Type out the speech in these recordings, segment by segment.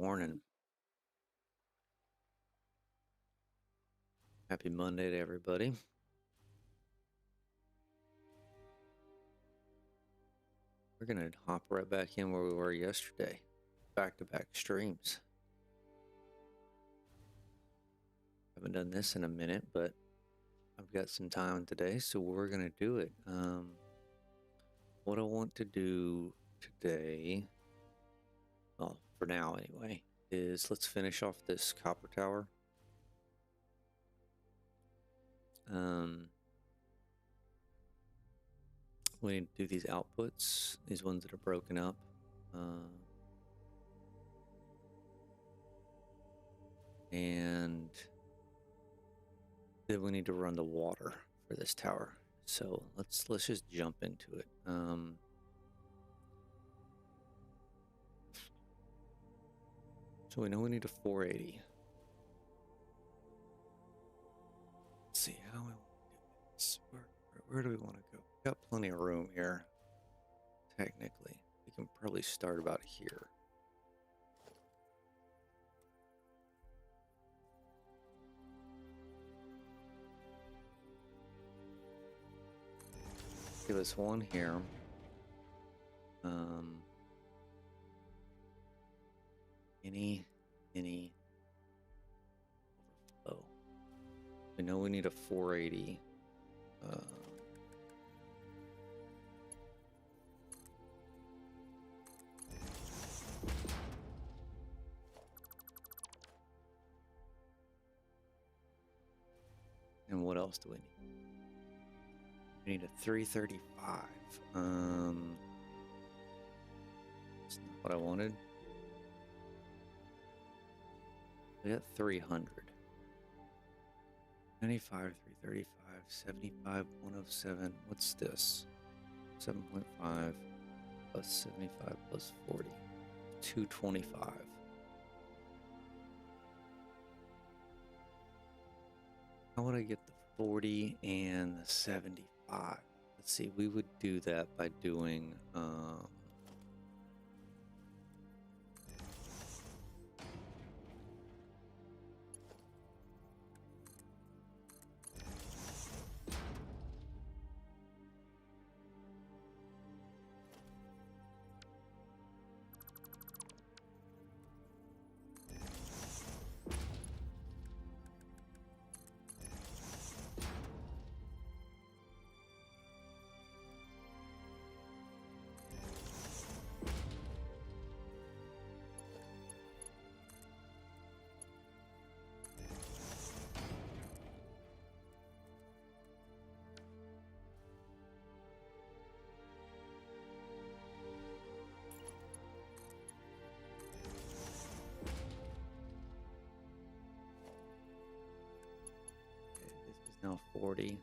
morning. Happy Monday to everybody. We're going to hop right back in where we were yesterday. Back-to-back streams. Haven't done this in a minute, but I've got some time today, so we're going to do it. What I want to do today, well, for now anyway, is let's finish off this copper tower. We need to do these outputs, these ones that are broken up. And then we need to run the water for this tower. So let's just jump into it. So we know we need a 480. Let's see how we want to do this. Where do we want to go? We've got plenty of room here. Technically, we can probably start about here. Give us one here. Any overflow. We know we need a 480. And what else do we need? We need a 335. That's not what I wanted. We got 300. 95, 335, 75, 107. What's this? 7.5 plus 75 plus 40. 225. How would I get the 40 and the 75? Let's see, we would do that by doing now 40.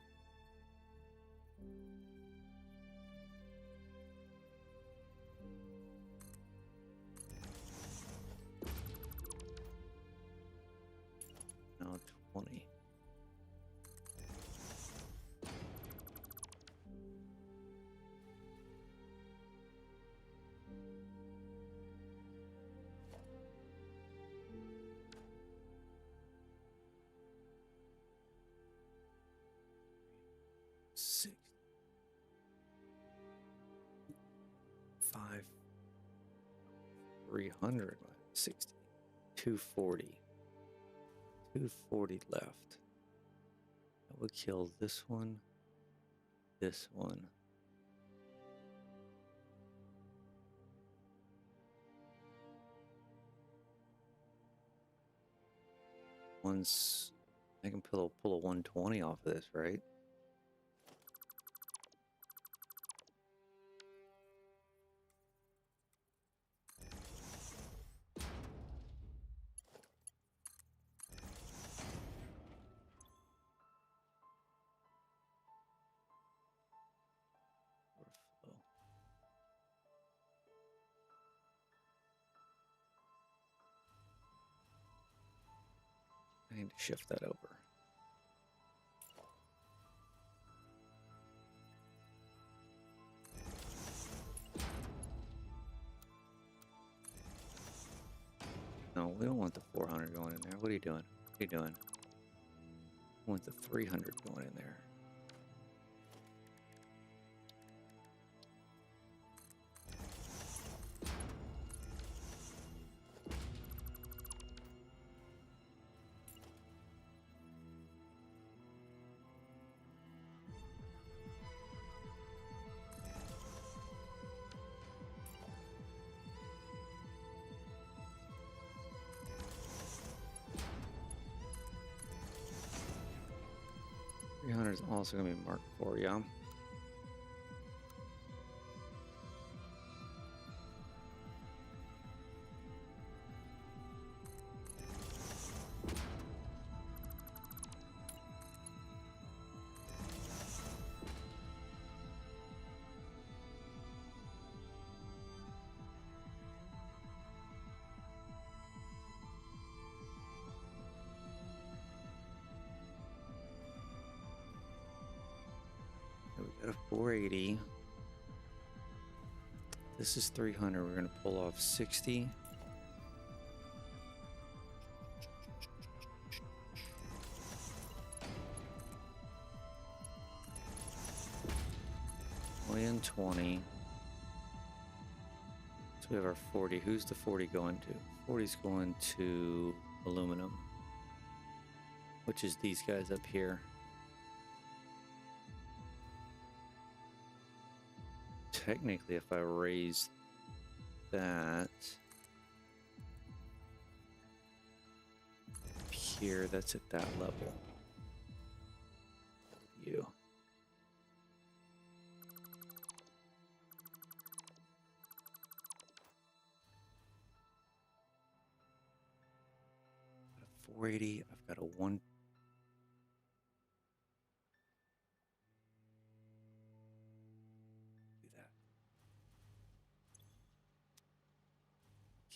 Now 20. Six. 5. 300. 60. 240. 240 left. That would kill this one. This one. Once I can pull a 120 off of this, right? Overflow. I need to shift that over. we don't want the 400 going in there. What are you doing? What are you doing? We want the 300 going in there. Is also going to be marked for you. We got a 480. This is 300. We're going to pull off 60. And 20. So we have our 40. Who's the 40 going to? 40's going to aluminum, which is these guys up here. Technically, if I raise that up here, that's at that level. You. Got a 480. I've got a 1.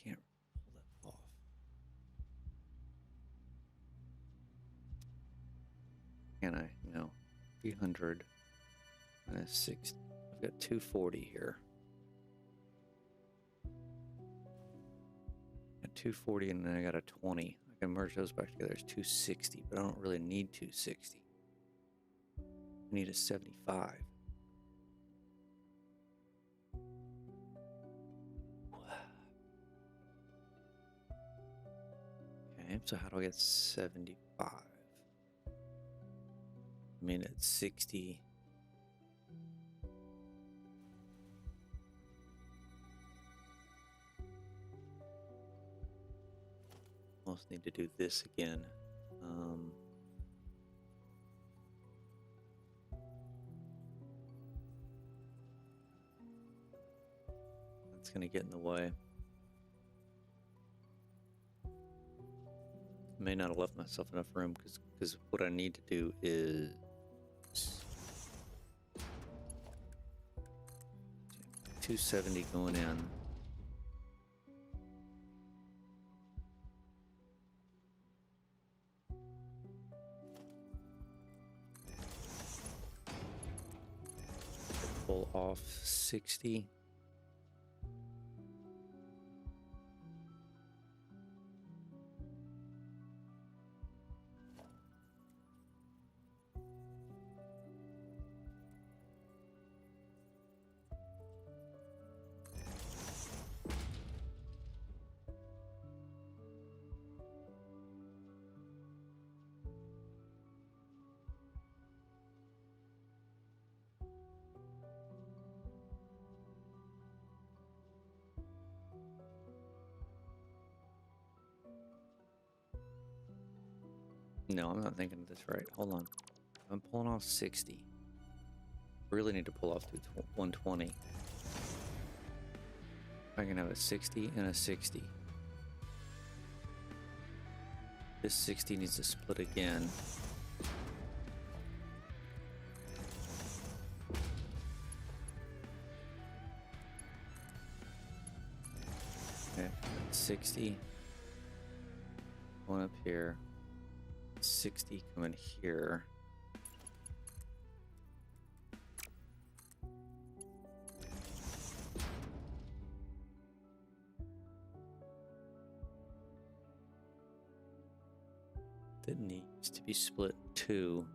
Can't pull that off. Can I? No. 300 minus 60. I've got 240 here. Got 240 and then I got a 20. I can merge those back together. It's 260, but I don't really need 260. I need a 75. Okay, so how do I get 75? I mean, it's 60. Almost need to do this again. That's going to get in the way. May not have left myself enough room because what I need to do is 270 going in. Pull off 60. No, I'm not thinking of this right. Hold on. I'm pulling off 60. Really need to pull off to 120. I can have a 60 and a 60. This 60 needs to split again. Okay, 60. One up here. 60 coming here. that needs to be split in two.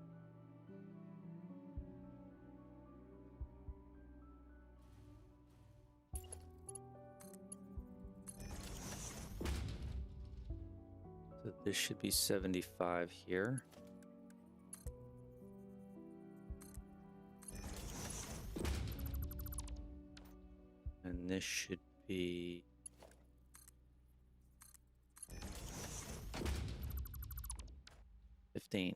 So this should be 75 here. And this should be 15.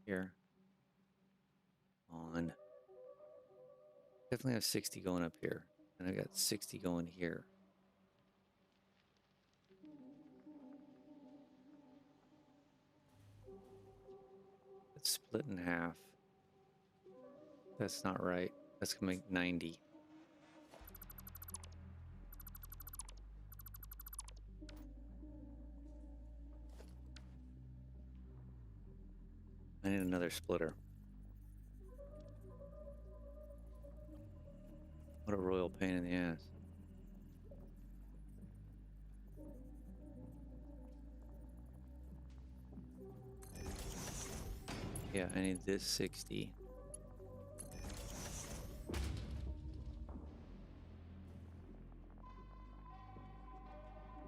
Here. On. Definitely have 60 going up here. And I got 60 going here. It's split in half. That's not right. That's gonna make 90. I need another splitter. What a royal pain in the ass. Yeah, I need this 60.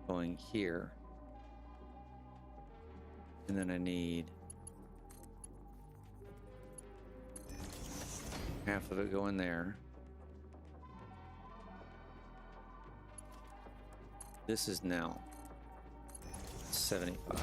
Going here. And then I need half of it going there. This is now 75.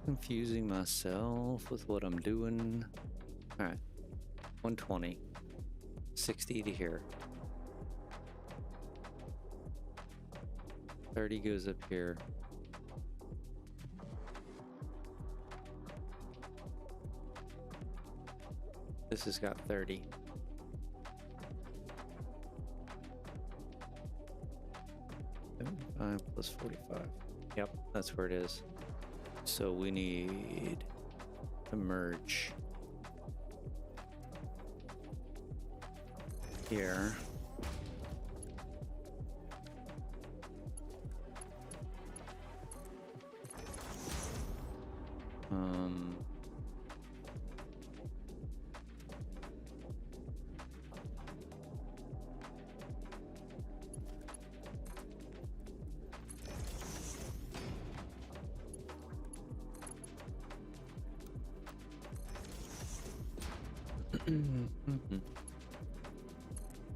Confusing myself with what I'm doing. All right, 120, 60 to here. 30 goes up here. This has got 30. Plus 45. Yep, that's where it is. So we need to merge here.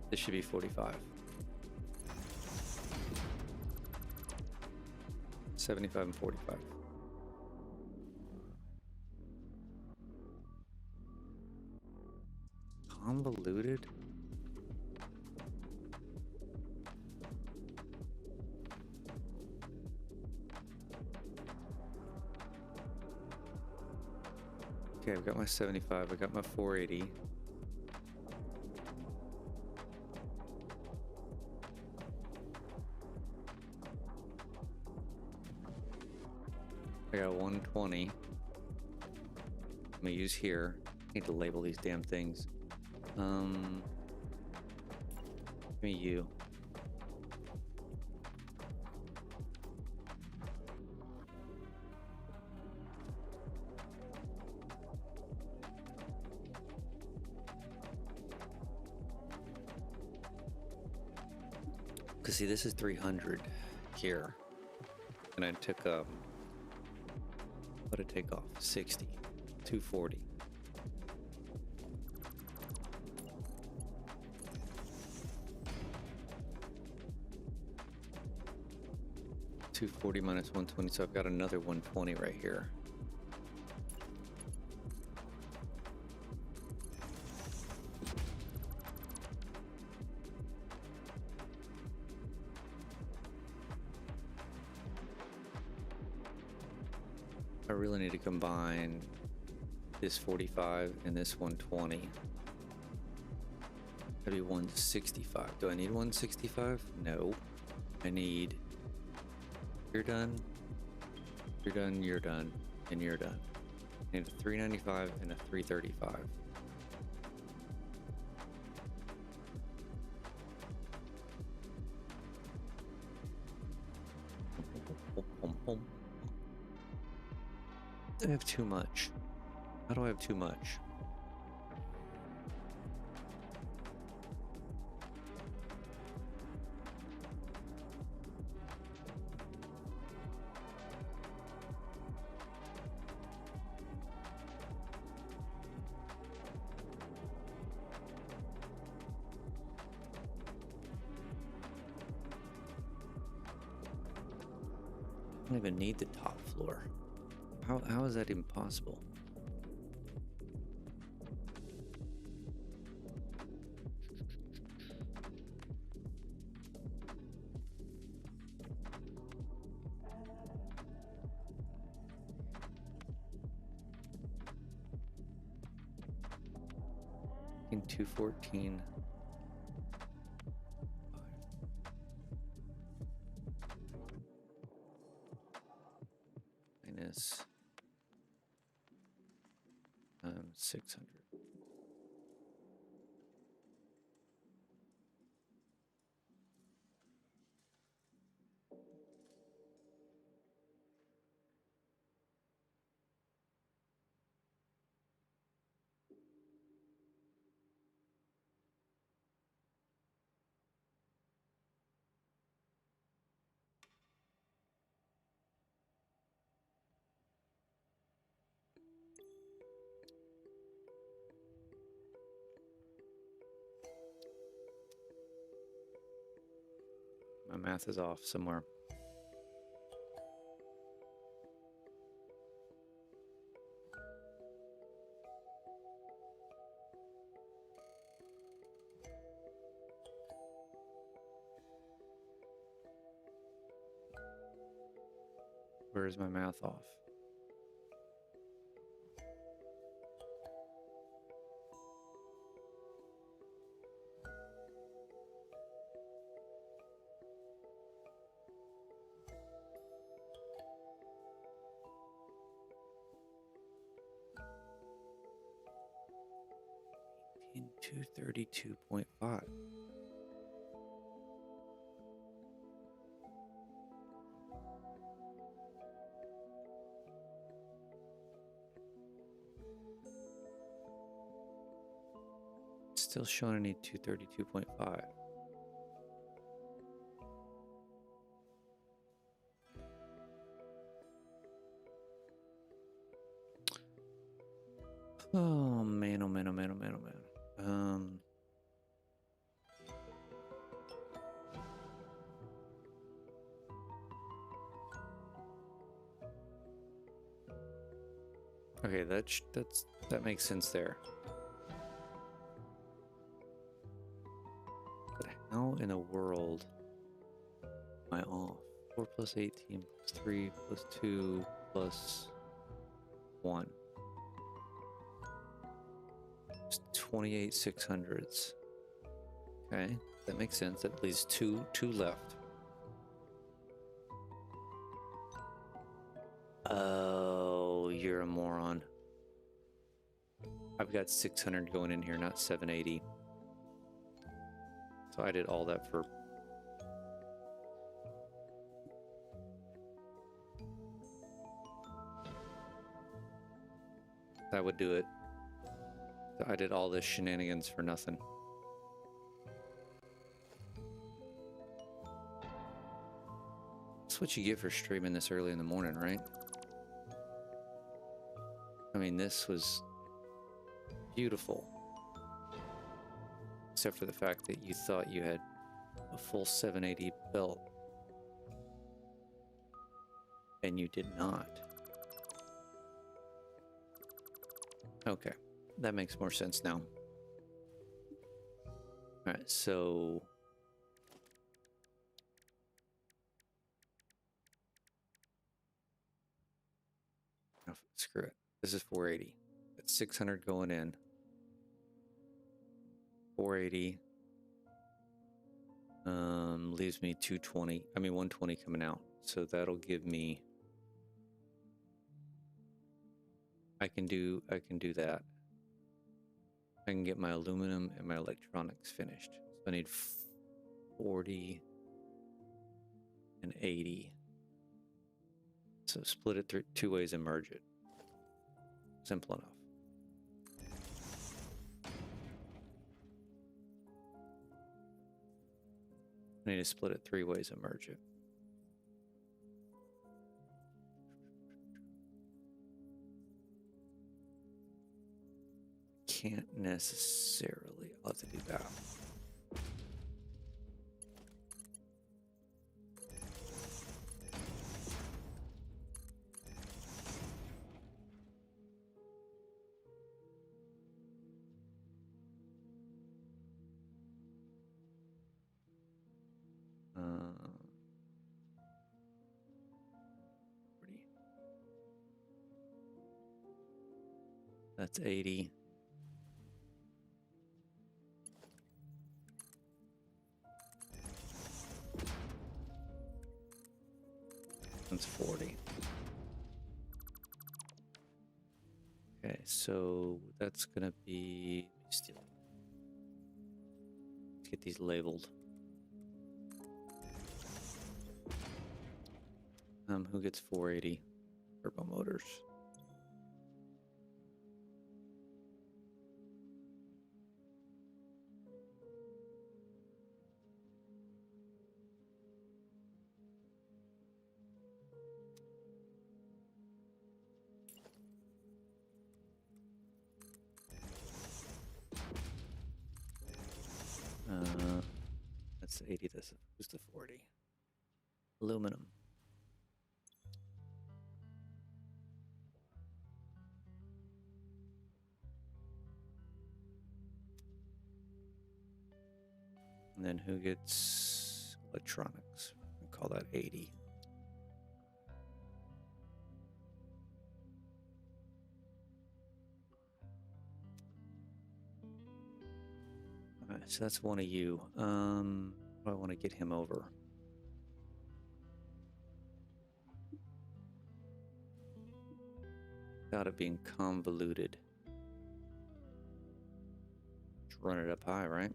This should be 45. 75 and 45. Convoluted? Okay, I've got my 75, I've got my 480. I got 120. I'm gonna use here. I need to label these damn things. Give me you. Cause see, this is 300 here, and I took what did I take off? 60, 240. $240 minus 120, so I've got another 120 right here. I really need to combine this 45 and this 120. That'd be 165. Do I need 165? No. I need... You're done. You're done, you're done, and you're done. I need a 395 and a 335. I have too much. How do I have too much? I don't even need the top floor. How is that impossible? In 214. Minus 600. My math is off somewhere. Where is my math off? In 232.5. Still showing I need 232.5. Oh man, oh man, oh man, oh man, oh man. Okay, that makes sense there. But how in the world am I off? 4 plus 18 plus 3 plus 2 plus 1. It's 28 600s. Okay, that makes sense. That leaves two left. Oh, you're a moron. I've got 600 going in here, not 780. So I did all that for... That would do it. I did all this shenanigans for nothing. That's what you get for streaming this early in the morning, right? I mean, this was beautiful. Except for the fact that you thought you had a full 780 belt. And you did not. Okay, that makes more sense now. Alright, so... Oh, screw it. This is 480. That's 600 going in. 480. Leaves me 220. I mean 120 coming out. So that'll give me. I can do that. I can get my aluminum and my electronics finished. So I need 40 and 80. So split it 2 ways and merge it. Simple enough. I need to split it 3 ways and merge it. Can't necessarily. I'll have to do that. That's 80. That's 40. Okay, so that's gonna be. Let's get these labeled. Who gets 480 turbo motors? That's 80. This is the 40. Aluminum. And then who gets electronics? We'll call that 80. All right, so that's one of you. I want to get him over. Without it being convoluted. Just run it up high, right?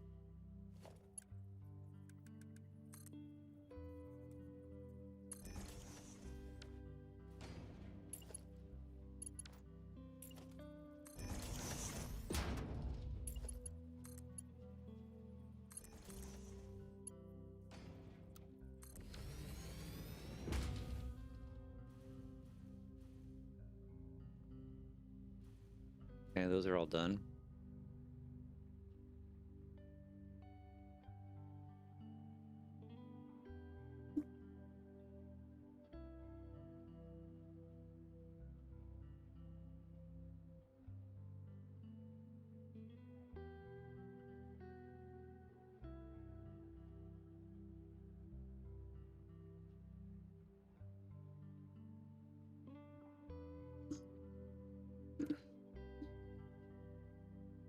Okay, those are all done.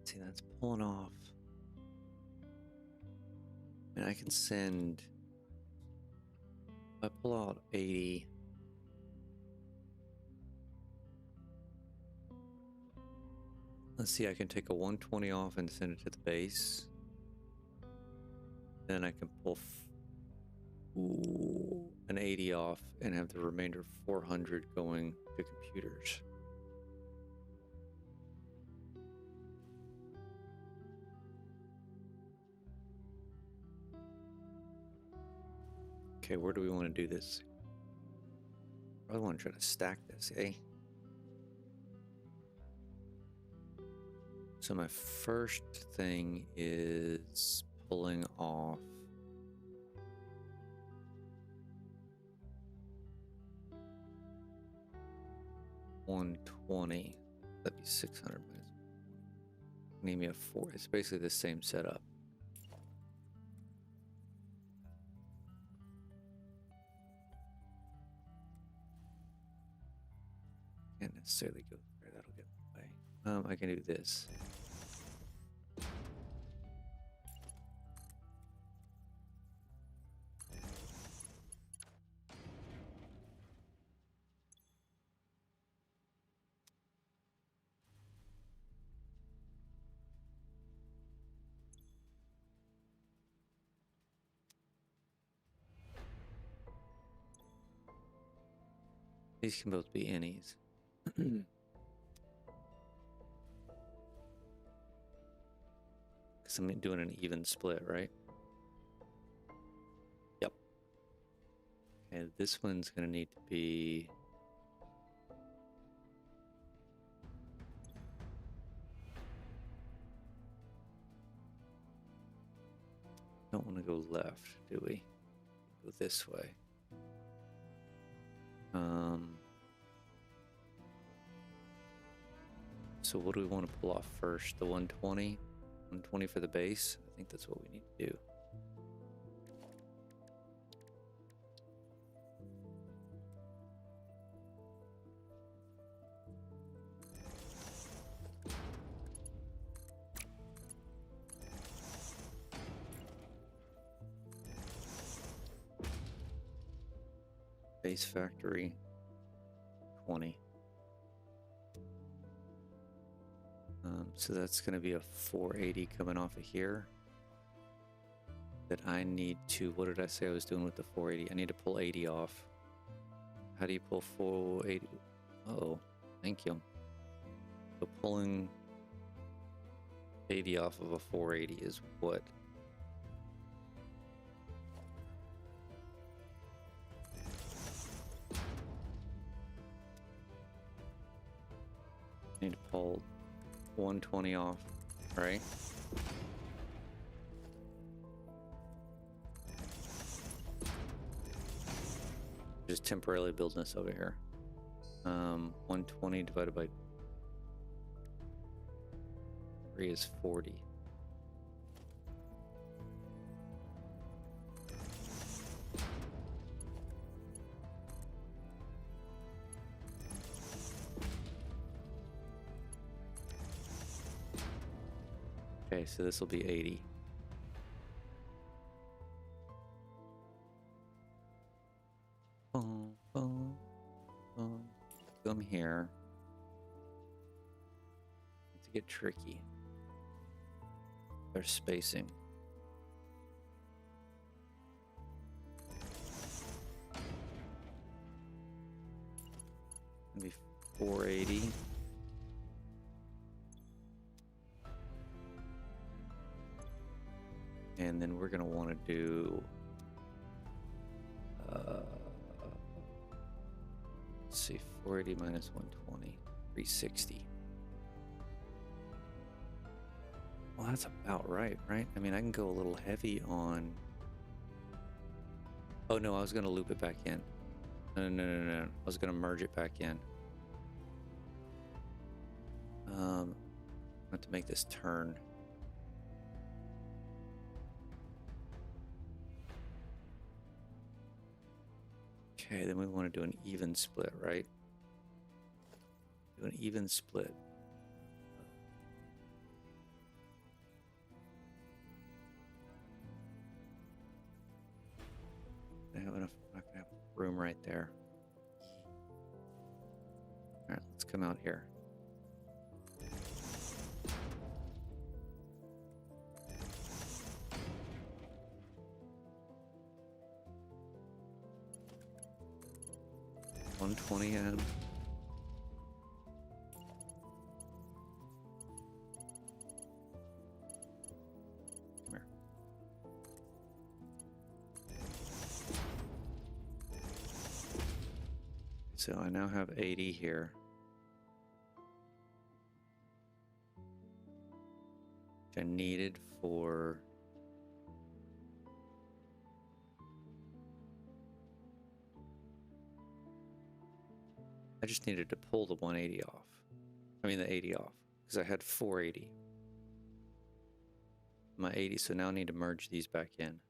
See, that's pulling off. And I can send. If I pull out 80. Let's see, I can take a 120 off and send it to the base. Then I can pull an 80 off and have the remainder 400 going to computers. Okay, where do we want to do this? Probably want to try to stack this, eh? So my first thing is pulling off $120. That'd be 600 minutes. Need me a 4. It's basically the same setup. Can't necessarily go there. That'll get in the way. I can do this. These can both be innies. Because I'm doing an even split, right? Yep. And this one's going to need to be... Don't want to go left, do we? Go this way. So what do we want to pull off first? The 120? 120 for the base? I think that's what we need to do. Base factory 20. So that's going to be a 480 coming off of here. That I need to, what did I say I was doing with the 480? I need to pull 80 off. How do you pull 480? Oh, thank you. So pulling 80 off of a 480 is what? I need to pull 120 off, right? Just temporarily building this over here. 120 divided by 3 is 40. Okay, so this will be 80. Boom, boom, boom. Come here. To get tricky. There's spacing. Maybe 480. And then we're gonna want to do let's see, 480 minus 120, 360. Well, that's about right? I mean, I can go a little heavy on... Oh no, I was gonna loop it back in. No. I was gonna merge it back in. I have to make this turn. Okay, then we want to do an even split, right? Do an even split. I have enough. I'm not gonna have room right there. All right, let's come out here. $120 in. Come here. So I now have 80 here. Which I needed for... I just needed to pull the 180 off. I mean the 80 off. Because I had 480. My 80, so now I need to merge these back in.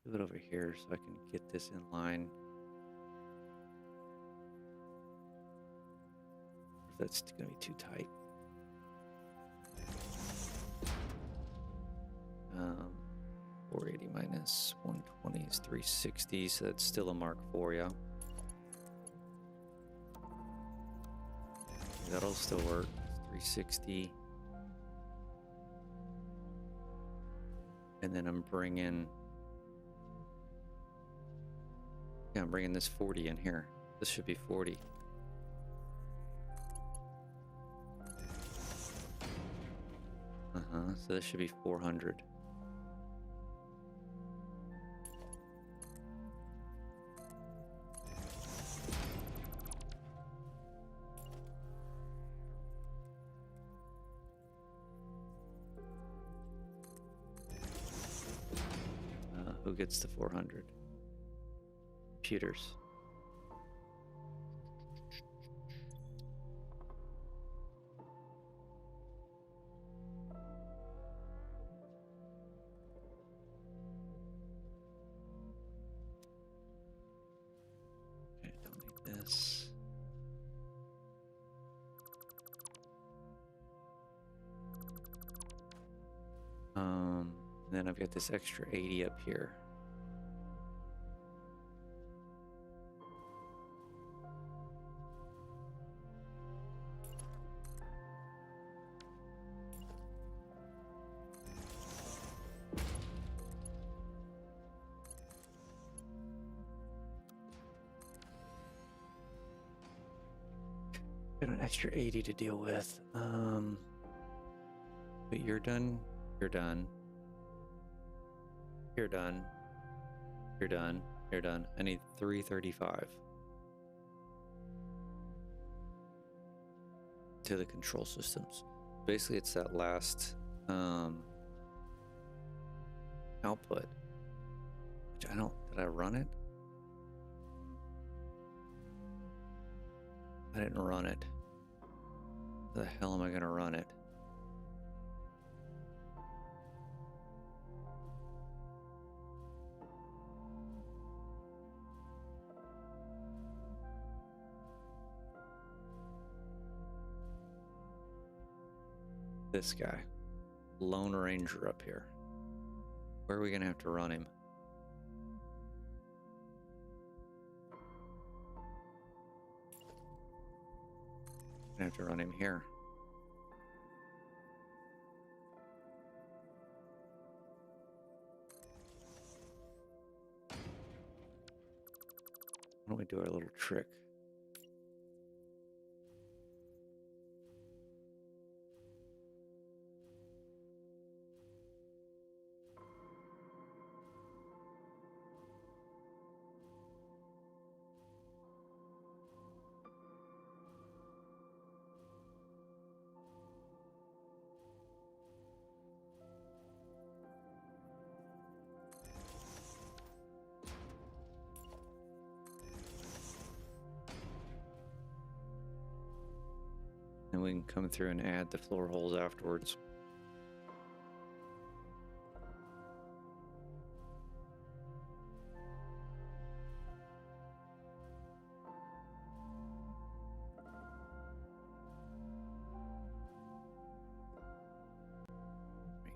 Move it over here so I can get this in line. that's going to be too tight. 480 minus 120 is 360, so that's still a Mark IV, yeah. That'll still work. 360. And then I'm bringing this 40 in here. This should be 40. So this should be 400. Who gets the 400? Computers. Okay, don't need this. Then I've got this extra 80 up here. Got an extra 80 to deal with. But you're done. You're done. You're done. You're done. You're done. I need 335 to the control systems. Basically, it's that last output. Which I don't. Did I run it? I didn't run it. How the hell am I going to run it? This guy. Lone Ranger up here. Where are we going to have to run him? I have to run him here. Why don't we do our little trick? And we can come through and add the floor holes afterwards.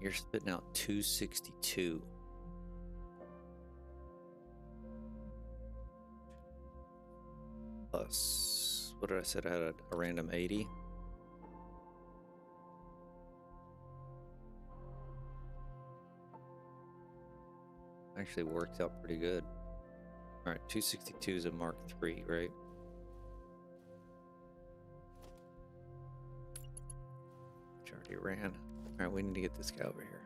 You're spitting out 262. Plus, what did I say? I had a random 80. Actually worked out pretty good. All right, 262 is a Mark III, right? Which already ran. All right, we need to get this guy over here.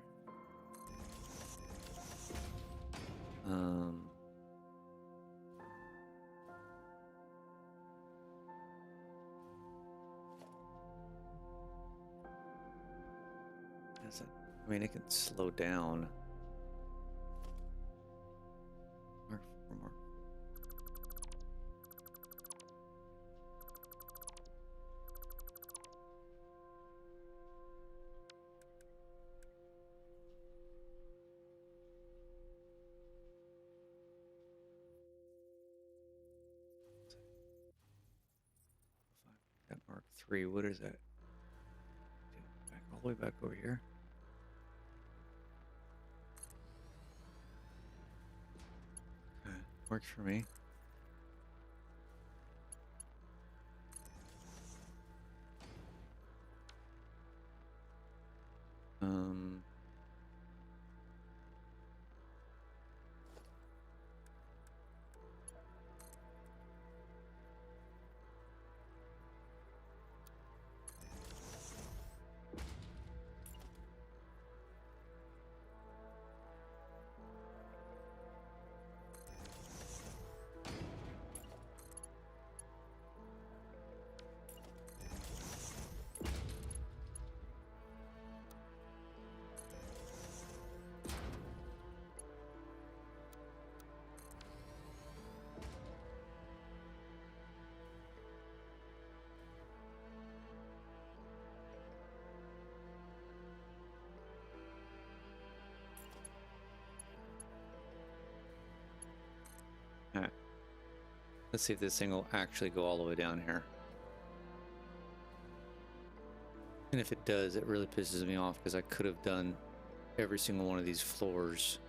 I mean, it can slow down. Mark 4, Mark. Yep. Mark 3, what is that? Back all the way back over here. Okay, works for me. All right. Let's see if this thing will actually go all the way down here. And if it does, it really pisses me off because I could have done every single one of these floors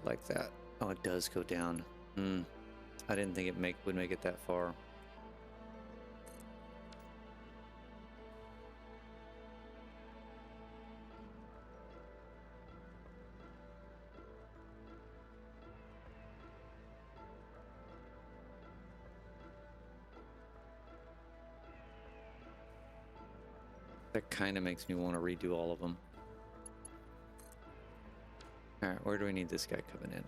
like that. Oh, it does go down. I didn't think it would make it that far. That kind of makes me want to redo all of them. All right, where do we need this guy coming in?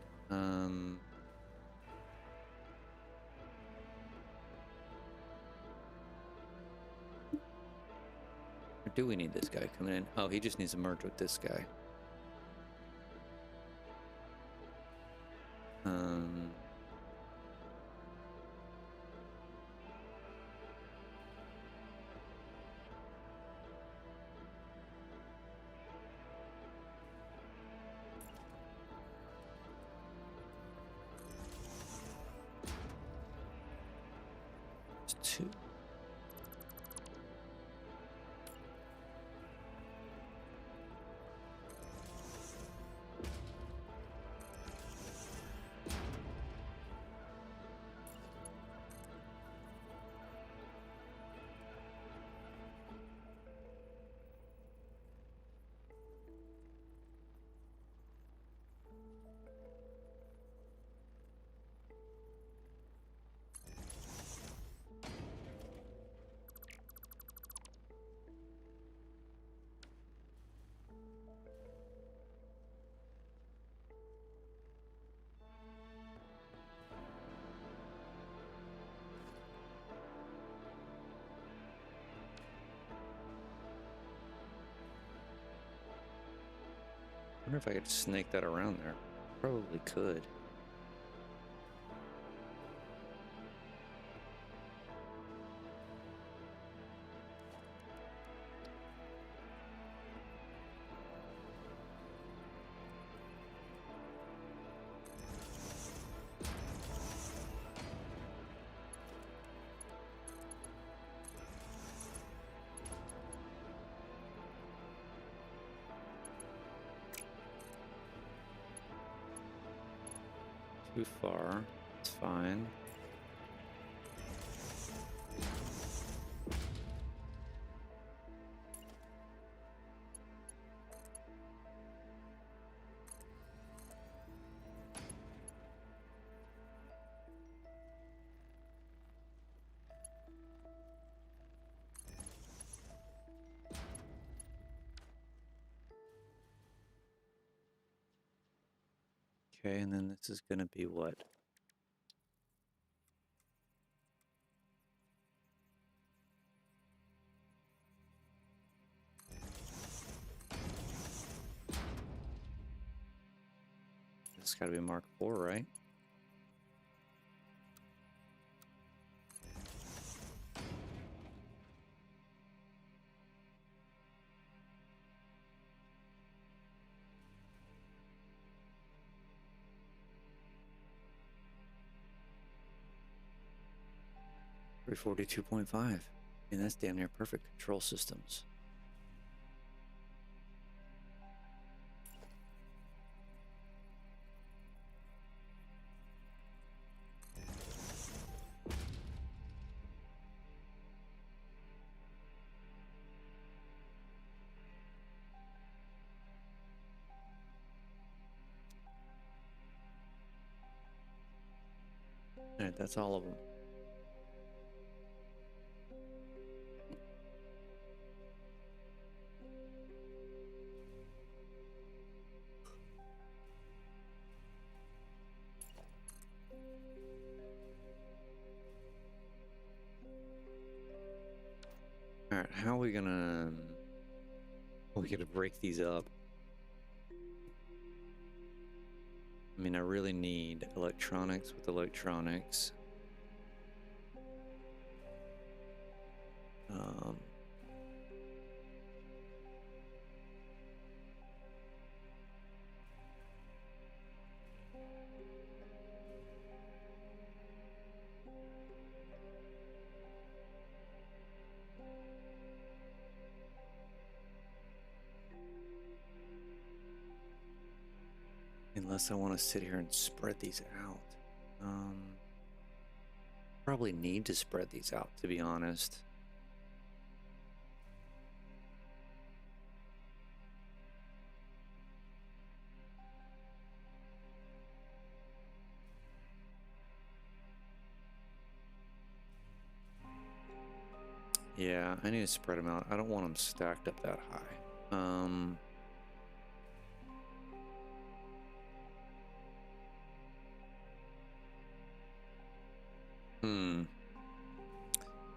Or do we need this guy coming in? Oh, he just needs to merge with this guy. Two. I wonder if I could snake that around there. Probably could. Too far. It's fine. Okay, and then this is going to be what? It's got to be Mark 4, right? 342.5. And that's damn near perfect control systems. All right, that's all of them. All right, how are we gonna break these up? I mean, I really need electronics with electronics. Unless I want to sit here and spread these out. Probably need to spread these out, to be honest. Yeah, I need to spread them out. I don't want them stacked up that high.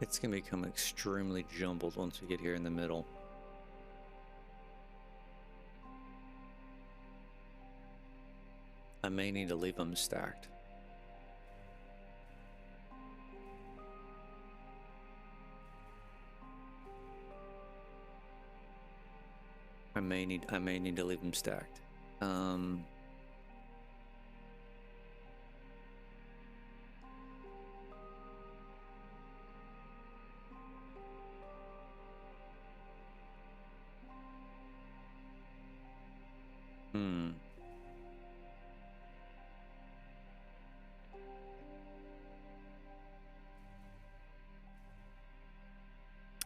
It's gonna become extremely jumbled once we get here in the middle. I may need to leave them stacked. I may need to leave them stacked.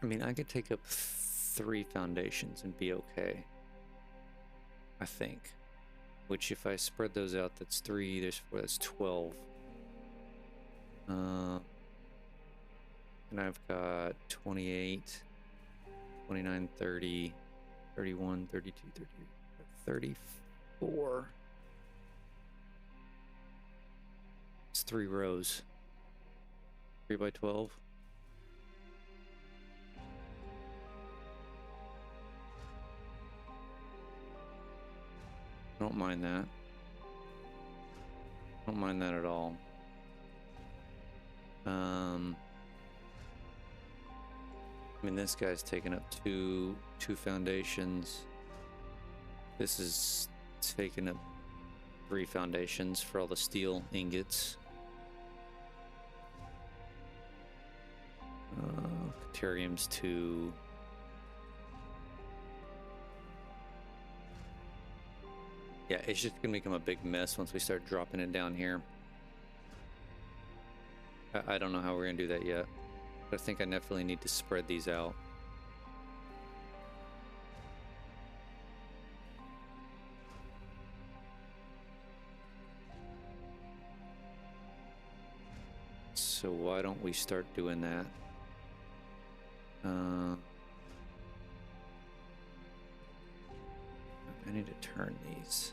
I mean, I could take up 3 foundations and be okay. I think. Which, if I spread those out, that's 3, there's 4, that's 12. And I've got 28, 29, 30, 31, 32, 34. It's 3 rows. 3 by 12. I don't mind that. I don't mind that at all. I mean, this guy's taking up two foundations. This is taking up 3 foundations for all the steel ingots. Deuterium's 2. Yeah, it's just gonna become a big mess once we start dropping it down here. I don't know how we're gonna do that yet, but I think I definitely need to spread these out. So why don't we start doing that? I need to turn these.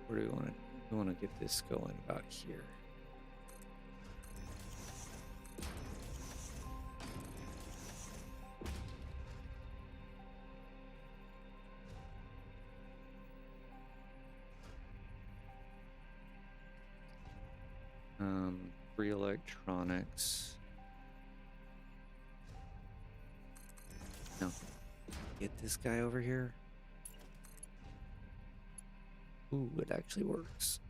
Where do we want to? We want to get this going about here. Free electronics. No. get this guy over here? Ooh, it actually works.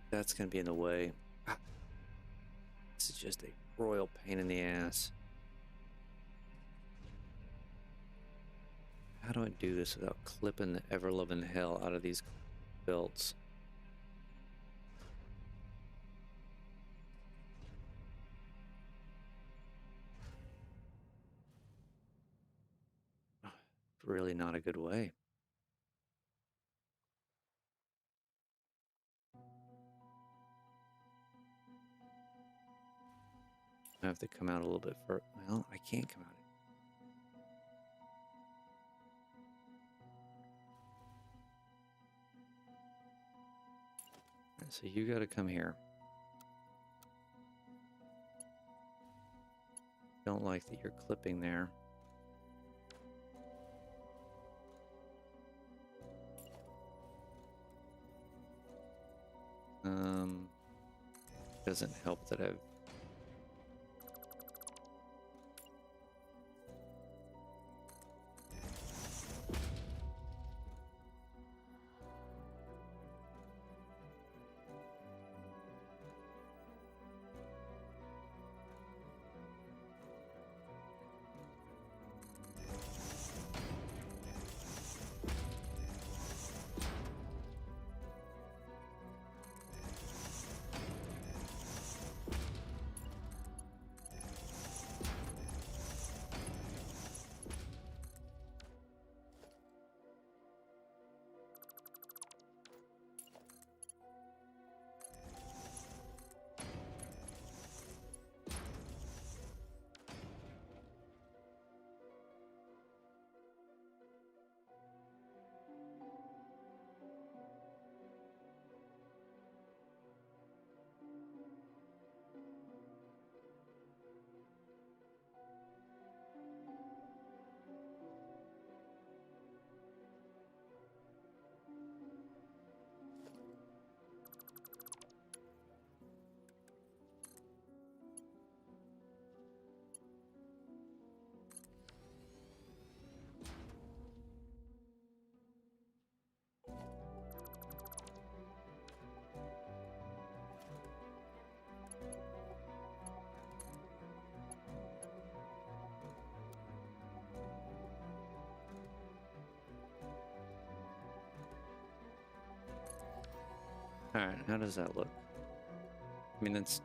That's gonna be in the way. Ah, this is just a royal pain in the ass. How do I do this without clipping the ever-loving hell out of these belts? It's really not a good way. I have to come out a little bit further. Well, I can't come out. Right, so you got to come here. Don't like that you're clipping there. Doesn't help that I've All right, how does that look? I mean, it's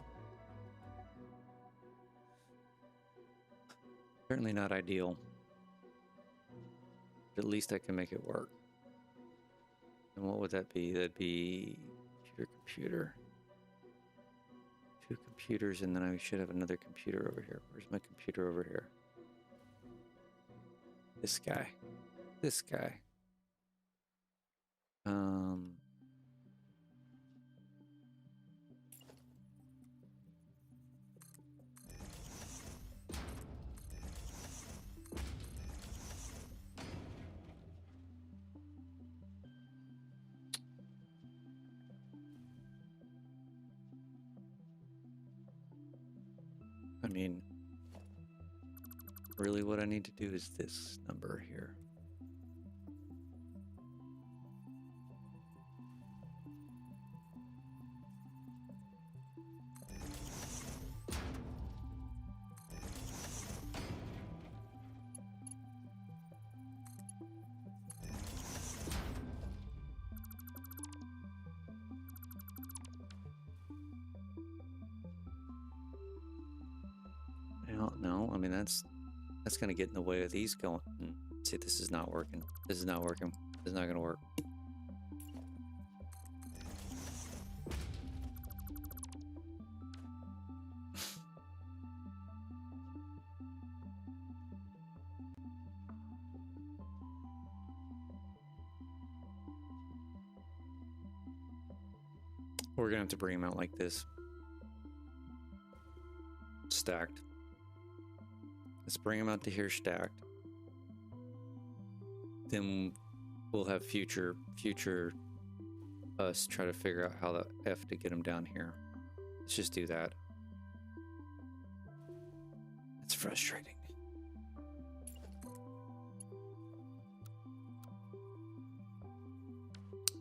certainly not ideal. But at least I can make it work. And what would that be? That'd be computer. 2 computers, and then I should have another computer over here. Where's my computer over here? This guy. This guy. I mean, really what I need to do is this number here. No, I mean, that's going to get in the way of these going. See, this is not working. This is not working. This is not going to work. We're going to have to bring them out like this. Stacked. Let's bring them out to here stacked. Then we'll have future us try to figure out how the F to get them down here. Let's just do that. It's frustrating.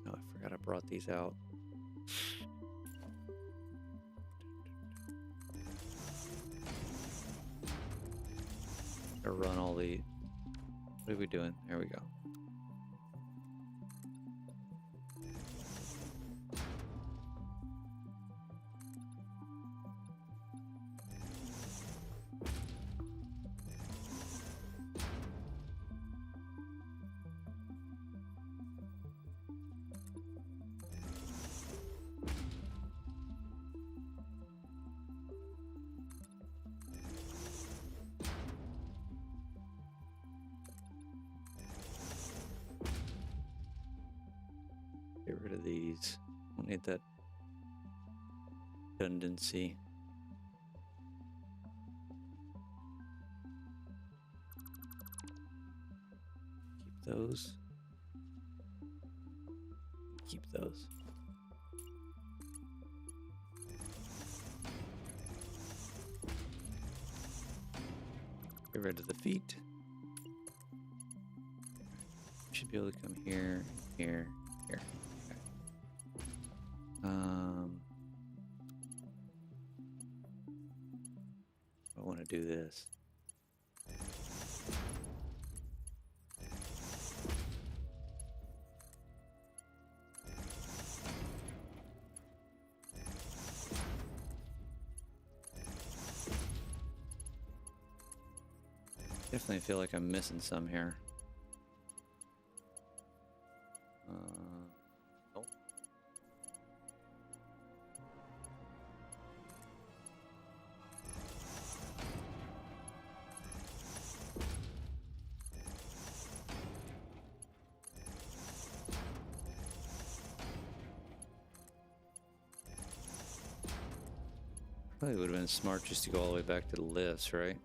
Oh, I forgot I brought these out. To run all the... What are we doing? There we go. Get rid of these. Don't need that redundancy. Keep those. Keep those. Get rid of the feet. Should be able to come here, here, here. Okay. I want to do this. Definitely feel like I'm missing some here. Oh. Probably would have been smart just to go all the way back to the list, right?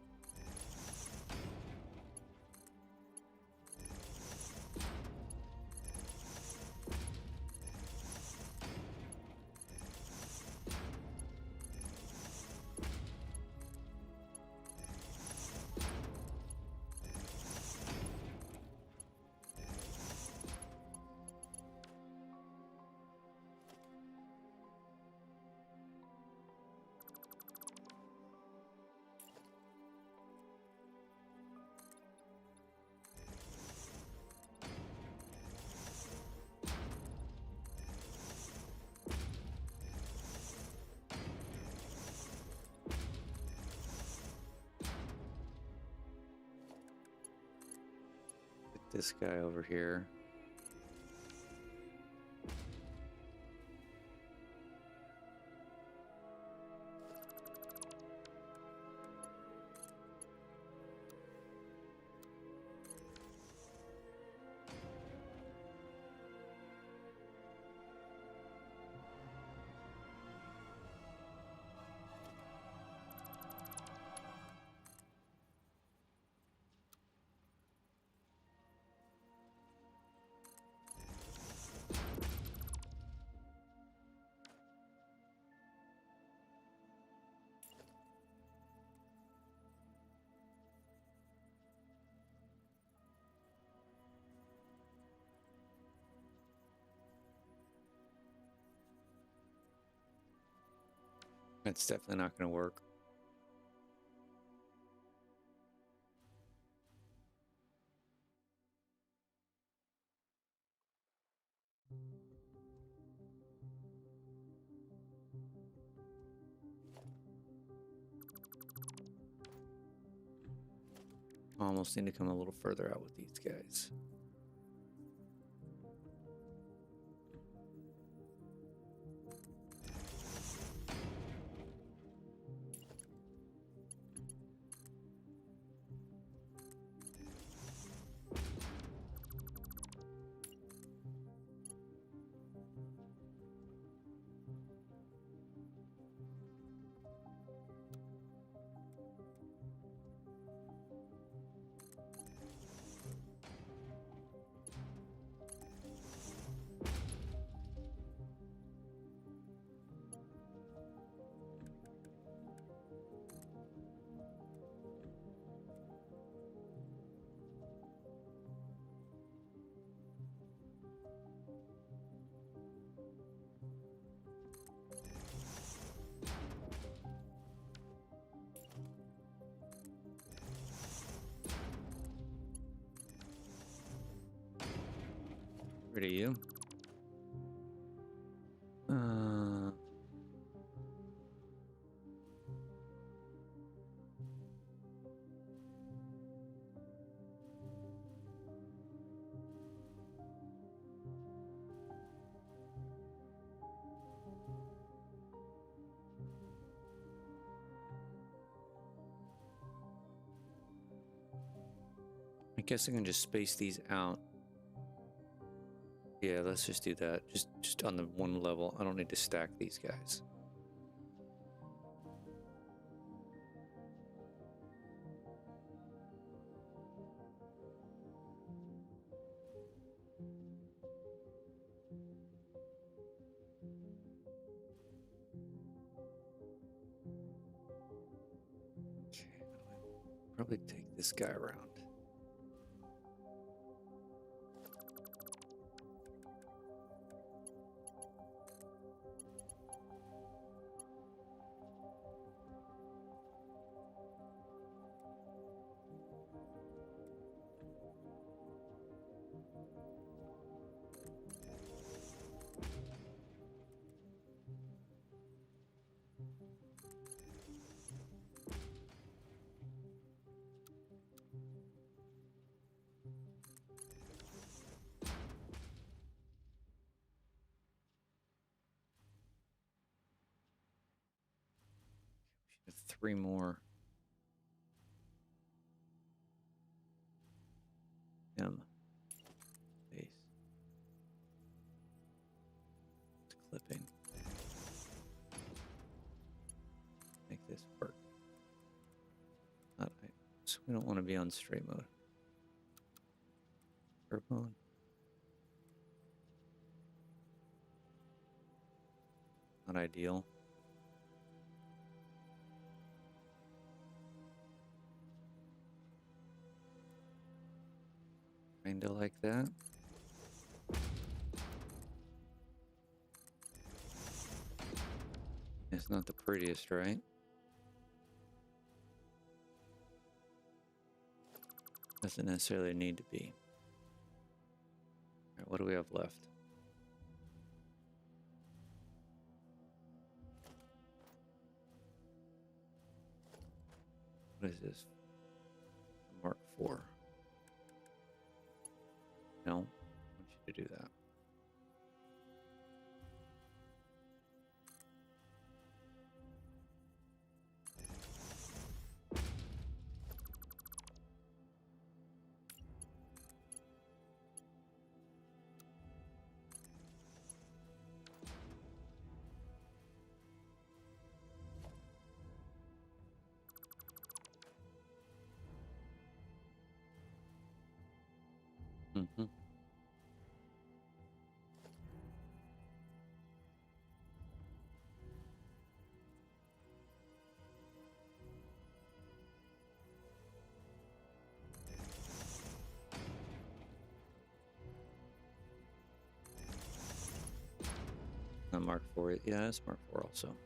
This guy over here. It's definitely not going to work. Almost need to come a little further out with these guys. rid of you. I guess I can just space these out. Yeah, let's just do that. Just on the one level. I don't need to stack these guys. Okay, probably take this guy around. Three more. Base. It's clipping. Make this work. Not right. So we don't want to be on straight mode. Curve mode. Not ideal. Kinda like that. It's not the prettiest, right? Doesn't necessarily need to be. All right, what do we have left? What is this? Mark 4. No, I want you to do that. Mm-hmm. Mark 4. Yeah, it's Mark 4 also.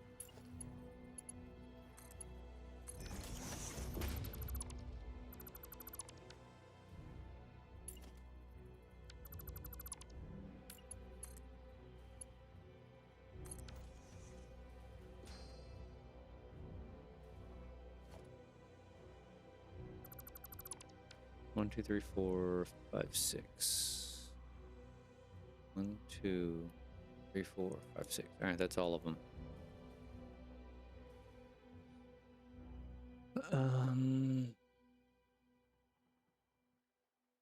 One, two, three, four, 5, 6. 1, 2, 3, 4, 5, 6. All right, that's all of them.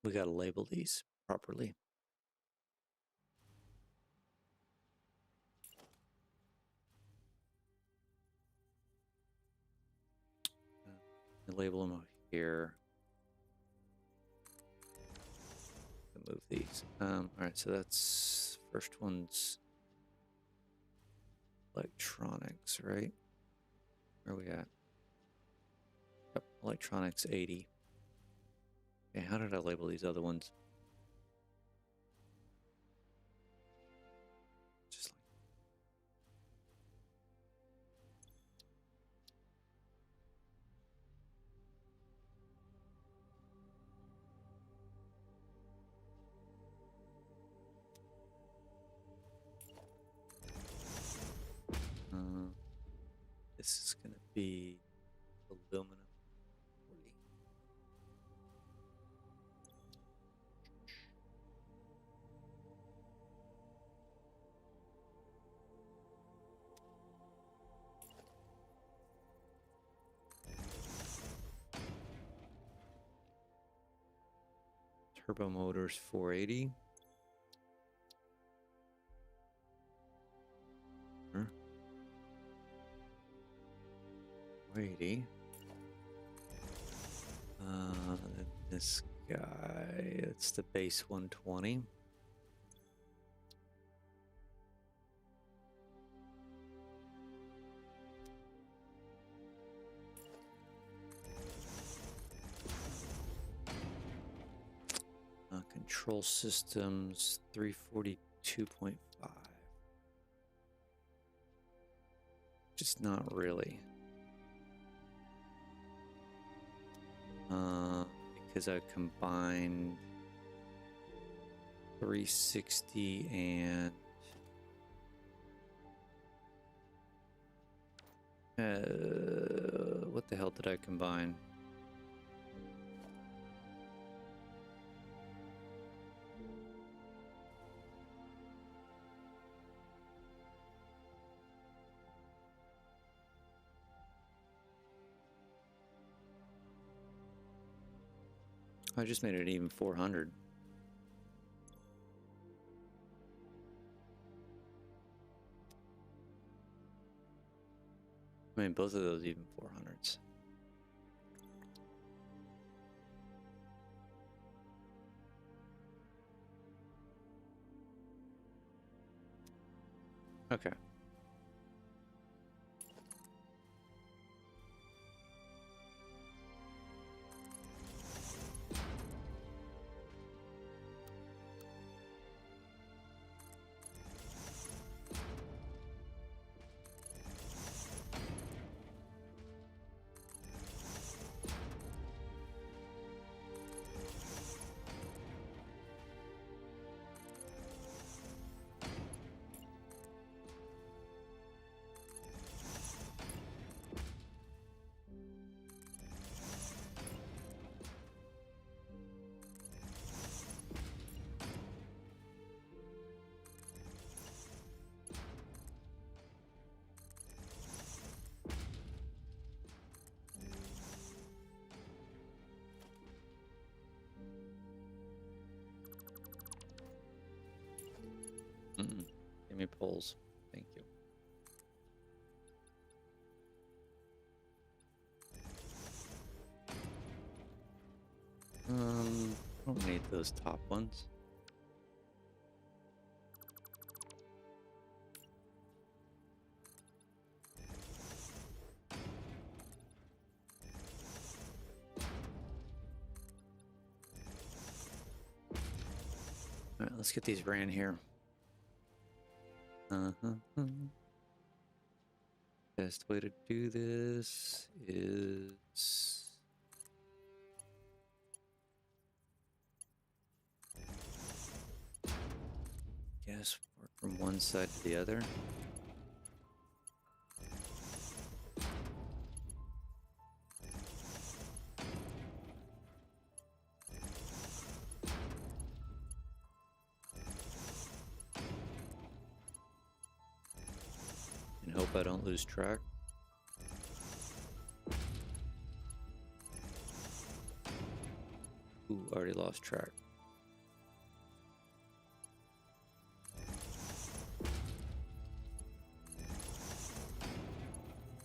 We gotta label these properly. Label them over here. Move these. All right, so that's first one's electronics, right? Where are we at? Yep, electronics 80. Okay, how did I label these other ones? Just like be aluminum 40. Turbo motors 480. 480. This guy, it's the base 120. Control systems 342.5. Just not really. Because I combined 360 and what the hell did I combine? I just made it even 400. I mean, both of those even 400s. Okay. Give me poles. Thank you. I don't need those top ones. All right, let's get these ran here. Best way to do this is guess work from one side to the other. And hope I don't lose track. Ooh, already lost track.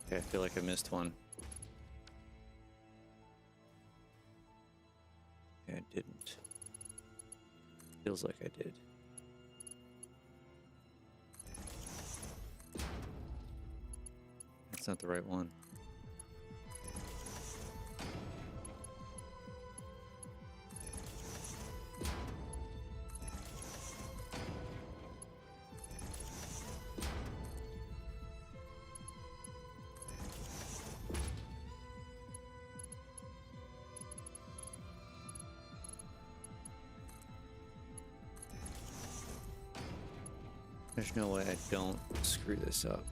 Okay, I feel like I missed one. Okay, I didn't. Feels like I did. That's not the right one. There's no way I don't screw this up.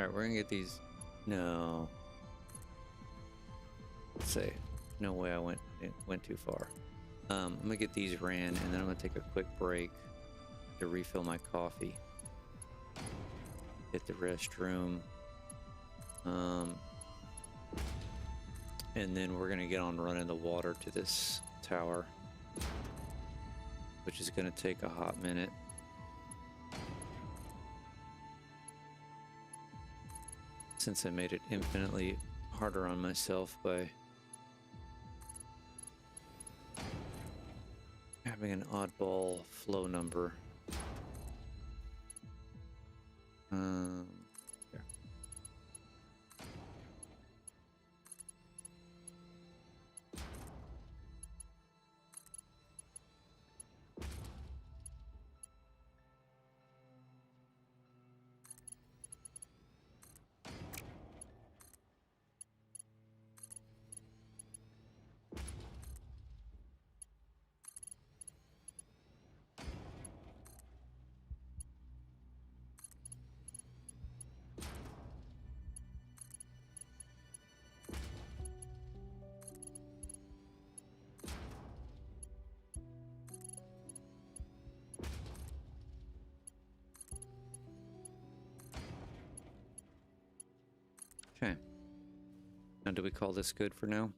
Alright, we're gonna get these. No. Let's say. No way I went too far. I'm gonna get these ran, and then I'm gonna take a quick break to refill my coffee. Hit the restroom. And then we're gonna get on running the water to this tower, which is gonna take a hot minute. Since I made it infinitely harder on myself by having an oddball flow number. Yeah. Okay. Now, do we call this good for now?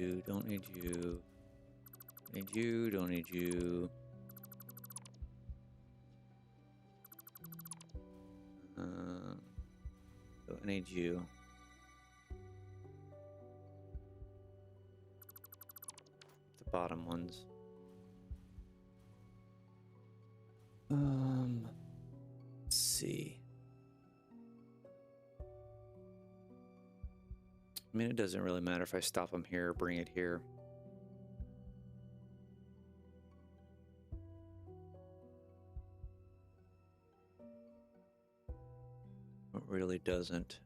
You don't need you. Need you, don't need you. Don't need you. The bottom ones. Let's see. I mean, it doesn't really matter if I stop them here or bring it here. It really doesn't.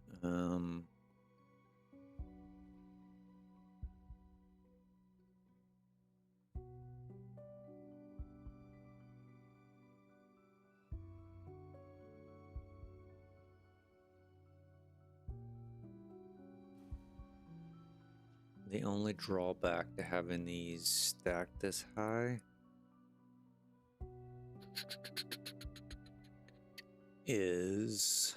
The only drawback to having these stacked this high is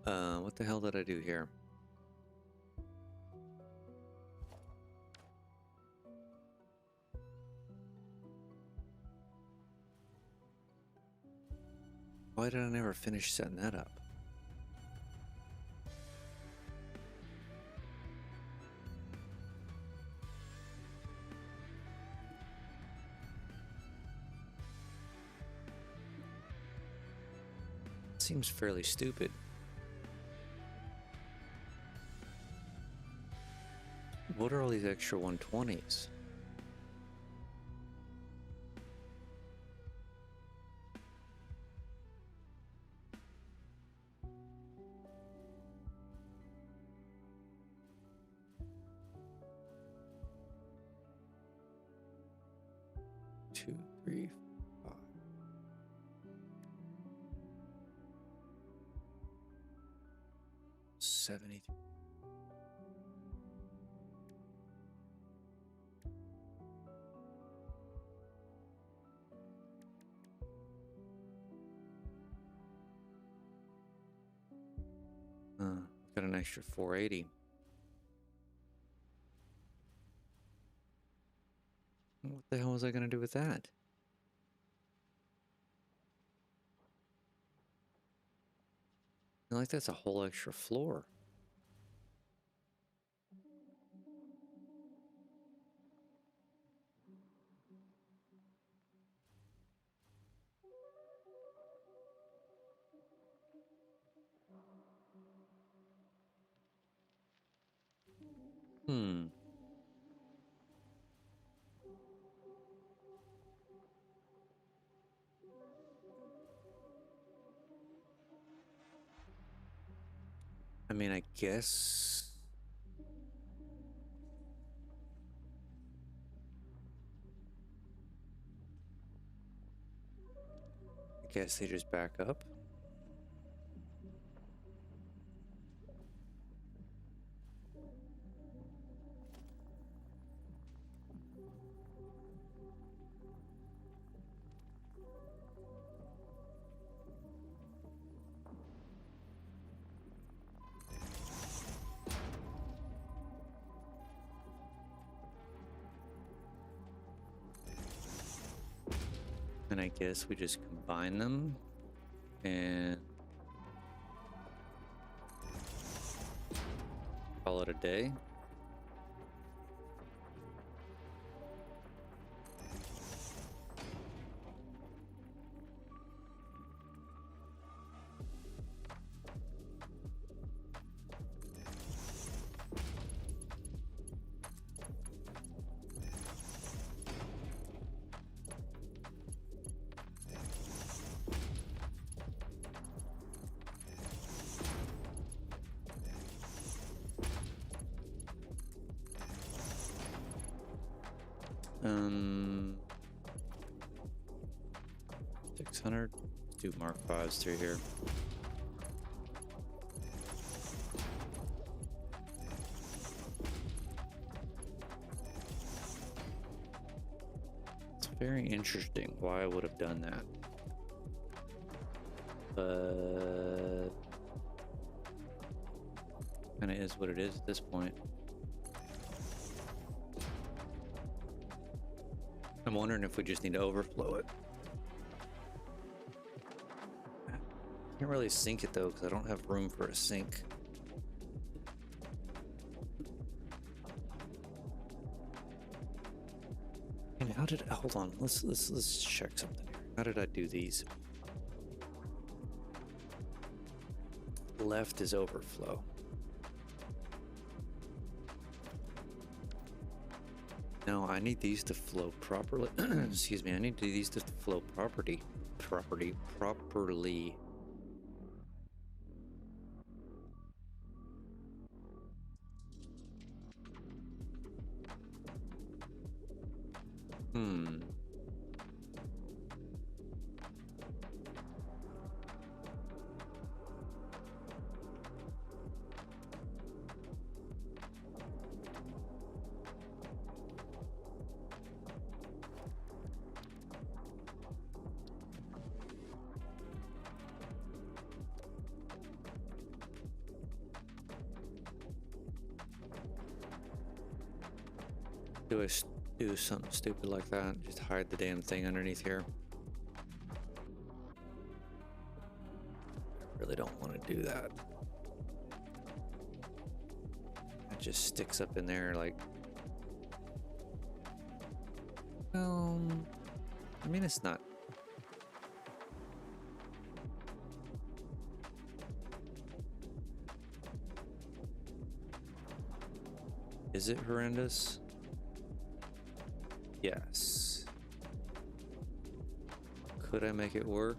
what the hell did I do here? Why did I never finish setting that up? Seems fairly stupid. What are all these extra 120s? Two, three, 5. $73. Got an extra 480. What the hell was I gonna do with that? Like, that's a whole extra floor. I mean, I guess... they just back up. And I guess we just combine them and call it a day. Um, 600. Do Mark 5s through here. It's very interesting why I would have done that. But kind of is what it is at this point. I'm wondering if we just need to overflow it. Can't really sink it though, because I don't have room for a sink. And how did? Hold on. Let's check something here. How did I do these? Left is overflow. No, I need these to flow properly. Excuse me. I need these to flow properly. Do I do something stupid like that? Just hide the damn thing underneath here. I really don't want to do that. It just sticks up in there like... I mean, it's not... Is it horrendous? Yes. Could I make it work?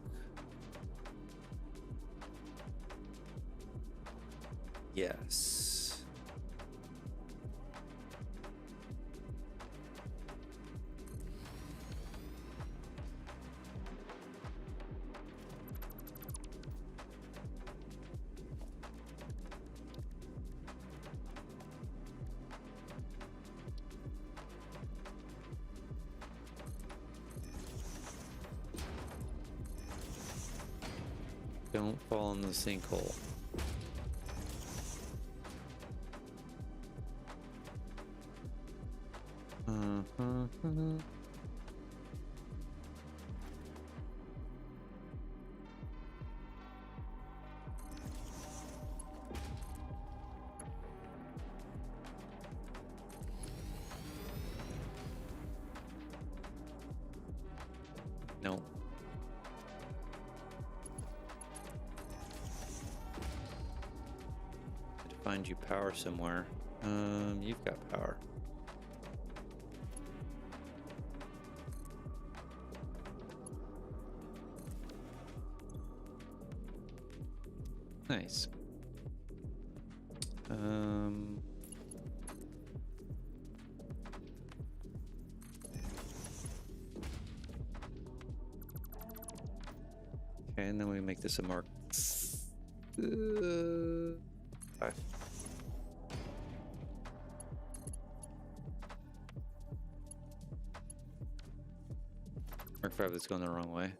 Yes. Don't fall in the sinkhole. No. To find you power somewhere. You've got power. Nice. Okay, and then we make this a mark 5. Mark 5 that's going the wrong way.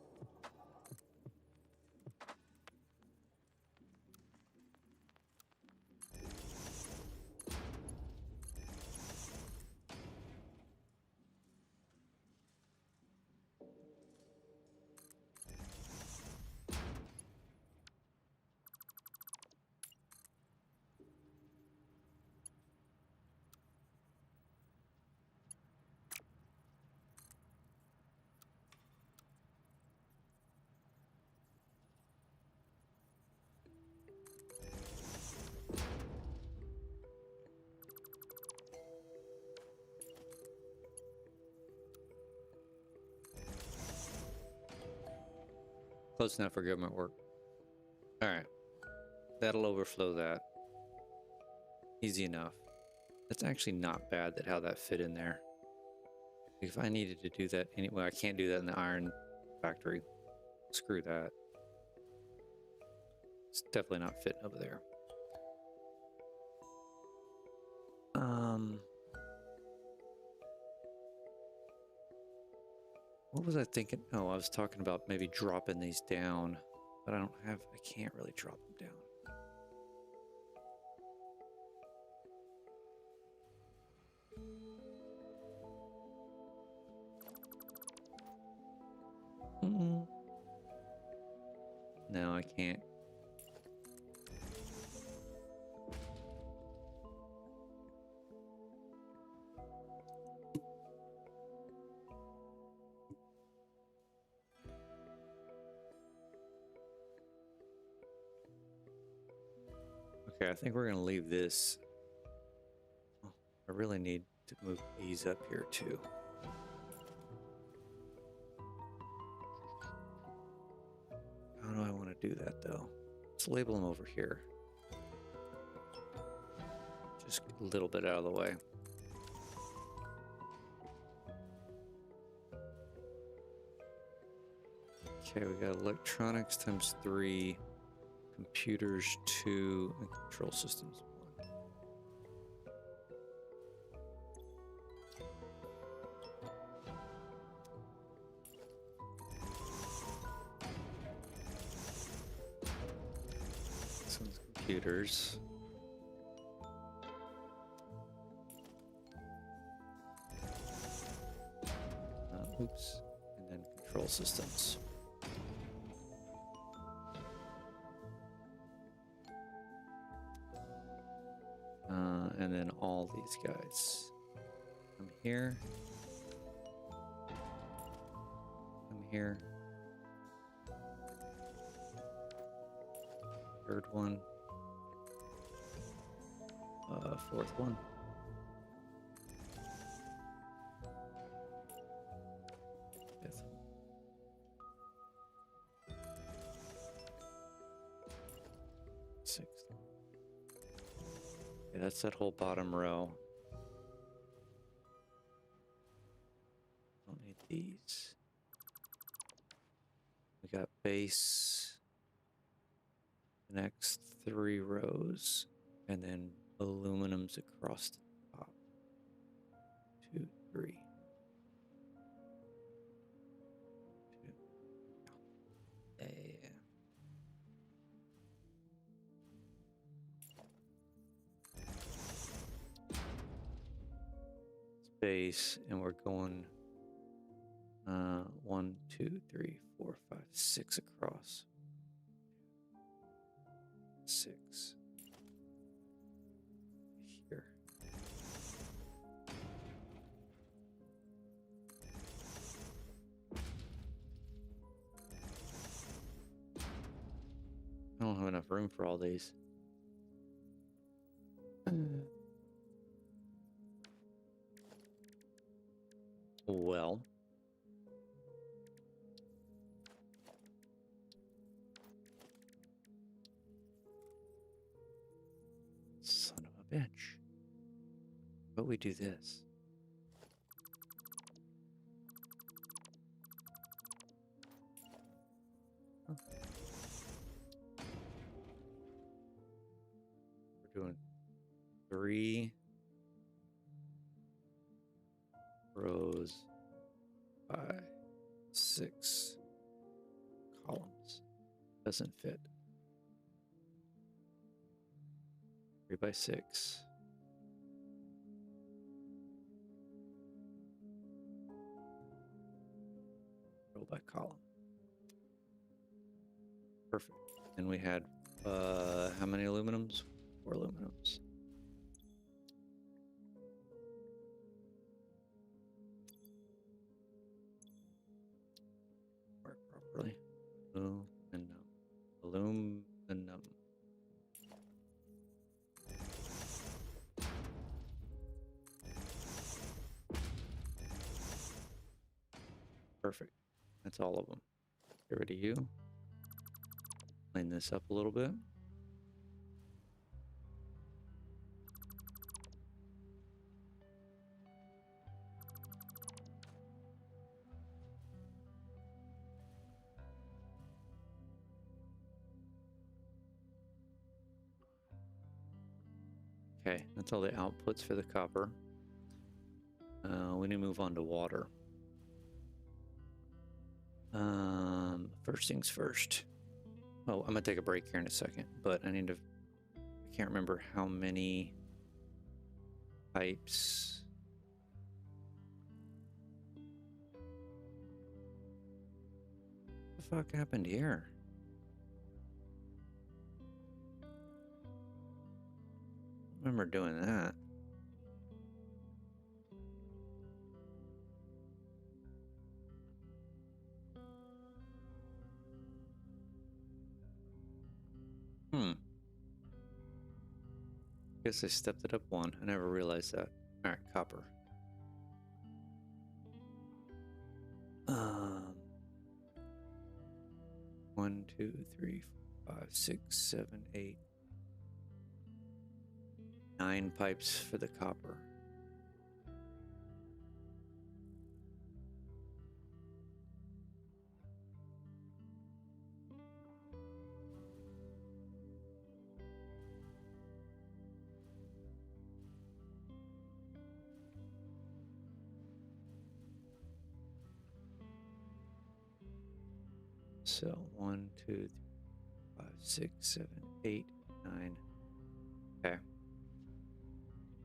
Close enough for government work. All right, that'll overflow that. Easy enough. That's actually not bad that how that fit in there. If I needed to do that anyway, I can't do that in the iron factory. Screw that. It's definitely not fitting over there. What was I thinking? Oh, I was talking about maybe dropping these down, but I can't really drop them down. No, I can't. Okay, I think we're going to leave this. Oh, I really need to move these up here too. How do I want to do that though? Let's label them over here. Just a little bit out of the way. Okay, we got electronics times 3, computers 2, and control systems 1. This one's computers. Oops. And then control systems. And then all these guys. Come here. Come here. Third one. Fourth one. Fifth one. Sixth. Okay, that's that whole bottom row. Don't need these. We got base. The next 3 rows, and then aluminums across the top. 2, 3. 2. Yeah. Space, and we're going 1, 2, 3, 4, 5, 6 across. 6 here. I don't have enough room for all these. Well, son of bench. But we do this. Huh. We're doing 3 rows by 6 columns. Doesn't fit. 3 by 6. Row by column. Perfect. And we had how many aluminums? 4 aluminums. Work properly. Aluminum. Perfect. That's all of them. Get rid of you. Clean this up a little bit. Okay, that's all the outputs for the copper. We need to move on to water. First things first. Oh, I'm gonna take a break here in a second, but I can't remember how many pipes. What the fuck happened here? I remember doing that. Guess I stepped it up 1. I never realized that. All right, copper. 1, 2, 3, 4, 5, 6, 7, 8, 9 pipes for the copper. So 1, 2, 3, 5, 6, 7, 8, 9. Okay.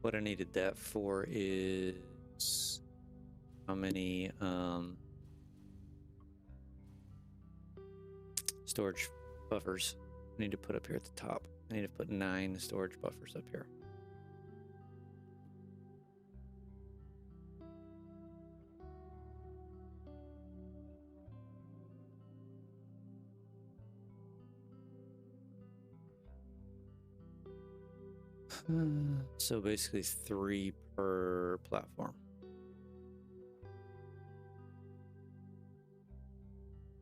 What I needed that for is how many storage buffers I need to put up here at the top. I need to put 9 storage buffers up here. So basically 3 per platform.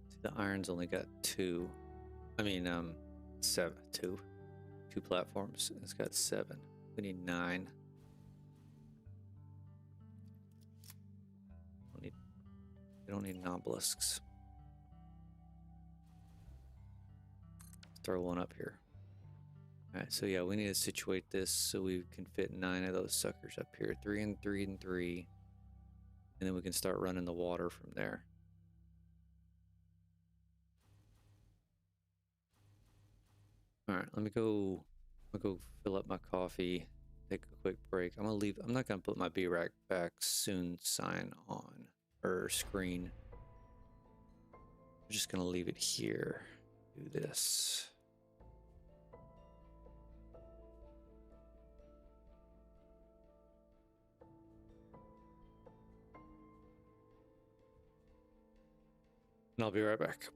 See, the iron's only got 2. I mean, 7. 2 platforms. It's got 7. We need 9. We don't need obelisks. Throw one up here. Alright, so yeah, we need to situate this so we can fit 9 of those suckers up here. 3 and 3 and 3. And then we can start running the water from there. Alright, let me go fill up my coffee, take a quick break. I'm not gonna put my B-Rack back soon sign on or screen. I'm just gonna leave it here. Do this. And I'll be right back.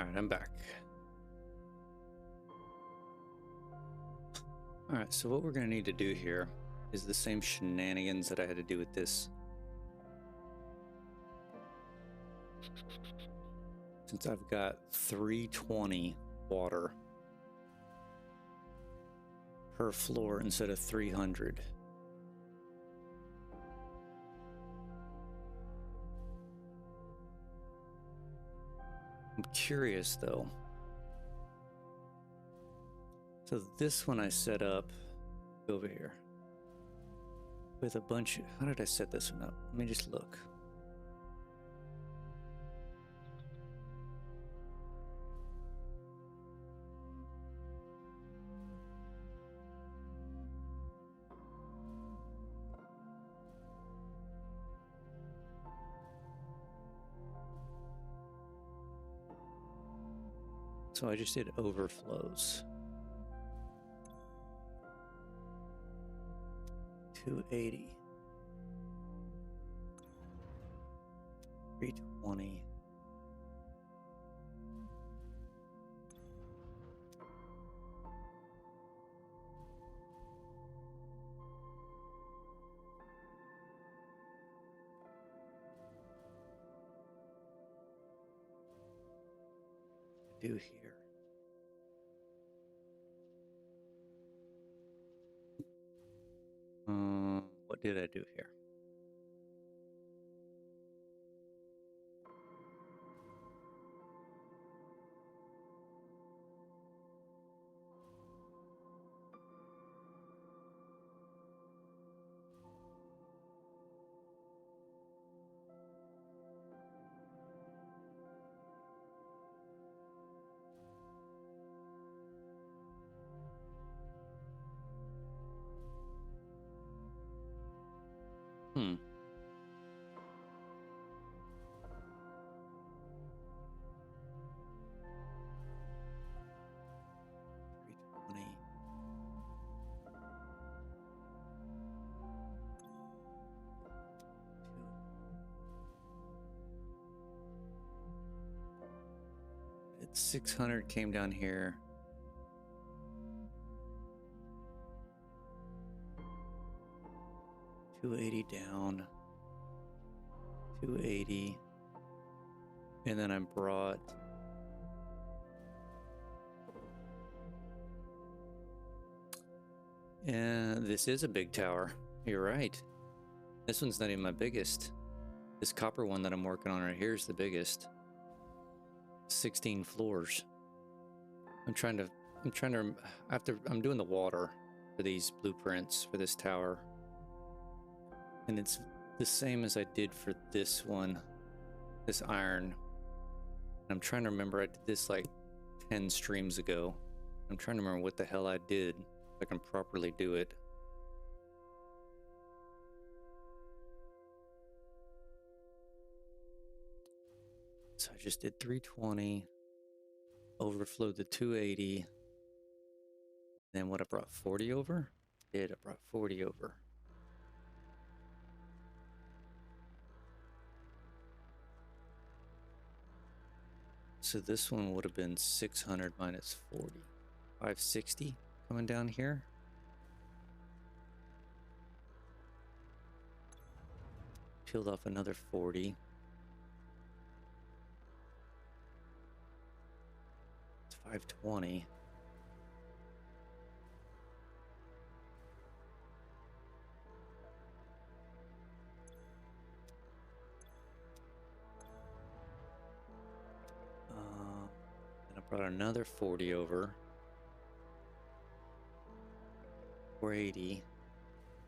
All right, I'm back. All right, so what we're going to need to do here is the same shenanigans that I had to do with this. Since I've got 320 water per floor instead of 300. I'm curious though. So this one I set up over here with a bunch of, how did I set this one up? Let me just look. So I just did overflows. 280. 320. Do here. What did I do here? Hmm. It's 600 came down here. $280 down. 280. And then I brought and this is a big tower. You're right. This one's not even my biggest. This copper one that I'm working on right here is the biggest. 16 floors. I'm doing the water for these blueprints for this tower. And it's the same as I did for this one, this iron. I'm trying to remember, I did this like 10 streams ago. I'm trying to remember what the hell I did, if I can properly do it. So I just did 320, overflowed the 280. Then what, I brought 40 over? I brought 40 over. So this one would have been 600 minus 40. 560 coming down here. Peeled off another 40. It's 520. And I brought another 40 over. 480.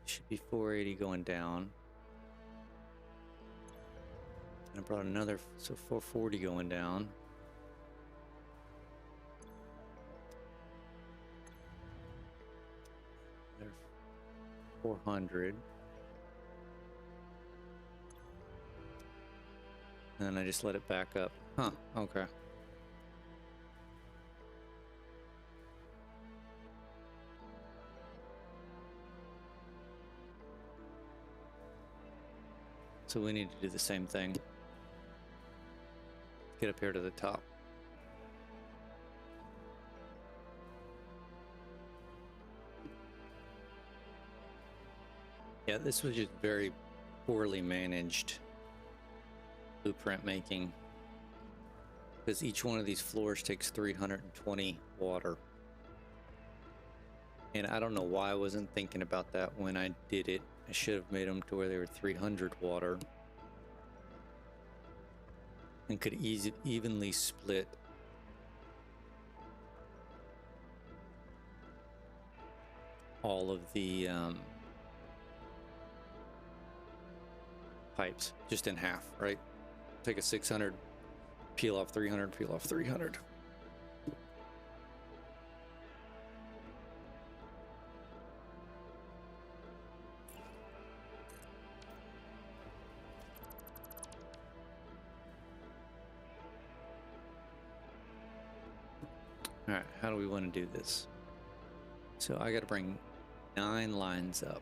Should be 480 going down. And I brought another, so 440 going down. Another 400. And then I just let it back up. Huh, okay. So we need to do the same thing. Get up here to the top. Yeah, this was just very poorly managed blueprint making, because each one of these floors takes 320 water. And I don't know why I wasn't thinking about that when I did it. I should have made them to where they were 300 water and could evenly split all of the pipes just in half, right? Take a 600, peel off 300, peel off 300. All right, how do we want to do this? So I got to bring 9 lines up.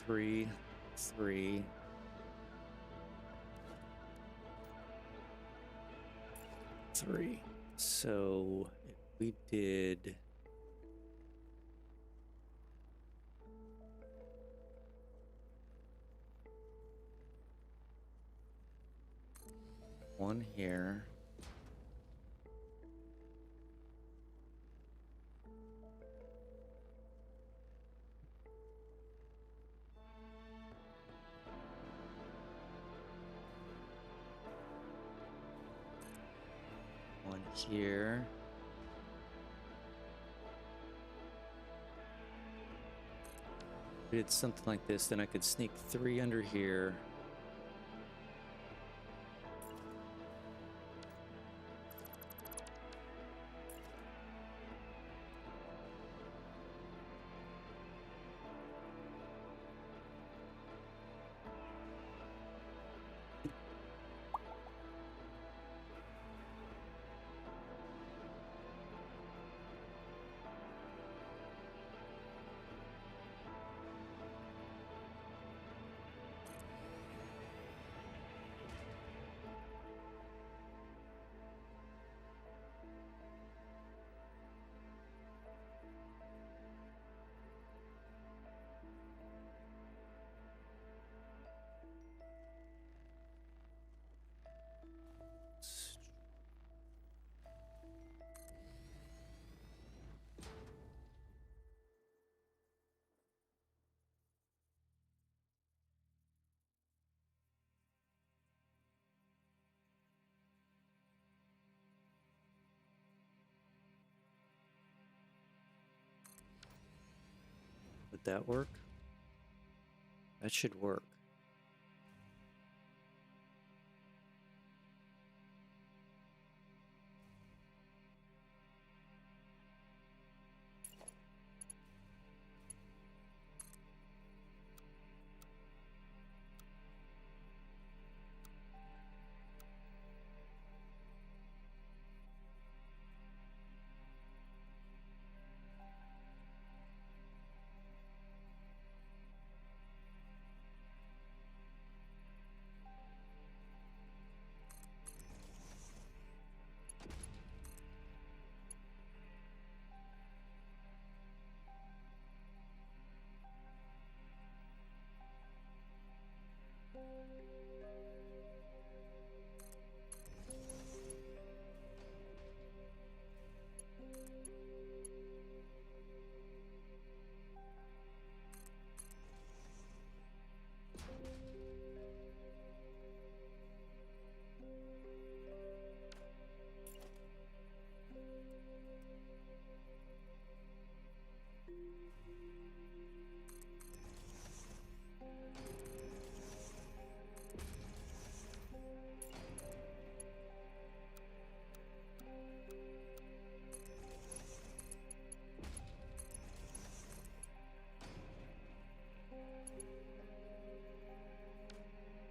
Three, 3. 3. So if we did one here, one here, if we did something like this, then I could sneak 3 under here. Would that work? That should work.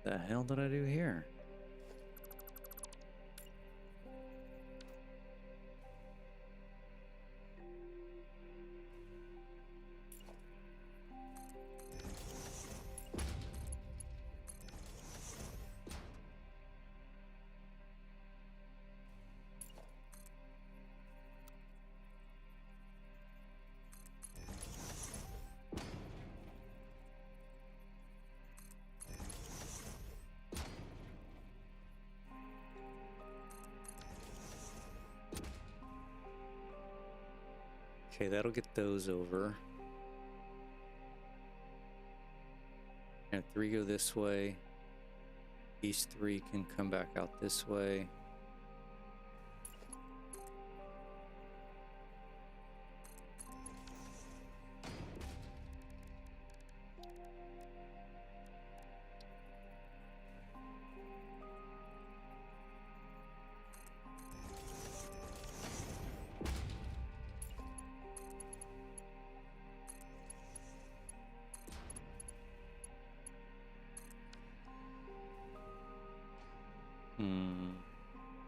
The hell did I do here? Okay, that'll get those over. And 3 go this way. These 3 can come back out this way.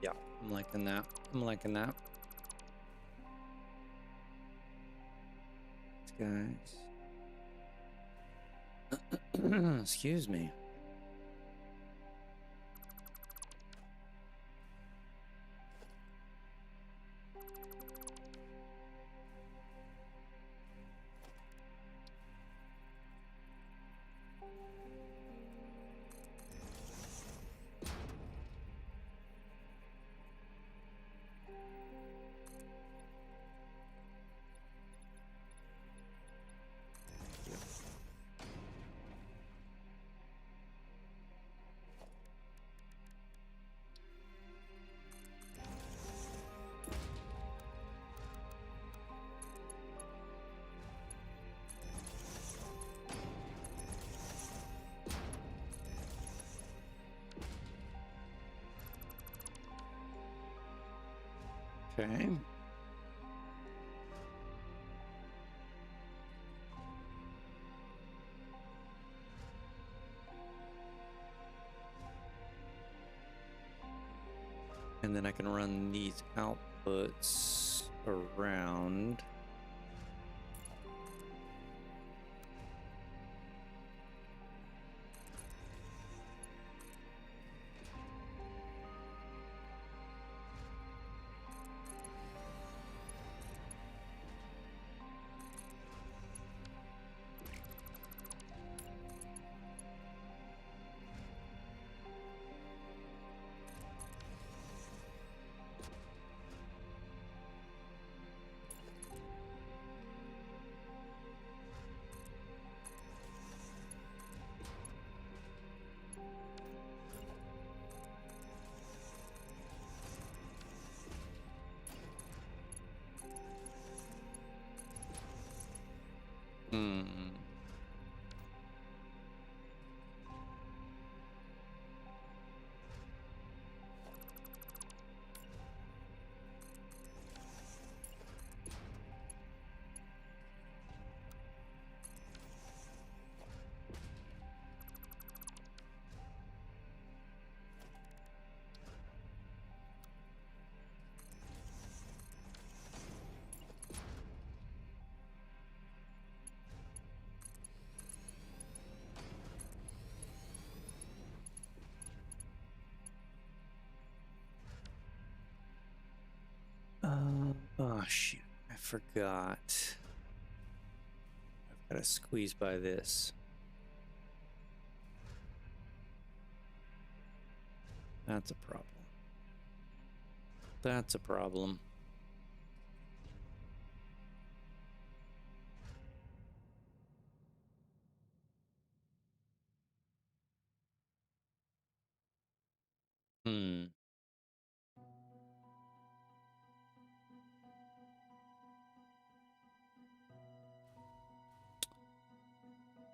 Yeah, I'm liking that. I'm liking that. These guys. Excuse me. Okay. And then I can run these outputs around. Oh shoot, I forgot. I've got to squeeze by this. That's a problem. That's a problem.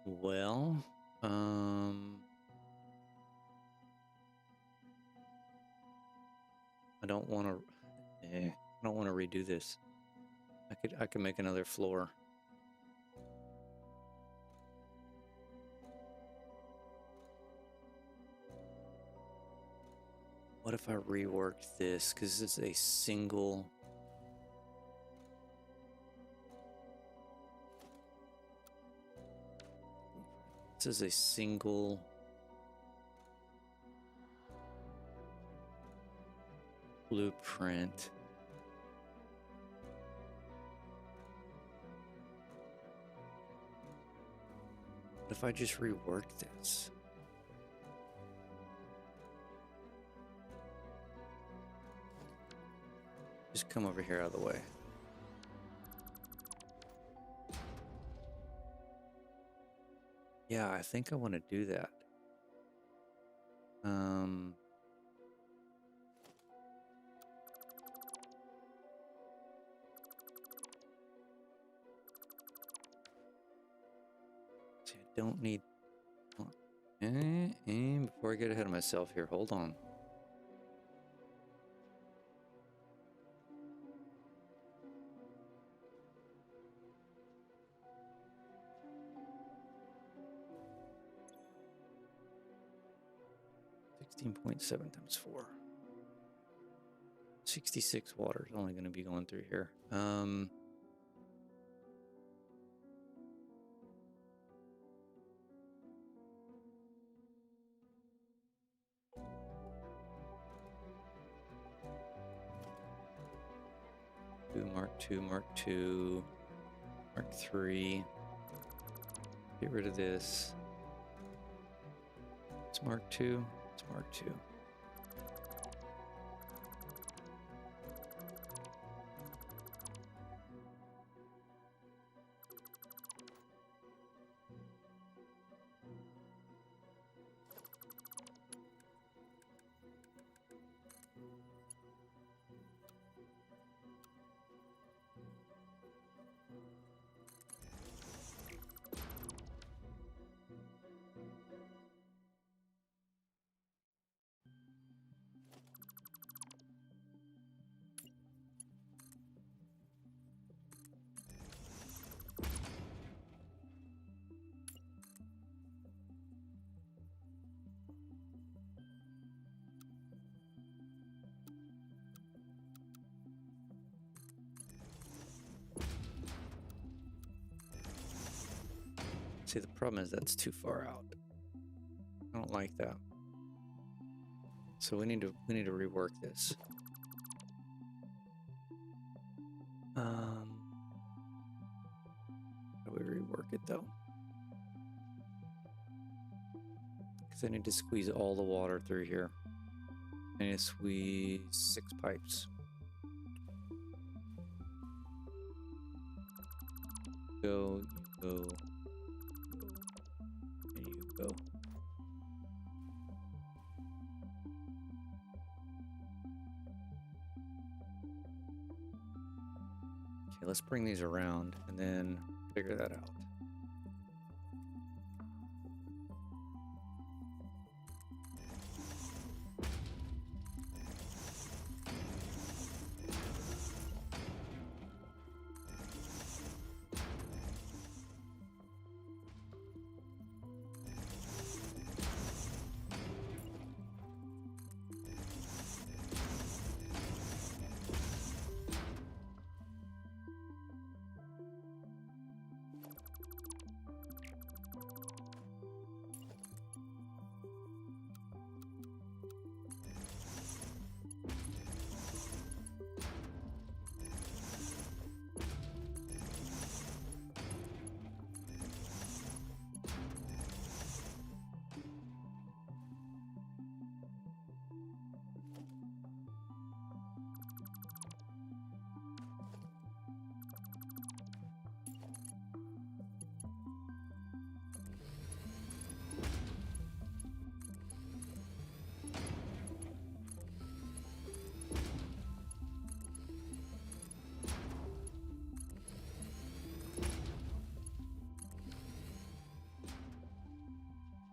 Well, I don't want to. I don't want to redo this. I could make another floor. What if I reworked this? Because it's a single. This is a single blueprint. What if I just reworked this? Just come over here out of the way. Yeah, I think I want to do that. See, I don't need... before I get ahead of myself here, hold on. $16.7 times 4. 66 water is only going to be going through here. Mark 2, Mark 2, Mark 3. Get rid of this. It's Mark 2. It's Mark 2. See, the problem is that's too far out. I don't like that. So we need to rework this. How do we rework it though? Because I need to squeeze all the water through here. I need to squeeze 6 pipes. Go, you go, and you go. Okay, let's bring these around and then figure that out.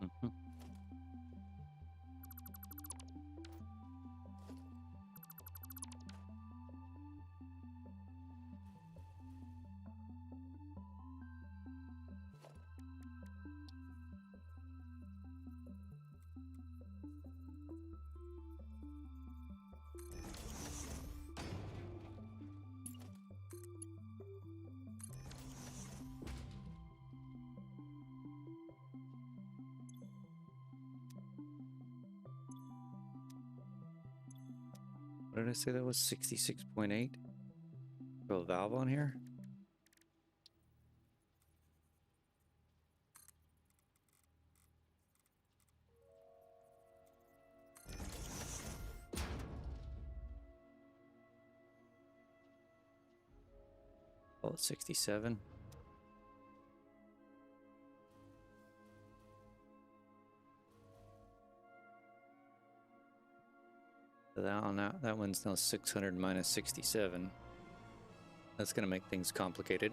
Mhm. What did I say that was? 66.8? Throw a valve on here? Call it 67. that one's now 600 minus 67. That's going to make things complicated.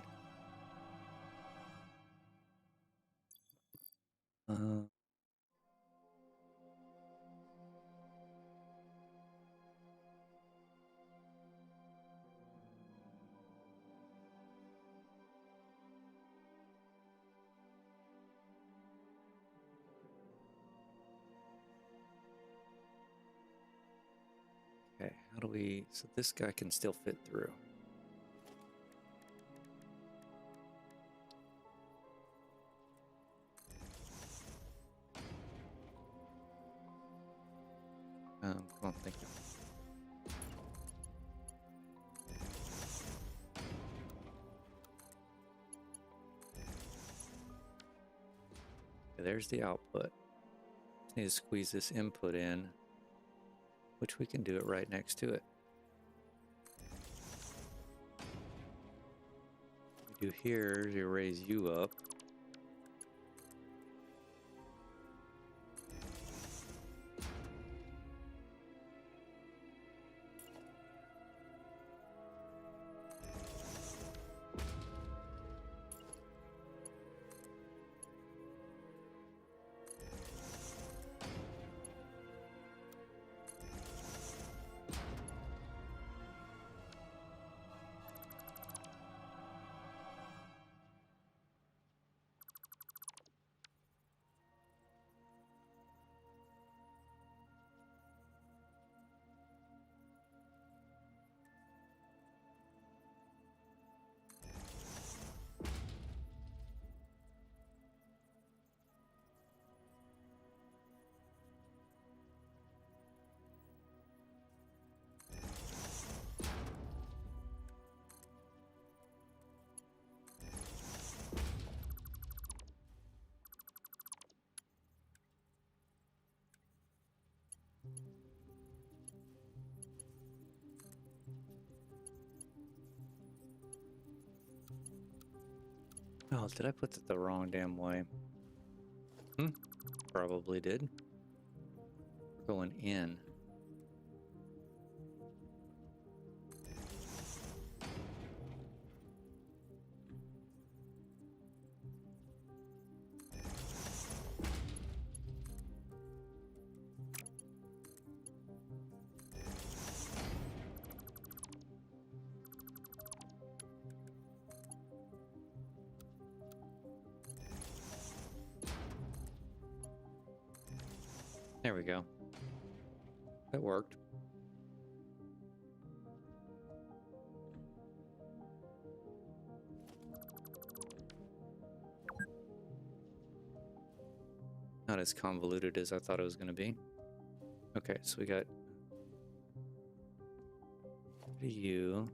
Okay, how do we... So this guy can still fit through. Come on, thank you. Okay, there's the output. Just need to squeeze this input in, which we can do it right next to it. What we do here is you raise you up. Oh, did I put it the wrong damn way? Probably did. We're going in. There we go. That worked. Not as convoluted as I thought it was going to be. Okay, so we got you.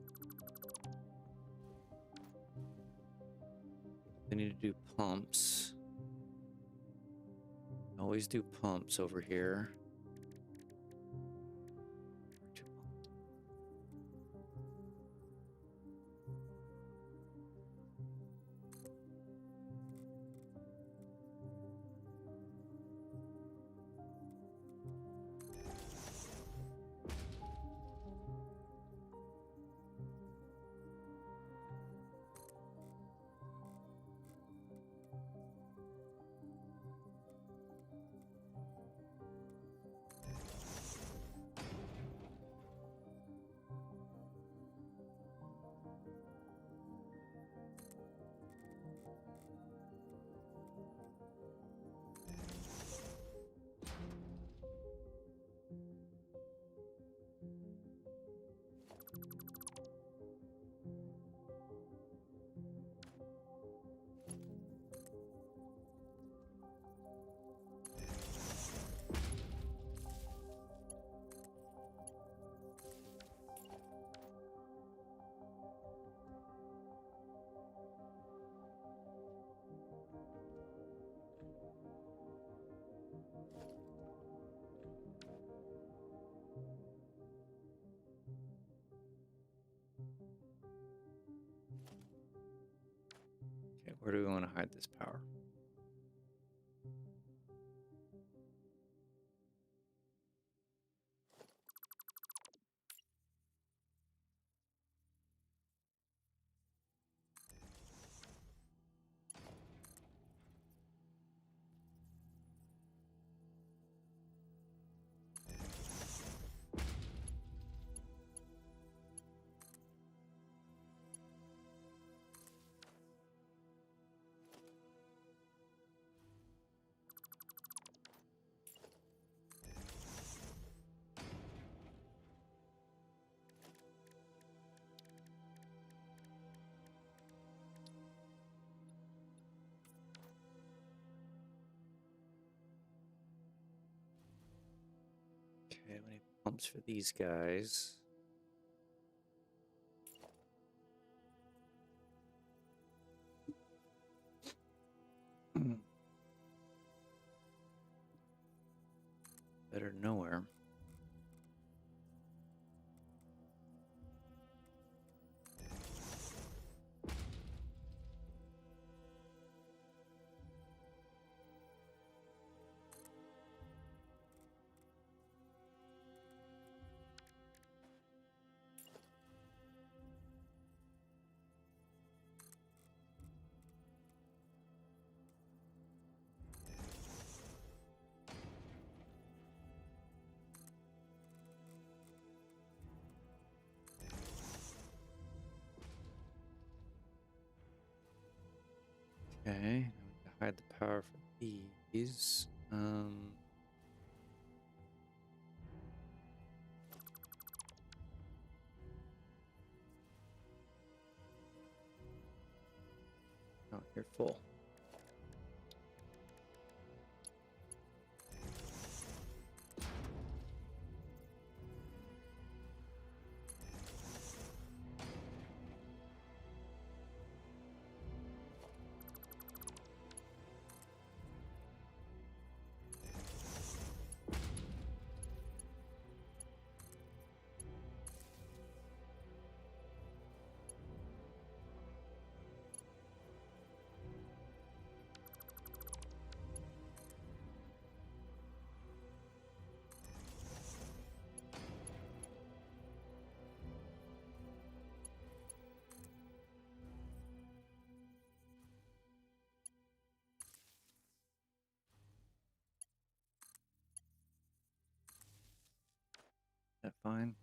We need to do pumps. Always do pumps over here. Okay, where do we want to hide this power? knobs for these guys. Better nowhere. Okay, now we can hide the power for these. Oh, you're full. That fine?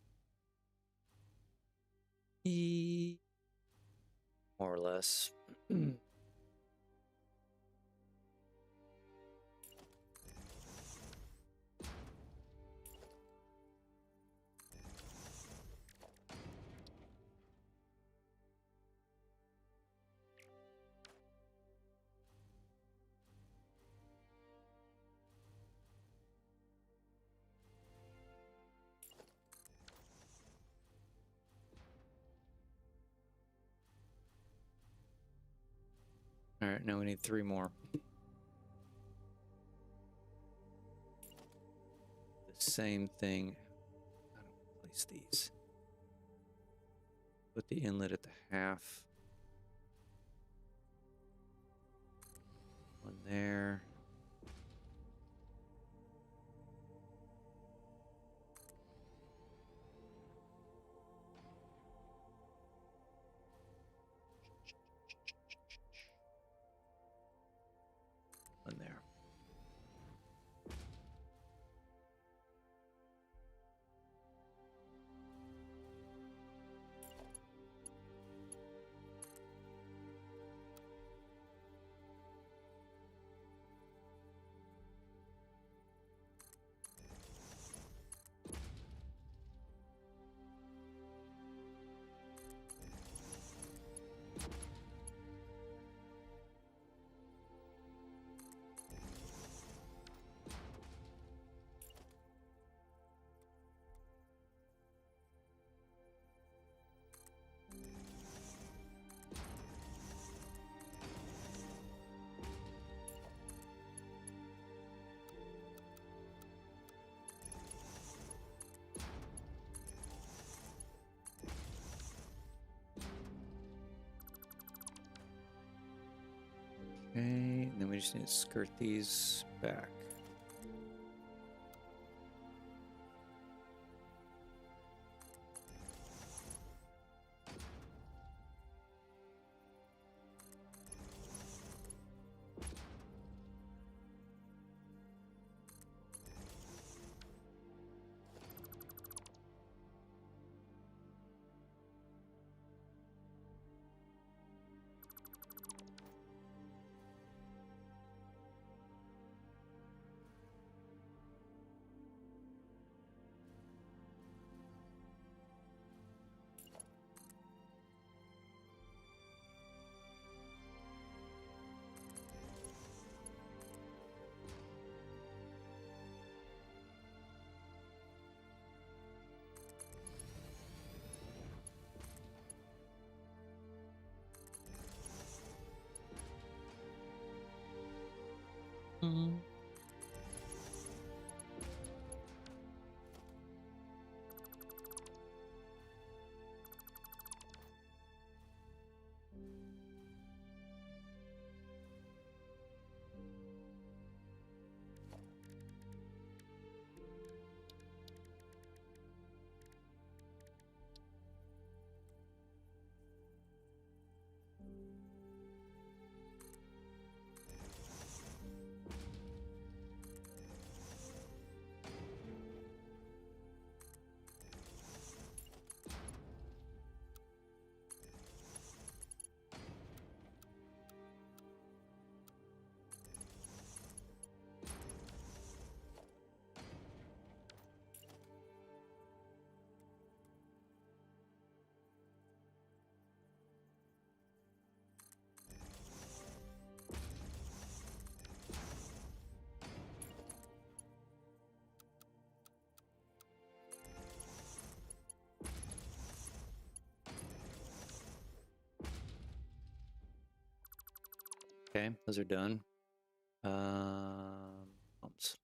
More or less. All right, now we need 3 more. The same thing. I don't place these. Put the inlet at the half. One there. One there. Okay, and then we just need to skirt these back. Okay, those are done. Pumps.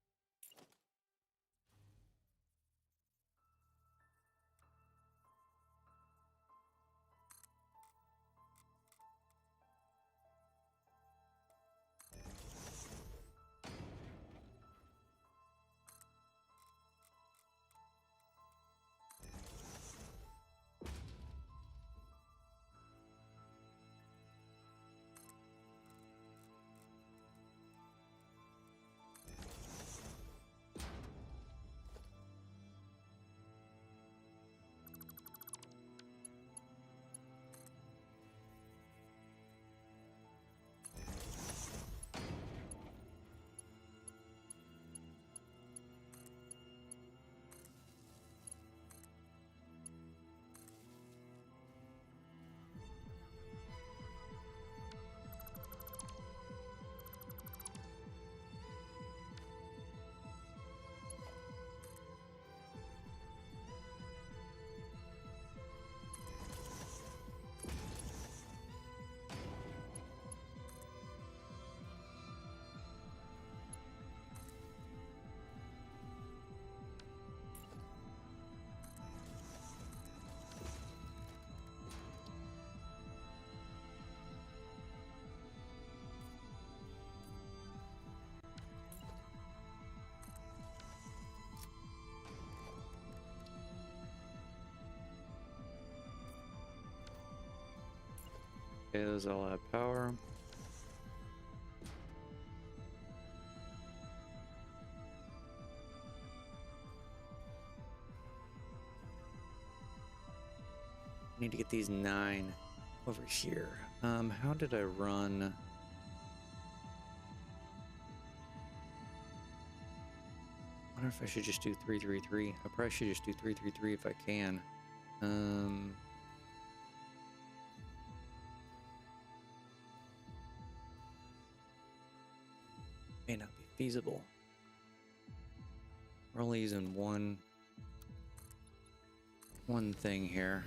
Okay, those all have power. Need to get these 9 over here. How did I run? I wonder if I should just do 333. I probably should just do 333 if I can. May not be feasible. We're only using one thing here.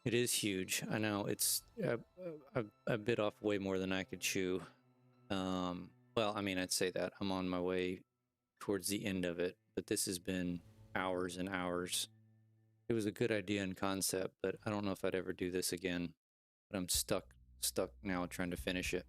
It is huge. I know it's I bit off way more than I could chew. Well, I mean, I'd say that I'm on my way towards the end of it, but this has been hours and hours. It was a good idea and concept, but I don't know if I'd ever do this again. But I'm stuck now trying to finish it.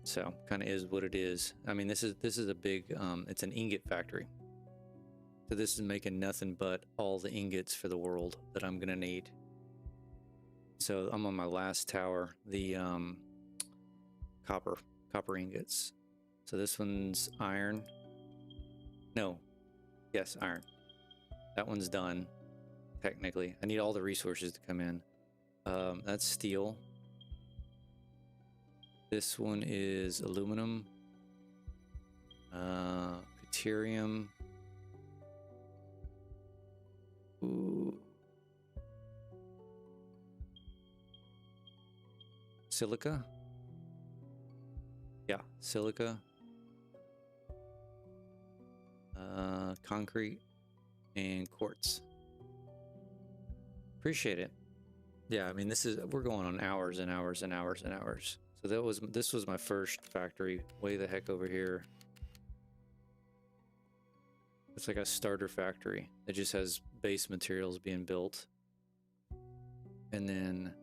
So kind of is what it is. I mean, this is a big it's an ingot factory. So this is making nothing but all the ingots for the world that I'm gonna need. So I'm on my last tower, the copper ingots. So this one's iron. No, yes, iron. That one's done. Technically, I need all the resources to come in. That's steel. This one is aluminum, deuterium. Ooh. Silica. Yeah, silica. concrete, and quartz. Appreciate it. Yeah, I mean, we're going on hours and hours and hours and hours. So this was my first factory, way the heck over here. It's like a starter factory that just has base materials being built. And then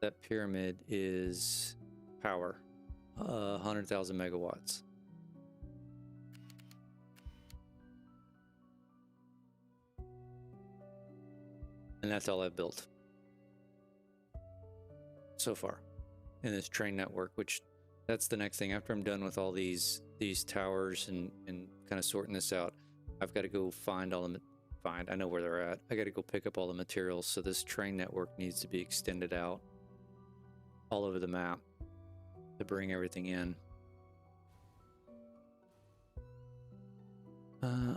that pyramid is power, 100,000 megawatts. And that's all I've built so far in this train network, which that's the next thing. After I'm done with all these towers and kind of sorting this out, I've got to go find all the I know where they're at. I got to go pick up all the materials. So this train network needs to be extended out all over the map to bring everything in.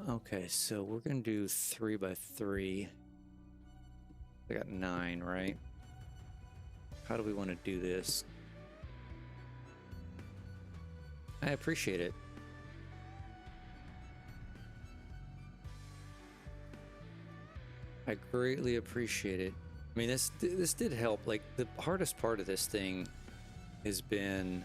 Okay, so we're gonna do 3 by 3. I got 9, right? How do we want to do this? I appreciate it. I greatly appreciate it. I mean, this did help. Like, the hardest part of this thing has been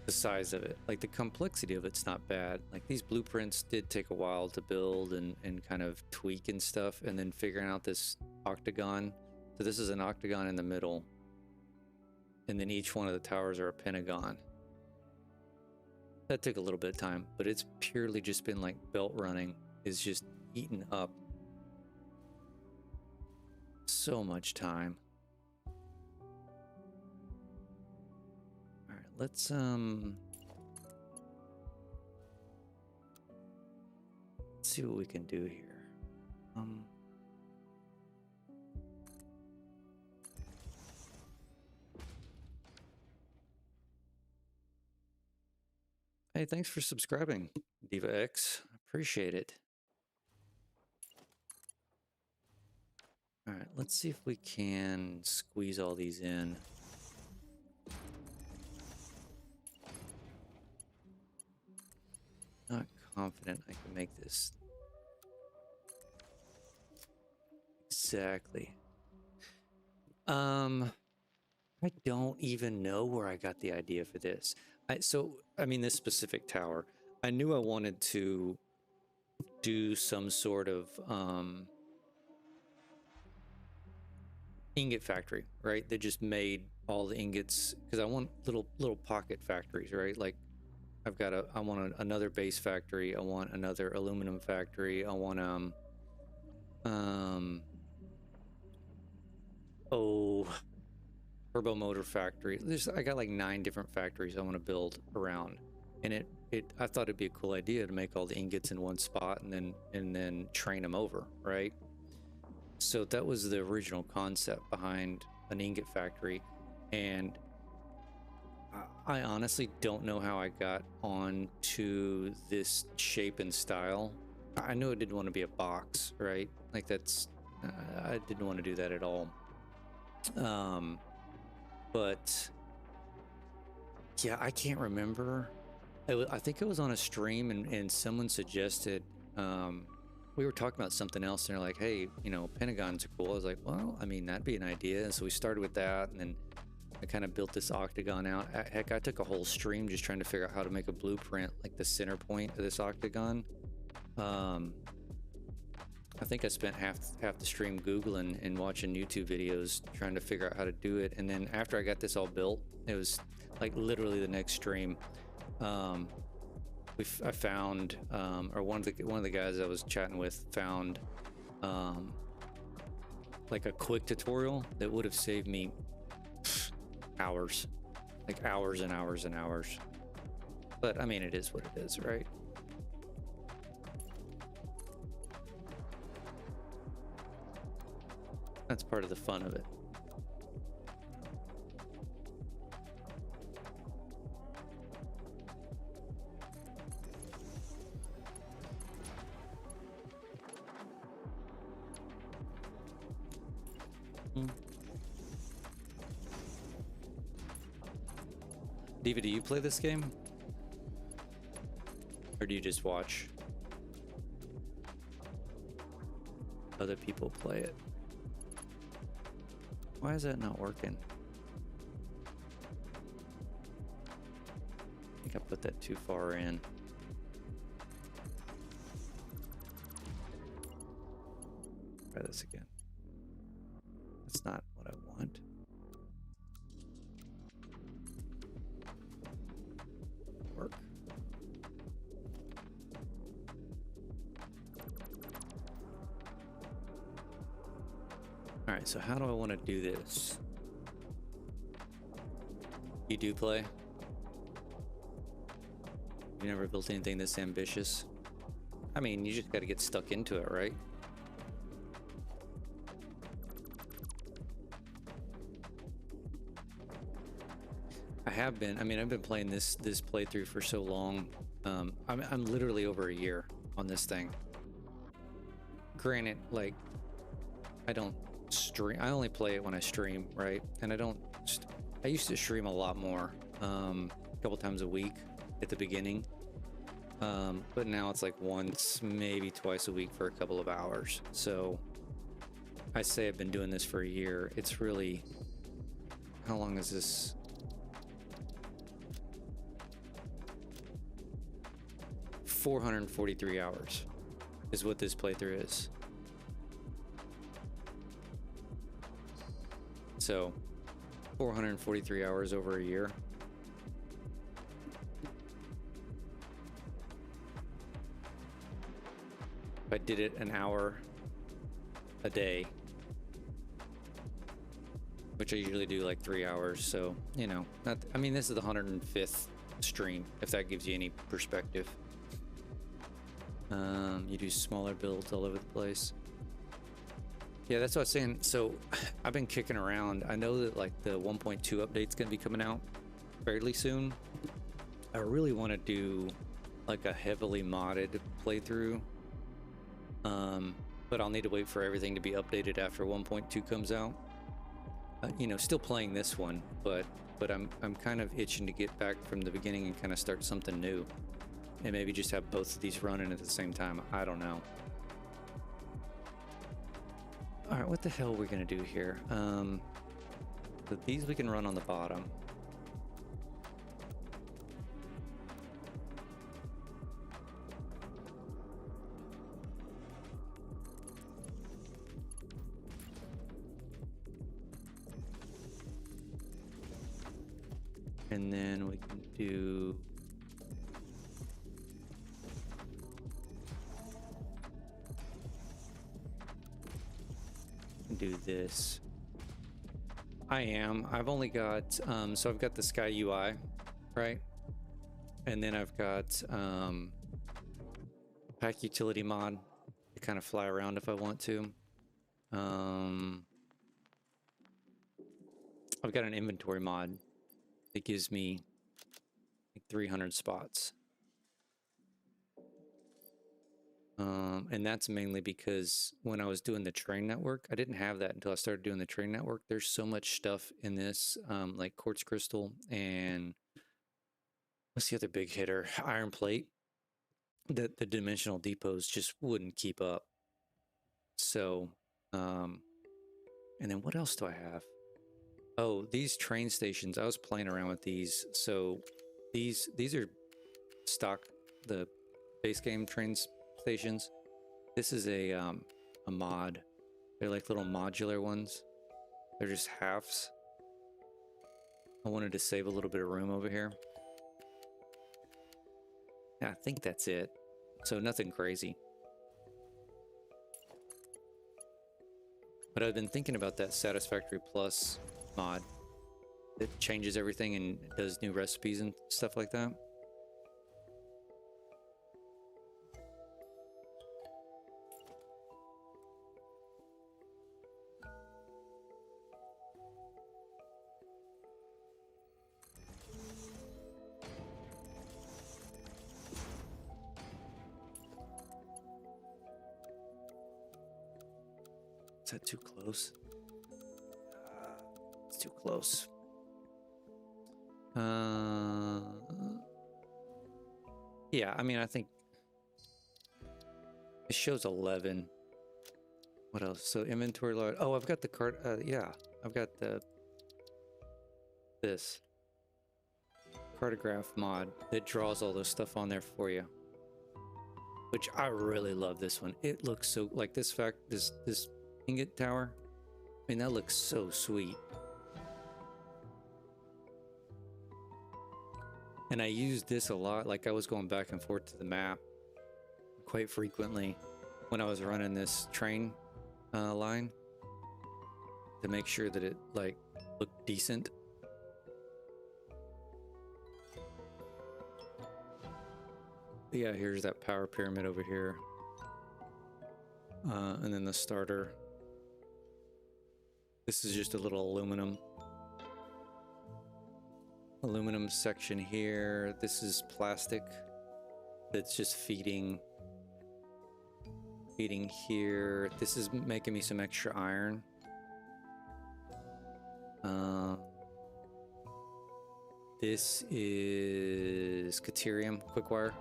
the size of it. Like, the complexity of it's not bad. Like, these blueprints did take a while to build and kind of tweak and stuff, and then figuring out this octagon. So this is an octagon in the middle, and then each one of the towers are a pentagon. That took a little bit of time, but it's purely just been like belt running. Is just eaten up so much time. All right, let's see what we can do here. Hey, thanks for subscribing, Diva X. Appreciate it. All right, let's see if we can squeeze all these in. Not confident I can make this exactly. I don't even know where I got the idea for this. I mean, this specific tower, I knew I wanted to do some sort of ingot factory, right? They just made all the ingots, because I want little pocket factories, right? Like, I want another base factory. I want another aluminum factory. I want turbo motor factory. I got like 9 different factories I want to build around, and I thought it'd be a cool idea to make all the ingots in one spot and then train them over, right? So that was the original concept behind an ingot factory, and I honestly don't know how I got onto this shape and style. I knew it didn't want to be a box, right? Like, I didn't want to do that at all. But yeah, I can't remember. I think it was on a stream, and someone suggested, we were talking about something else, and they're like, hey, pentagons are cool. I was like, well, I mean, that'd be an idea. And so we started with that, and then I kind of built this octagon out. Heck, I took a whole stream just trying to figure out how to make a blueprint, like the center point of this octagon. I think I spent half the stream Googling and watching YouTube videos trying to figure out how to do it. And then after I got this all built, it was like literally the next stream. I found, or one of the guys I was chatting with found, like a quick tutorial that would have saved me hours, like hours and hours and hours. But I mean, it is what it is, right? That's part of the fun of it. Diva, do you play this game? Or do you just watch other people play it? Why is that not working? I think I put that too far in. Try this again. That's not what I want. Work. All right, so how do I want to do this? You do play? You never built anything this ambitious? I mean, you just got to get stuck into it, right? I have been. I mean, I've been playing this playthrough for so long. I'm literally over a year on this thing. Granted, like, I don't stream. I only play it when I stream, right? And I don't. I used to stream a lot more, a couple times a week at the beginning. But now it's like once, maybe twice a week for a couple of hours. So I say I've been doing this for a year. It's really, how long is this? $443 hours is what this playthrough is. So 443 hours over a year. If I did it an hour a day, which I usually do like 3 hours, so you know, not, I mean, this is the 105th stream, if that gives you any perspective. You do smaller builds all over the place. Yeah, that's what I was saying. So I've been kicking around. I know that like the 1.2 update's gonna be coming out fairly soon. I really want to do like a heavily modded playthrough. But I'll need to wait for everything to be updated after 1.2 comes out. You know, still playing this one, but I'm kind of itching to get back from the beginning and kind of start something new. And maybe just have both of these running at the same time. I don't know. All right, what the hell are we gonna do here? So these we can run on the bottom. And then we can do this. I've only got so I've got the Sky UI, right? And then I've got pack utility mod to kind of fly around if I want to. I've got an inventory mod that gives me like 300 spots. And that's mainly because when I was doing the train network, I didn't have that until I started doing the train network. There's so much stuff in this, like quartz crystal and what's the other big hitter? Iron plate, that the dimensional depots just wouldn't keep up. So, and then what else do I have? Oh, these train stations. I was playing around with these. So these are stock, the base game trains stations. This is a mod. They're like little modular ones. They're just halves. I wanted to save a little bit of room over here. Yeah, I think that's it. So nothing crazy. But I've been thinking about that Satisfactory Plus mod that changes everything and does new recipes and stuff like that. Is that too close? It's too close. Yeah, I mean, I think it shows 11. What else? So inventory load. Oh, I've got the card. Yeah, I've got this cartograph mod that draws all this stuff on there for you, which I really love. This one. It looks so like this ingot tower. I mean, that looks so sweet. And I used this a lot. Like I was going back and forth to the map quite frequently when I was running this train line to make sure that it like looked decent. But yeah, here's that power pyramid over here. And then the starter. This is just a little aluminum section here. This is plastic that's just feeding here. This is making me some extra iron. This is Caterium quick-wire.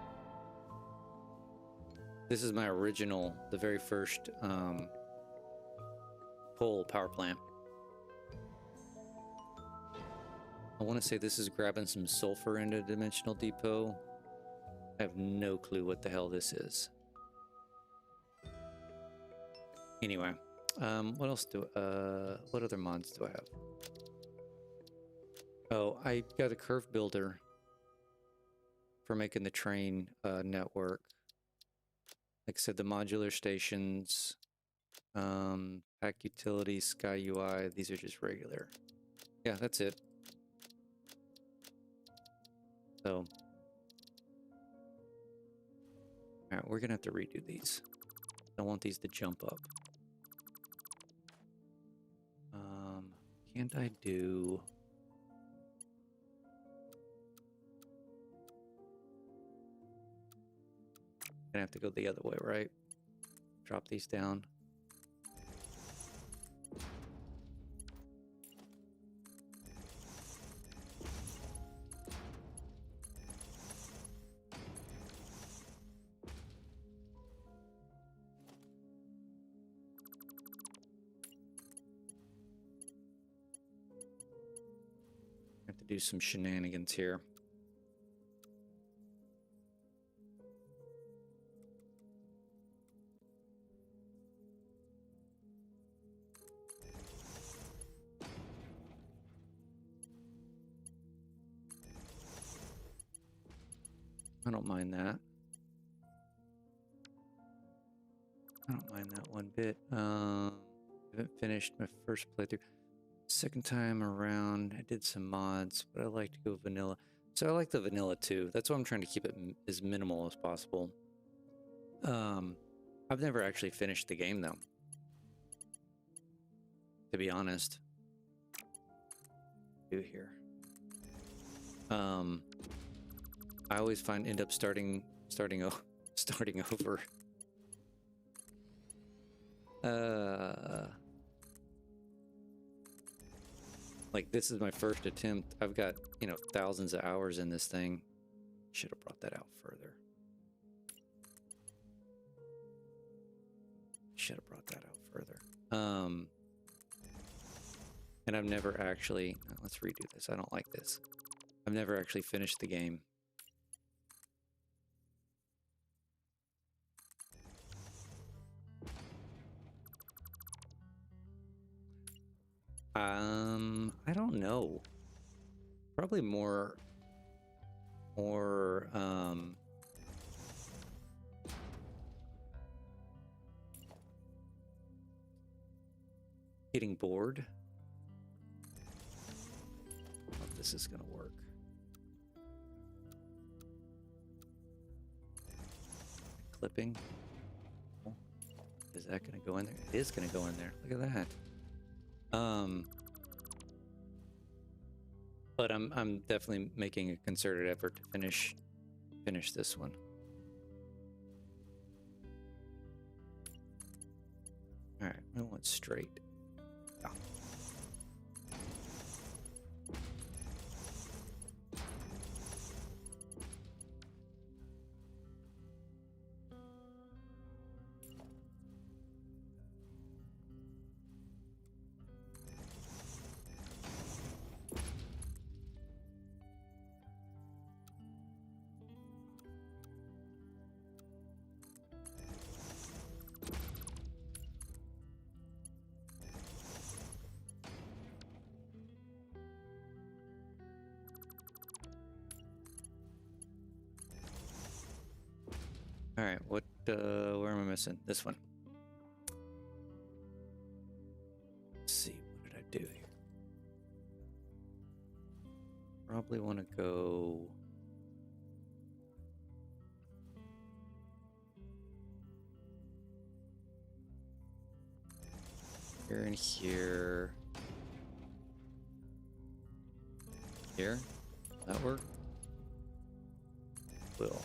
This is my original, the very first coal power plant. I want to say this is grabbing some sulfur into a dimensional depot. I have no clue what the hell this is. Anyway, what else what other mods do I have? Oh, I got a curve builder for making the train network. Like I said, the modular stations, pack utilities, Sky UI, these are just regular. Yeah, that's it. So, all right, we're gonna have to redo these. I want these to jump up. Can't I do? Gonna have to go the other way, right? Drop these down. Have to do some shenanigans here. I don't mind that. I don't mind that one bit. I haven't finished my first playthrough. Second time around, I did some mods, but I like to go vanilla. So I like the vanilla too. That's why I'm trying to keep it as minimal as possible. I've never actually finished the game though, to be honest. Do here. I always end up starting over. Like this is my first attempt. I've got, you know, thousands of hours in this thing. Should have brought that out further. Should have brought that out further. And I've never actually, let's redo this. I don't like this. I've never actually finished the game. I don't know. Probably more getting bored. I don't know if this is gonna work. Clipping. Oh, is that gonna go in there? It is gonna go in there. Look at that. But I'm definitely making a concerted effort to finish this one. All right, I want straight. Yeah. All right, where am I missing? This one. Let's see, what did I do here? Probably want to go here and here. Here? That work? Will.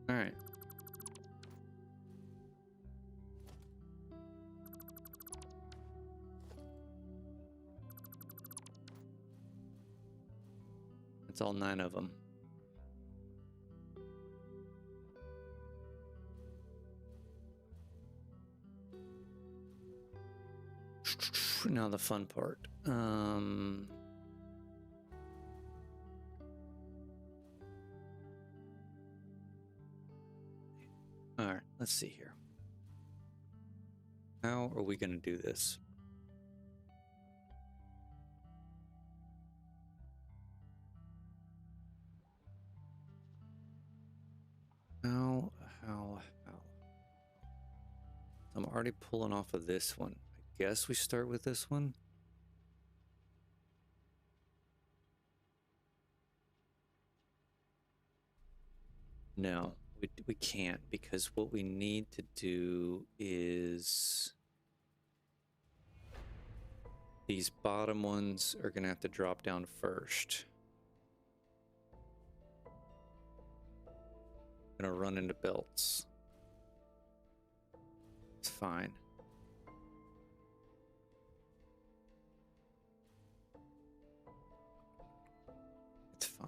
All right. It's all 9 of them. Now the fun part. All right, let's see here. How are we going to do this? How? I'm already pulling off of this one. I guess we start with this one. No, we can't, because what we need to do is these bottom ones are going to have to drop down first. I'm going to run into belts. It's fine. It's fine.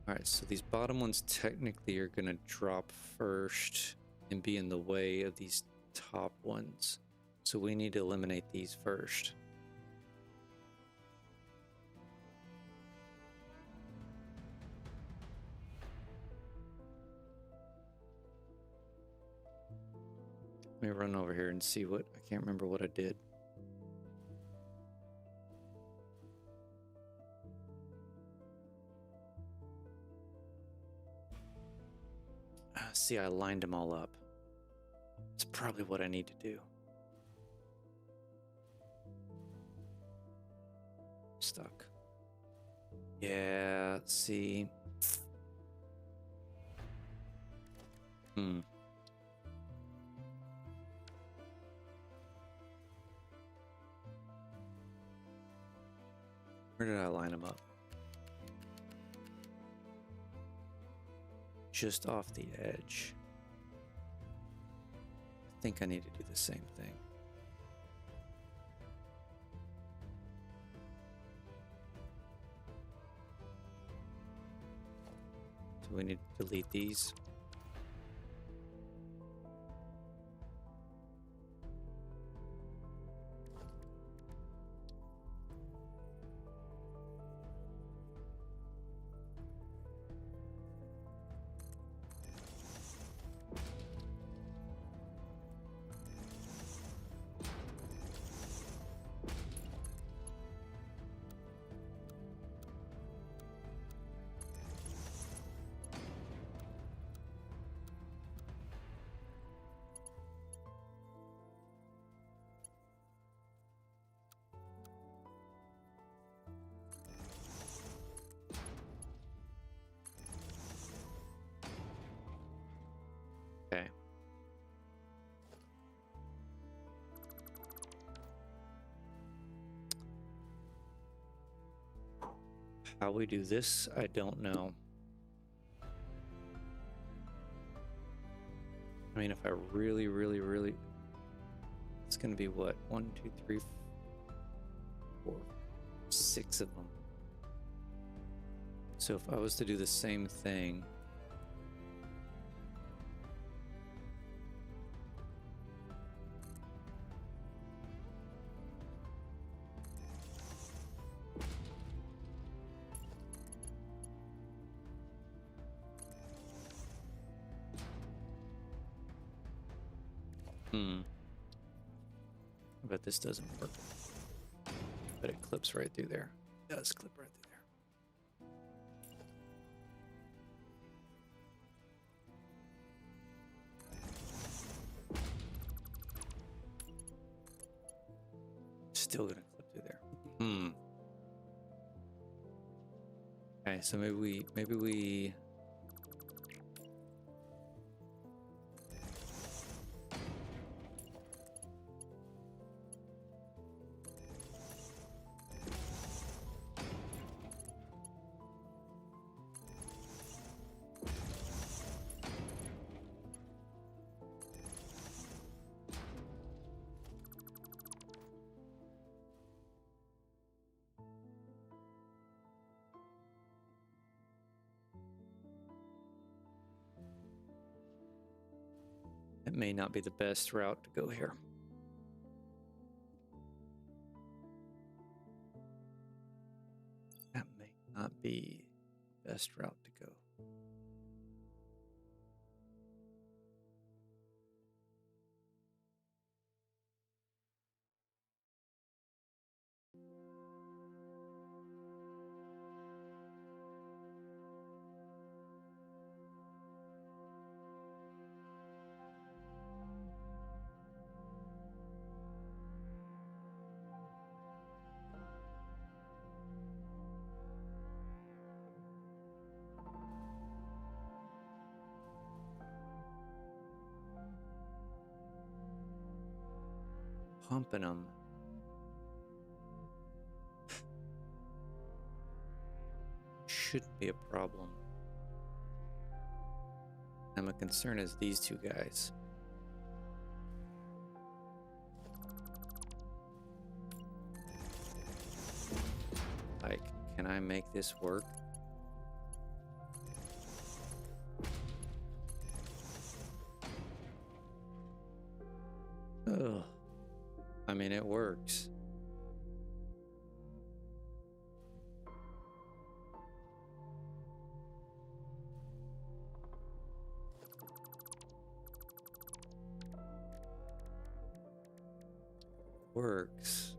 All right, so these bottom ones technically are going to drop first and be in the way of these top ones. So we need to eliminate these first. Let me run over here and see what, I can't remember what I did. See, I lined them all up. It's probably what I need to do. Stuck. Yeah, see. Where did I line them up? Just off the edge. I think I need to do the same thing. So we need to delete these. Okay. How we do this, I don't know. I mean, if I really, it's gonna be what? 1, 2, 3, 4, 6 of them. So if I was to do the same thing, bet this doesn't work. But it clips right through there. It does clip right through there. Still gonna clip through there. Okay, so maybe we It may not be the best route to go here. That may not be the best route to go. Pumping them. Shouldn't be a problem. And my concern is these two guys. Like, can I make this work? Ugh. I mean, it works. Works.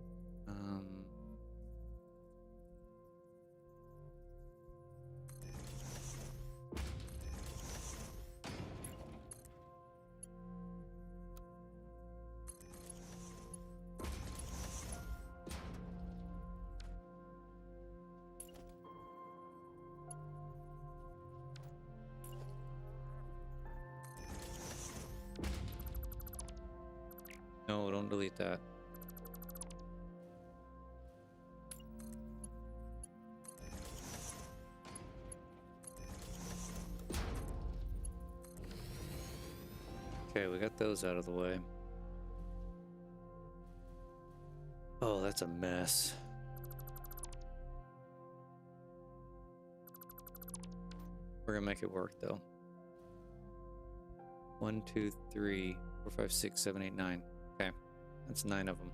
No, don't delete that. Okay, we got those out of the way. Oh, that's a mess. We're gonna make it work though. 1, 2, 3, 4, 5, 6, 7, 8, 9. Okay, that's 9 of them.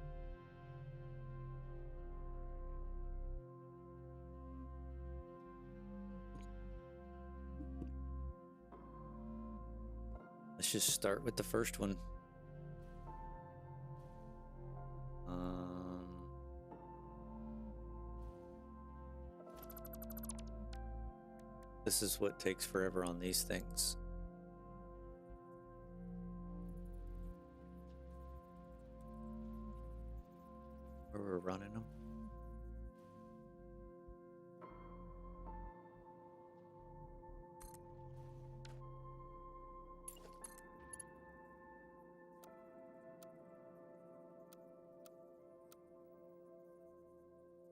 Let's just start with the first one. This is what takes forever on these things. Where we're running them.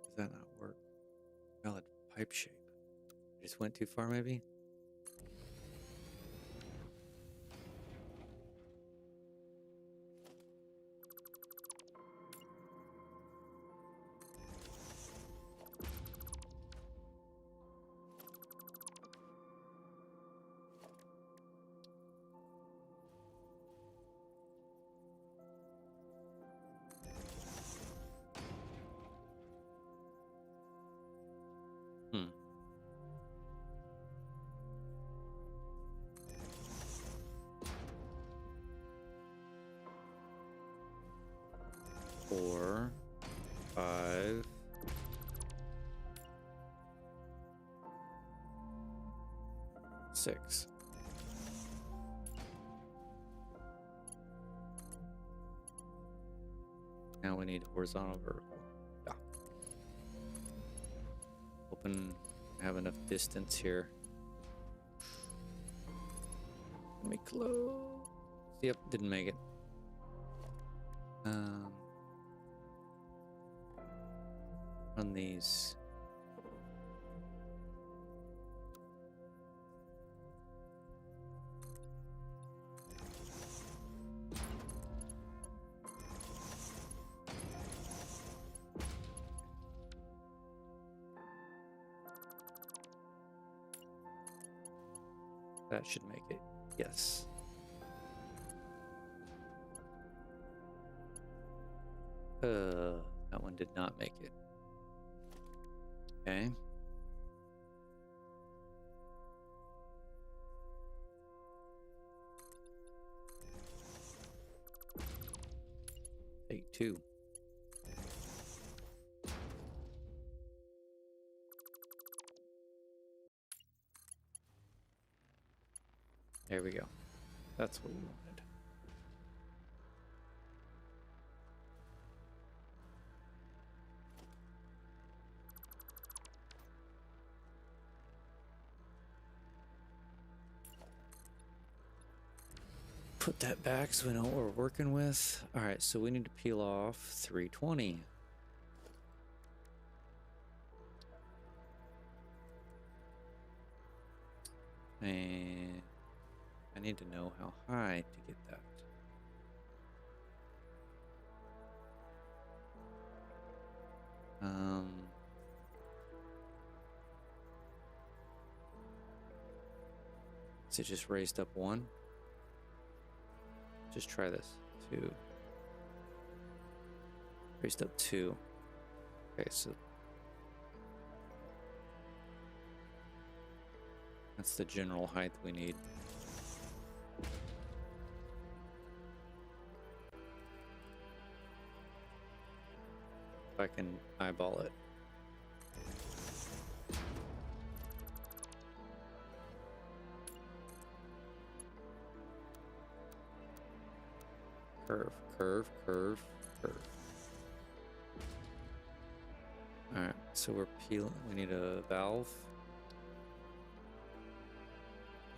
Does that not work? Valid pipe shape. Just went too far, maybe? 6. Now we need horizontal, vertical. Yeah. Hoping I have enough distance here. Let me close. Yep, didn't make it. Run these. That should make it. Yes. That one did not make it. Okay. Take 2. There we go. That's what we wanted. Put that back so we know what we're working with. All right, so we need to peel off 320. And I need to know how high to get that. Is it just raised up 1? Just try this. 2. Raised up 2. Okay, so that's the general height we need. If I can eyeball it. Curve, curve, curve, curve. Alright, so we're peeling. We need a valve.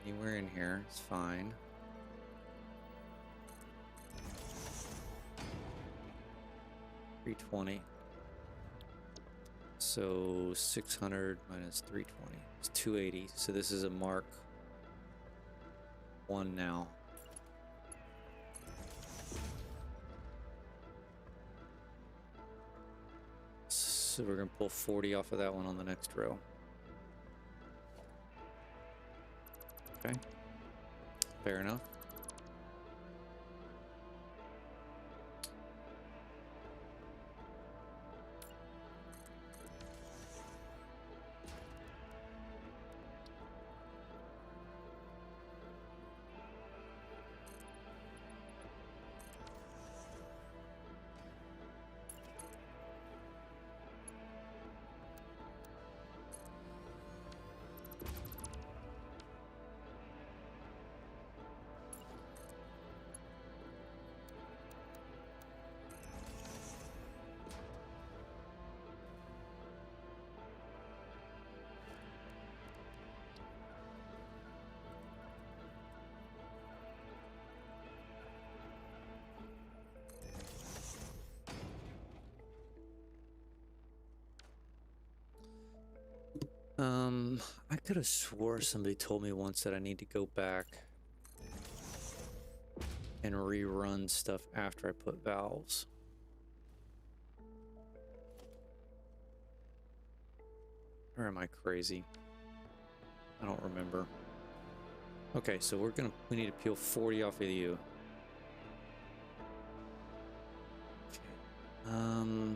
Anywhere in here is fine. $320. So 600 minus 320 is 280. So this is a Mark 1 now. So we're going to pull 40 off of that one on the next row. Okay. Fair enough. I could have swore somebody told me once that I need to go back and rerun stuff after I put valves. Or am I crazy? I don't remember. Okay, so we need to peel 40 off of you. Okay.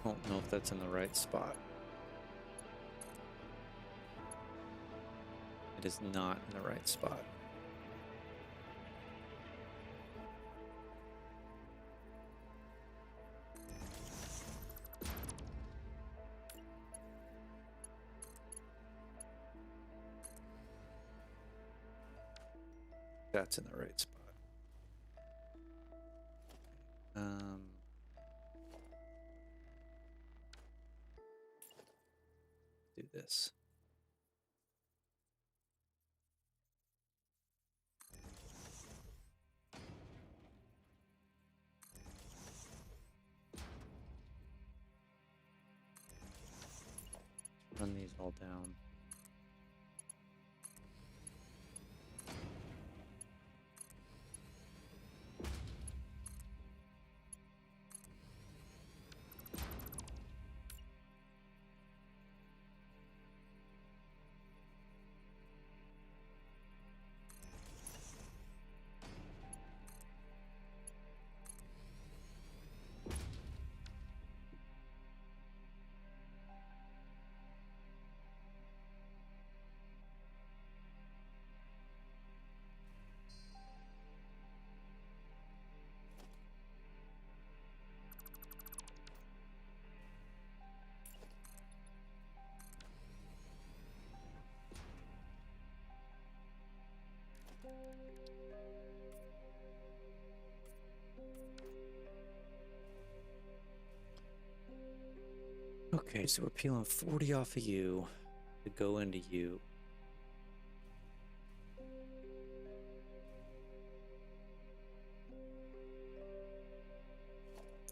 Don't know if that's in the right spot. It is not in the right spot. That's in the right spot. Do this. Run these all down. Okay, so we're peeling 40 off of you to go into you.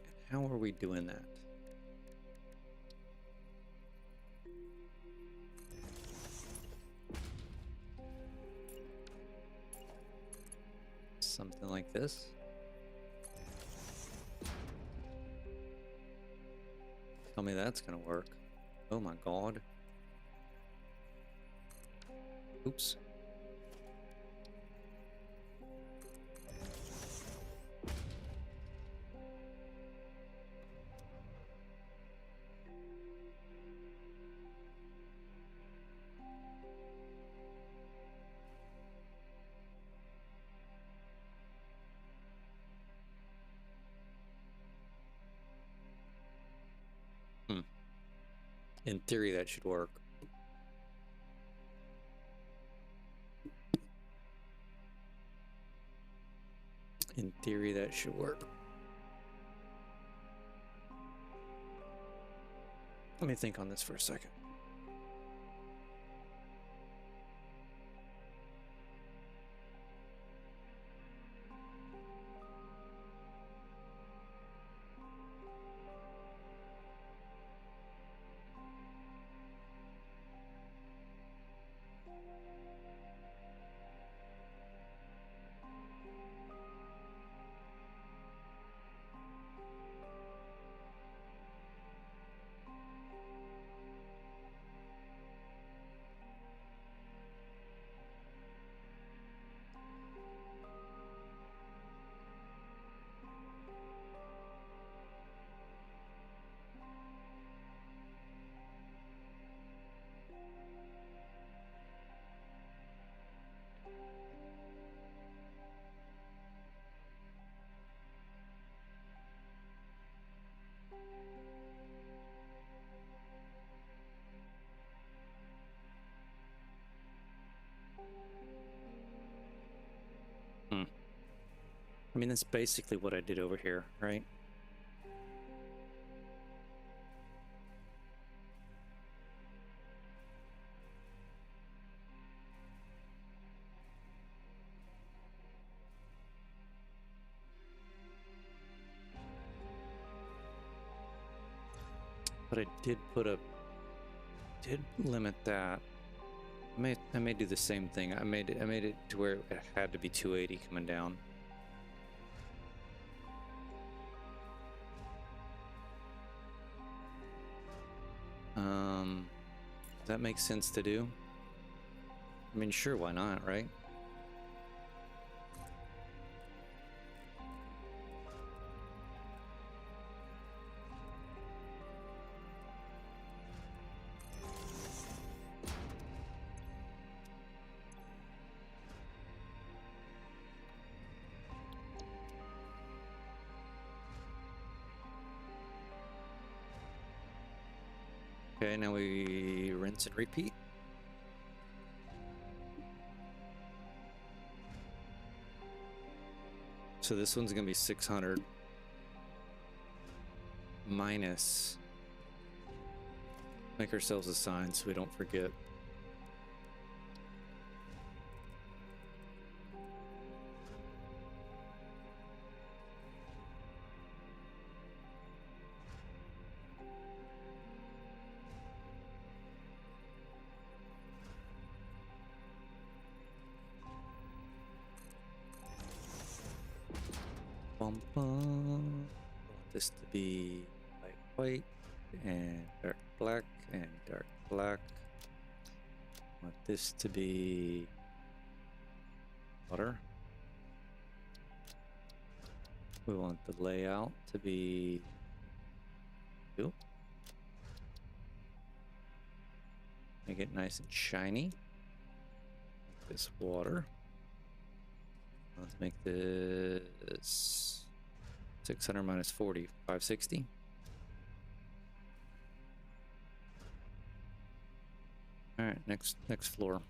And how are we doing that? Something like this. Tell me that's gonna work. Oh my god. Oops. In theory, that should work. In theory, that should work. Let me think on this for a second. I mean, that's basically what I did over here, right? But I did limit that. I may do the same thing. I made it to where it had to be 280 coming down. Does that make sense to do? I mean, sure, why not, right? Okay, now we rinse and repeat. So this one's gonna be 600 minus. Make ourselves a sign so we don't forget. Bum, bum. I want this to be light white and dark black and dark black. I want this to be water. We want the layout to be blue. Make it nice and shiny. Make this water. Let's make this 600 minus 40, 560. All right, next floor.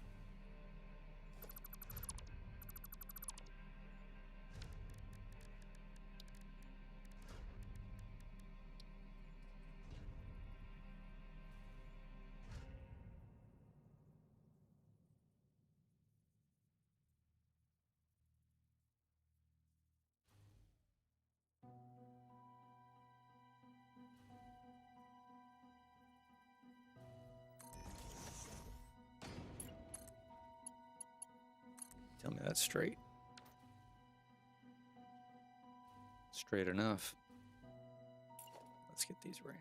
Tell me that's straight. Straight enough. Let's get these ran.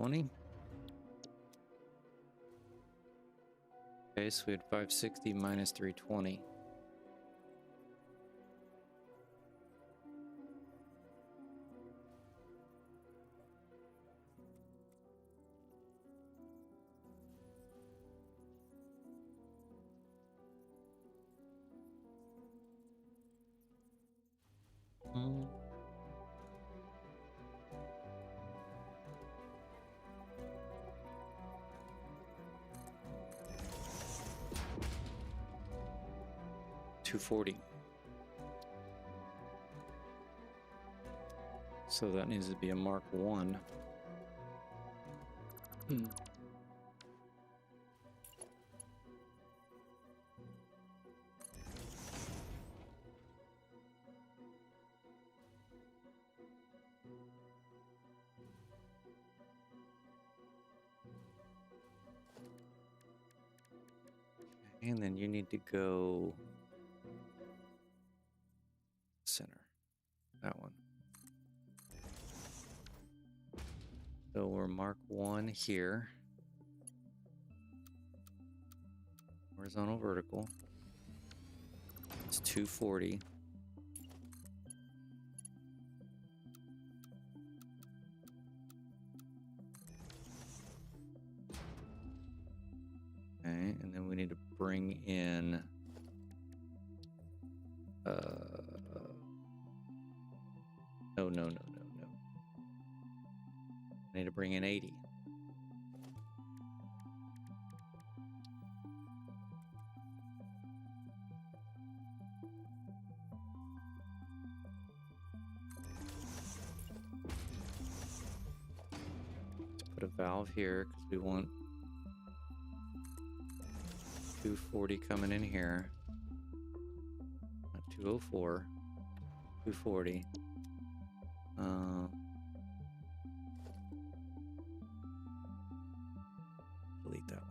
$320. Okay, so we had 560 minus 320. Hmm. $240. So that needs to be a Mark 1. And then you need to go center. That one. So we're Mark 1 here. Horizontal, vertical. It's 240. Okay, and then we need to bring in no. I need to bring in 80. put a valve here because we want 240 coming in here. Not 204, 240. Delete that one.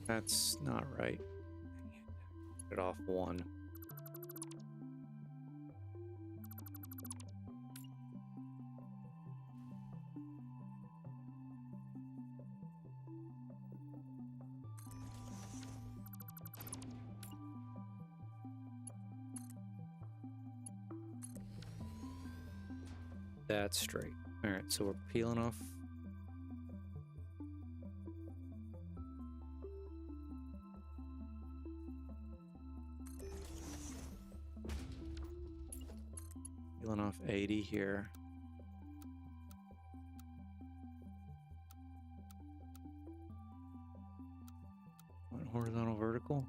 That's not right. Get off one. That's straight. All right, so we're peeling off. Peeling off 80 here. What, horizontal, vertical?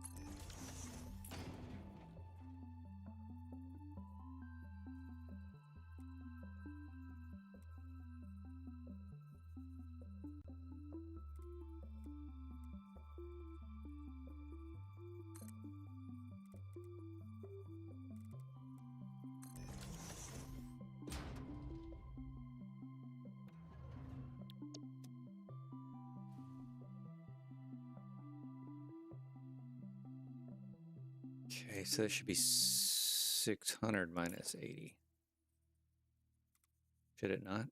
Okay, so that should be 600 minus 80. Should it not?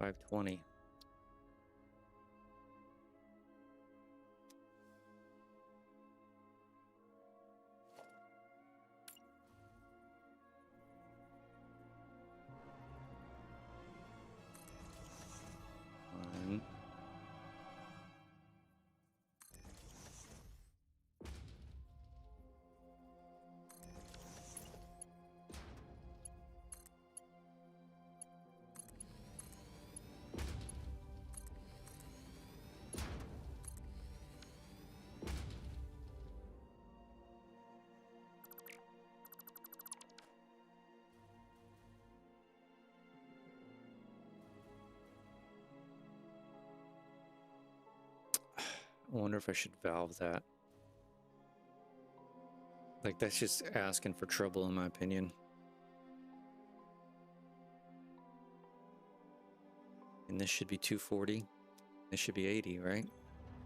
$520. One. I wonder if I should valve that. Like, that's just asking for trouble, in my opinion. And this should be 240. This should be 80, right?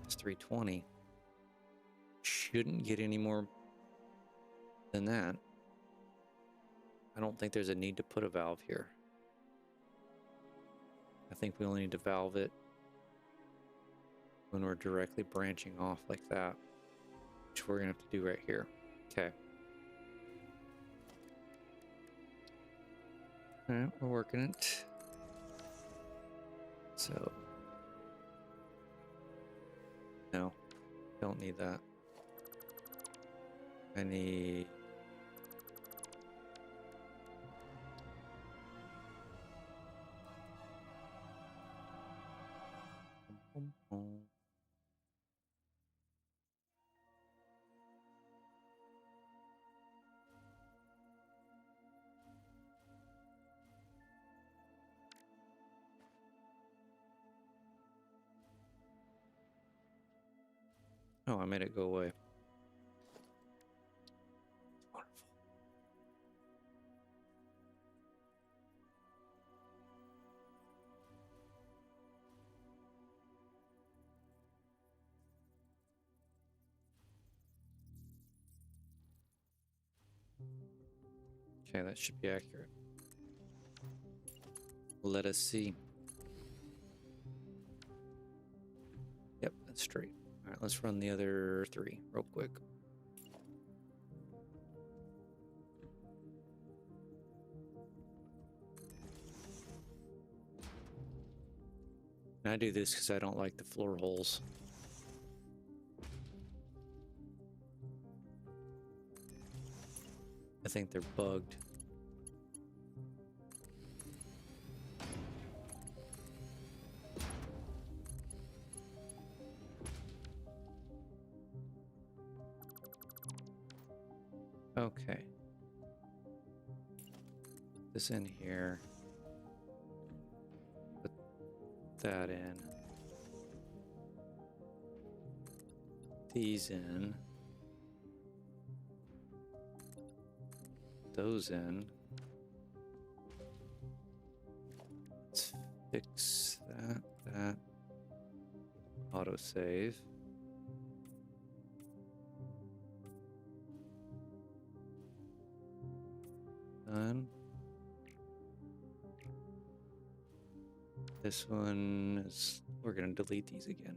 It's 320. Shouldn't get any more than that. I don't think there's a need to put a valve here. I think we only need to valve it when we're directly branching off like that, which we're gonna have to do right here. Okay. All right, we're working it. So, no, don't need that. I need oh, I made it go away. Wonderful. Okay, that should be accurate. Let us see. Yep, that's straight. All right, let's run the other 3 real quick. And I do this because I don't like the floor holes. I think they're bugged. Okay. Put this in here. Put that in. These in. Those in. Let's fix that. Autosave. Done. This one is, we're gonna delete these again.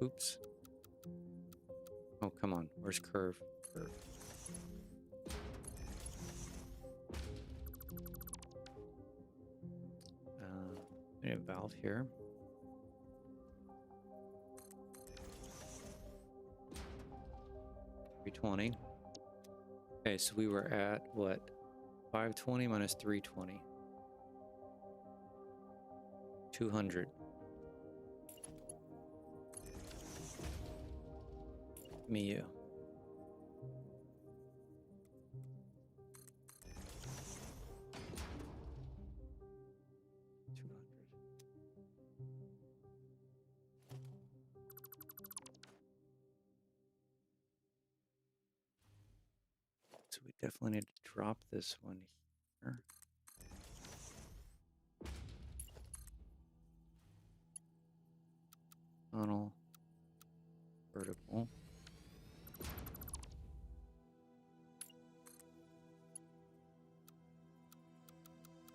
Oops. Oh, come on. Where's curve? Curve. I need a valve here. $320. Okay, so we were at what? 520 minus 320. 200. Me, you. So we definitely need to drop this one here. Tunnel. Vertical.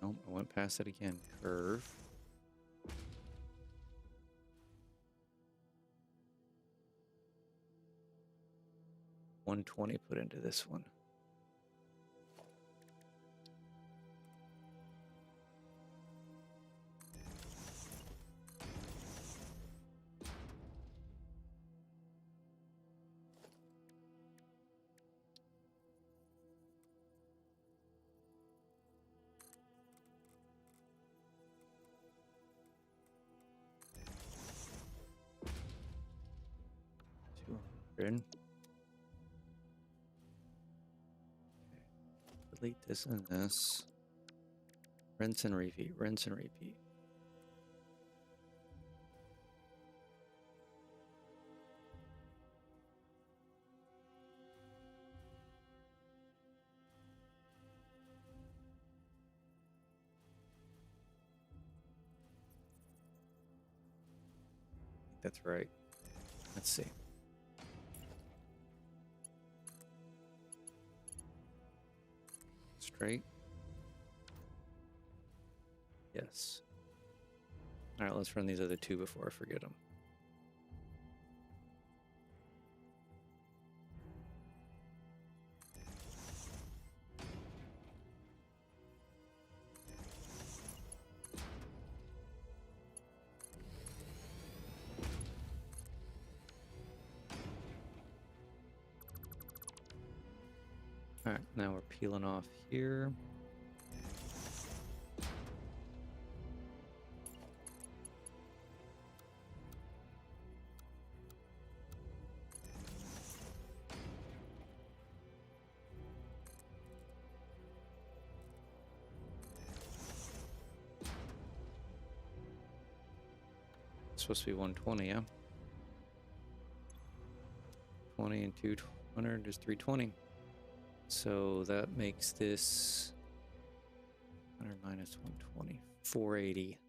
Nope, I went past it again. Curve. $120 put into this one. $200. Delete this and this. Rinse and repeat, rinse and repeat. I think that's right. Let's see. Straight. Yes. All right, let's run these other 2 before I forget them. All right, now we're peeling off here. It's supposed to be 120, yeah. 20 and 200 is 320. So that makes this 100 minus 120, 480.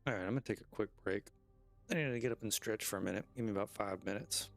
All right, I'm gonna take a quick break. I need to get up and stretch for a minute. Give me about 5 minutes.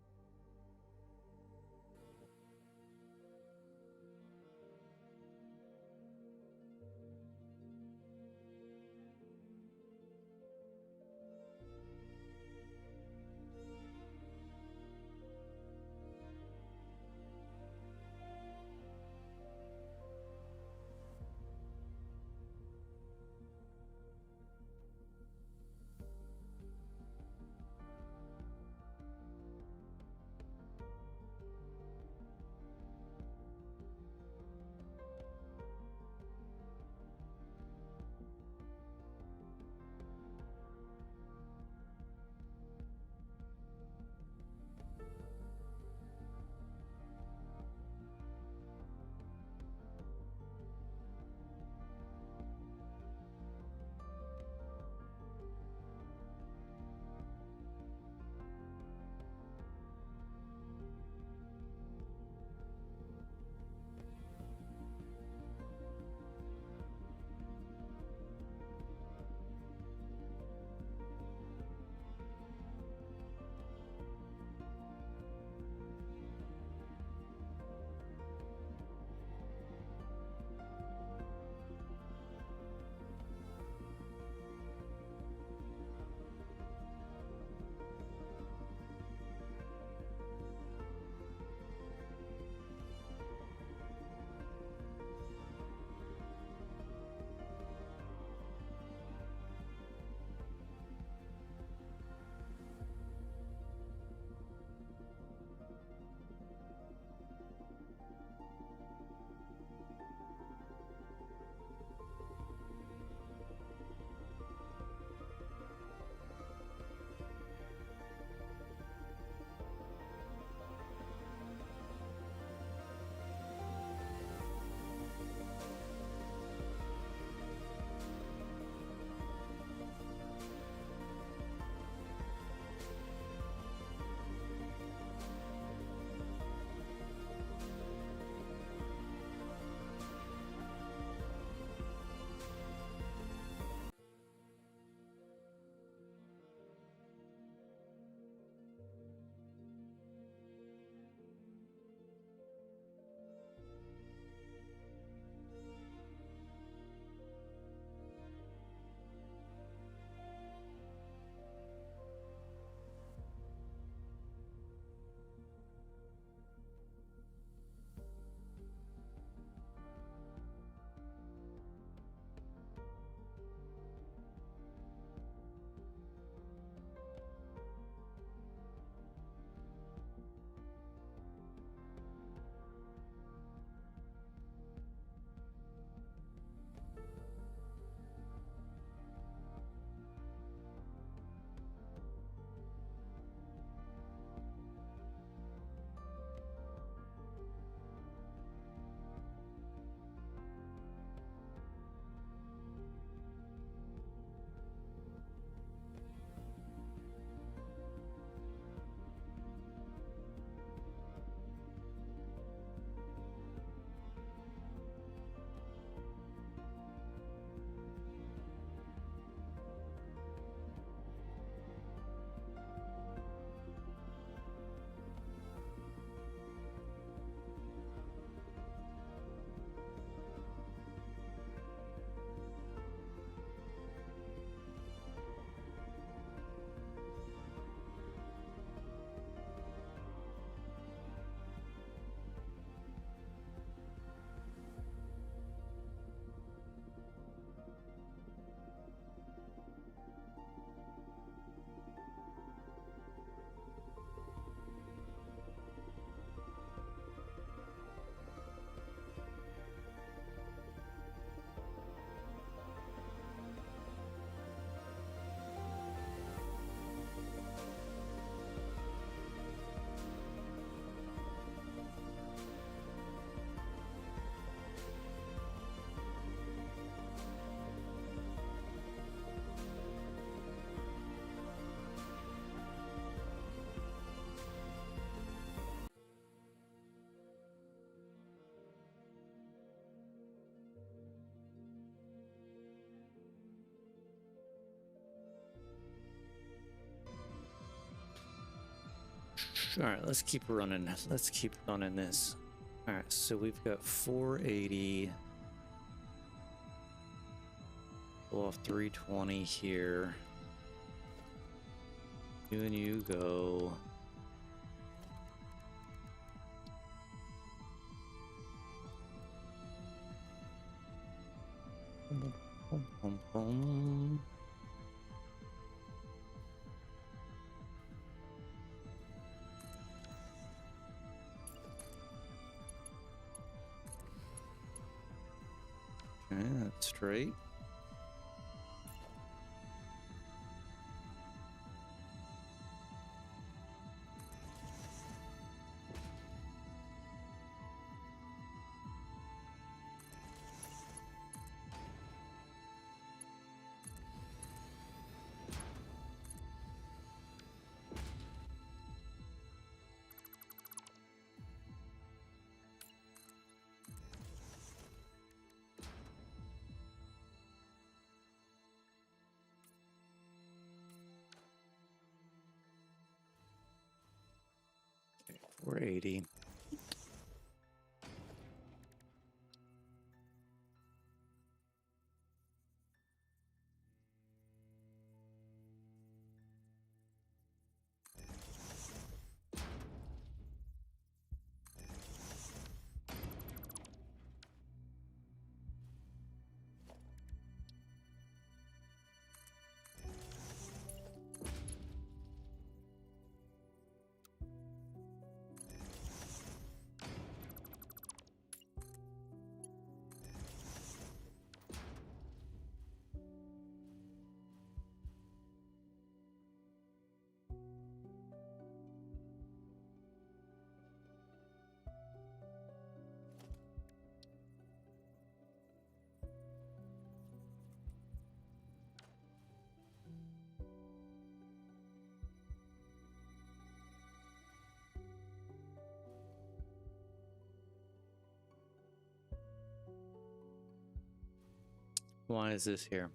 Alright, let's keep running. Let's keep running this. Alright, so we've got 480. Pull off 320 here. You and you go. Boom, boom, boom, boom. Okay, that's straight. Okay, 480. Why is this here?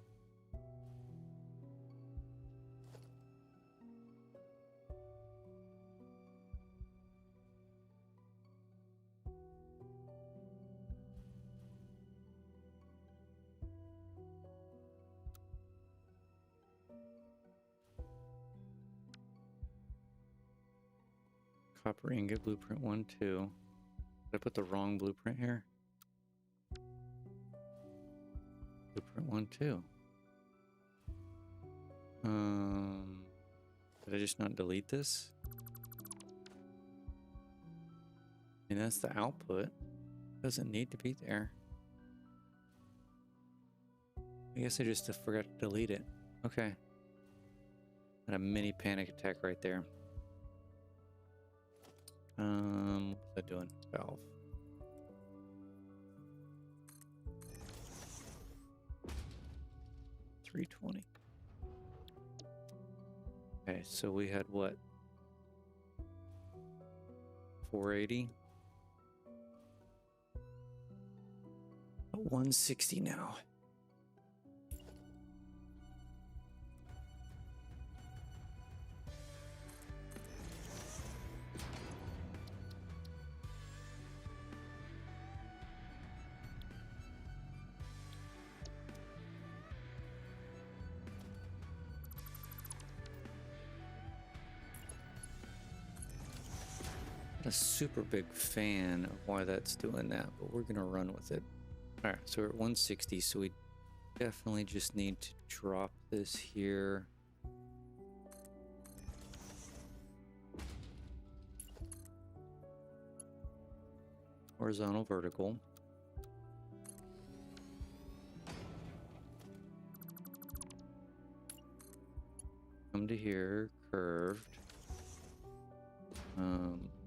Copper ingot blueprint 1, 2. Did I put the wrong blueprint here? Blueprint 1, 2. Did I just not delete this? I mean, that's the output. Doesn't need to be there. I guess I just forgot to delete it. Okay. Had a mini panic attack right there. What's that doing? Valve. $320. Okay, so we had what? 480. 160 now. Not a super big fan of why that's doing that, but we're gonna run with it. All right, so we're at 160, so we definitely just need to drop this here. Horizontal, vertical. Come to here, curved.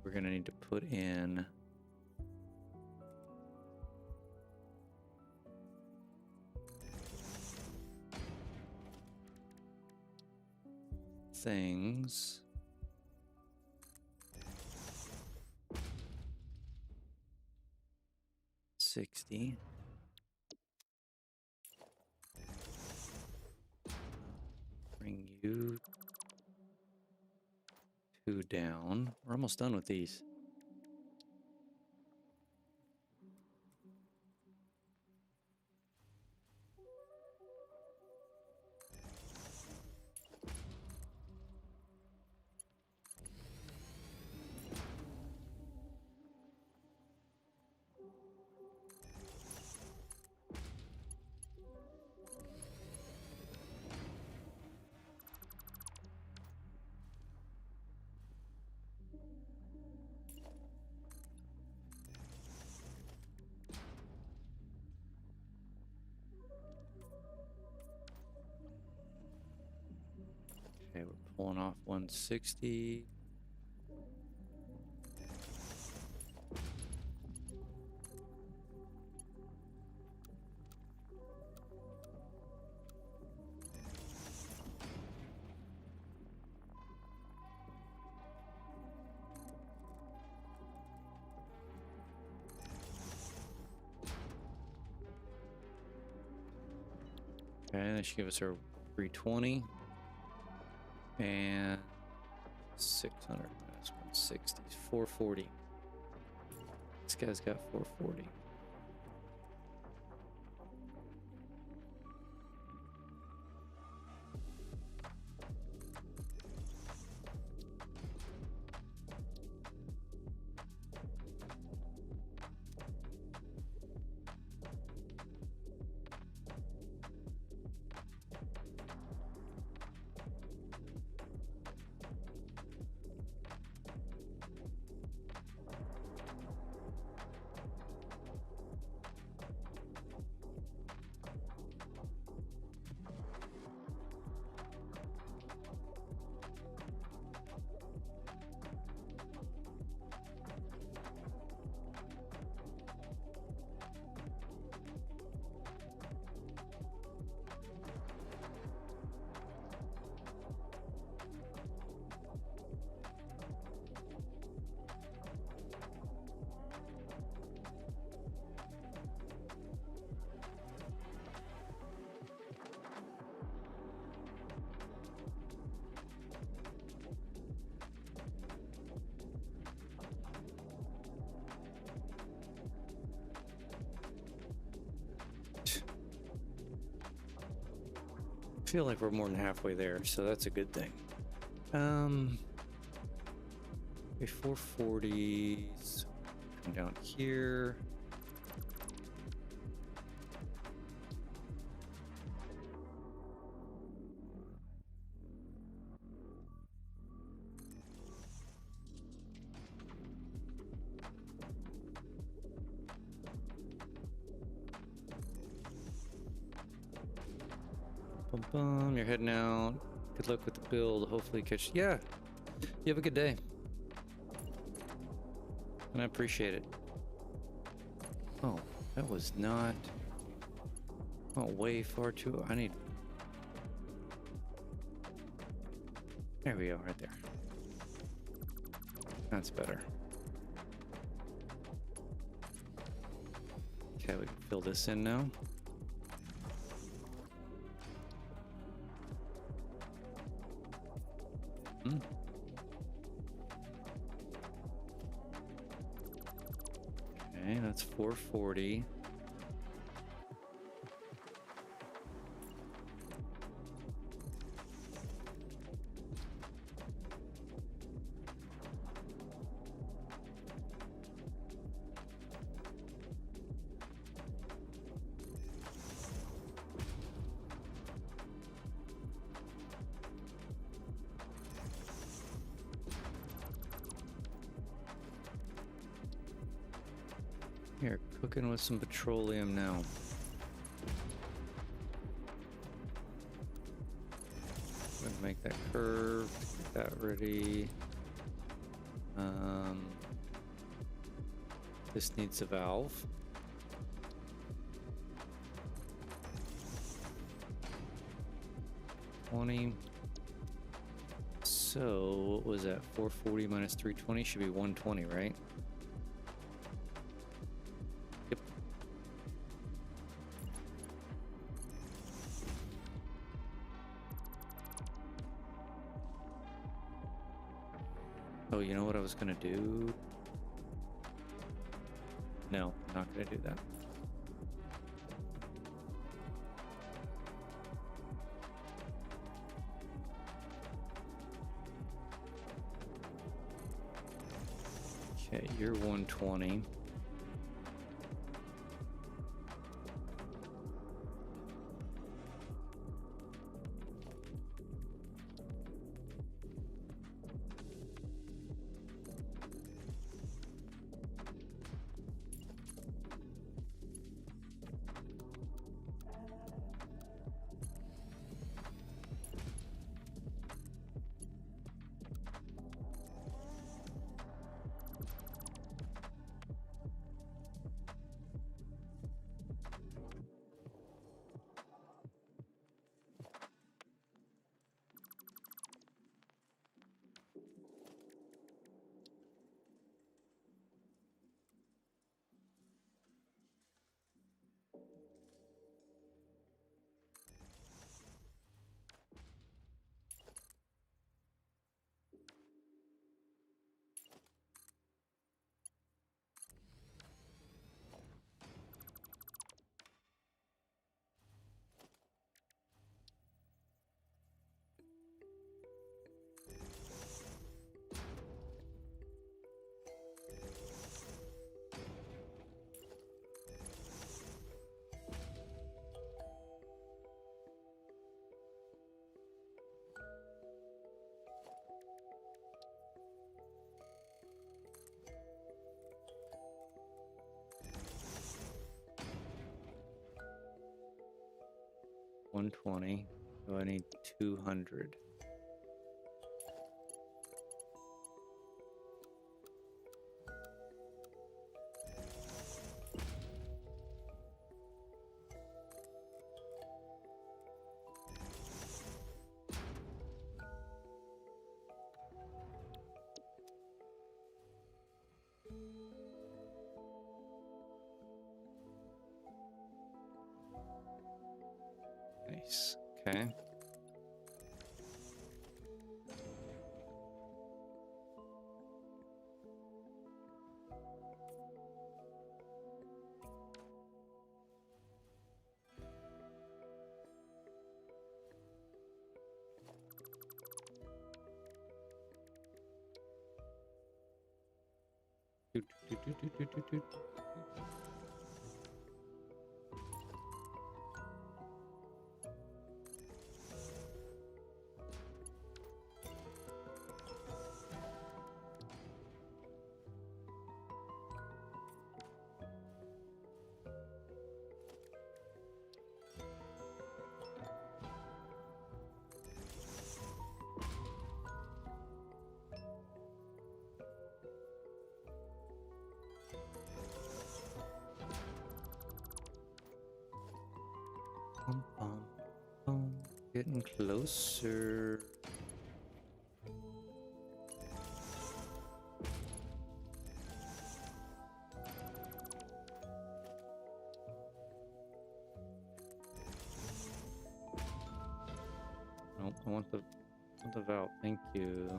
We're gonna need to put in things. $60. Bring you to 2 down. We're almost done with these. Okay, we're pulling off 160. Okay, that should give us our 320 and 600 minus 160 is 440. This guy's got 440. I feel like we're more than halfway there, so that's a good thing. Okay, 440s. Come down here. Bum bum, you're heading out. Good luck with the build. Hopefully catch. Yeah, you have a good day. And I appreciate it. Oh, that was not. Oh, way far too. I need. There we go, right there. That's better. Okay, we can fill this in now. Okay, that's 440. Here, cooking with some petroleum now. I'm gonna make that curve, get that ready. This needs a valve. So what was that? 440 minus 320 should be 120, right? Yep. Oh, you know what I was gonna do? No, I'm not gonna do that. Okay, you're 120. $120. So I need 200. Nice. Okay. Doot, doot, doot, doot, doot, doot, doot. Bum, bum, bum. Getting closer. Nope, I want the valve. Thank you.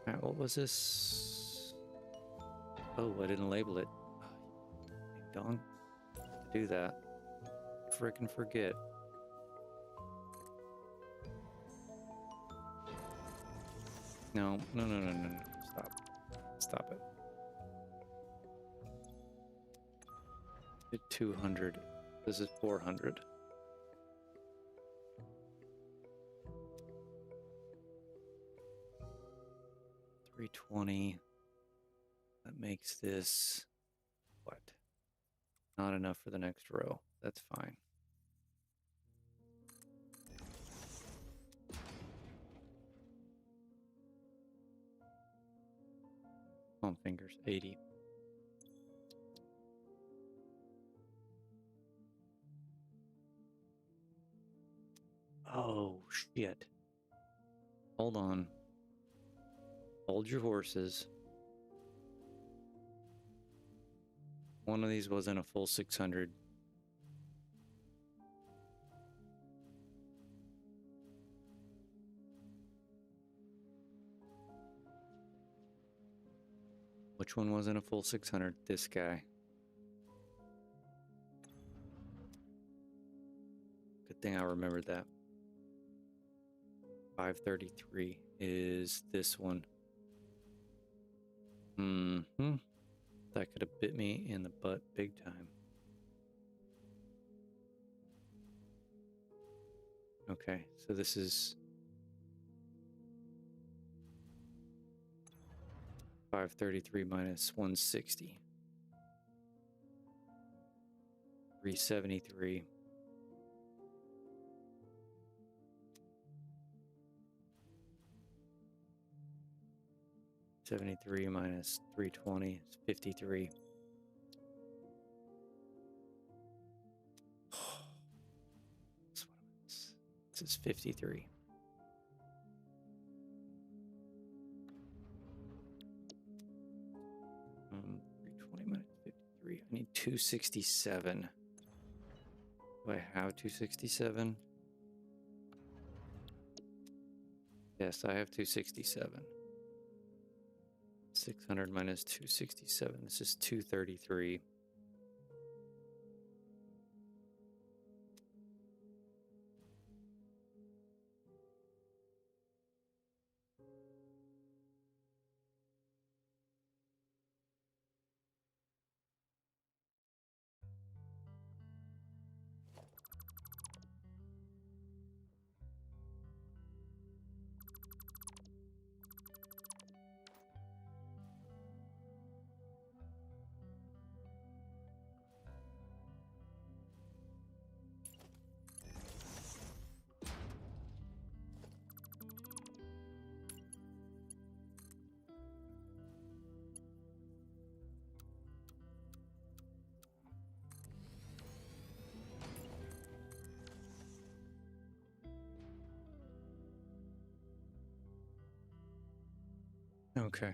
Alright, what was this? Oh, I didn't label it. Don't do that. Frickin' forget. No, no, no, no, no, no. Stop. Stop it. Did 200. This is 400. $320. That makes this what? Not enough for the next row. That's fine. Palm fingers, 80. Oh, shit. Hold on. Hold your horses. One of these wasn't a full 600. Which one wasn't a full 600? This guy. Good thing I remembered that. 533 is this one. That could have bit me in the butt big time. Okay, so this is 533 minus 160. 373. $73 minus 320 is 53. This is 53. Um, 320 minus 53. I need 267. Do I have 267? Yes, I have 267. 600 minus 267. This is 233. Okay.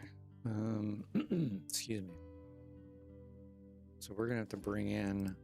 Excuse me. So we're gonna have to bring in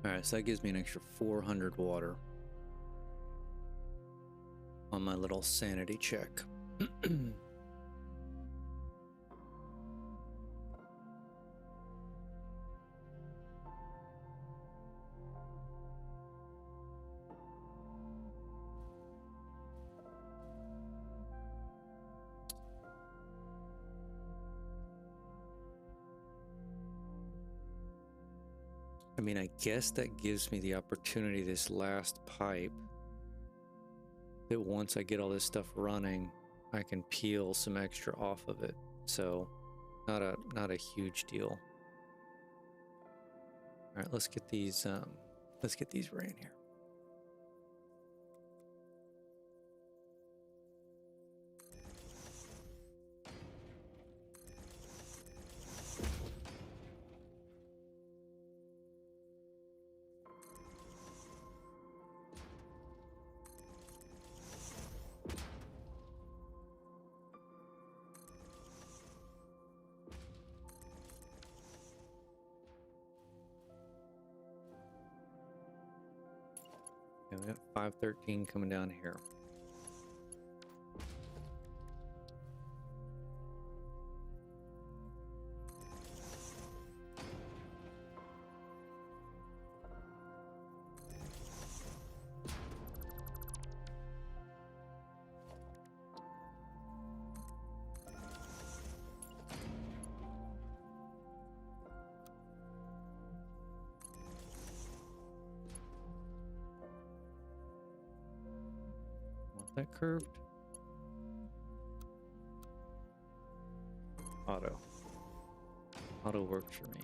All right, so that gives me an extra 400 water on my little sanity check. I mean, I guess that gives me the opportunity, this last pipe, that once I get all this stuff running, I can peel some extra off of it. So not a huge deal. All right, let's get these ran here. Okay, we got 513 coming down here. Want that curved? Auto. Auto works for me.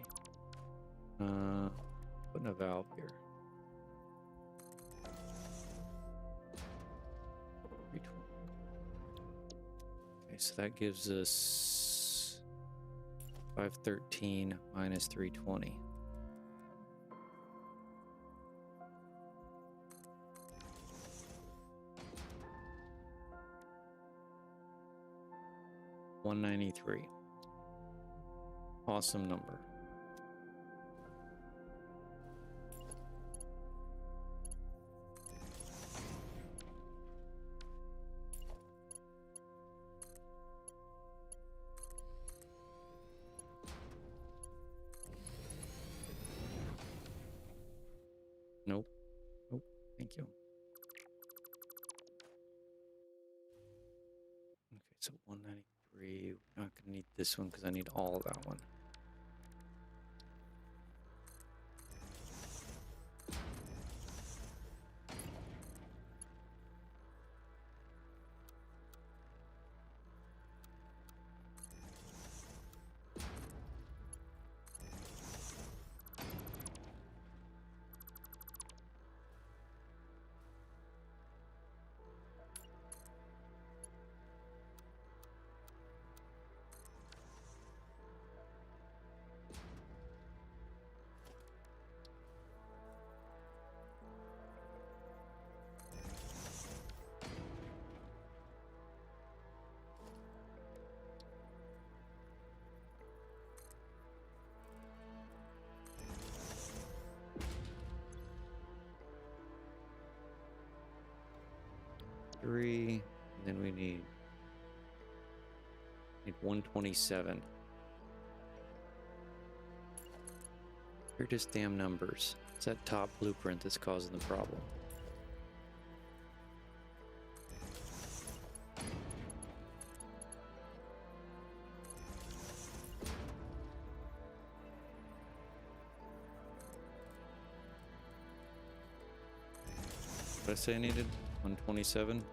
Putting a valve here. 320. Okay, so that gives us 513 minus 320. $193. Awesome number. Nope. Nope. Thank you. Okay, so 193. We're not gonna need this one because I need all of that one. Three, and then we need 127. They're just damn numbers. It's that top blueprint that's causing the problem. What did I say I needed? 127.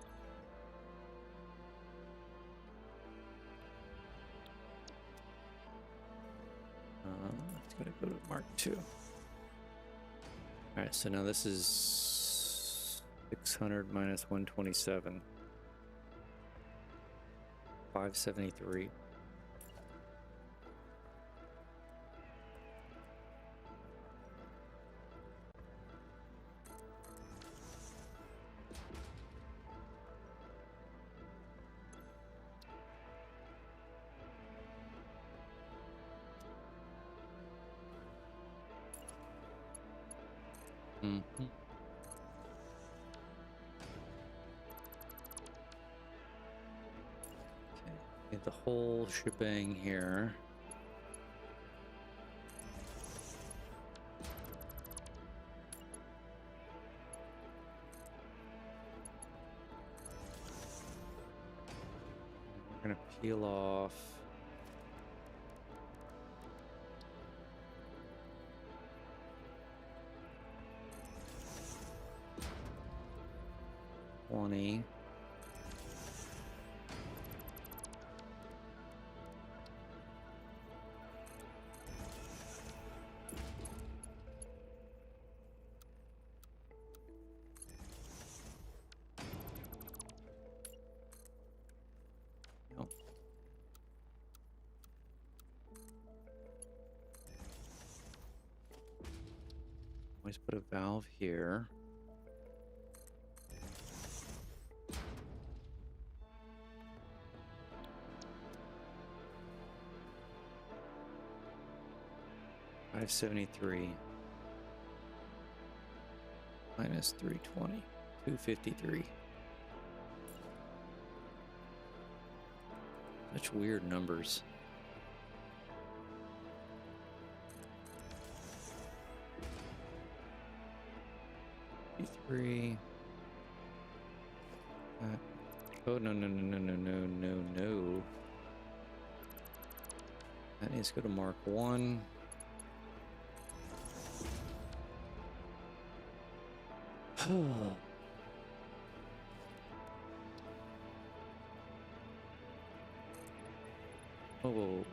It's gonna go to Mark II. All right, so now this is 600 minus 127. 573. Mm-hmm. Okay, get the whole shebang here. We're gonna peel off. $20. Nope. Always put a valve here. $573 minus 320, 253. Such weird numbers. Three. Oh no no no no no no no no. That needs to go to Mark 1. Oh. Oh.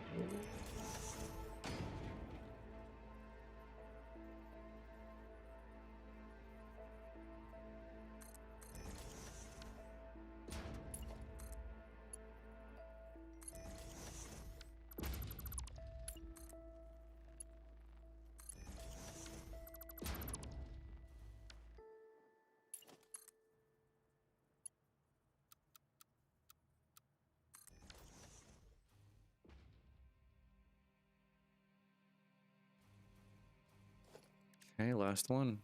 Okay, last one.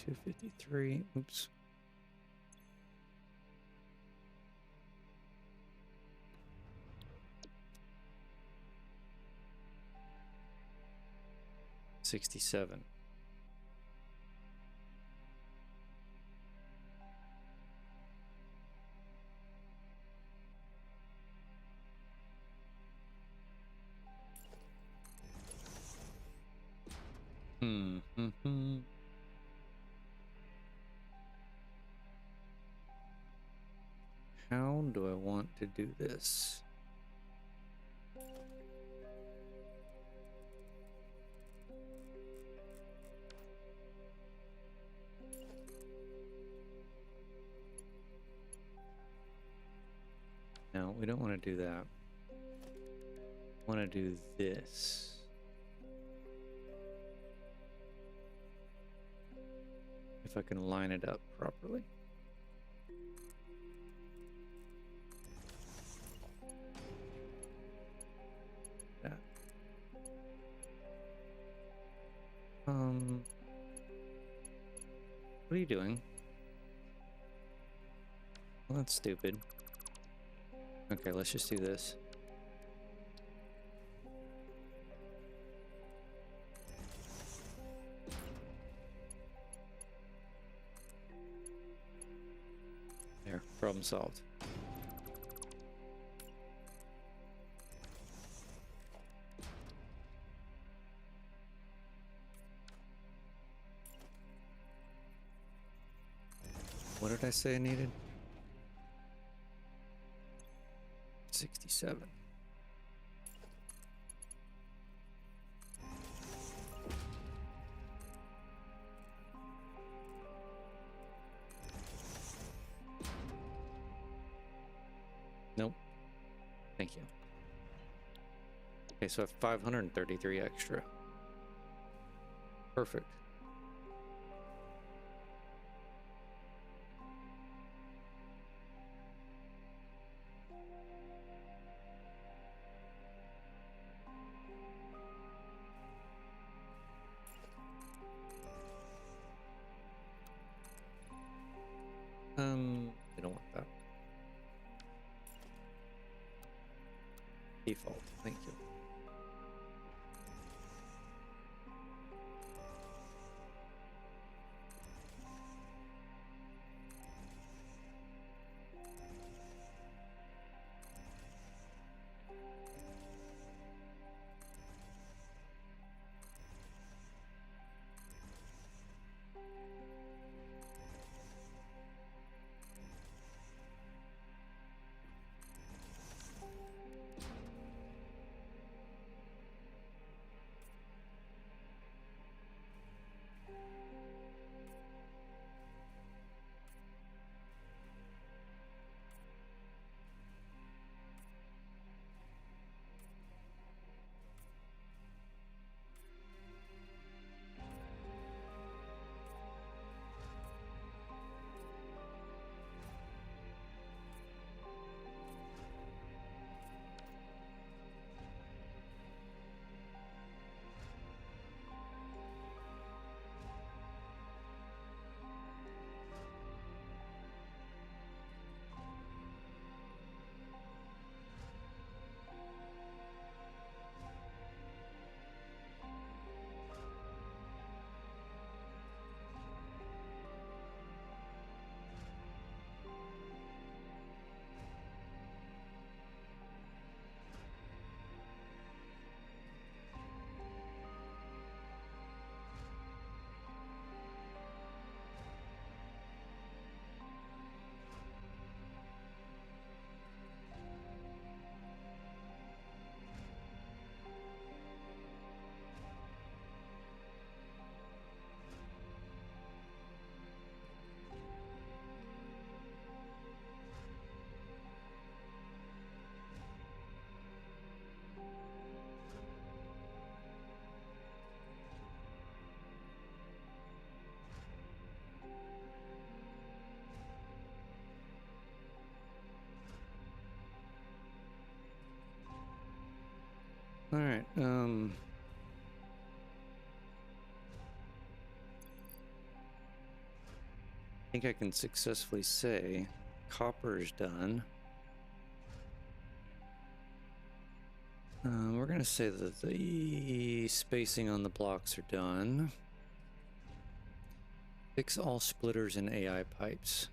$253. Oops. $67. How do I want to do this? No, we don't want to do that. I want to do this. If I can line it up properly. That. What are you doing? Well, that's stupid. Okay, let's just do this. There, problem solved. What did I say I needed? 67. Nope. Thank you. Okay, so I have 533 extra. Perfect. default. Thank you. All right. I think I can successfully say copper is done. We're going to say that the spacing on the blocks are done. Fix all splitters and AI pipes.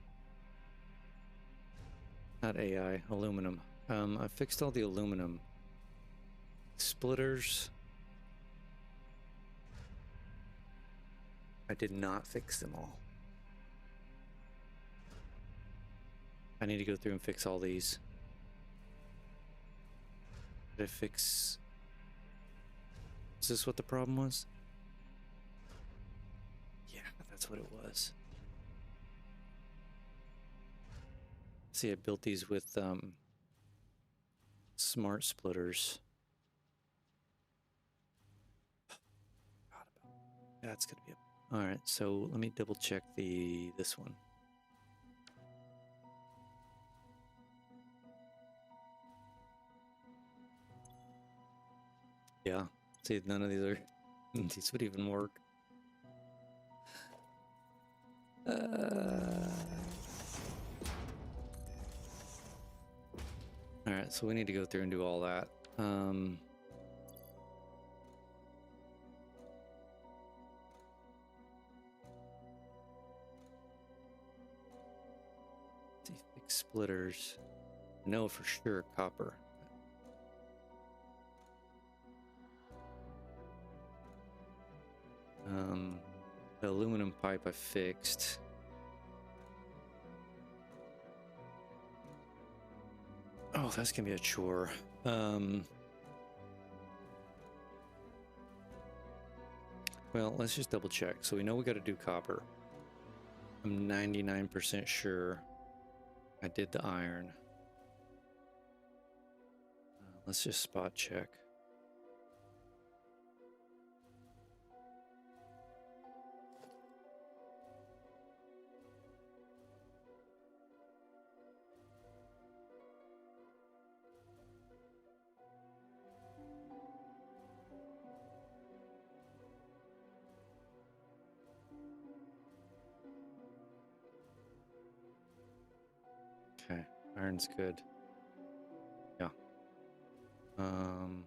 Not AI, aluminum. I fixed all the aluminum. Splitters. I did not fix them all. I need to go through and fix all these. Did I fix... Is this what the problem was? Yeah, that's what it was. See, I built these with smart splitters. That's gonna be a... All right, so let me double check this one. Yeah, see, none of these are... these would even work. All right, so we need to go through and do all that. See, fix splitters. No, for sure, copper. The aluminum pipe I fixed. Oh, that's gonna be a chore. Well, let's just double check. So we know we got to do copper. I'm 99% sure I did the iron. Let's just spot check. Okay, iron's good. Yeah. Um,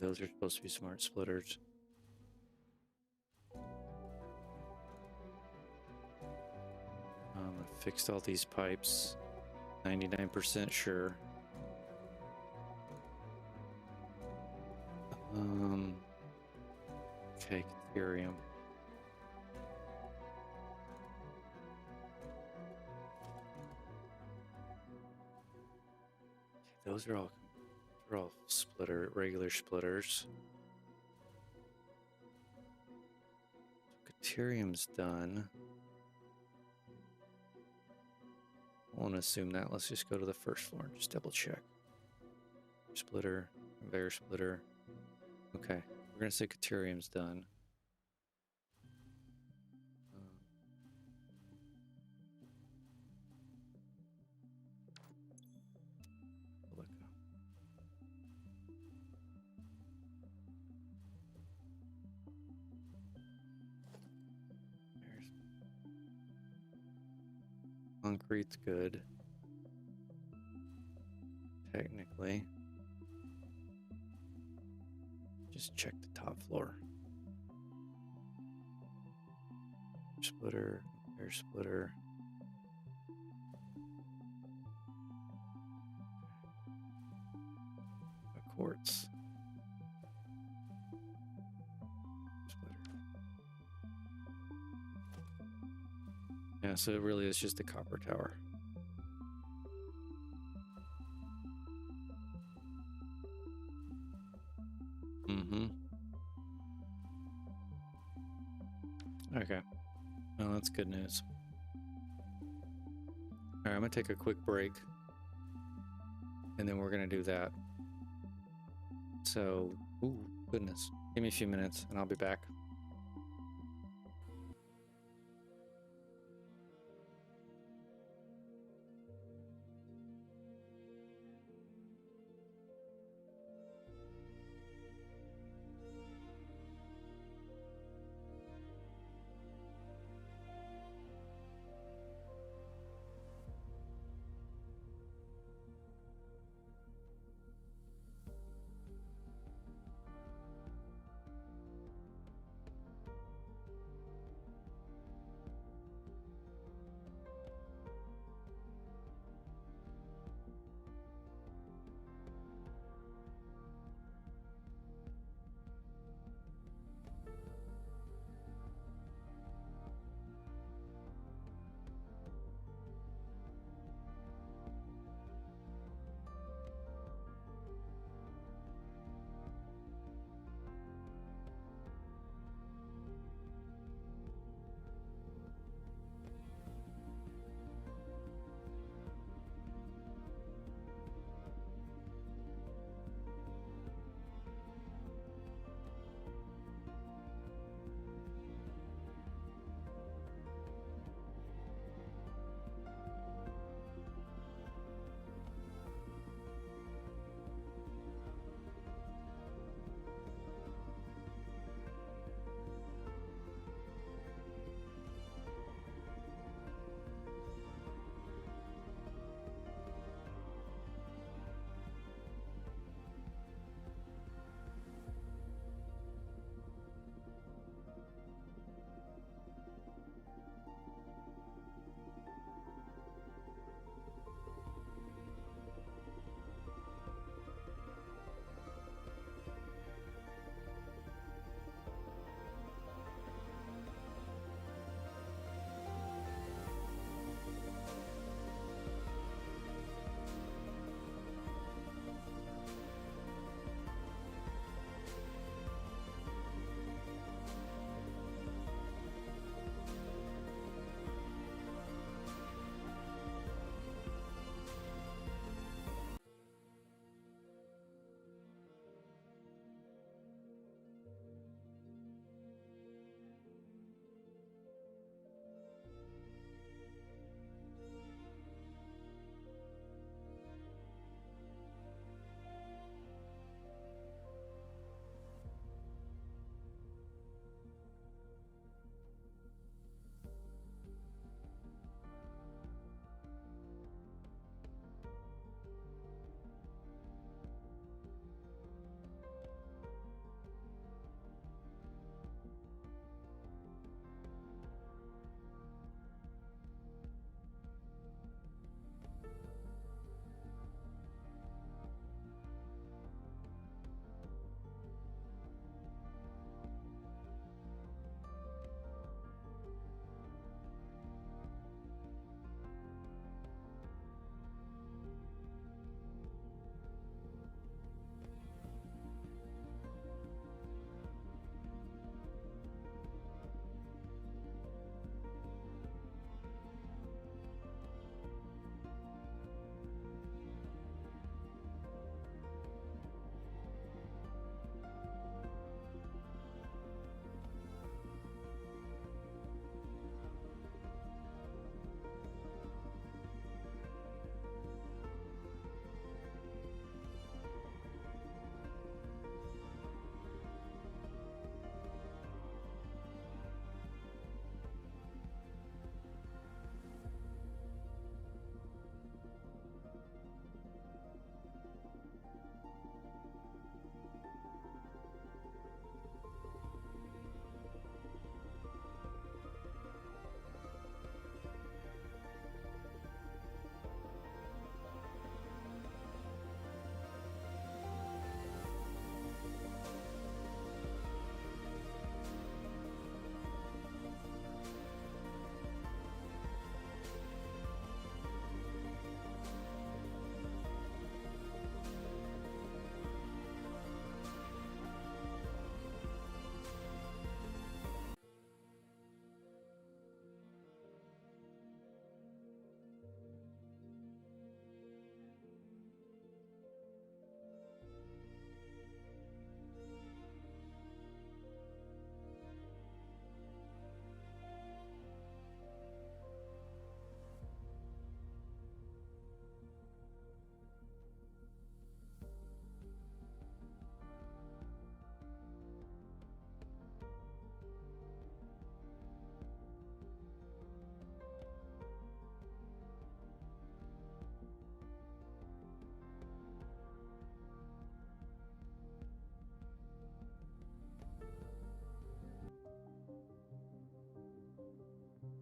those are supposed to be smart splitters. I fixed all these pipes. 99% sure. Okay, Ethereum. Those are all regular splitters. Ethereum's done. I won't assume that. Let's just go to the first floor and just double check. Splitter, conveyor splitter. Okay, we're gonna say Ethereum's done. Concrete's good. Technically. Just check the top floor. Splitter, air splitter. A quartz. Splitter. Yeah, so it really is just a copper tower. Okay. Well, that's good news. All right, I'm gonna take a quick break, and then we're gonna do that. So, ooh, goodness. Give me a few minutes, and I'll be back.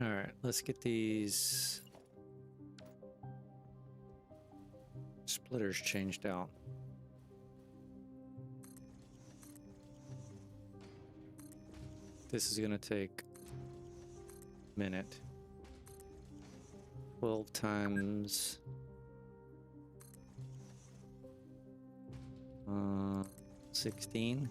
All right, let's get these splitters changed out. This is gonna take a minute. 12 times 16.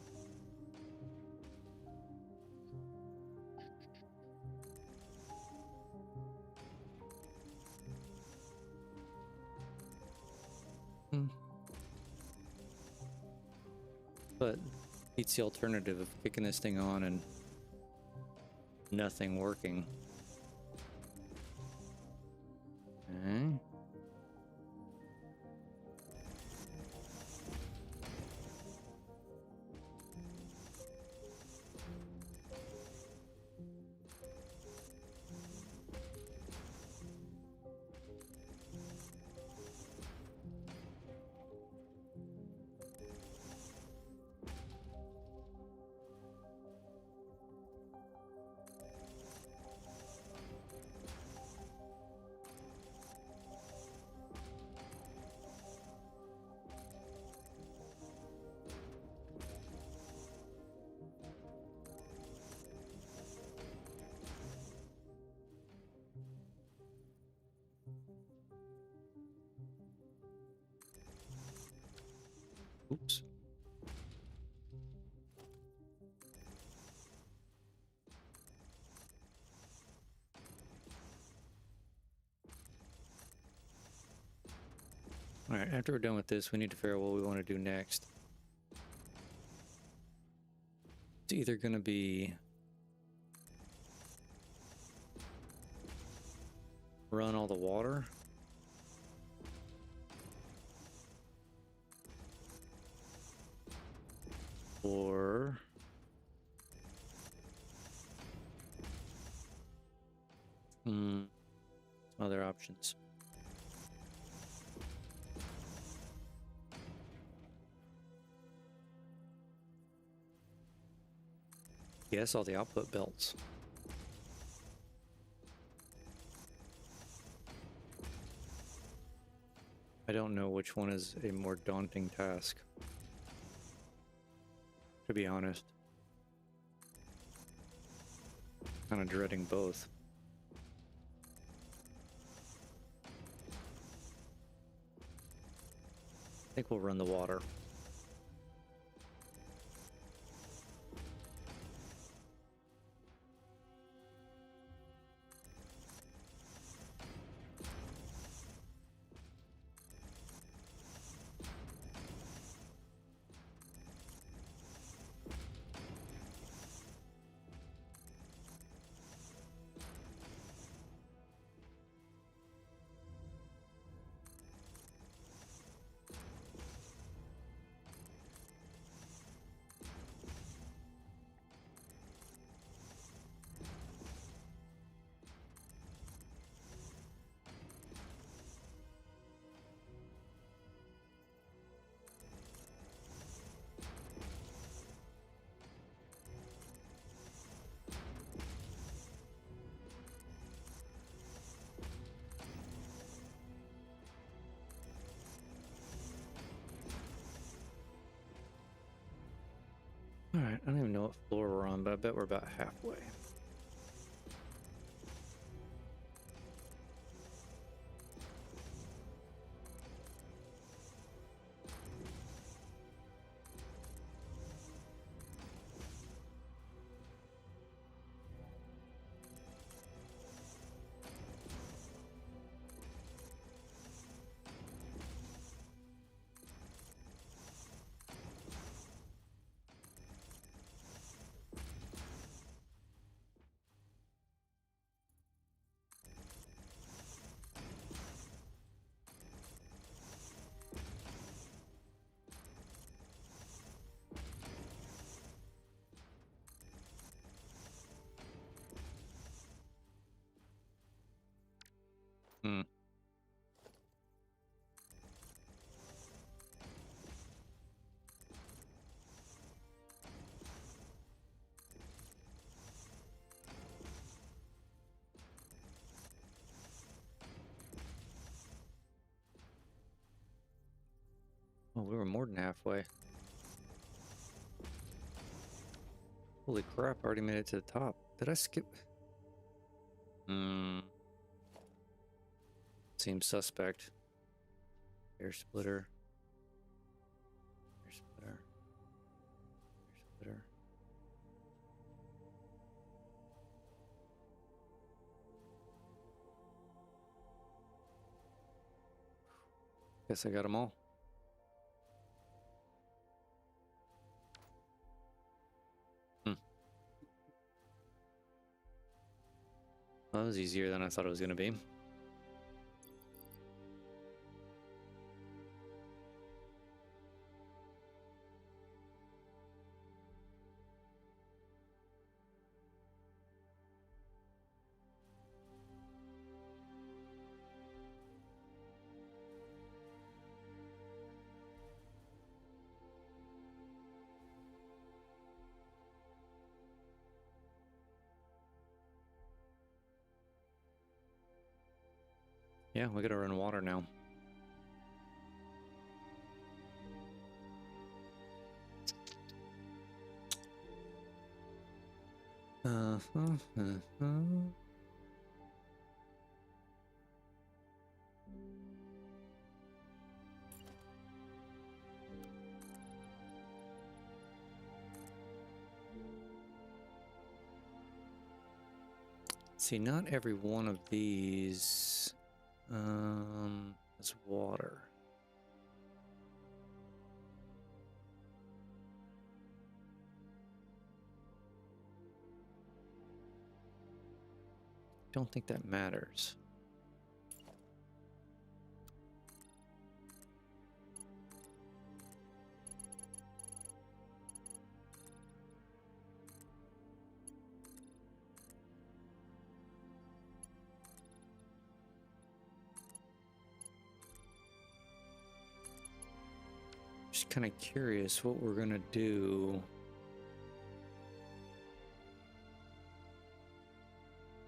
But beats the alternative of kicking this thing on and nothing working. Okay. Oops. All right, after we're done with this, we need to figure out what we want to do next. It's either going to be run all the water, or other options. Yes, all the output belts. I don't know which one is a more daunting task, to be honest. Kind of dreading both. I think we'll run the water. Alright, I don't even know what floor we're on, but I bet we're about halfway. Hmm. Oh, we were more than halfway. Holy crap, I already made it to the top. Did I skip? Seems suspect. Air splitter. Air splitter. Air splitter. Guess I got them all. Well, that was easier than I thought it was going to be. Yeah, we gotta run water now. See, not every one of these is water. Don't think that matters. Just kind of curious what we're gonna do.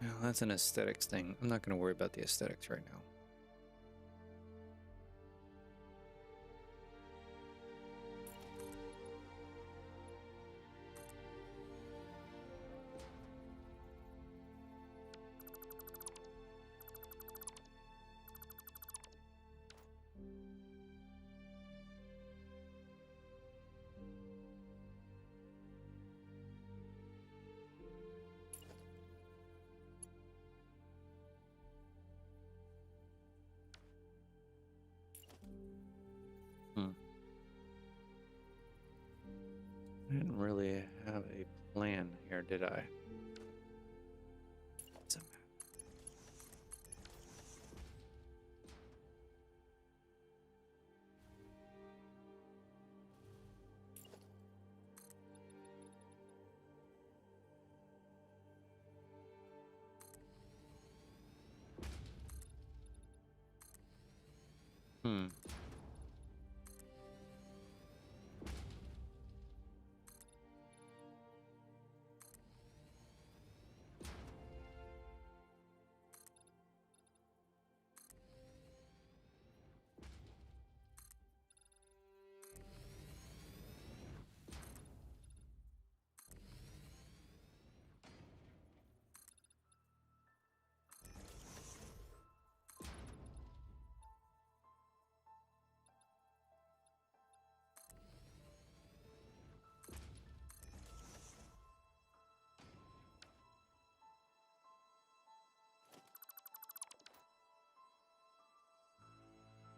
Well, that's an aesthetics thing. I'm not gonna worry about the aesthetics right now. I didn't really have a plan here, did I? Doesn't matter.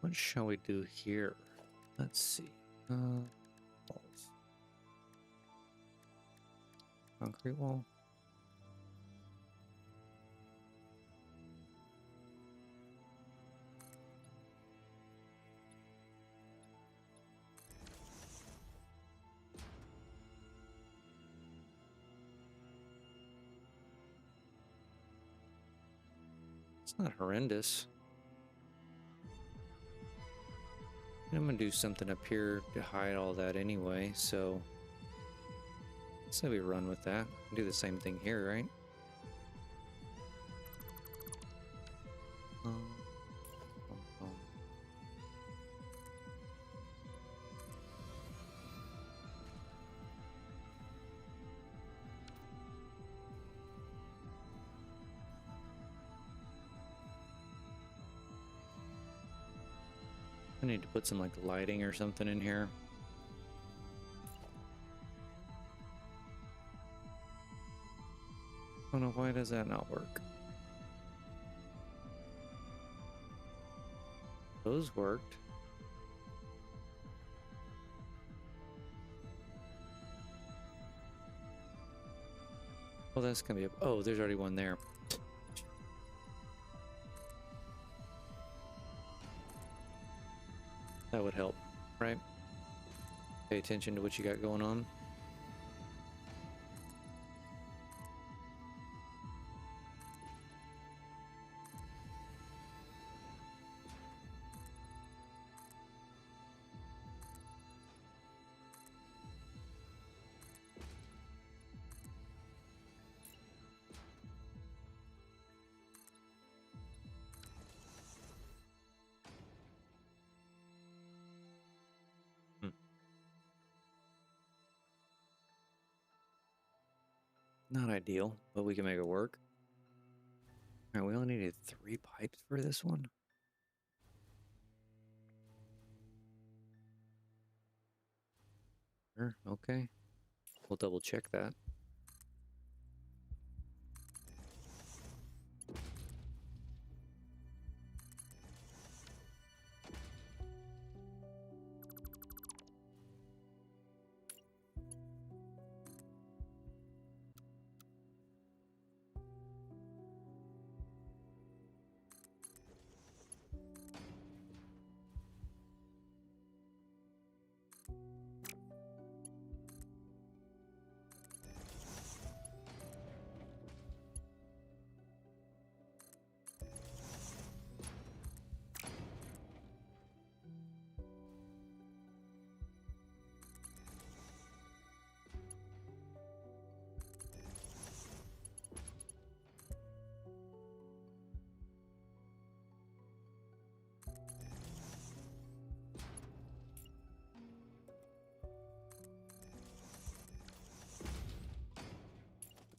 What shall we do here? Let's see. Walls. Concrete wall. It's not horrendous. I'm gonna do something up here to hide all that anyway, so let's say we run with that. Do the same thing here, right? I need to put some like lighting or something in here. I don't know, why does that not work? Those worked. Oh, that's gonna be a, oh, there's already one there. That would help, right? Pay attention to what you got going on. Not ideal, but we can make it work. All right, we only needed 3 pipes for this one. Sure, okay. We'll double check that.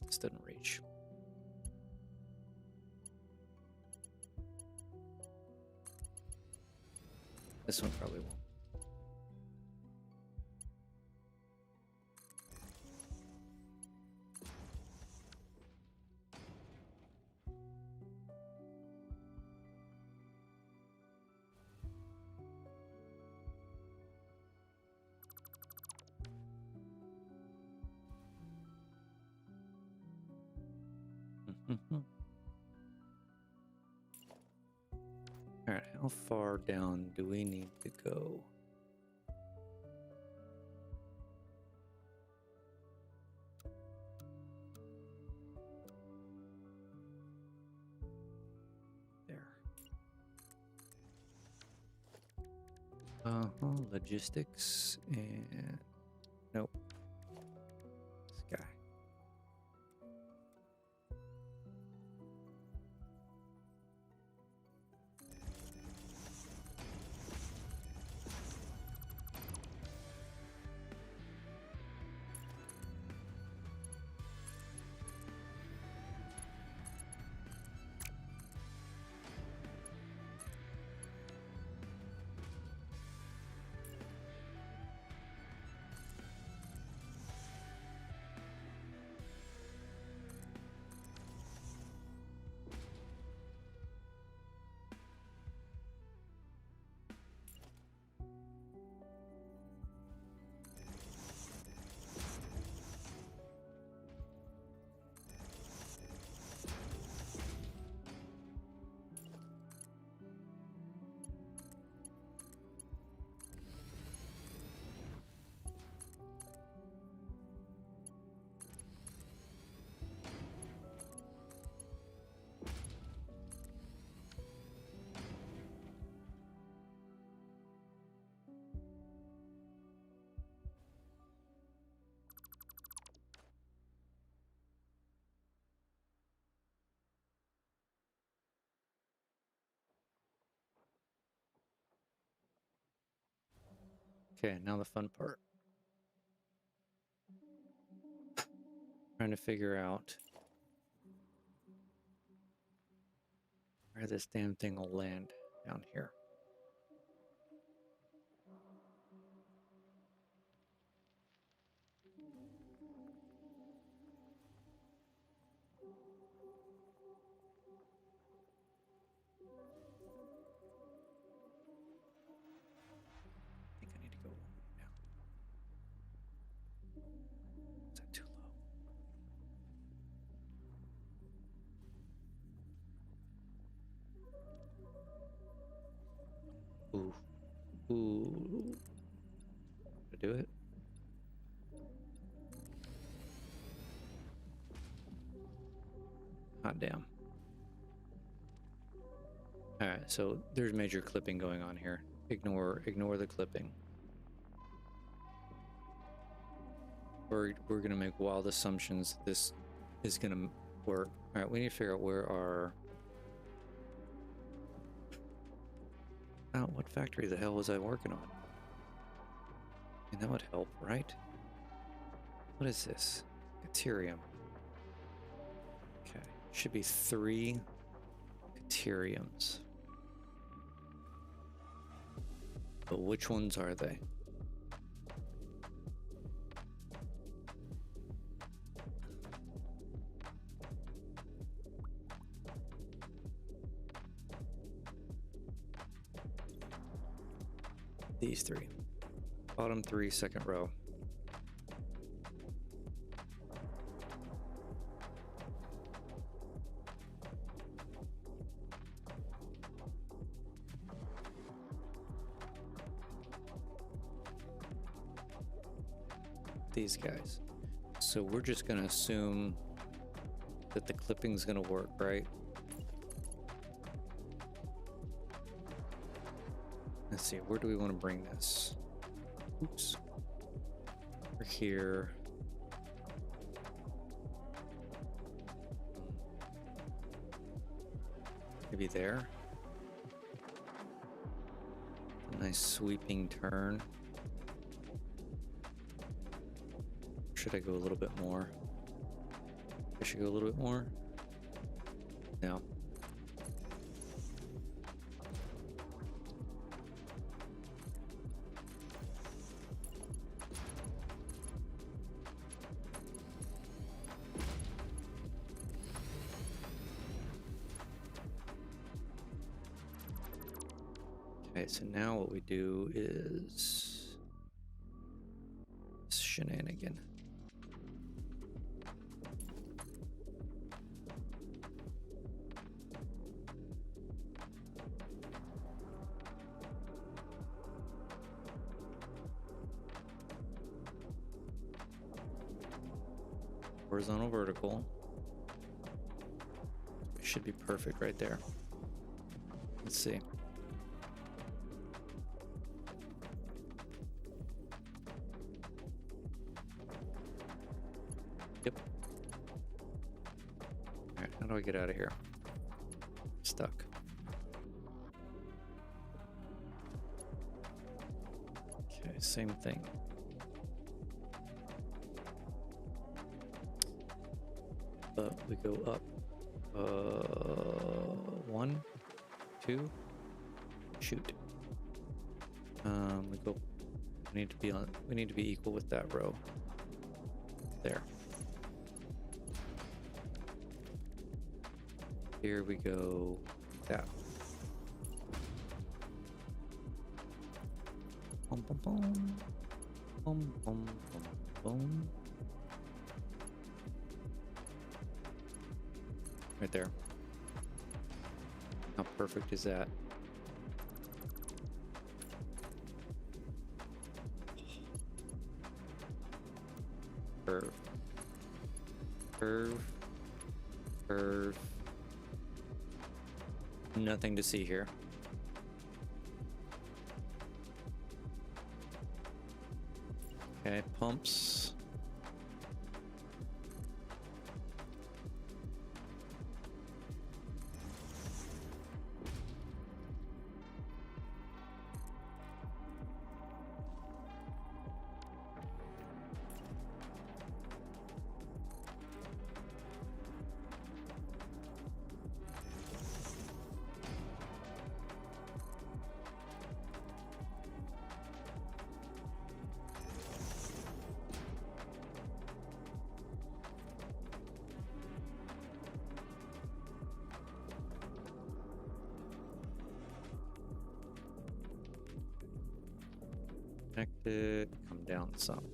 This doesn't reach. This one probably won't. All right, how far down do we need to go? There. Logistics and nope. Sky. Okay, now the fun part. Trying to figure out where this damn thing will land down here. Ooh. Do it. Hot damn. Alright, so there's major clipping going on here. Ignore the clipping. We're gonna make wild assumptions this is gonna work. Alright, we need to figure out where our... Oh, what factory the hell was I working on? And that would help, right? What is this? Deuterium. Okay, should be 3 deuteriums. But which ones are they? These 3. Bottom 3, second row. These guys. So we're just gonna assume that the clipping's gonna work, right? Let's see, where do we want to bring this? Oops. We're here. Maybe there. A nice sweeping turn. Should I go a little bit more? I should go a little bit more. No. Okay, so now what we do is shenanigan. Horizontal, vertical. It should be perfect right there. Let's see. Yep. All right, how do I get out of here? Stuck. Okay, same thing. But we go up 1, 2, shoot. We go, we need to be equal with that row there. Here we go that. Boom, boom, boom. Boom, boom, boom, boom. Right there. How perfect is that? Curve. Curve. Curve. Nothing to see here. Okay, pumps. Connected, come down some.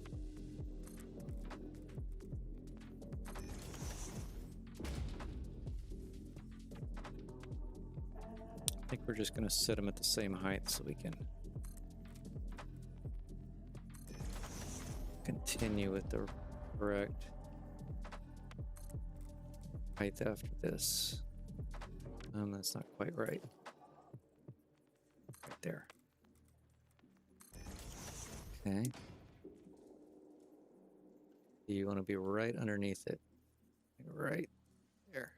I think we're just going to set them at the same height so we can continue with the correct height after this. That's not quite right. Right there. Okay. You want to be right underneath it. Right there.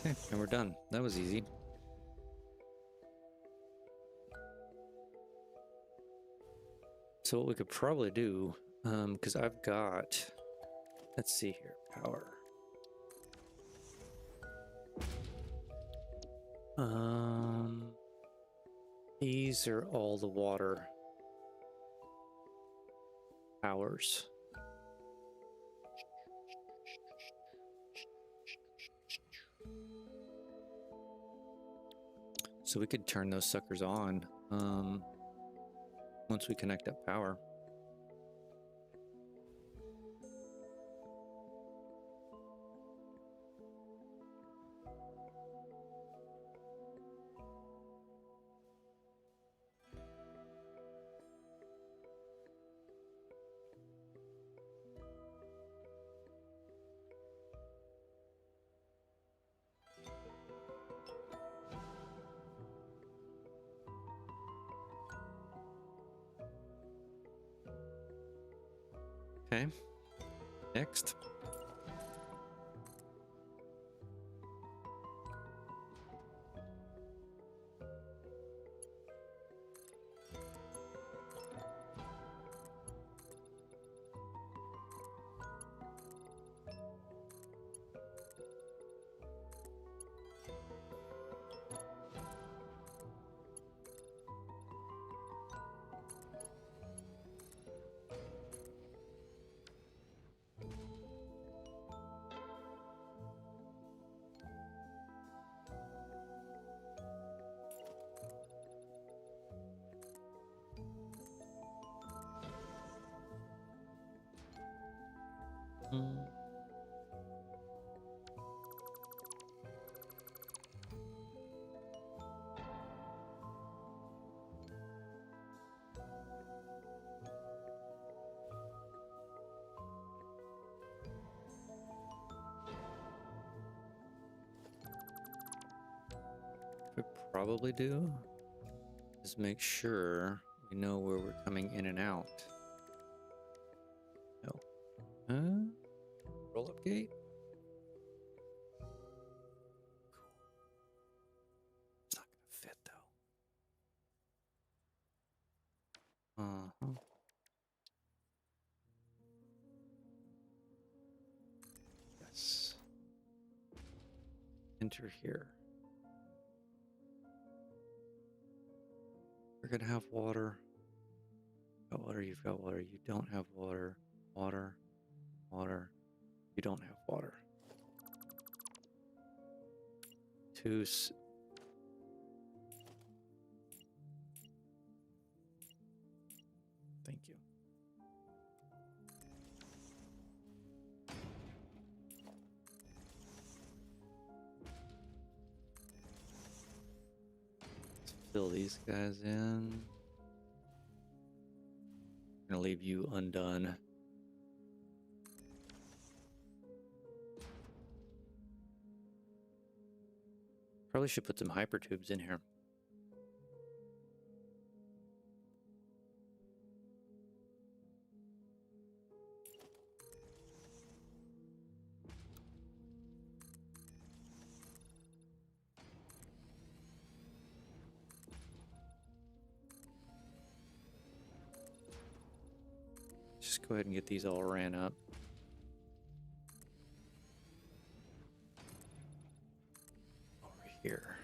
Okay, and we're done. That was easy. So what we could probably do, because I've got, let's see here, power. These are all the water powers. So we could turn those suckers on once we connect up power. Okay, next. What we probably do is make sure we know where we're coming in and out. No. Roll up gate. It's not gonna fit though. Yes. Enter here. We're gonna have water. Got water, you've got water, you don't have water. Water. Water. You don't have water. Thank you. Let's fill these guys in. I'm gonna leave you undone. Probably should put some hypertubes in here. Just go ahead and get these all ran up. here.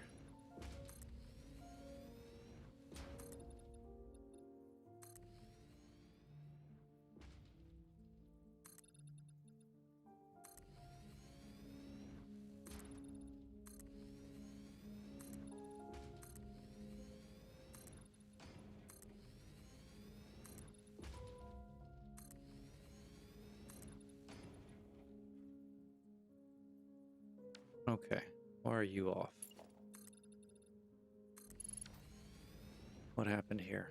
Okay, why are you off? What happened here?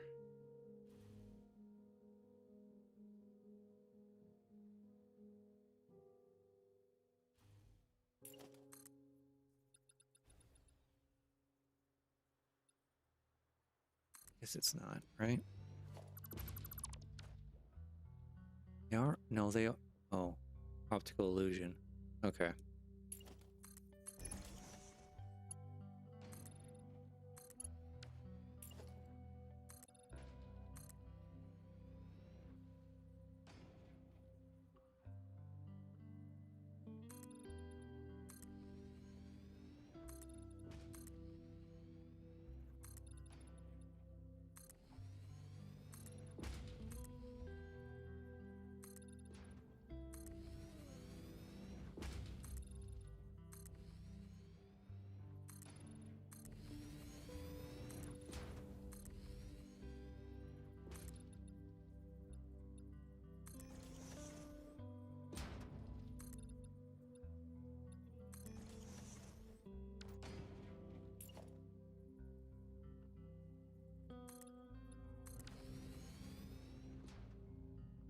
Guess it's not, right? They are? No, they are. Oh, optical illusion. Okay.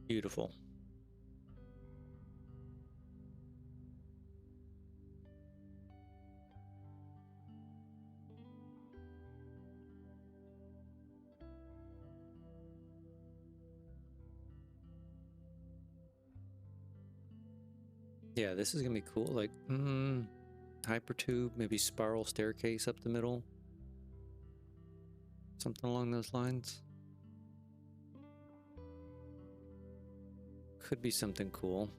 Beautiful. Yeah, this is gonna be cool. Like, hypertube, maybe spiral staircase up the middle. Something along those lines. Could be something cool.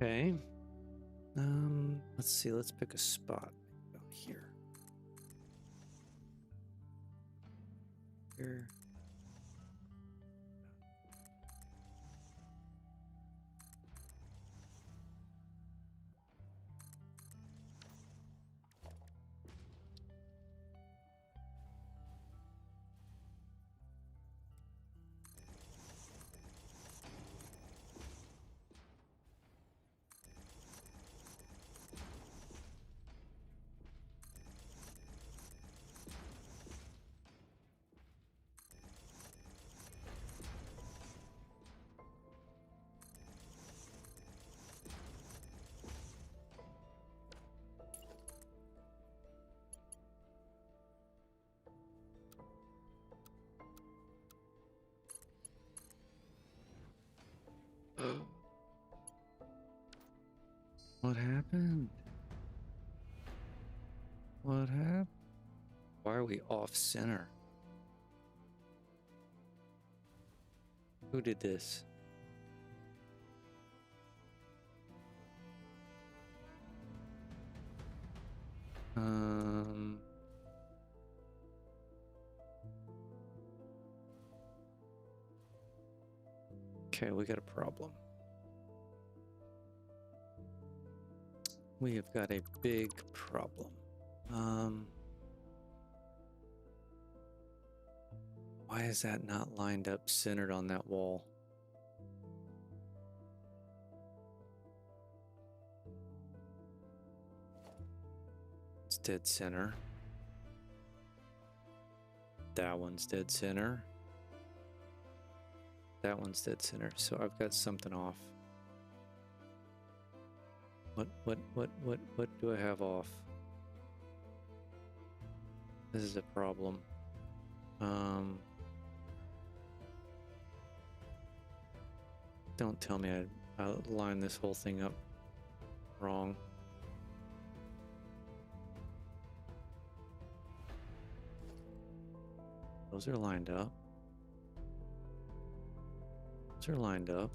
Okay. Let's see. Let's pick a spot about here. Here. What happened? What happened? Why are we off center? Who did this? Okay, we got a problem. We have got a big problem. Why is that not lined up centered on that wall? It's dead center. That one's dead center. That one's dead center. So I've got something off. What do I have off? This is a problem. Don't tell me I lined this whole thing up wrong. Those are lined up. Those are lined up.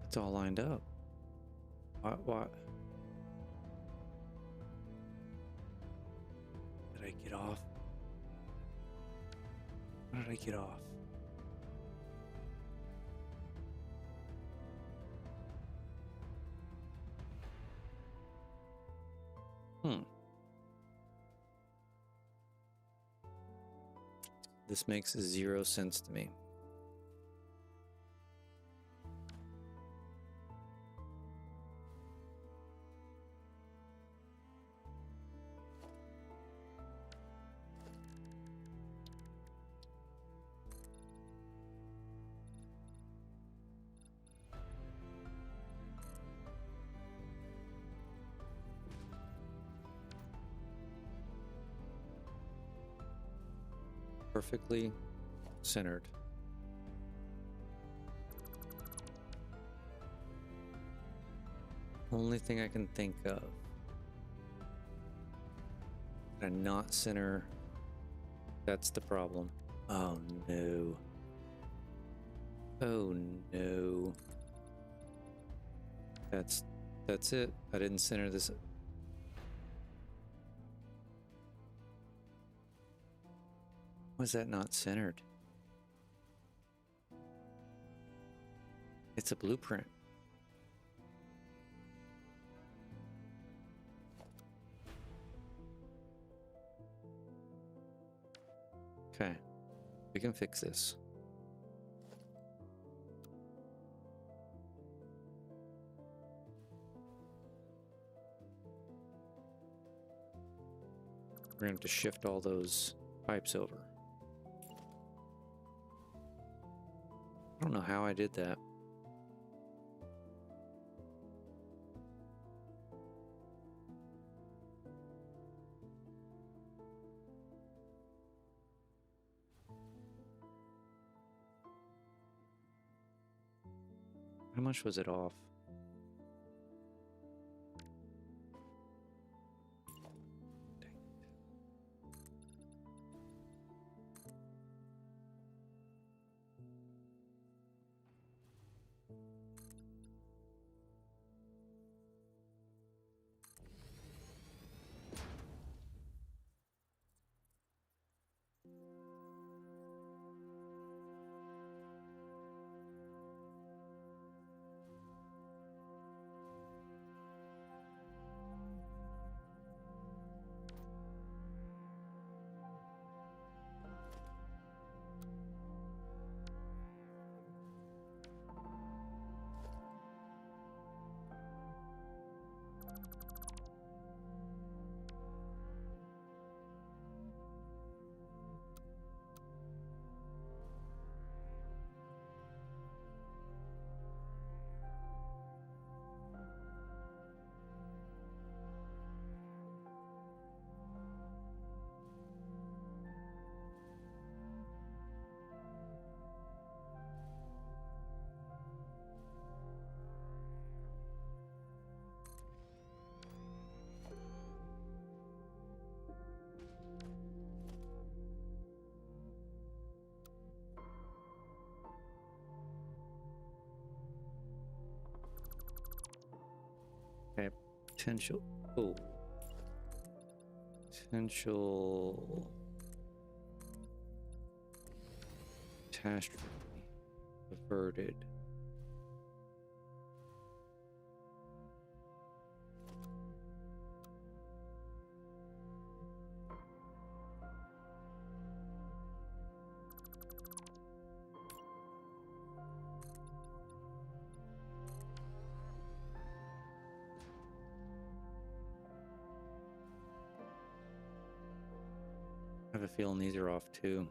It's all lined up. What? Did I get off? How did I get off? This makes 0 sense to me. Perfectly centered. Only thing I can think of. Did I not center? That's the problem. Oh no. Oh no. That's it. I didn't center this. Was that not centered? It's a blueprint. Okay, we can fix this. We're going to have to shift all those pipes over. I don't know how I did that. How much was it off? Okay, potential. Oh. Potential catastrophe averted. have a feeling these are off too.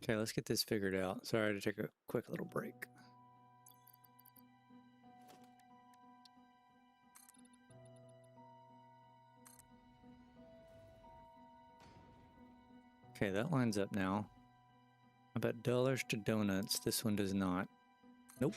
Okay, let's get this figured out. Sorry to take a quick little break. Okay, that lines up now. How about dollars to donuts? This one does not. Nope.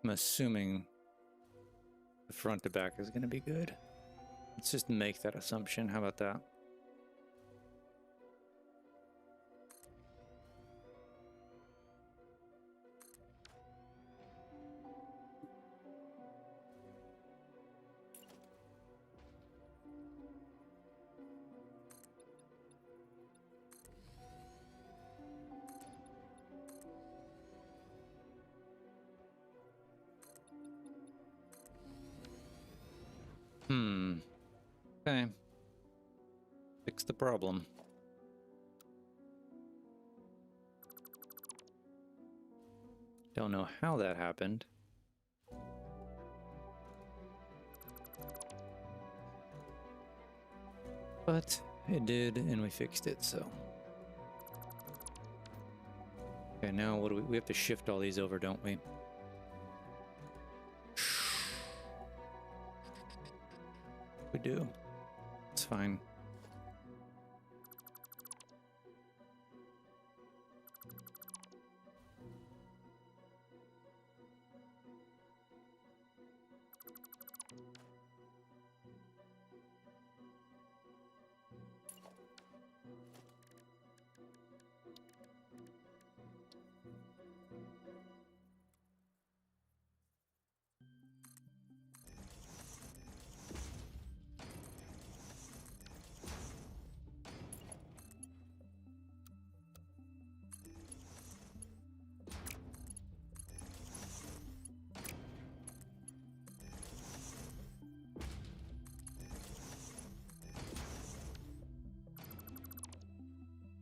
I'm assuming the front to back is going to be good. Let's just make that assumption. How about that? Okay. Fix the problem. Don't know how that happened. But it did, and we fixed it, so. Okay, now what do we have to shift all these over, don't we? We do. It's fine.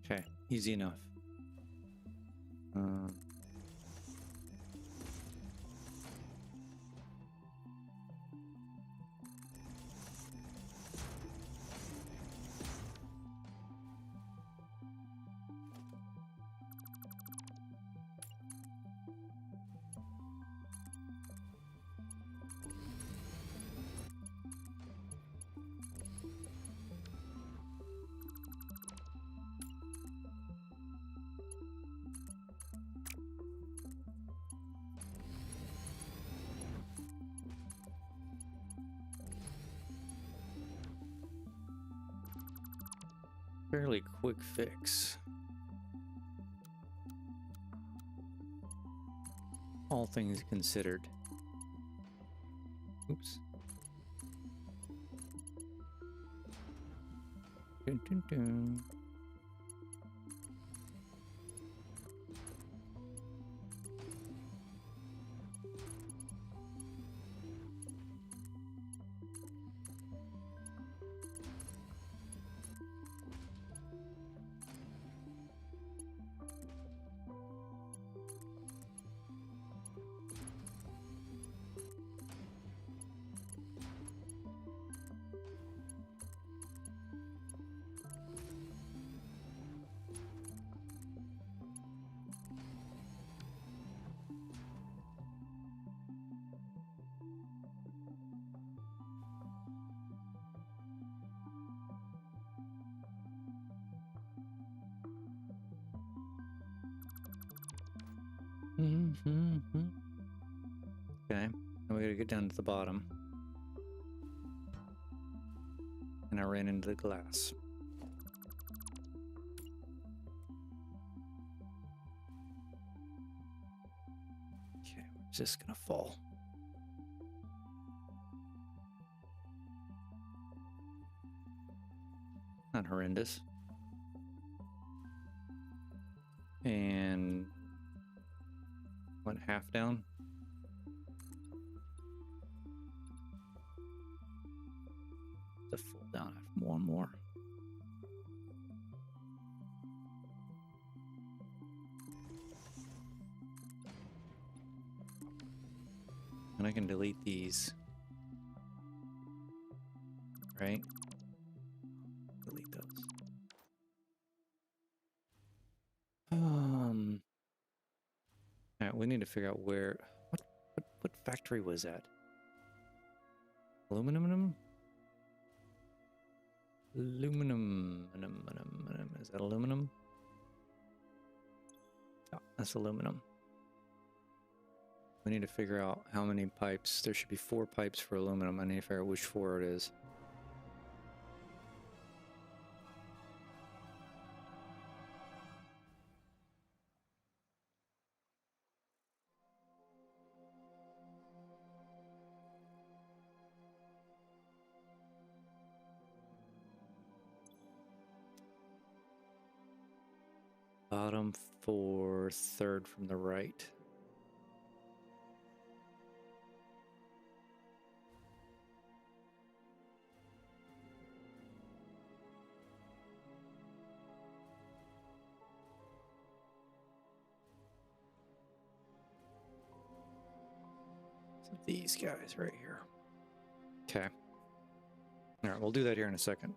Okay, easy enough. Fairly quick fix. All things considered. Oops. Dun, dun, dun. Okay, And we gotta get down to the bottom. And I ran into the glass. Okay, we're just gonna fall. Not horrendous. And went half down. The full down after one more. And I can delete these. Right? Delete those. Alright, we need to figure out where what factory was that? Aluminum? Aluminum. Is that aluminum? Oh, that's aluminum. We need to figure out how many pipes. There should be 4 pipes for aluminum. I need to figure out which 4 it is. Bottom 4, third from the right. So these guys right here. Okay. All right, we'll do that here in a second.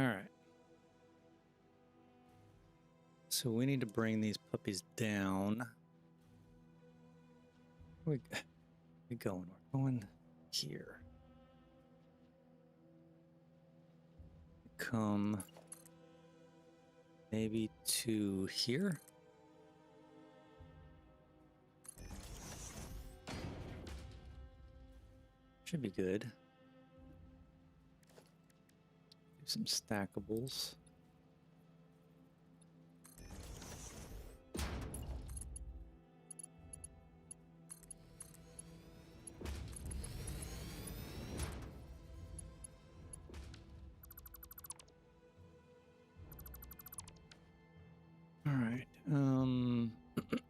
right. So we need to bring these puppies down. Where we going? We're going here. Come maybe to here. Should be good. Do some stackables. All right.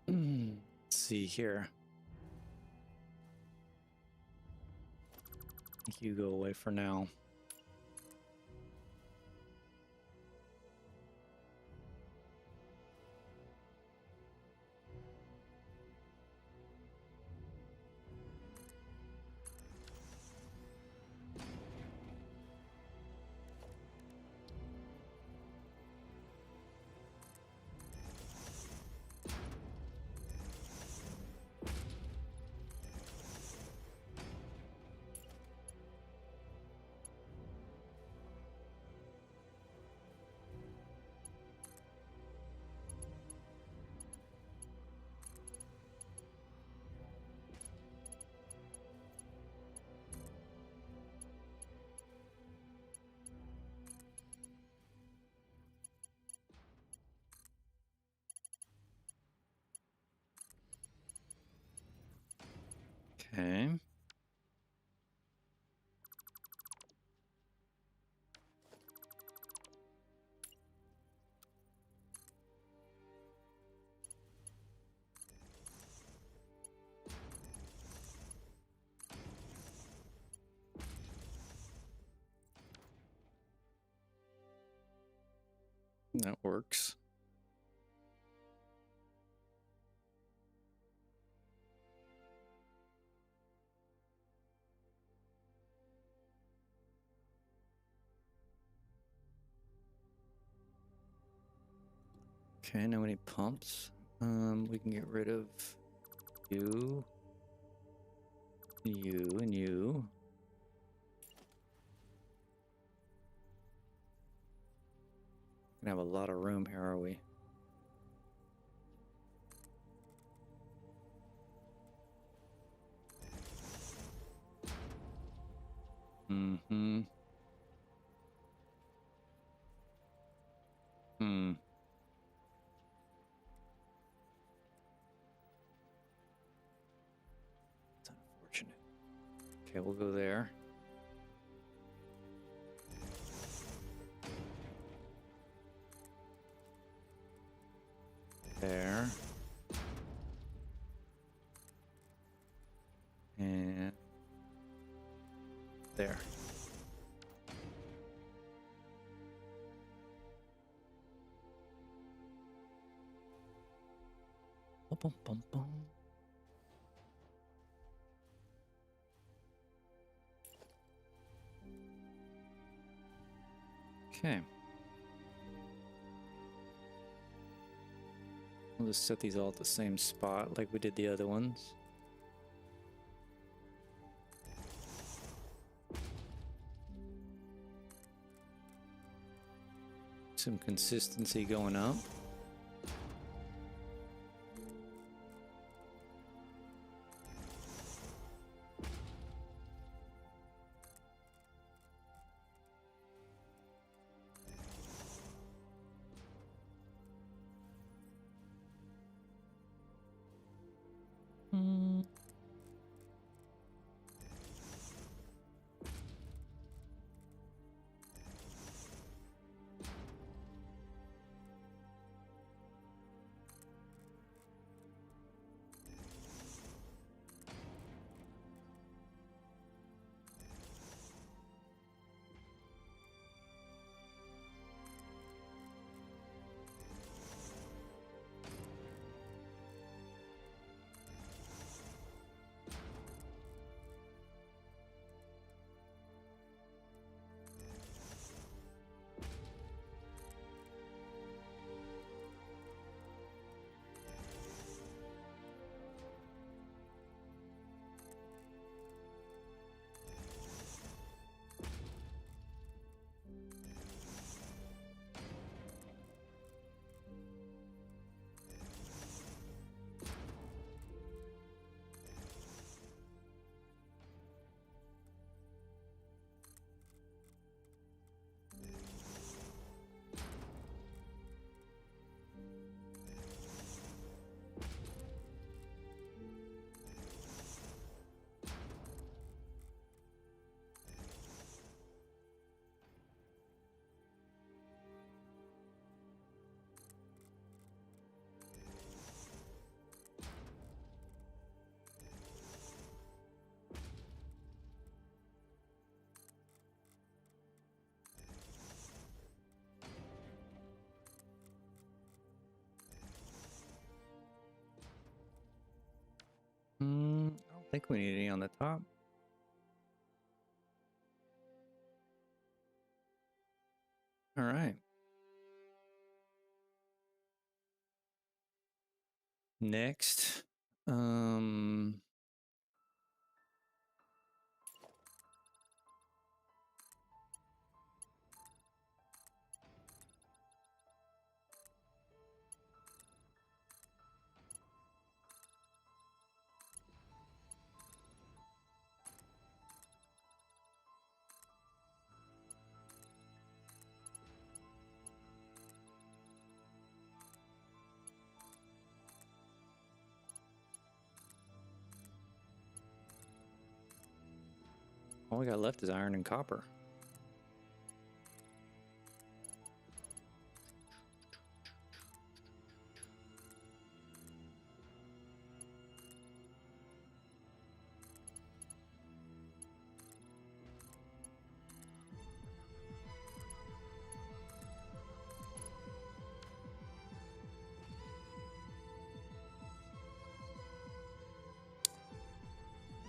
Let's see here. I think you go away for now. Okay. That works. Okay, now we need pumps. We can get rid of you, you, and you. Gonna have a lot of room here, are we? Mm-hmm. Hmm. It's unfortunate. Okay, we'll go there. There. And there. Bum, bum, bum, bum. Okay. We'll just set these all at the same spot like we did the other ones. Some consistency going up. don't think we need any on the top. All right. Next, all we got left is iron and copper.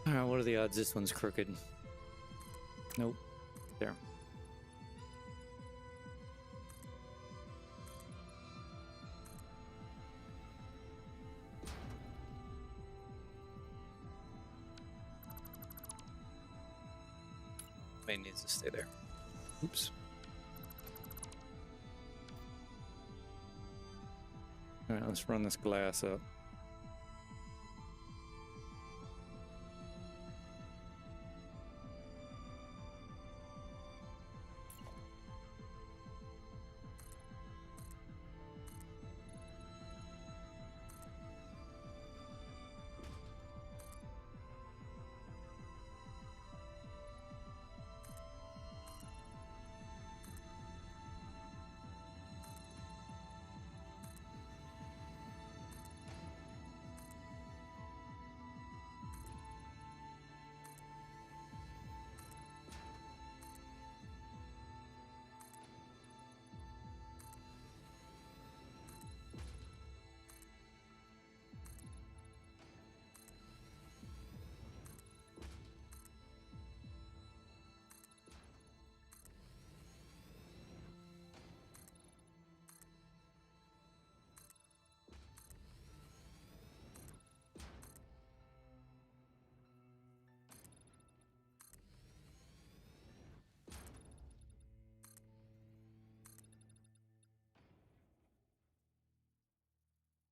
All right, what are the odds this one's crooked? Nope. There. Main needs to stay there. Oops. All right, let's run this glass up.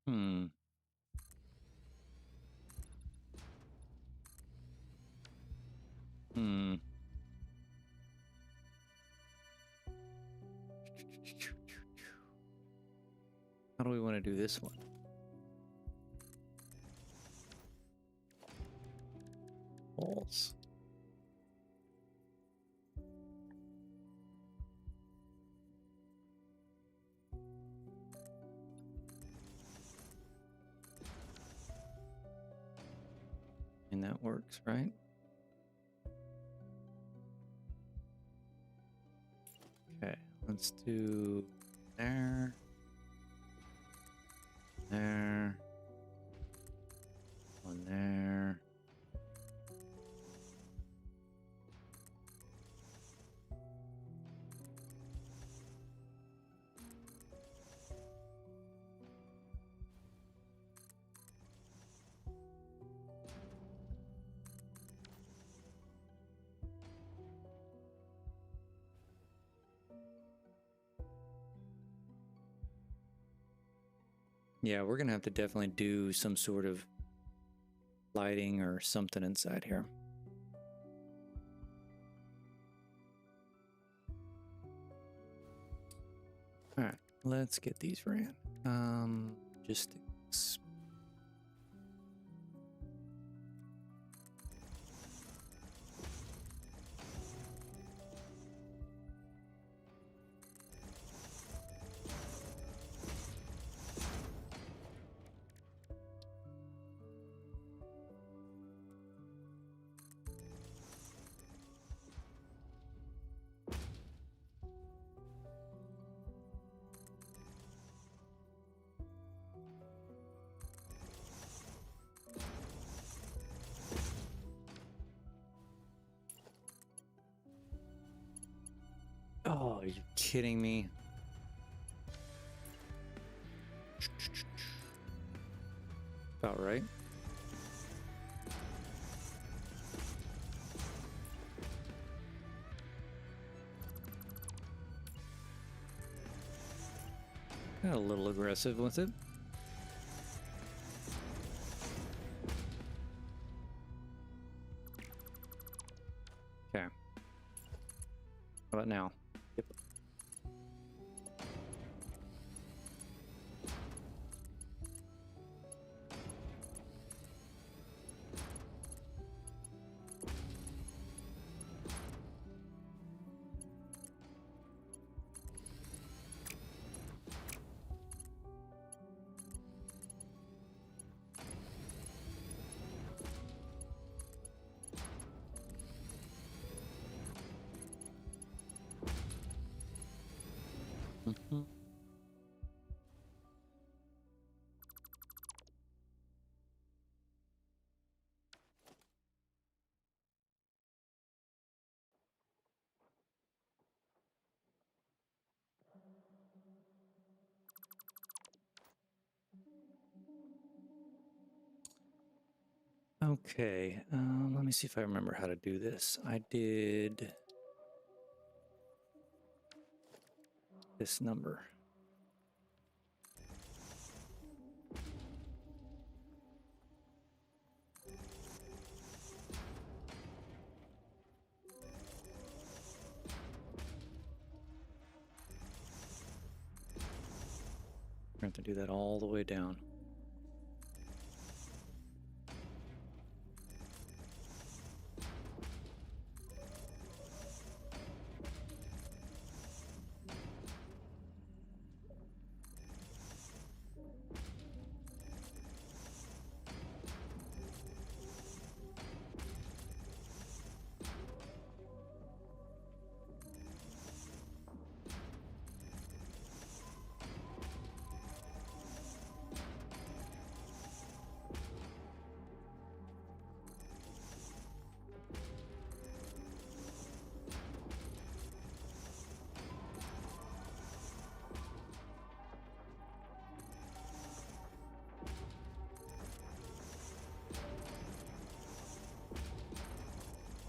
Hmm. Hmm. How do we want to do this one? Walls. And that works, right? Okay, let's do there, there, one there. Yeah, we're gonna have to definitely do some sort of lighting or something inside here. All right, let's get these ran. Just Oh, are you kidding me? About right. Got a little aggressive with it. Okay. How about now? Yep. Mm-hmm. Okay, let me see if I remember how to do this. I did this number. We're going to have to do that all the way down.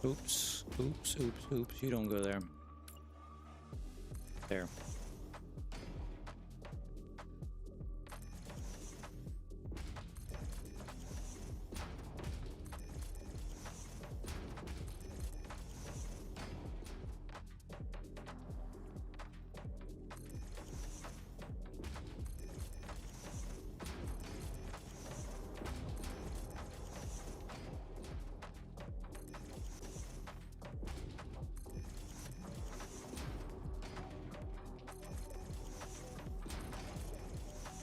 Oops, oops, oops, oops. You don't go there. There.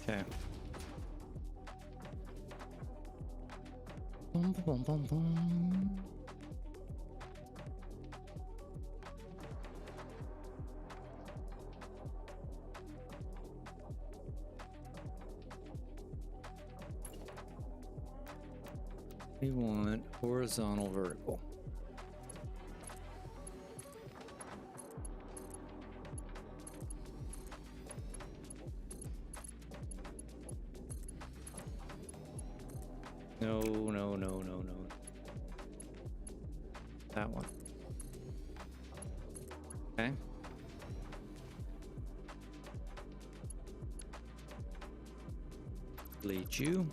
Okay. Boom, boom, boom, boom. We want horizontal, vertical. No, no, no, no, no. That one. Okay. Delete you.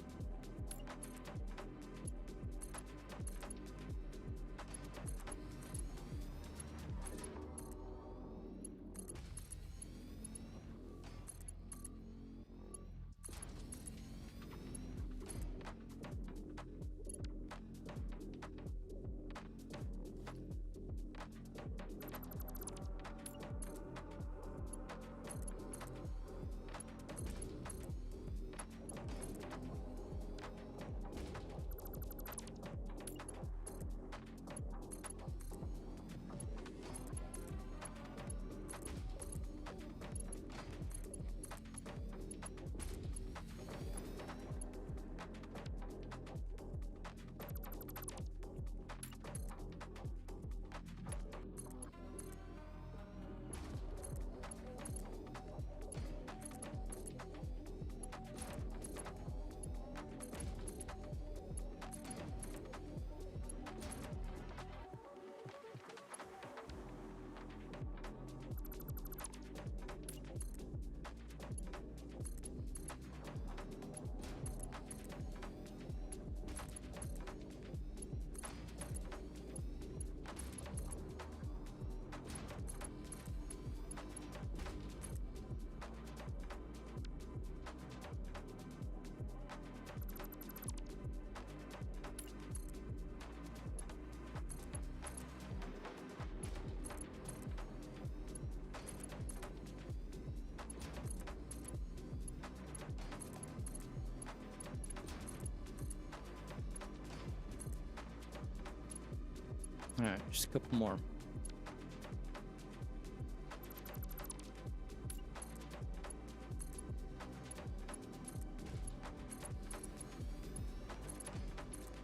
Alright, just a couple more.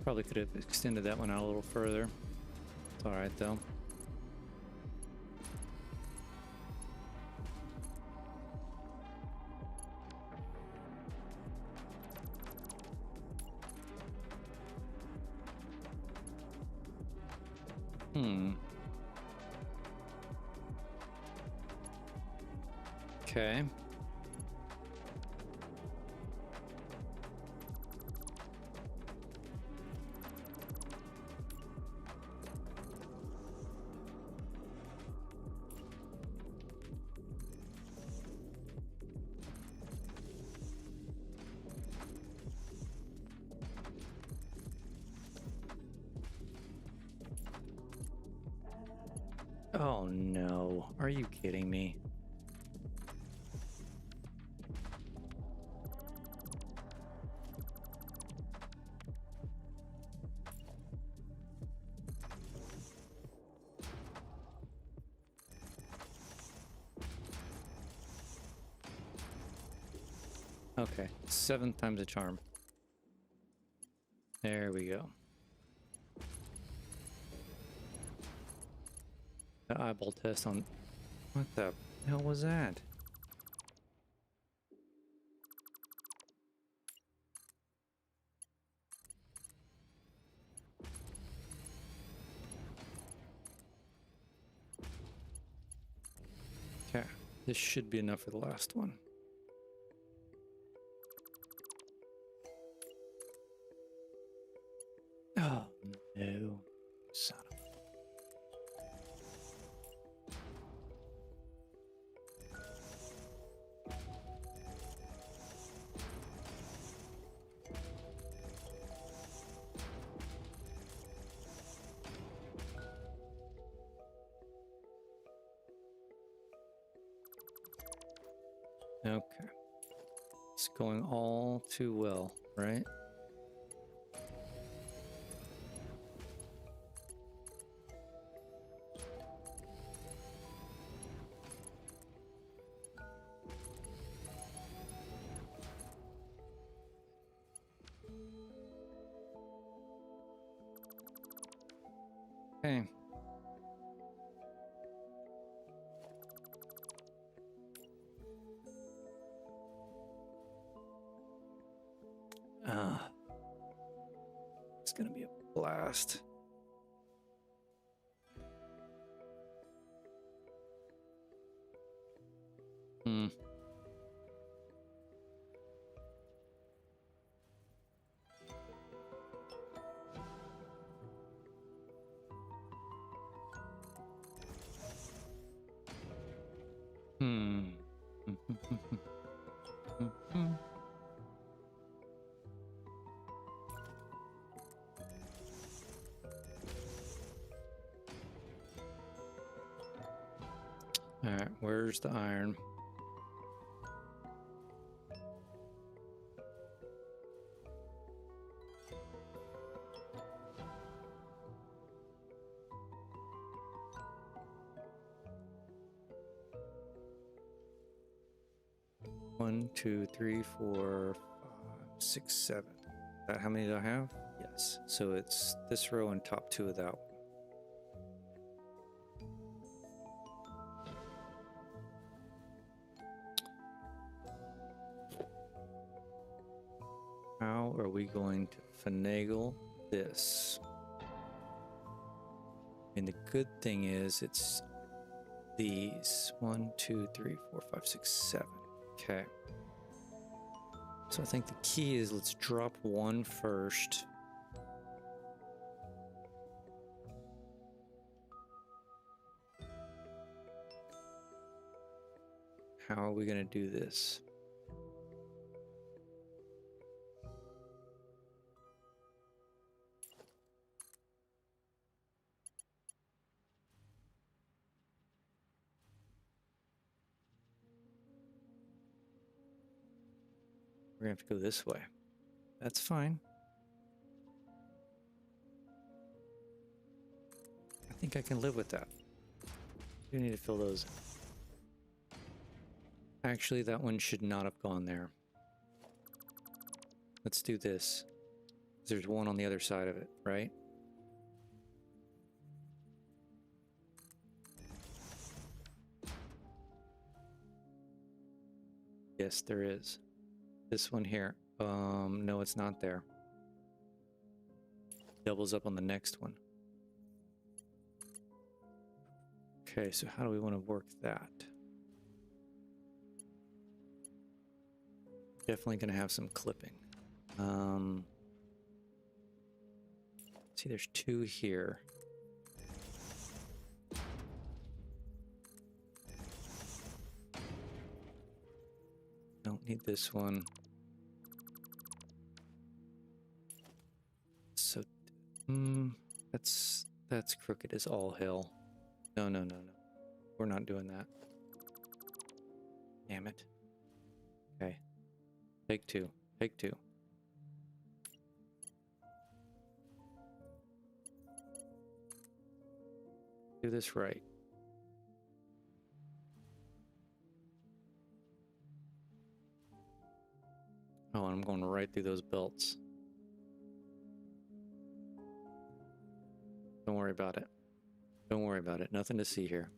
Probably could have extended that one out a little further. It's alright though. Okay. Oh no, are you kidding me? Okay, 7th time's a charm. There we go. The eyeball test on... What the hell was that? Okay, this should be enough for the last one. Oh, no. Son of a... Okay. It's going all too well, right? Okay. It's gonna be a blast. Hmm. Hmm. All right, where's the iron? One, two, three, four, 5, 6, 7. That how many do I have? Yes. So it's this row and top 2 of that one. How are we going to finagle this? And the good thing is it's these 1, 2, 3, 4, 5, 6, 7. Okay. So I think the key is let's drop 1 first. How are we going to do this? We're going to have to go this way. That's fine. I think I can live with that. We need to fill those in. Actually, that one should not have gone there. Let's do this. There's one on the other side of it, right? Yes, there is. This one here. No, it's not there. Doubles up on the next one. Okay, so how do we want to work that? Definitely going to have some clipping. See, there's two here. Don't need this one. So, that's crooked as all hell. No, no, no, no. We're not doing that. Damn it. Okay. Take two. Take two. Do this right. Oh, and I'm going right through those belts. Don't worry about it. Don't worry about it. Nothing to see here.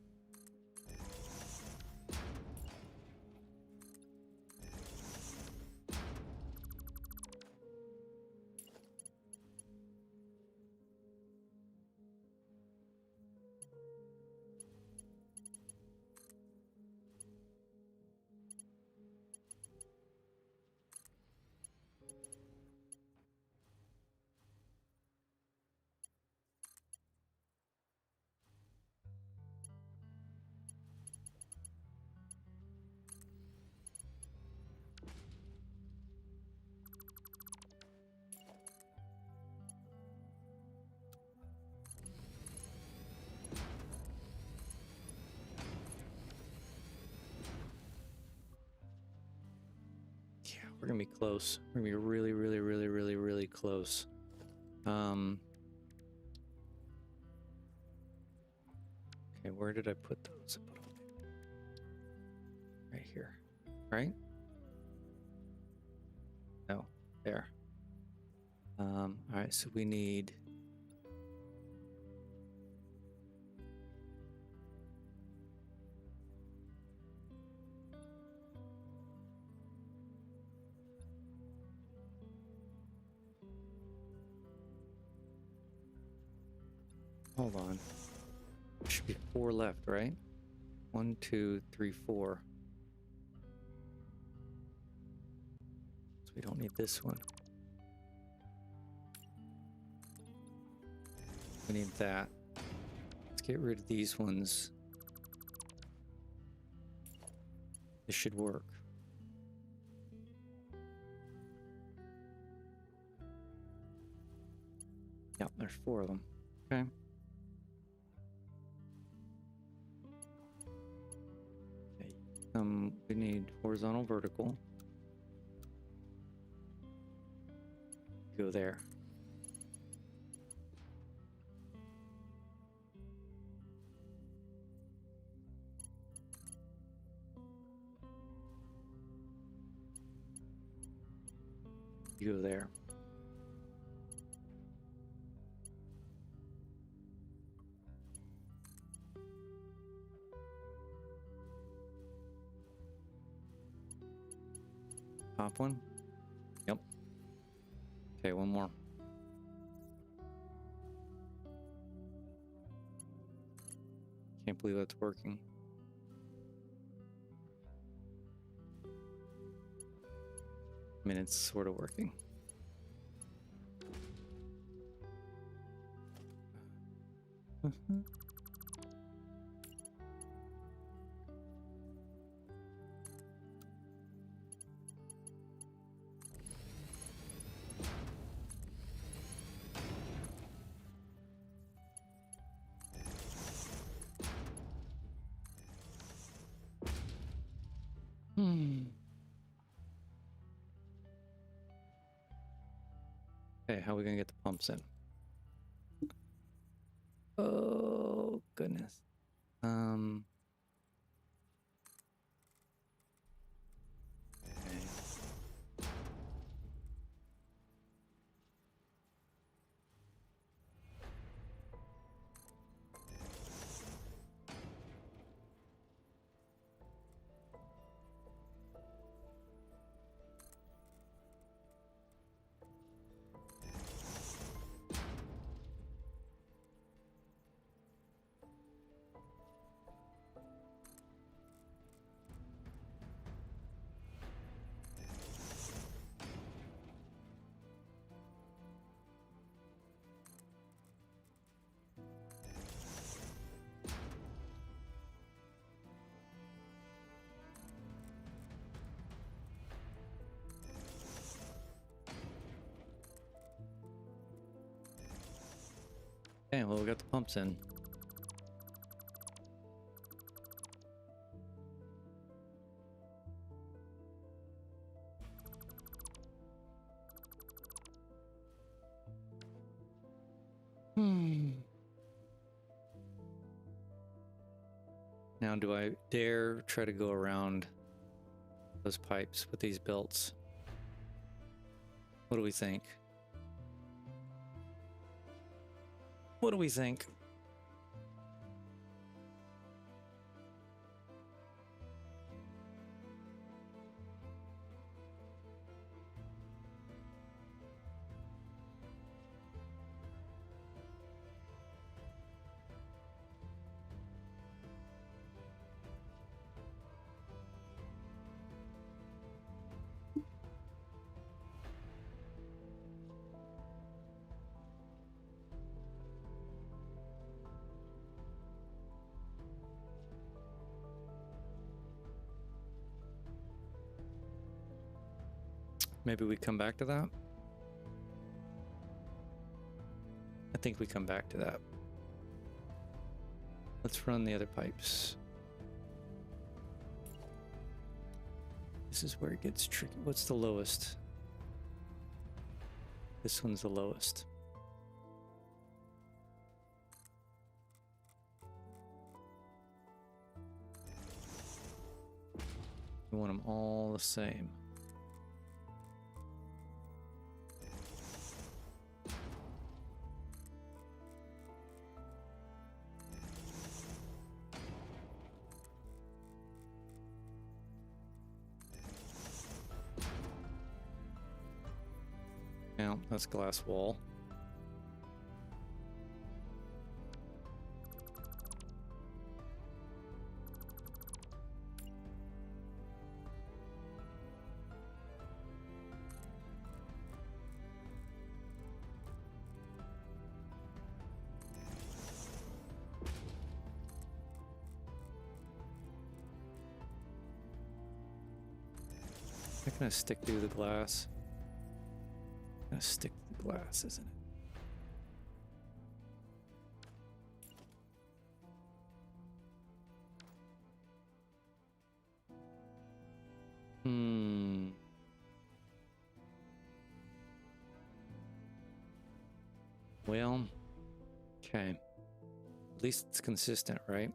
We're gonna be close. We're gonna be really, really, really, really, really close. Okay, where did I put those? I put them right here, right? No, there. All right, so we need. Hold on. There should be 4 left, right? 1, 2, 3, 4. So we don't need this one. We need that. Let's get rid of these ones. This should work. Yep, there's 4 of them. Okay. We need horizontal, vertical. Go there. You go there. Top one? Yep. Okay, one more. Can't believe that's working. I mean, it's sort of working. Okay, how are we gonna get the pumps in? Oh. goodness. Okay, well, we got the pumps in. Now, do I dare try to go around those pipes with these belts? What do we think? What do we think? Maybe we come back to that? I think we come back to that. Let's run the other pipes. This is where it gets tricky. What's the lowest? This one's the lowest. We want them all the same. Now, that's glass wall. I'm gonna stick through the glass. Gonna stick to the glass, isn't it? Well, okay. At least it's consistent, right?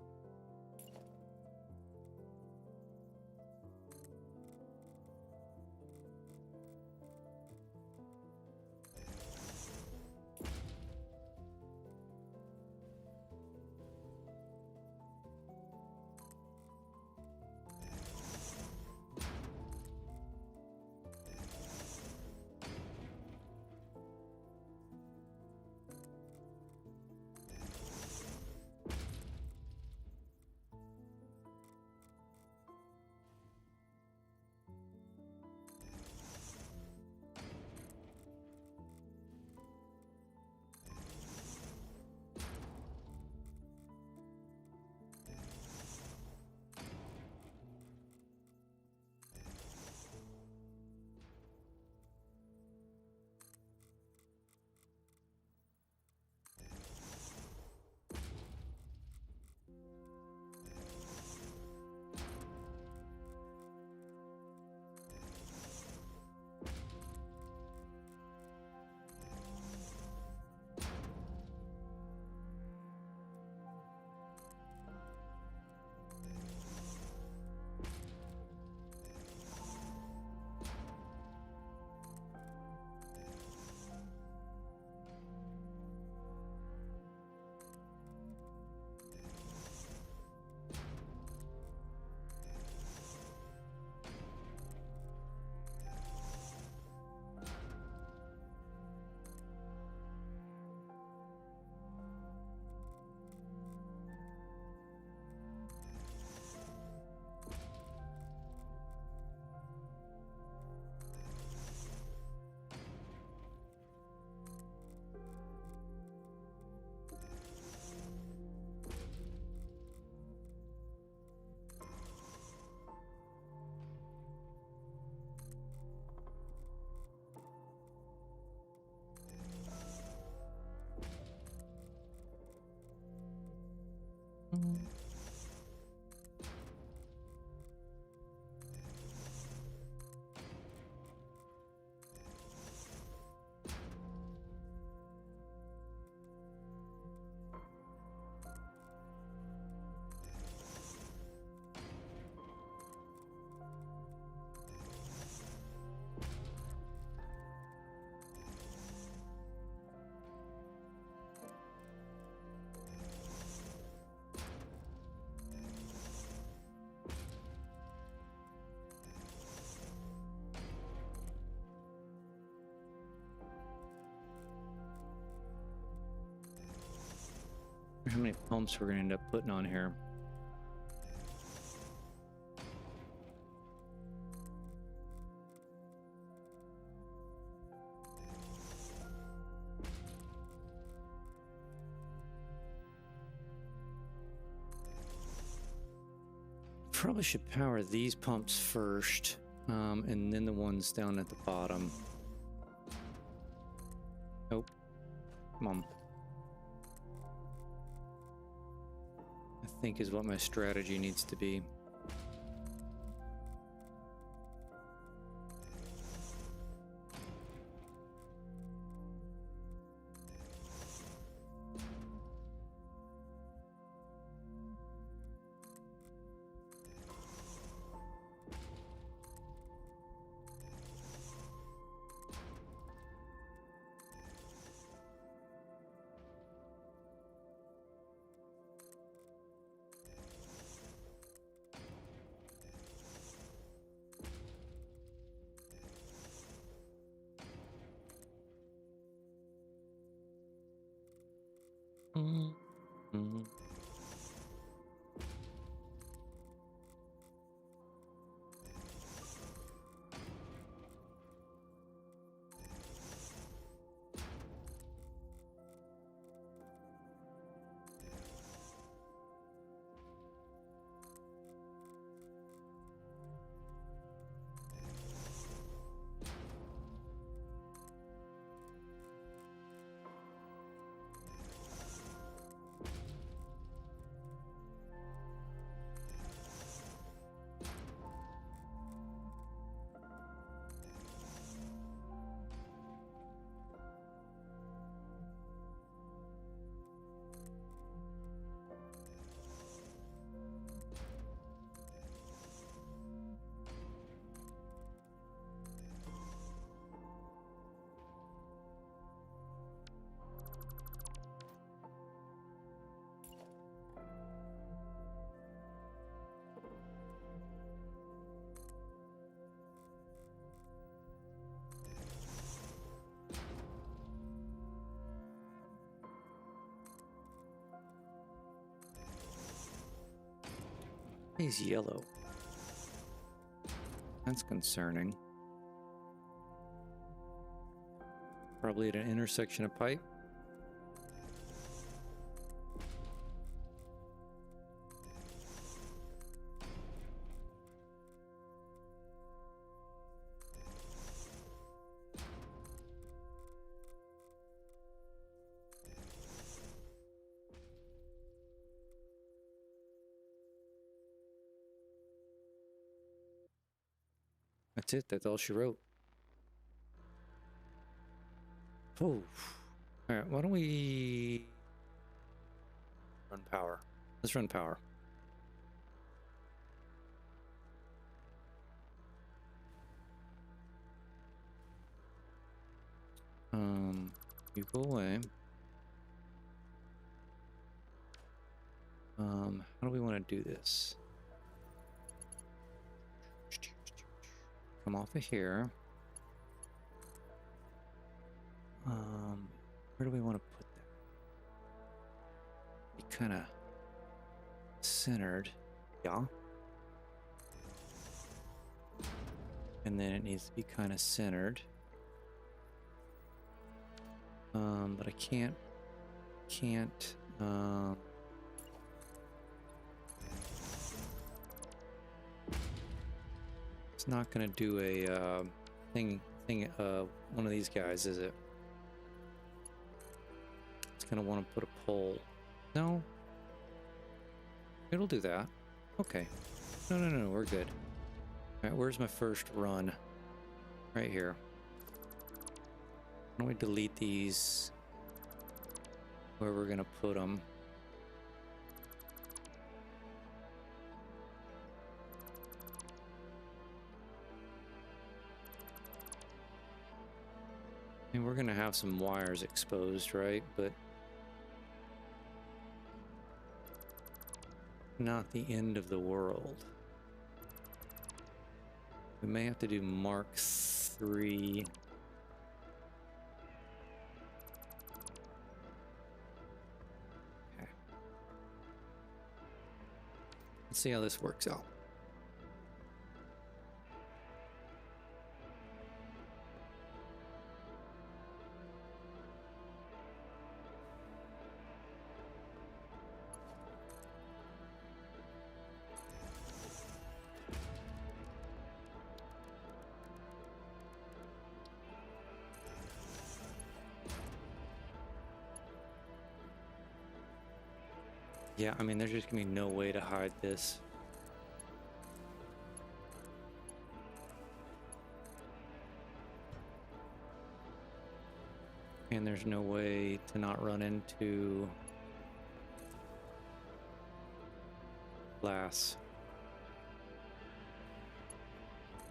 How many pumps we're gonna end up putting on here? Probably should power these pumps first, and then the ones down at the bottom. Nope. Come on. I think is what my strategy needs to be. Mm-hmm. He's yellow. That's concerning. Probably at an intersection of pipe. That's it. That's all she wrote. Oh. All right. Why don't we run power? Let's run power. You go away. How do we want to do this? Come off of here. Where do we want to put that? Be kind of centered, yeah. And then it needs to be kind of centered. But I can't, it's not gonna do a one of these guys, is it? It's gonna want to put a pole. No. It'll do that. Okay. No, we're good. All right, where's my first run? Right here. Why don't we delete these where we're gonna put them? And we're gonna have some wires exposed, right? But not the end of the world. We may have to do Mark 3. Okay. Let's see how this works out. Yeah, I mean, there's just gonna be no way to hide this. And there's no way to not run into glass.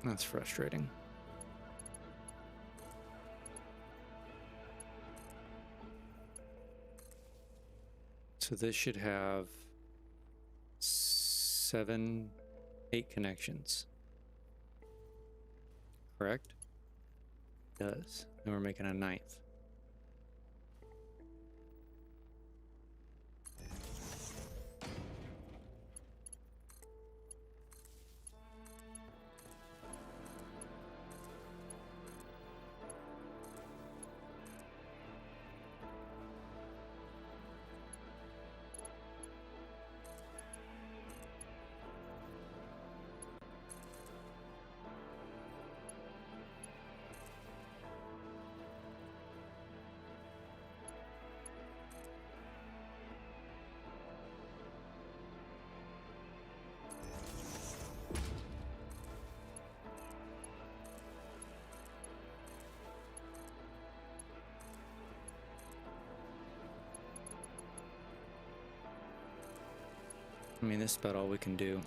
That's frustrating. So this should have 7, 8 connections. Correct? It does. And we're making a 9th. I mean, this is about all we can do.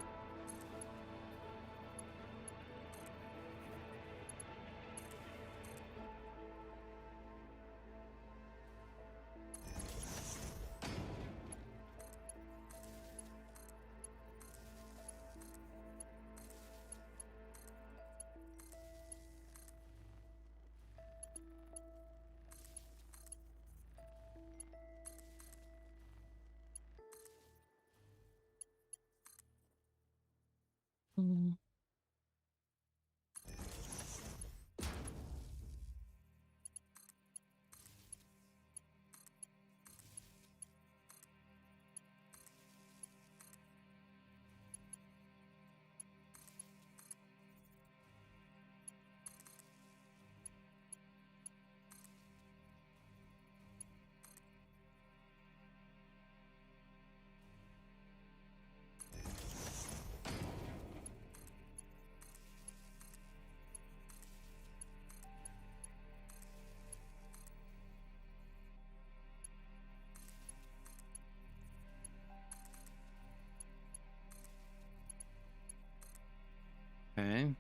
Okay.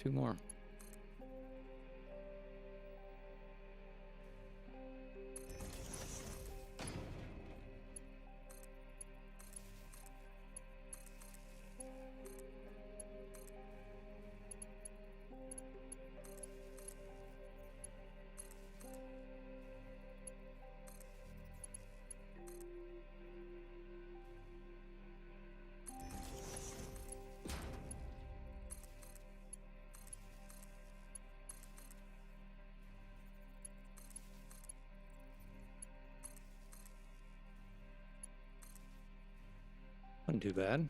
Two more. too bad.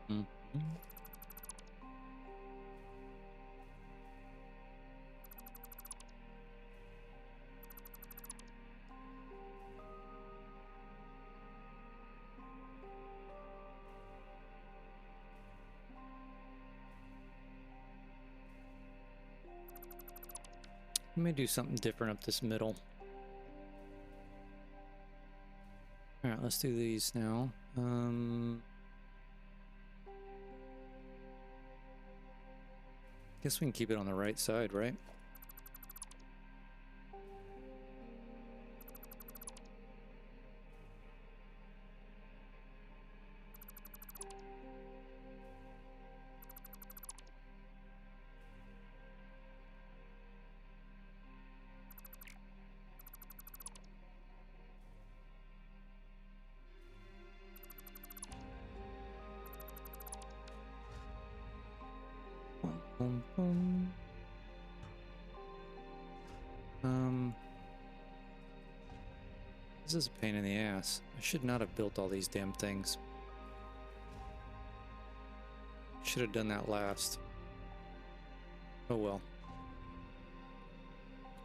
Mm-hmm. Let me do something different up this middle. All right, let's do these now. Guess we can keep it on the right side, right? Boom, boom. This is a pain in the ass. I should not have built all these damn things. Should have done that last. Oh well.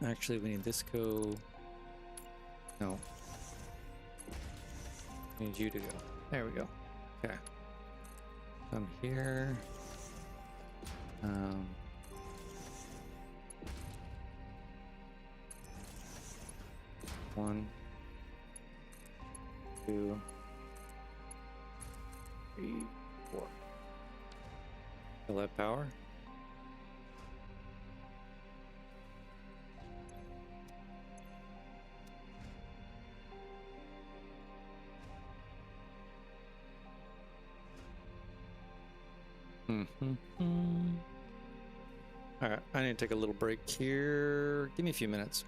Actually, we need this go. No. I need you to go. There we go. Okay. Come here. One, 2, 3, 4. Feel that power? All right, I need to take a little break here. Give me a few minutes.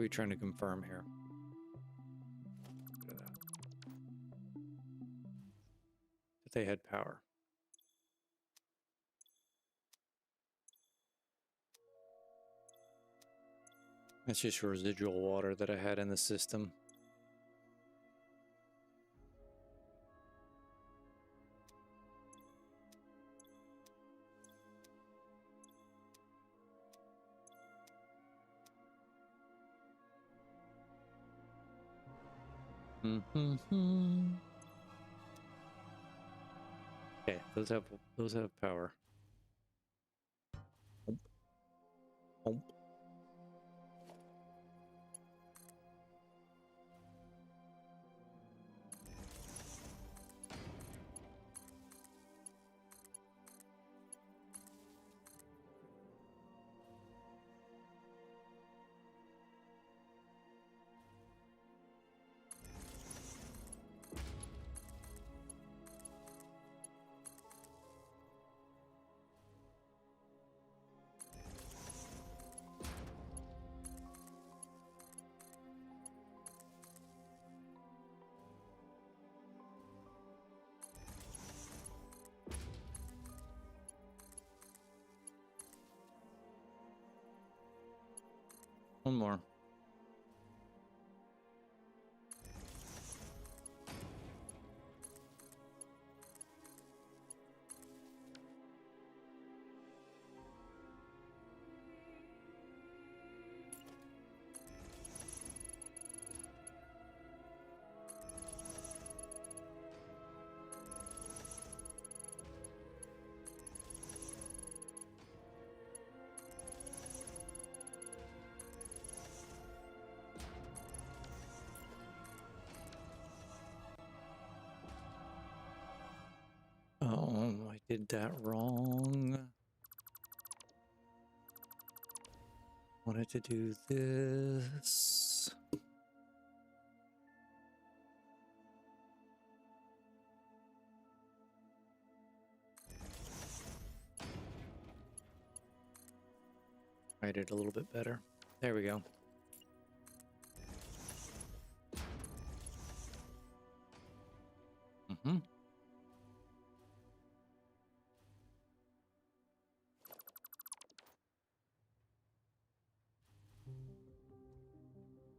we trying to confirm here? That they had power. That's just residual water that I had in the system. Okay, those have power. Omp. One more. Oh, I did that wrong. Wanted to do this. I did a little bit better. There we go.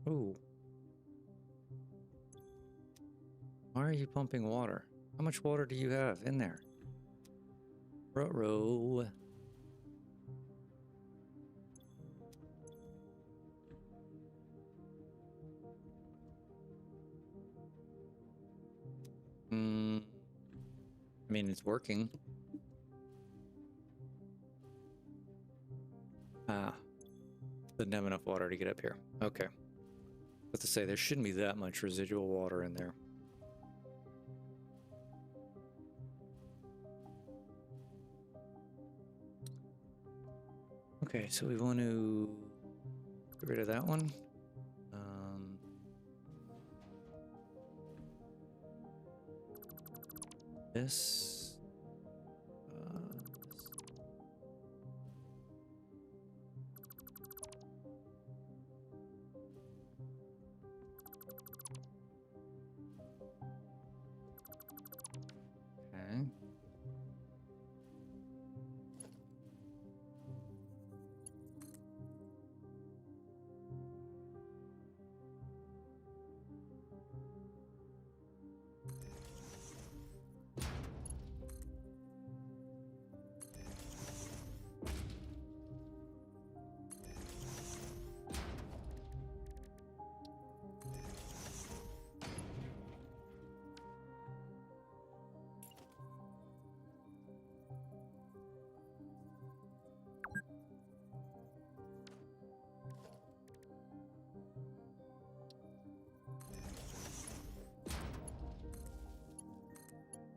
Ooh. Why are you pumping water? How much water do you have in there? Ruh-roh. I mean, it's working. Ah. Didn't have enough water to get up here. Okay. But to say, there shouldn't be that much residual water in there. Okay, so we want to get rid of that one. This. Okay.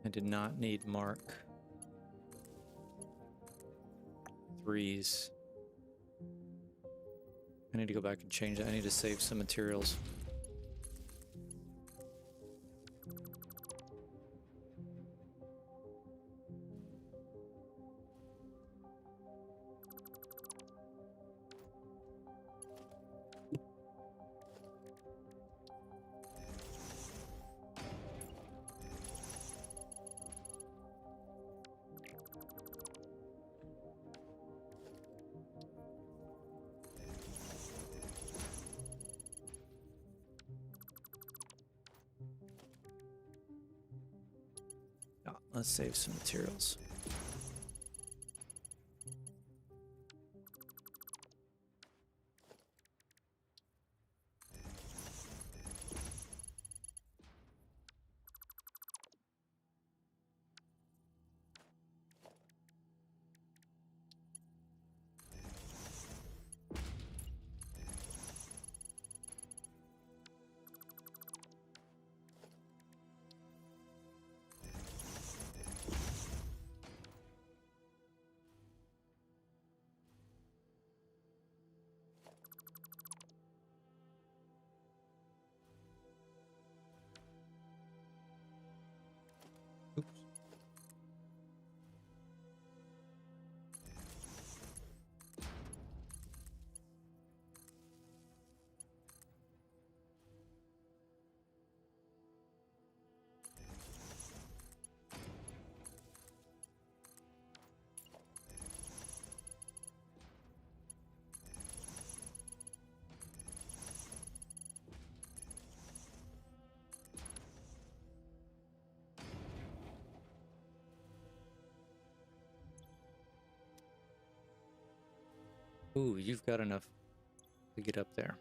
I did not need Mark 3s. I need to go back and change that. I need to save some materials. let's save some materials. Oops. Ooh, you've got enough to get up there.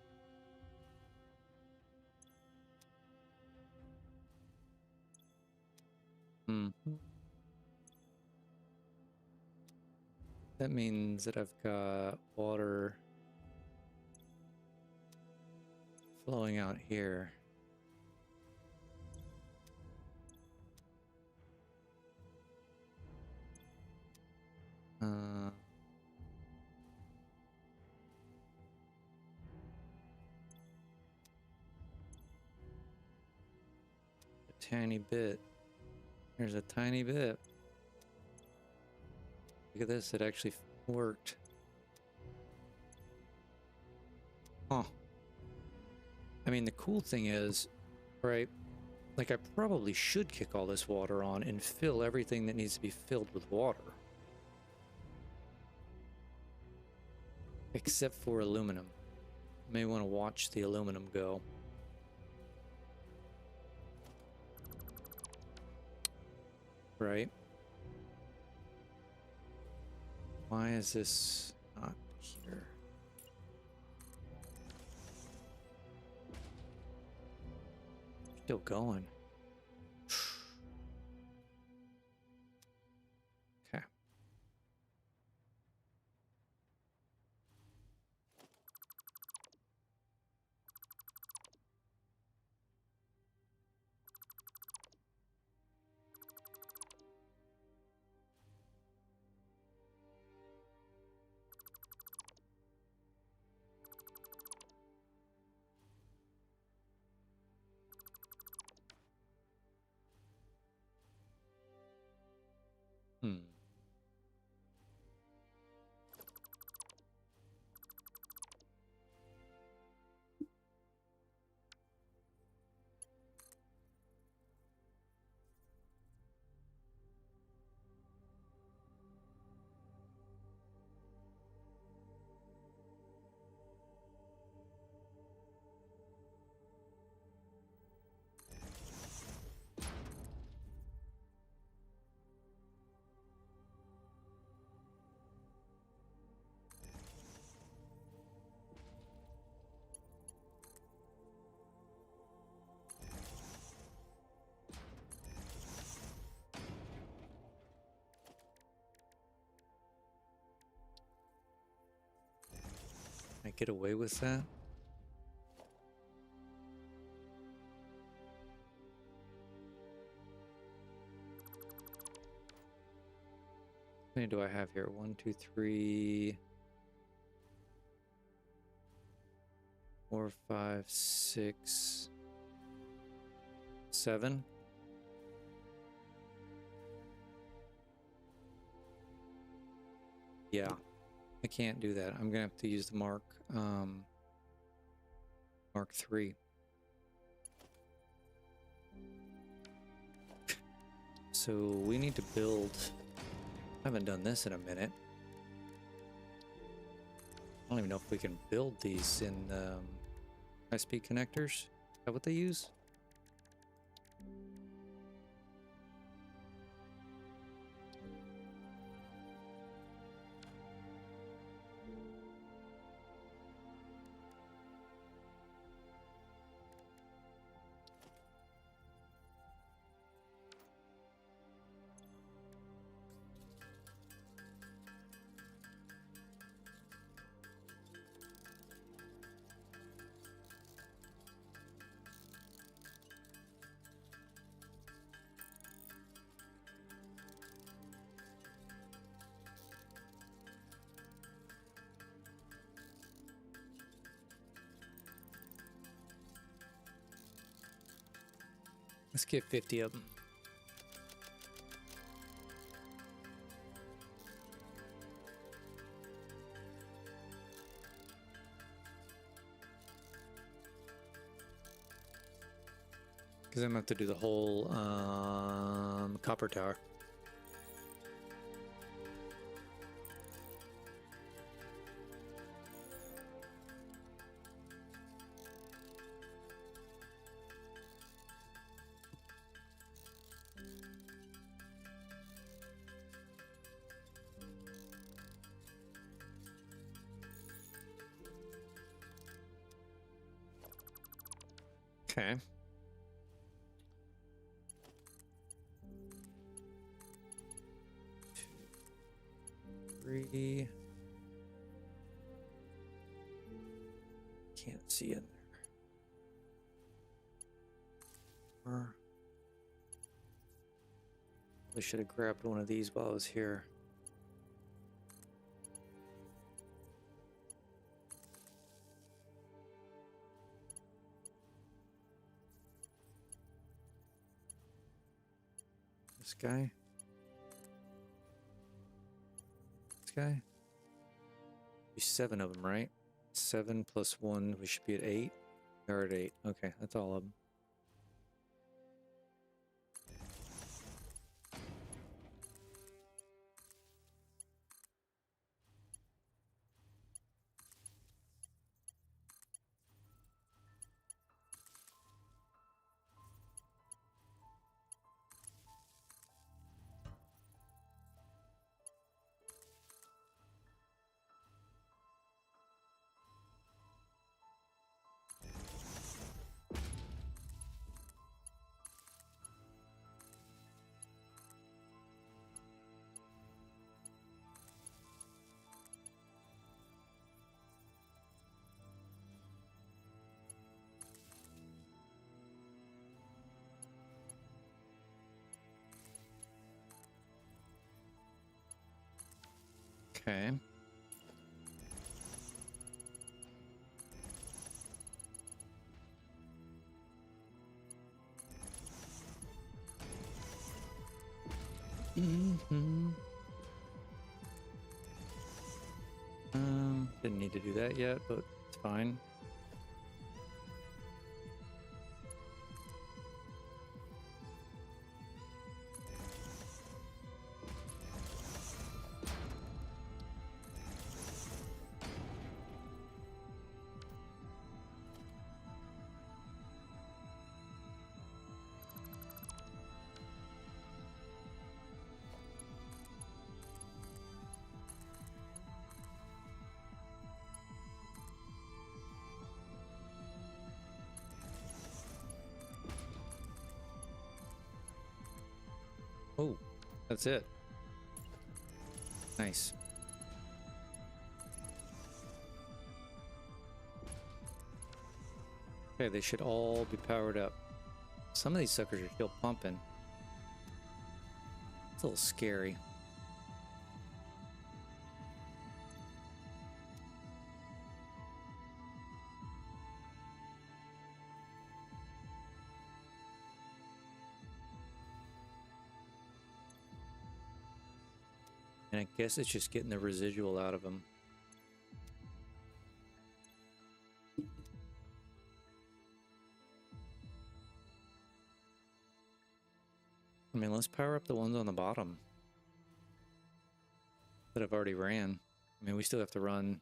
That means that I've got water flowing out here. A tiny bit. There's a tiny bit. Look at this, it actually worked. Huh. I mean, the cool thing is, right, like I probably should kick all this water on and fill everything that needs to be filled with water. Except for aluminum. May want to watch the aluminum go. Right? Why is this not here? Still going. Okay. Can I get away with that? How many do I have here? 1, 2, 3, 4, 5, 6, 7. Yeah, I can't do that. I'm gonna have to use the Mark 3. So we need to build. I haven't done this in a minute. I don't even know if we can build these in high-speed connectors. Is that what they use? Let's get 50 of them. Because I'm gonna have to do the whole copper tower. Okay. Three. Can't see in there. We should have grabbed one of these while I was here. This guy. This guy. Be 7 of them, right? 7 plus 1, we should be at 8. We're at 8. Okay, that's all of them. Okay. Didn't need to do that yet, but it's fine. Oh, that's it. Nice. Okay, they should all be powered up. Some of these suckers are still pumping. It's a little scary. And I guess it's just getting the residual out of them. I mean, let's power up the ones on the bottom that I've already ran. I mean, we still have to run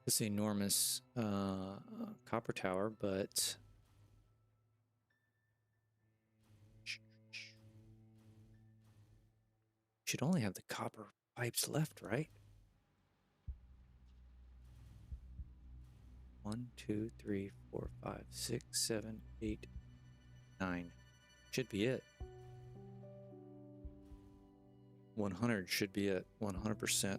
this enormous copper tower, but should only have the copper pipes left, right? 1, 2, 3, 4, 5, 6, 7, 8, 9. Should be it. 100 should be it. 100%.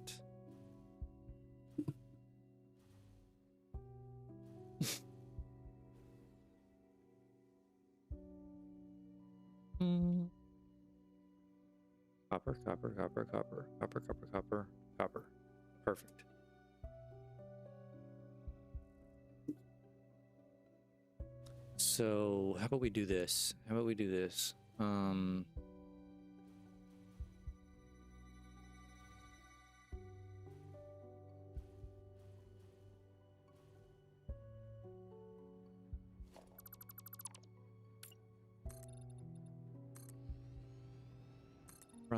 Copper, copper, copper, copper, copper, copper, copper, copper. Perfect. So how about we do this? How about we do this? Run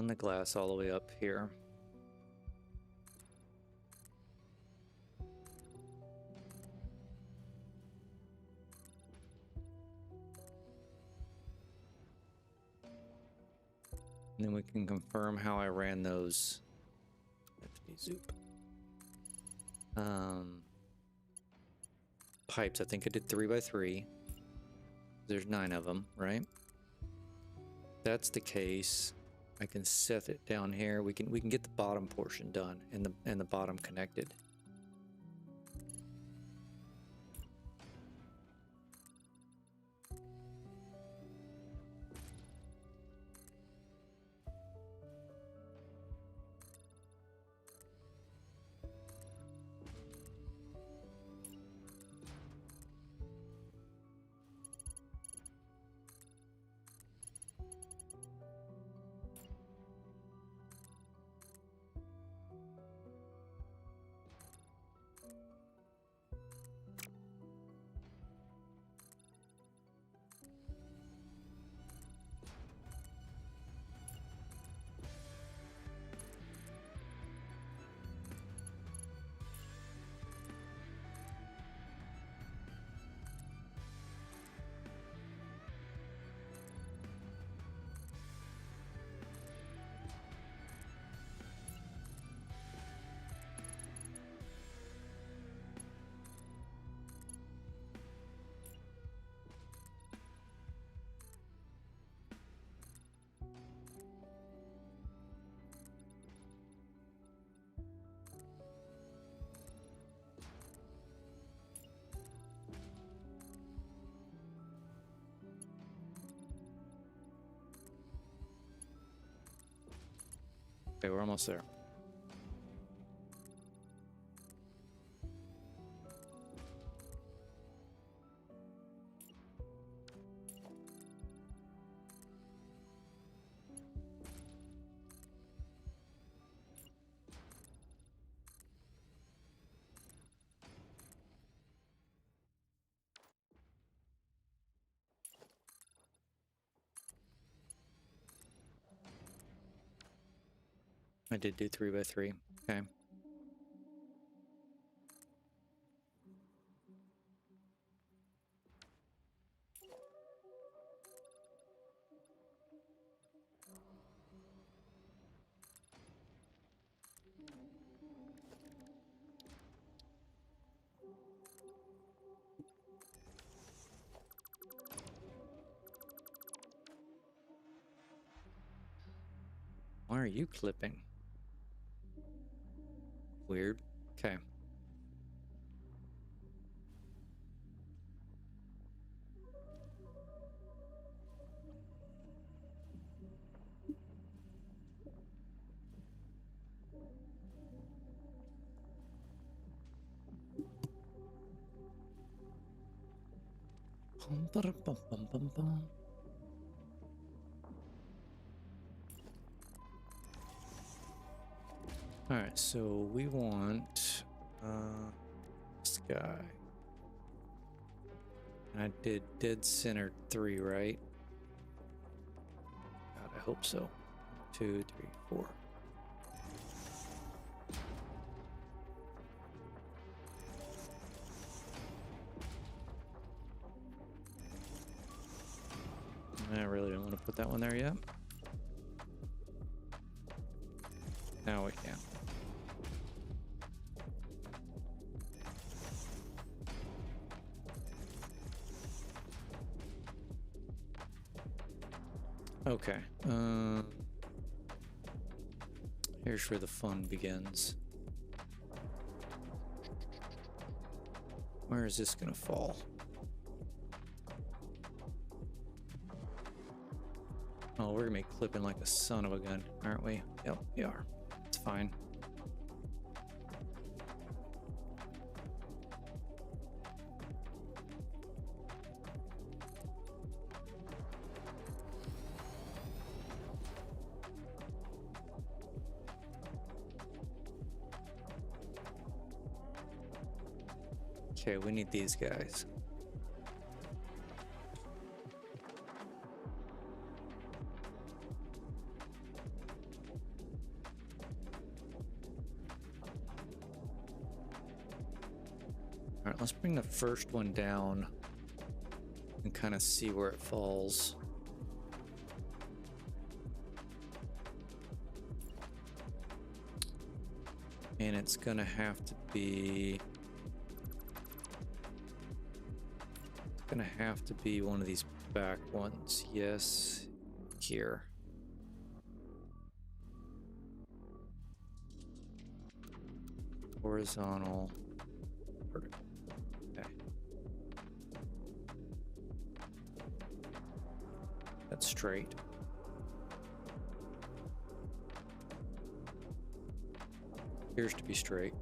the glass all the way up here. And then we can confirm how I ran those. Zoop. Pipes. I think I did 3 by 3. There's 9 of them, right? If that's the case, I can set it down here. We can get the bottom portion done and the bottom connected. Okay, we're almost there. I did do 3 by 3. Okay. Why are you clipping? Weird. Okay. All right, so we want this guy. And I did dead center 3, right? God, I hope so. 2, 3, 4. I really don't want to put that one there yet. Now we can. Okay. Here's where the fun begins. Where is this gonna fall? Oh, we're gonna be clipping like a son of a gun, aren't we? Yep, we are. It's fine. Okay, we need these guys. All right, let's bring the first one down and kind of see where it falls. And it's gonna have to be one of these back ones. Yes, here. Horizontal, vertical. Okay. That's straight. Appears to be straight.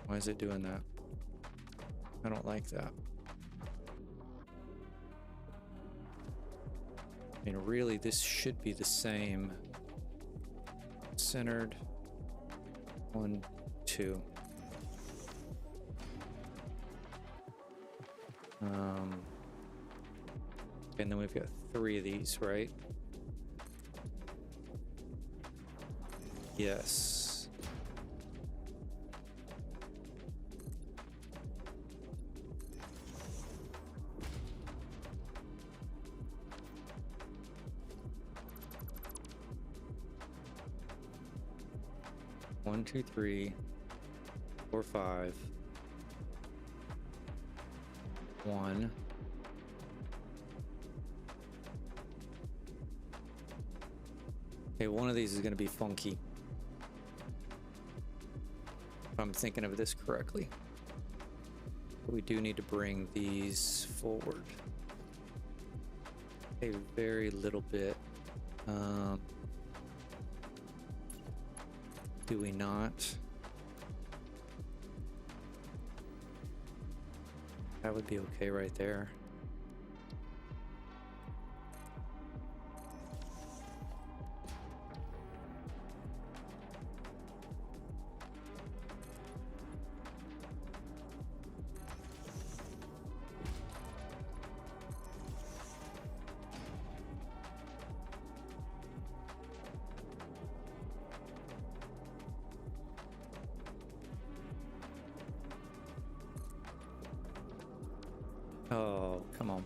Why is it doing that? I don't like that. I mean, really, this should be the same. Centered. 1, 2. And then we've got 3 of these, right? Yes. One, two, 3, 4, 5. 1. Okay, one of these is going to be funky. If I'm thinking of this correctly. But we do need to bring these forward. A very little bit. Do we not? That would be okay right there. Oh, come on.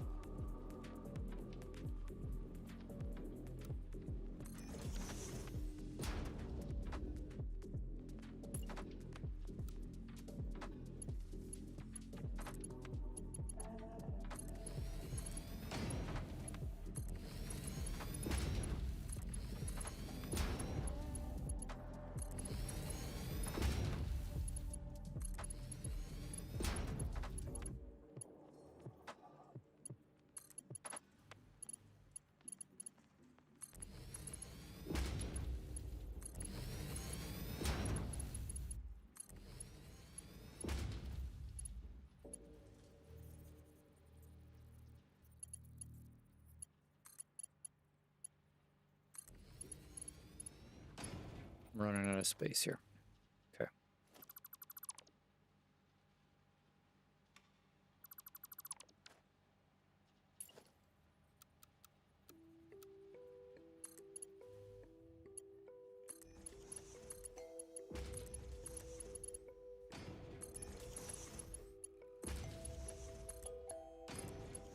I'm running out of space here. Okay.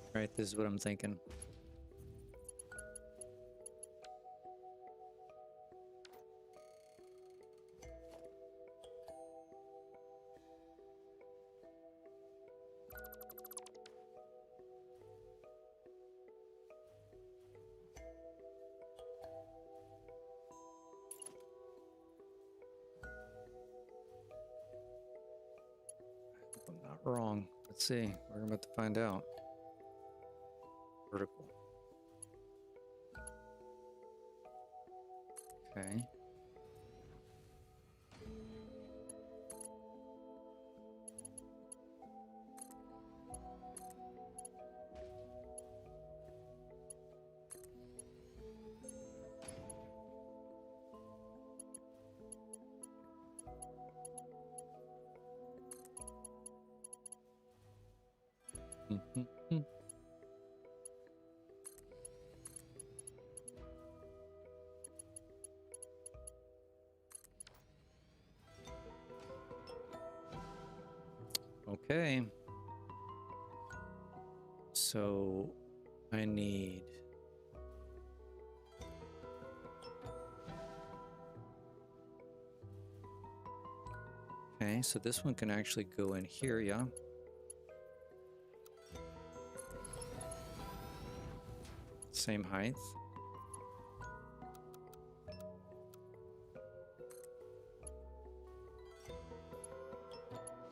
All right, this is what I'm thinking. I'm not wrong. Let's see. We're about to find out. Vertical. Okay. Mm-hmm. Okay. So I need... Okay, so this one can actually go in here, yeah? Same height.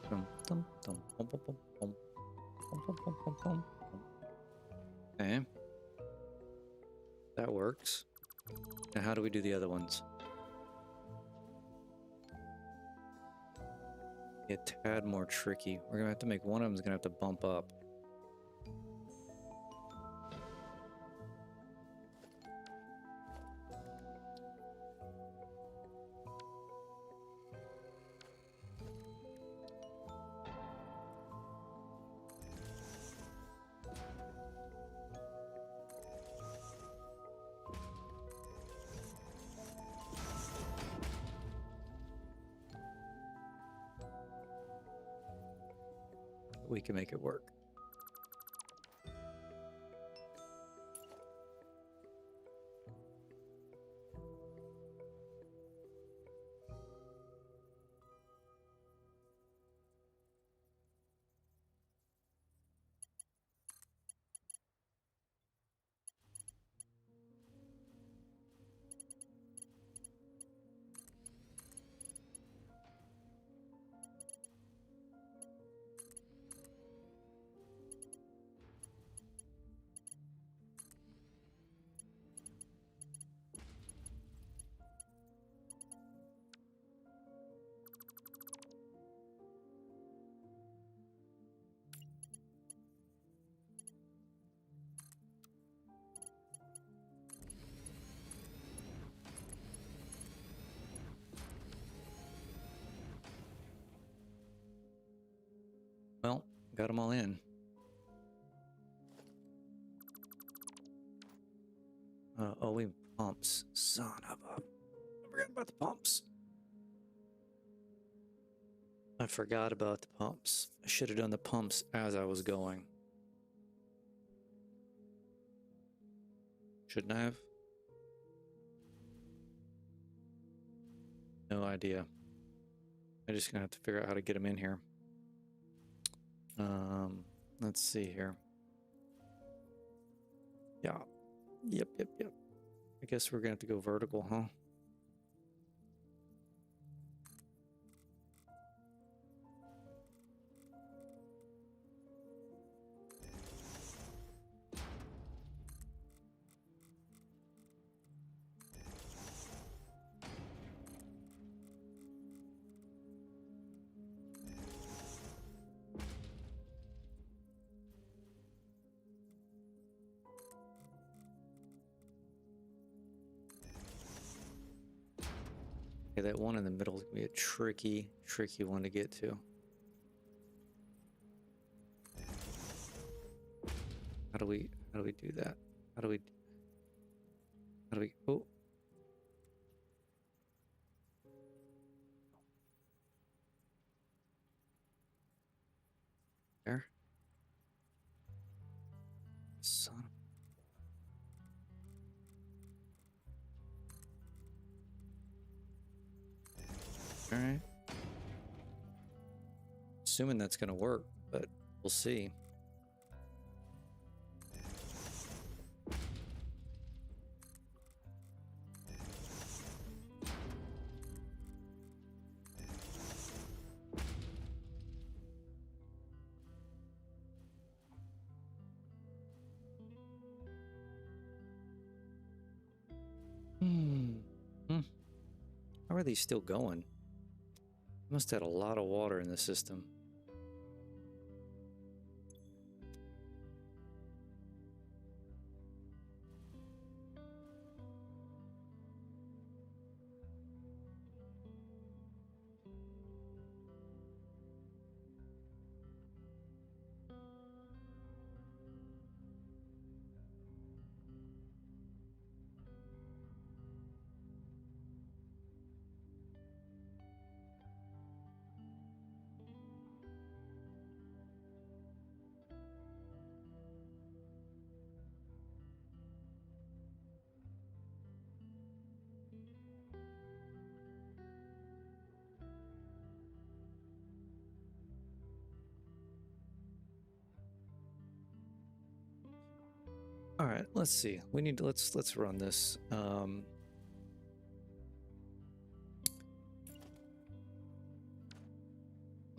Dum, dum, dum, bum, bum, bum, bum, bum, bum, bum, bum, bum. Okay. That works. Now how do we do the other ones? A tad more tricky. We're gonna have to make one of them's gonna have to bump up. We can make it work. Well, got them all in. Oh, we have pumps. Son of a... I forgot about the pumps. I forgot about the pumps. I should have done the pumps as I was going. Shouldn't I have? No idea. I'm just gonna have to figure out how to get them in here. Let's see here. Yeah. Yep. I guess we're gonna have to go vertical, huh? Okay, that one in the middle is gonna be a tricky one to get to. How do we do that? How do we oh, there. Son of... All right. Assuming that's gonna work, but we'll see. How are these still going? Must have had a lot of water in the system. All right, let's see. We need to let's run this. What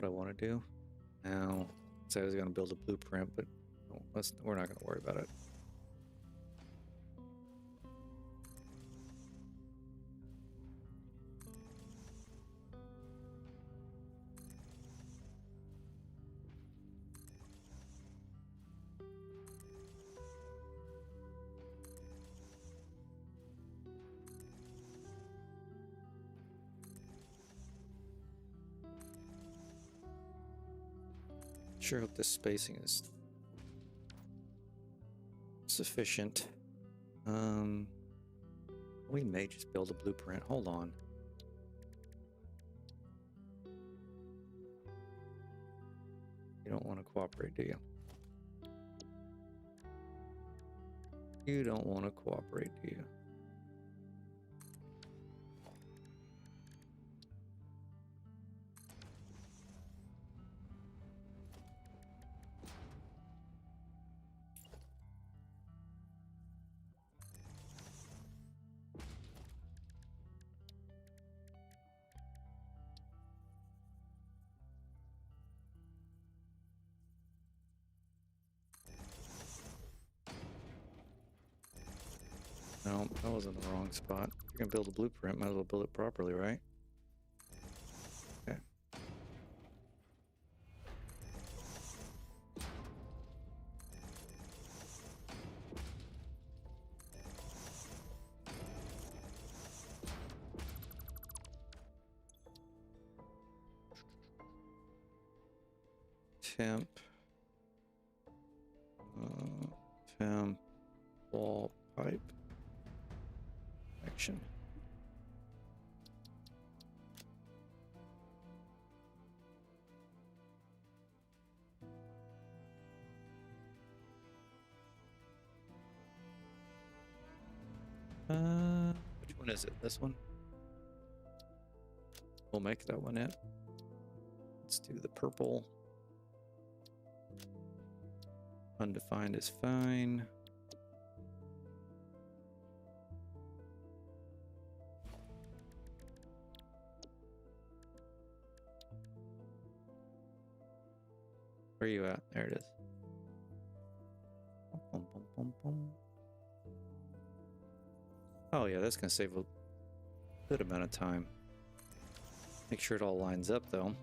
I want to do now. So I was going to build a blueprint, but we're not going to worry about it. Sure hope this spacing is sufficient. We may just build a blueprint. Hold on. You don't want to cooperate, do you? You don't want to cooperate, do you? No, that was in the wrong spot. If you're gonna build a blueprint, might as well build it properly, right? Okay. Temp. Temp. Wall pipe. Action. Which one is it? This one? We'll make that one it. Let's do the purple. Undefined is fine. Where are you at? There it is. Bum, bum, bum, bum. Oh yeah, that's gonna save a good amount of time. Make sure it all lines up though.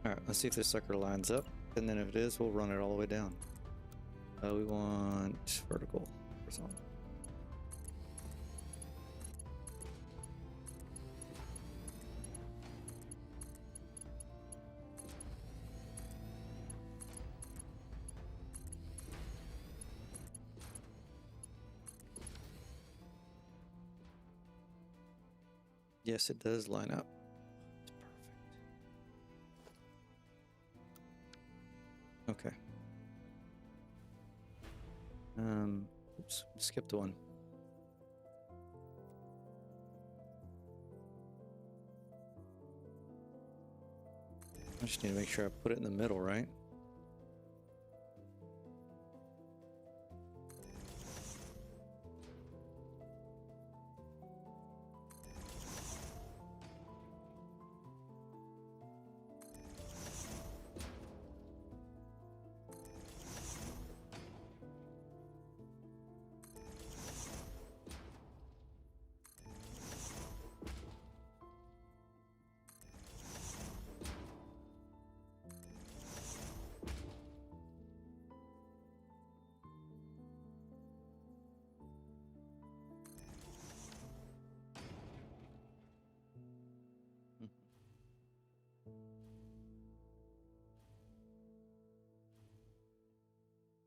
Alright, let's see if this sucker lines up, and then if it is, we'll run it all the way down. We want vertical horizontal. Yes, it does line up. It's perfect. Okay. Oops, skipped one. I just need to make sure I put it in the middle, right?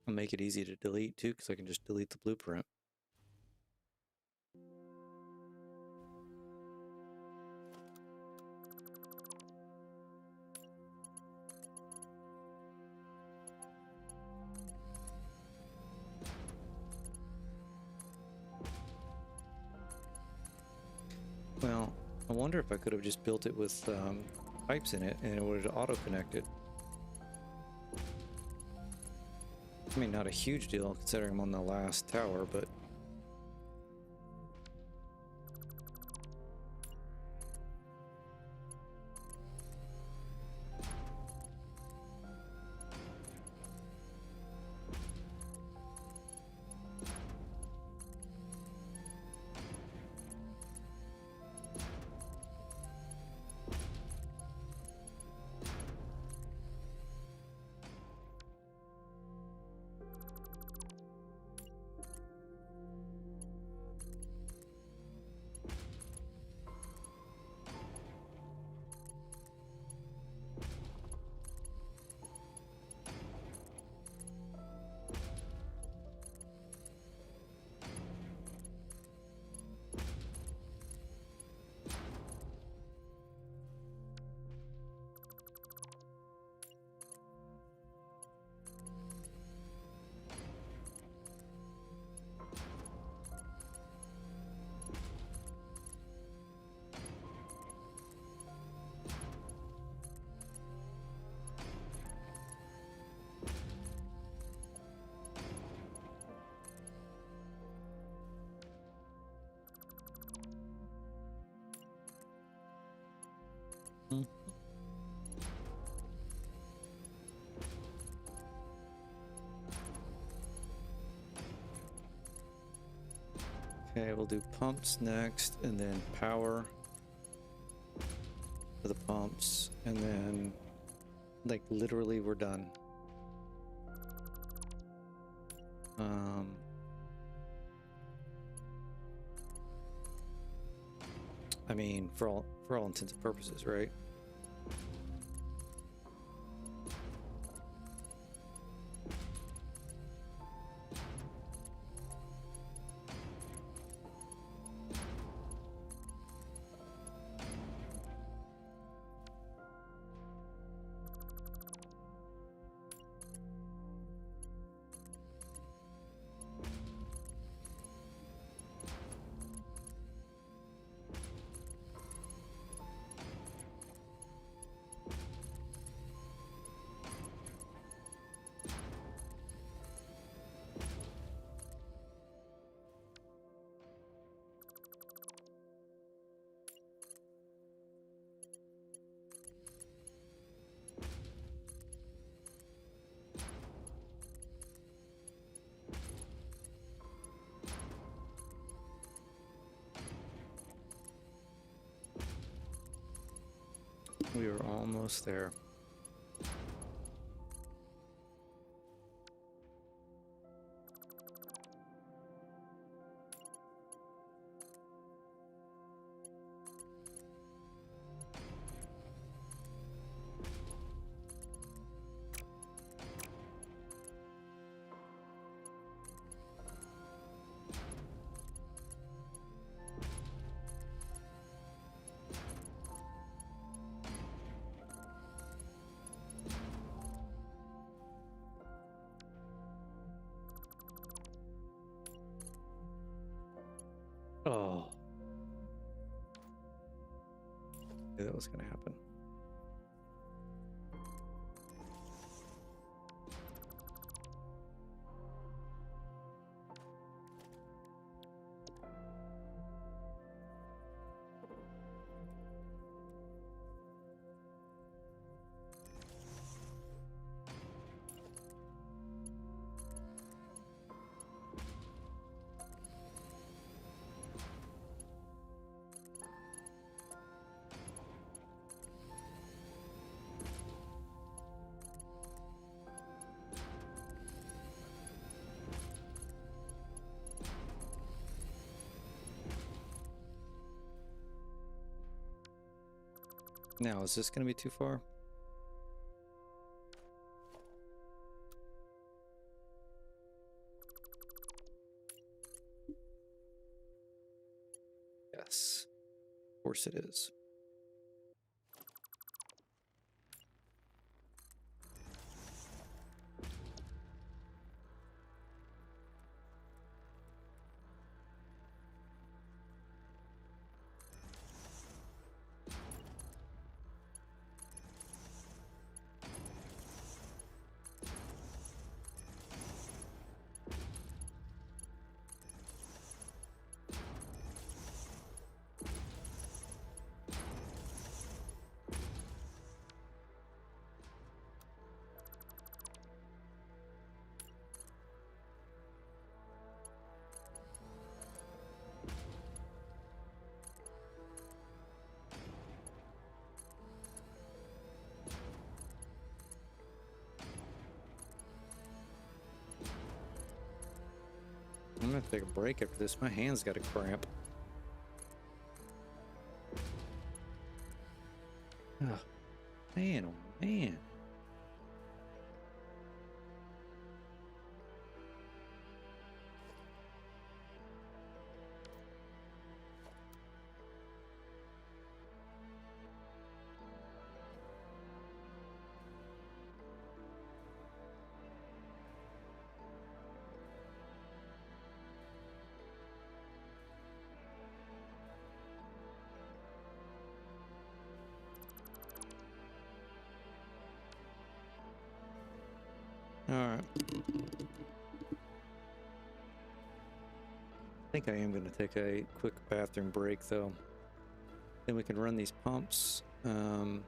I'll make it easy to delete too, because I can just delete the blueprint. Well, I wonder if I could have just built it with pipes in it and it would have auto-connected. I mean, not a huge deal considering I'm on the last tower, but... Okay, we'll do pumps next, and then power for the pumps, and then, like, literally we're done. I mean, for all intents and purposes, right? We are almost there. Oh. Knew that was going to happen. Now, is this going to be too far? Yes. Of course it is. I'm gonna have to take a break after this. My hand's got a cramp. Oh, man, oh man. All right. I think I am going to take a quick bathroom break, though. Then we can run these pumps. Because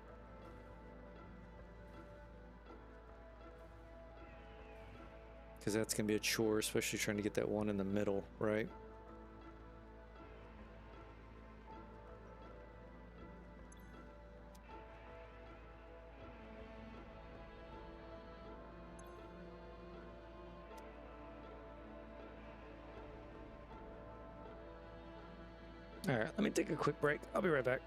that's going to be a chore, especially trying to get that one in the middle, right? All right, let me take a quick break. I'll be right back.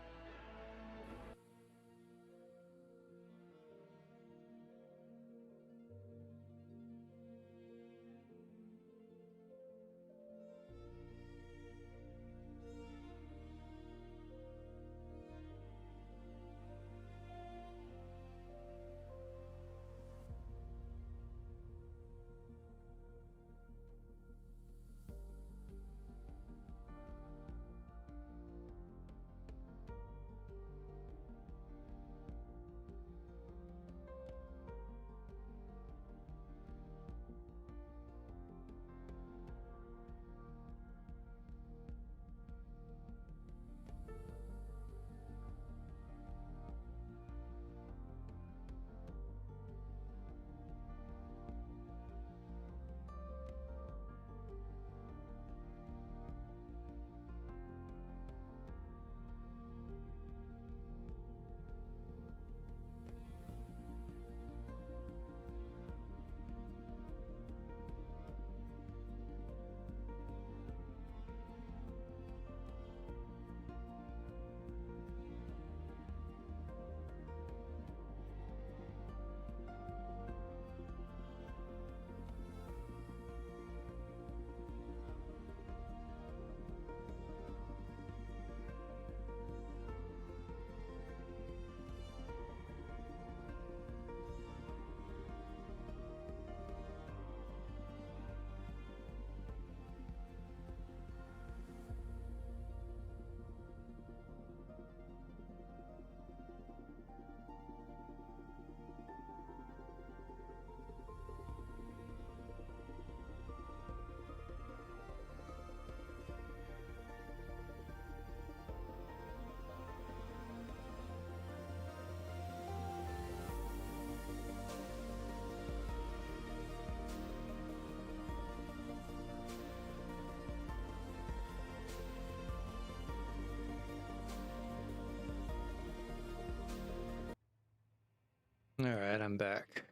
All right, I'm back.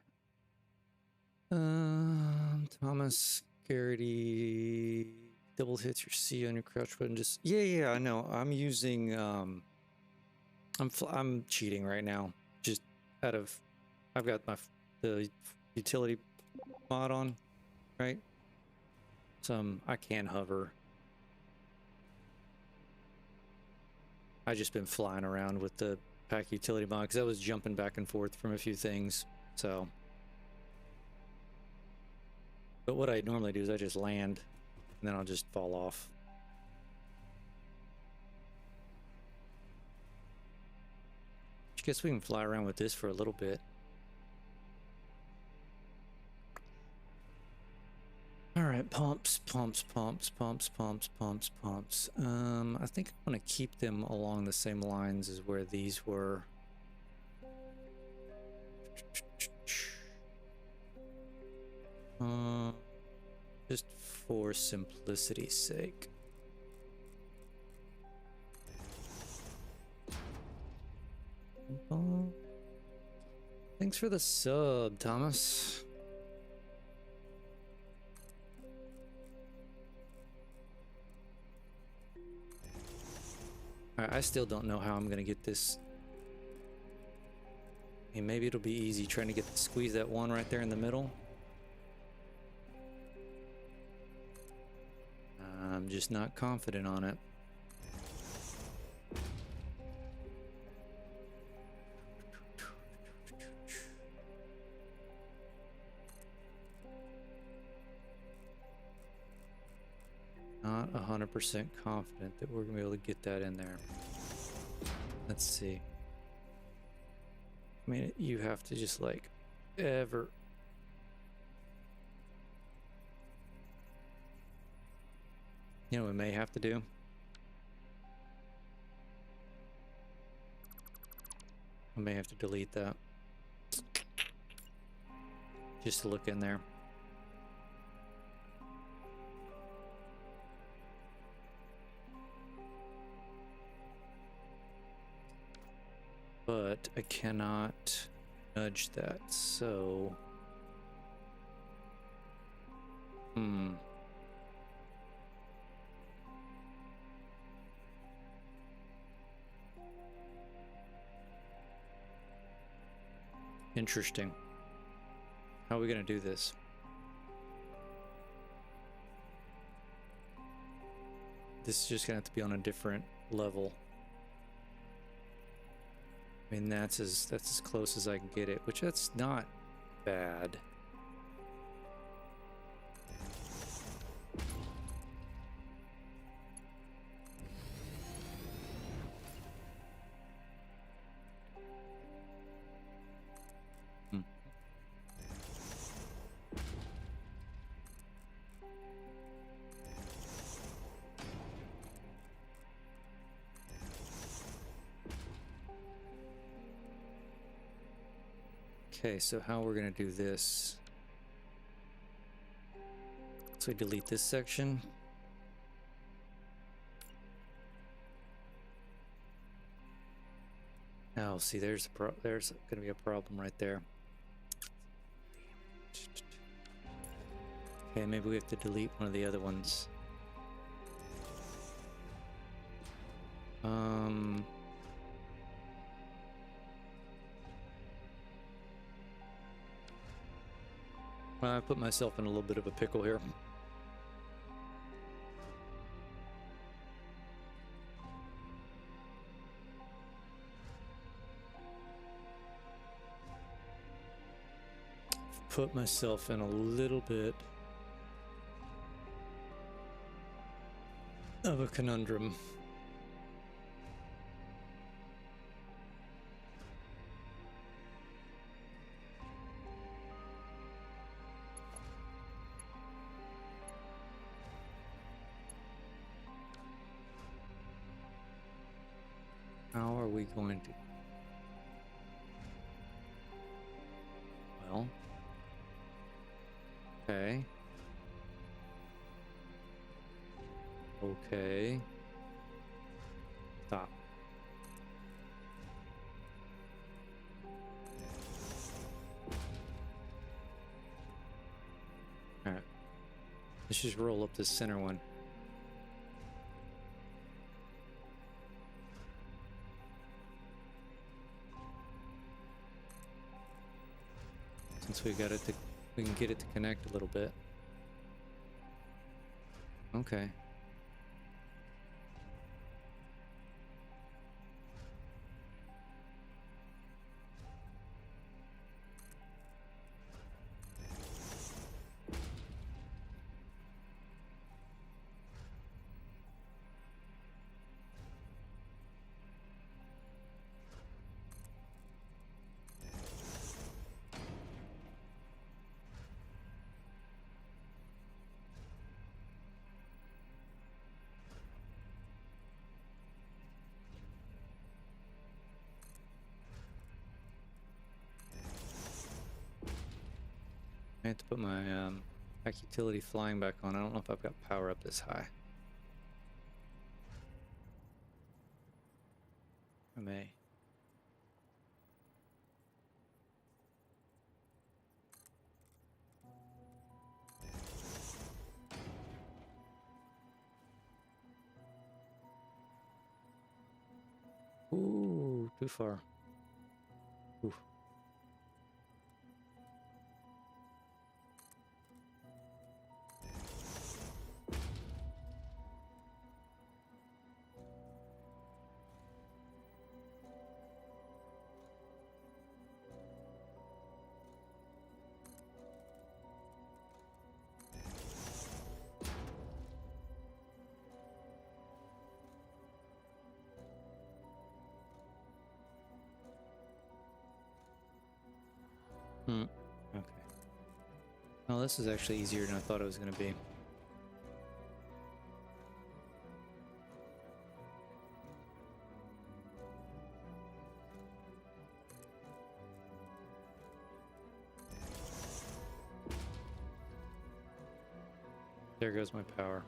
Thomas Garrity double hits your C on your crouch button. Just yeah, I know. I'm using I'm cheating right now. Just out of I've got the utility mod on, right? So I can hover. I just been flying around with the pack utility mod because I was jumping back and forth from a few things. So, but what I normally do is I just land, and then I'll just fall off. I guess we can fly around with this for a little bit. All right, pumps. I think I want to keep them along the same lines as where these were. Just for simplicity's sake. Thanks for the sub, Thomas. Alright, I still don't know how I'm gonna get this. I mean, maybe it'll be easy trying to squeeze that one right there in the middle. I'm just not confident on it. Not 100% confident that we're gonna be able to get that in there. Let's see. I mean, you have to just like ever. You know what we may have to do? I may have to delete that. Just to look in there. But I cannot nudge that, so... Interesting. How are we gonna do this? This is just gonna have to be on a different level. I mean, that's as close as I can get it, which that's not bad. Okay, so how we're gonna do this? So we delete this section. Oh, see, there's gonna be a problem right there. Okay, maybe we have to delete one of the other ones. Well, I put myself in a little bit of a pickle here. Put myself in a little bit of a conundrum. How are we going to? Well, okay. Okay. Stop. Let's just roll up this center one. Since we got it to, we can get it to connect a little bit. Okay. I have to put my pack utility flying back on. I don't know if I've got power up this high. I may. Ooh, too far. Ooh. Okay. Oh, this is actually easier than I thought it was going to be. There goes my power.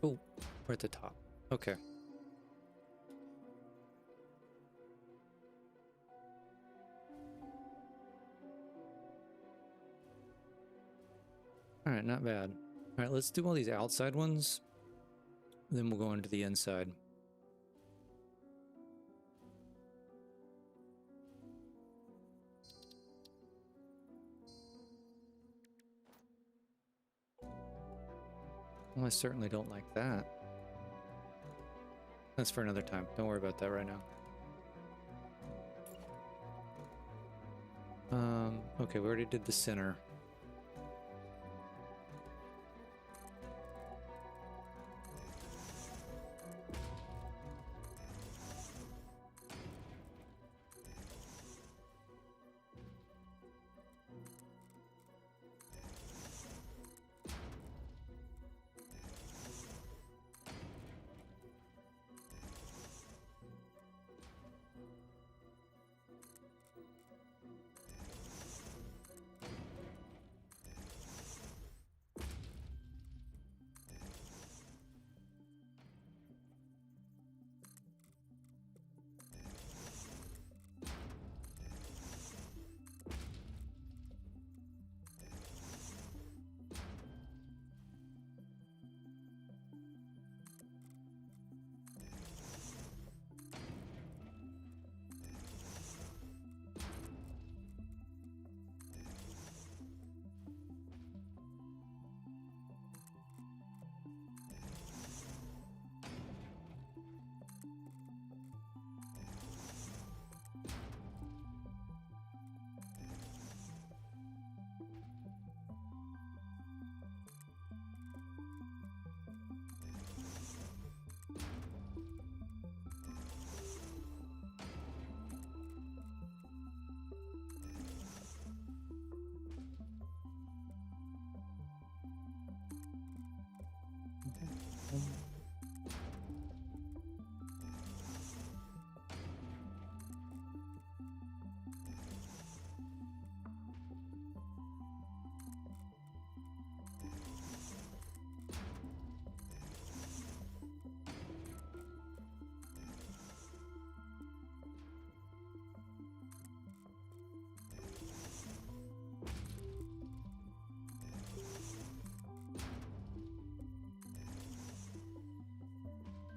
Oh, we're at the top. Okay. All right, not bad. All right, let's do all these outside ones. Then we'll go into the inside. Well, I certainly don't like that. That's for another time. Don't worry about that right now. Okay, we already did the center.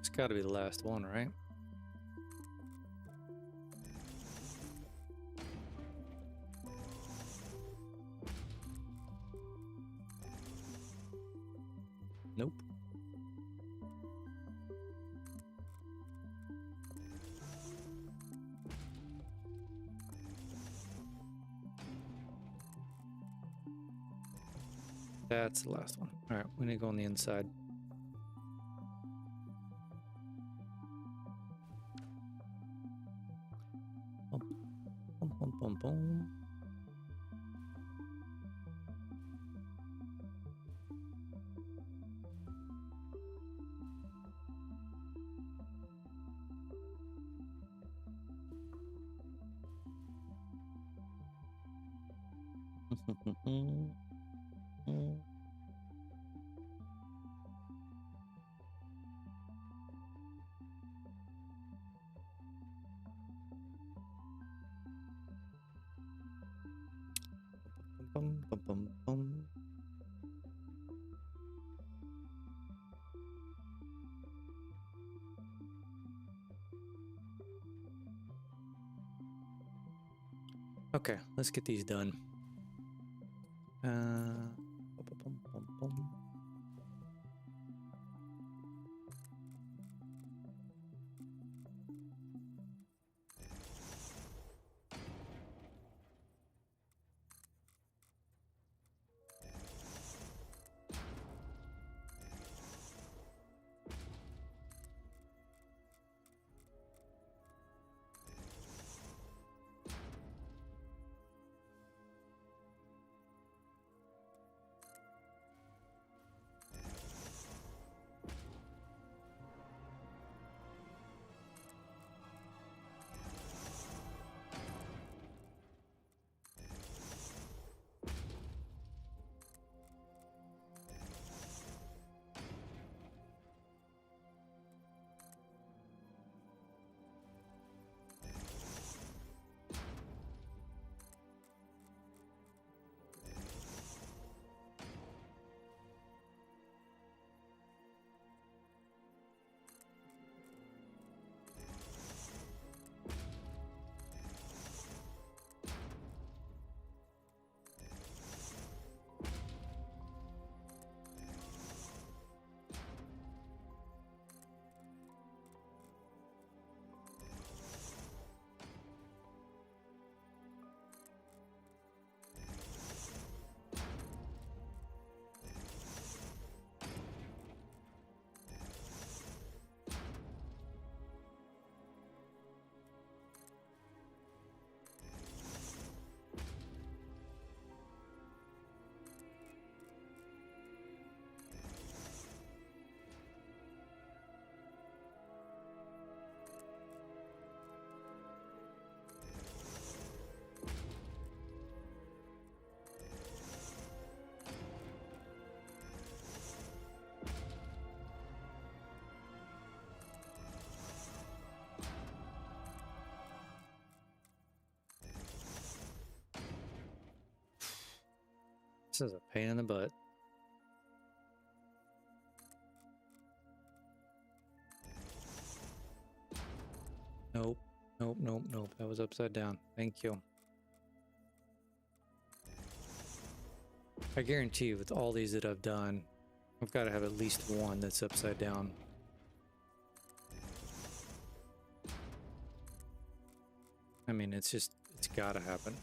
It's got to be the last one, right? Nope. That's the last one. All right, we need to go on the inside. Bum, bum, bum, bum, bum. Bum, bum, bum, bum. Okay, let's get these done. Bum, bum, bum, bum. This is a pain in the butt. Nope, nope, nope, nope. That was upside down. Thank you. I guarantee you, with all these that I've done, I've got to have at least one that's upside down. I mean, it's got to happen.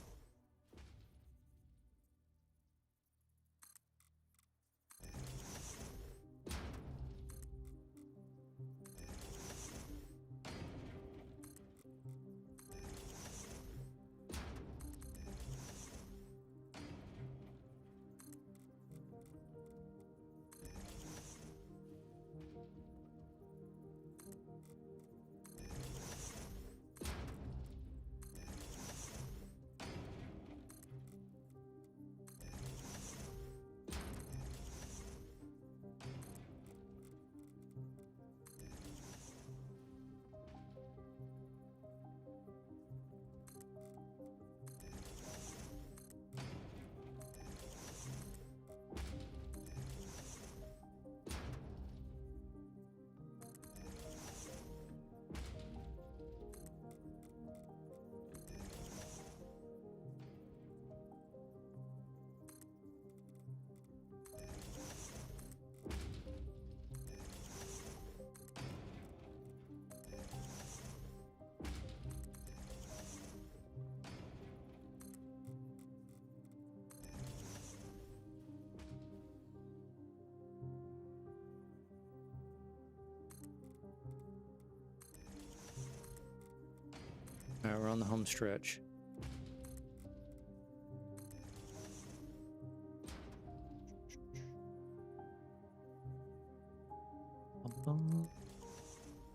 All right, we're on the home stretch.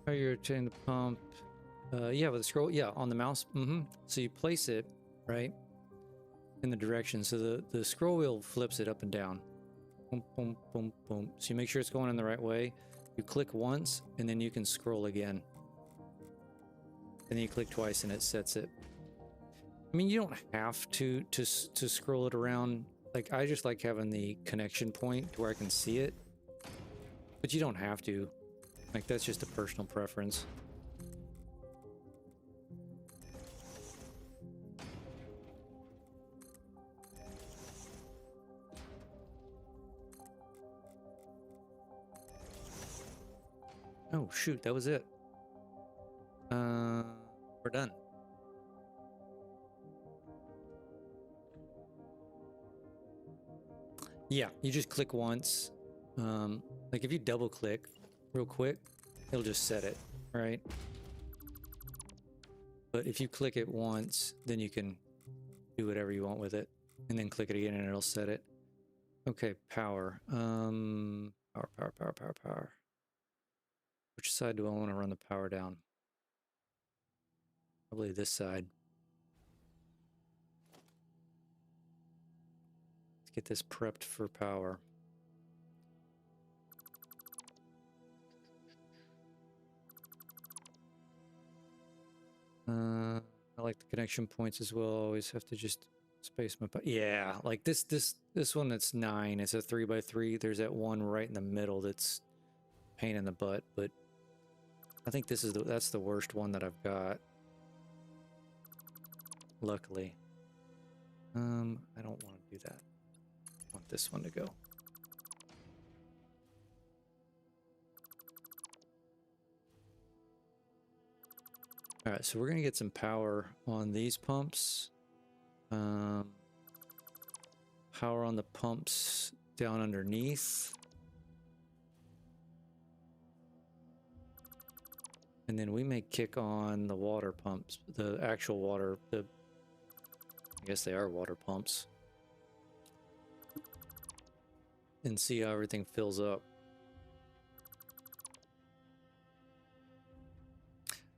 Are you rotating the pump? Yeah, with the scroll. Yeah, on the mouse. So you place it right in the direction. So the scroll wheel flips it up and down. Boom, boom, boom, boom. So you make sure it's going in the right way. You click once, and then you can scroll again. And then you click twice, and it sets it. I mean, you don't have to scroll it around. Like, I just like having the connection point to where I can see it. But you don't have to. Like, that's just a personal preference. Oh, shoot, that was it. We're done. Yeah, you just click once. Like if you double click real quick, it'll just set it, right? But if you click it once, then you can do whatever you want with it, and then click it again and it'll set it. Okay, power. Power. Which side do I want to run the power down? Probably this side. Let's get this prepped for power. I like the connection points as well. Always have to just space my... Yeah, like this one that's 9. It's a 3x3. There's that one right in the middle that's pain in the butt, but I think this is that's the worst one that I've got. Luckily. I don't want to do that. I want this one to go. All right, so we're gonna get some power on these pumps. Power on the pumps down underneath. And then we may kick on the water pumps, the actual water, I guess they are water pumps. And see how everything fills up.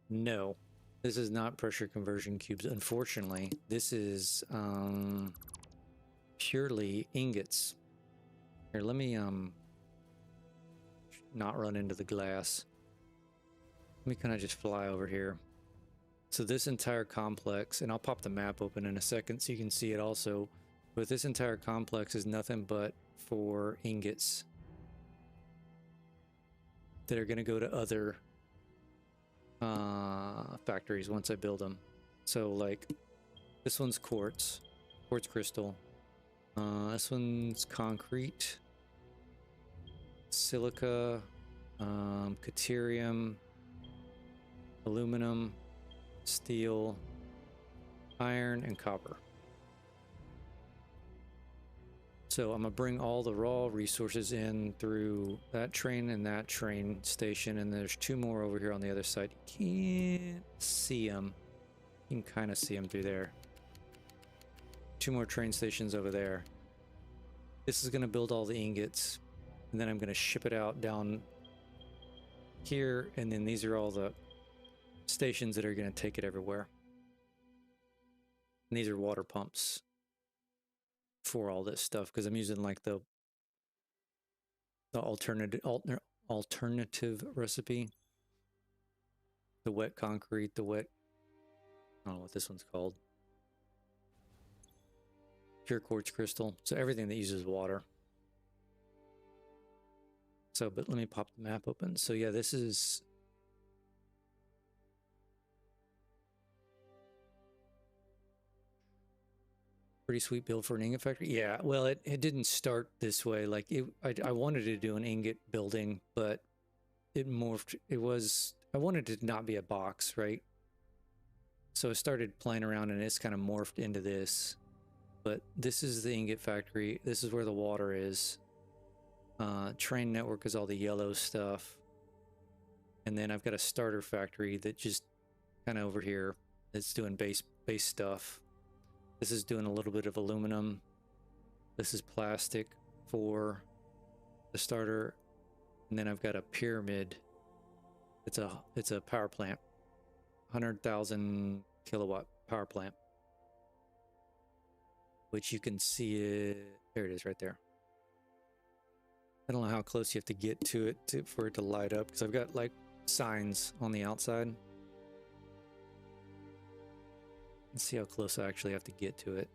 No, this is not pressure conversion cubes. Unfortunately, this is purely ingots. Here, let me not run into the glass. Let me kind of just fly over here. So this entire complex, and I'll pop the map open in a second so you can see it also, but this entire complex is nothing but for ingots that are going to go to other factories once I build them. So like this one's quartz crystal. This one's concrete, silica, caterium, aluminum, steel, iron, and copper. So I'm gonna bring all the raw resources in through that train and that train station, and there's 2 more over here on the other side. You can't see them. You can kind of see them through there. 2 more train stations over there. This is gonna build all the ingots, and then I'm gonna ship it out down here, and then these are all the stations that are gonna take it everywhere. And these are water pumps for all this stuff, because I'm using like the alternative recipe, the wet concrete, the wet, I don't know what this one's called, pure quartz crystal. So everything that uses water. So, but let me pop the map open. So yeah, this is pretty sweet build for an ingot factory. Yeah, well, it didn't start this way. Like I wanted to do an ingot building, but it morphed. I wanted it to not be a box, right? So I started playing around, and it's kind of morphed into this. But this is the ingot factory. This is where the water is. Train network is all the yellow stuff. And then I've got a starter factory that just kind of over here. It's doing base stuff. This is doing a little bit of aluminum. This is plastic for the starter. And then I've got a pyramid. It's a power plant. 100,000 kilowatt power plant. Which you can see it. There it is right there. I don't know how close you have to get to it for it to light up, because I've got like signs on the outside. Let's see how close I actually have to get to it.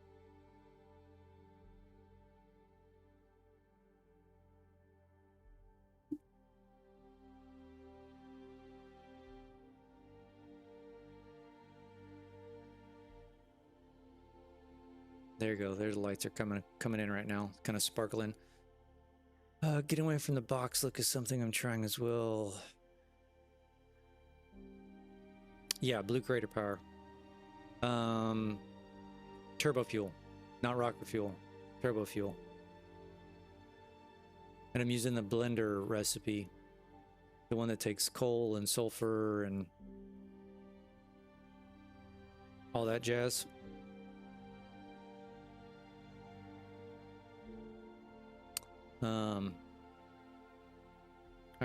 There you go. There's the lights are coming in right now. Kind of sparkling. Getting away from the box look is something I'm trying as well. Yeah, blue crater power. Turbo fuel, not rocket fuel. Turbo fuel. And I'm using the blender recipe. The one that takes coal and sulfur and all that jazz. All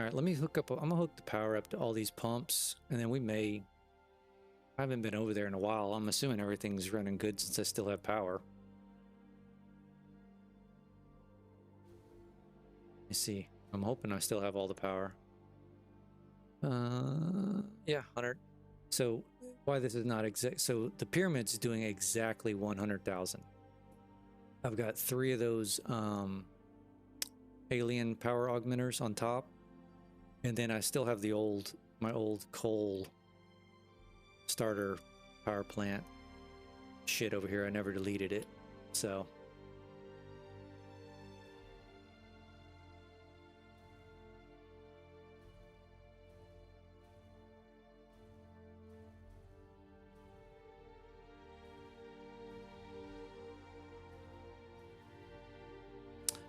right, let me hook up. I'm gonna hook the power up to all these pumps, and then we may. I haven't been over there in a while. I'm assuming everything's running good since I still have power. Let me see. I'm hoping I still have all the power. Yeah, 100. So why this is not exact? So the pyramid's doing exactly 100,000. I've got 3 of those alien power augmenters on top, and then I still have the my old coal starter power plant shit over here. I never deleted it, so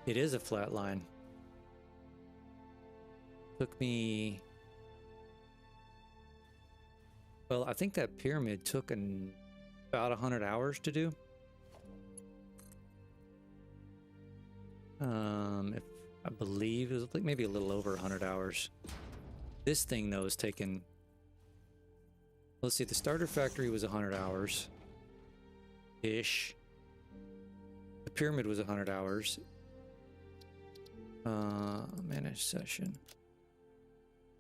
it is a flat line. Took me... Well, I think that pyramid took about 100 hours to do. If I believe it was like maybe a little over 100 hours. This thing, though, is taking... Let's see, the starter factory was 100 hours. Ish. The pyramid was 100 hours. Manage session.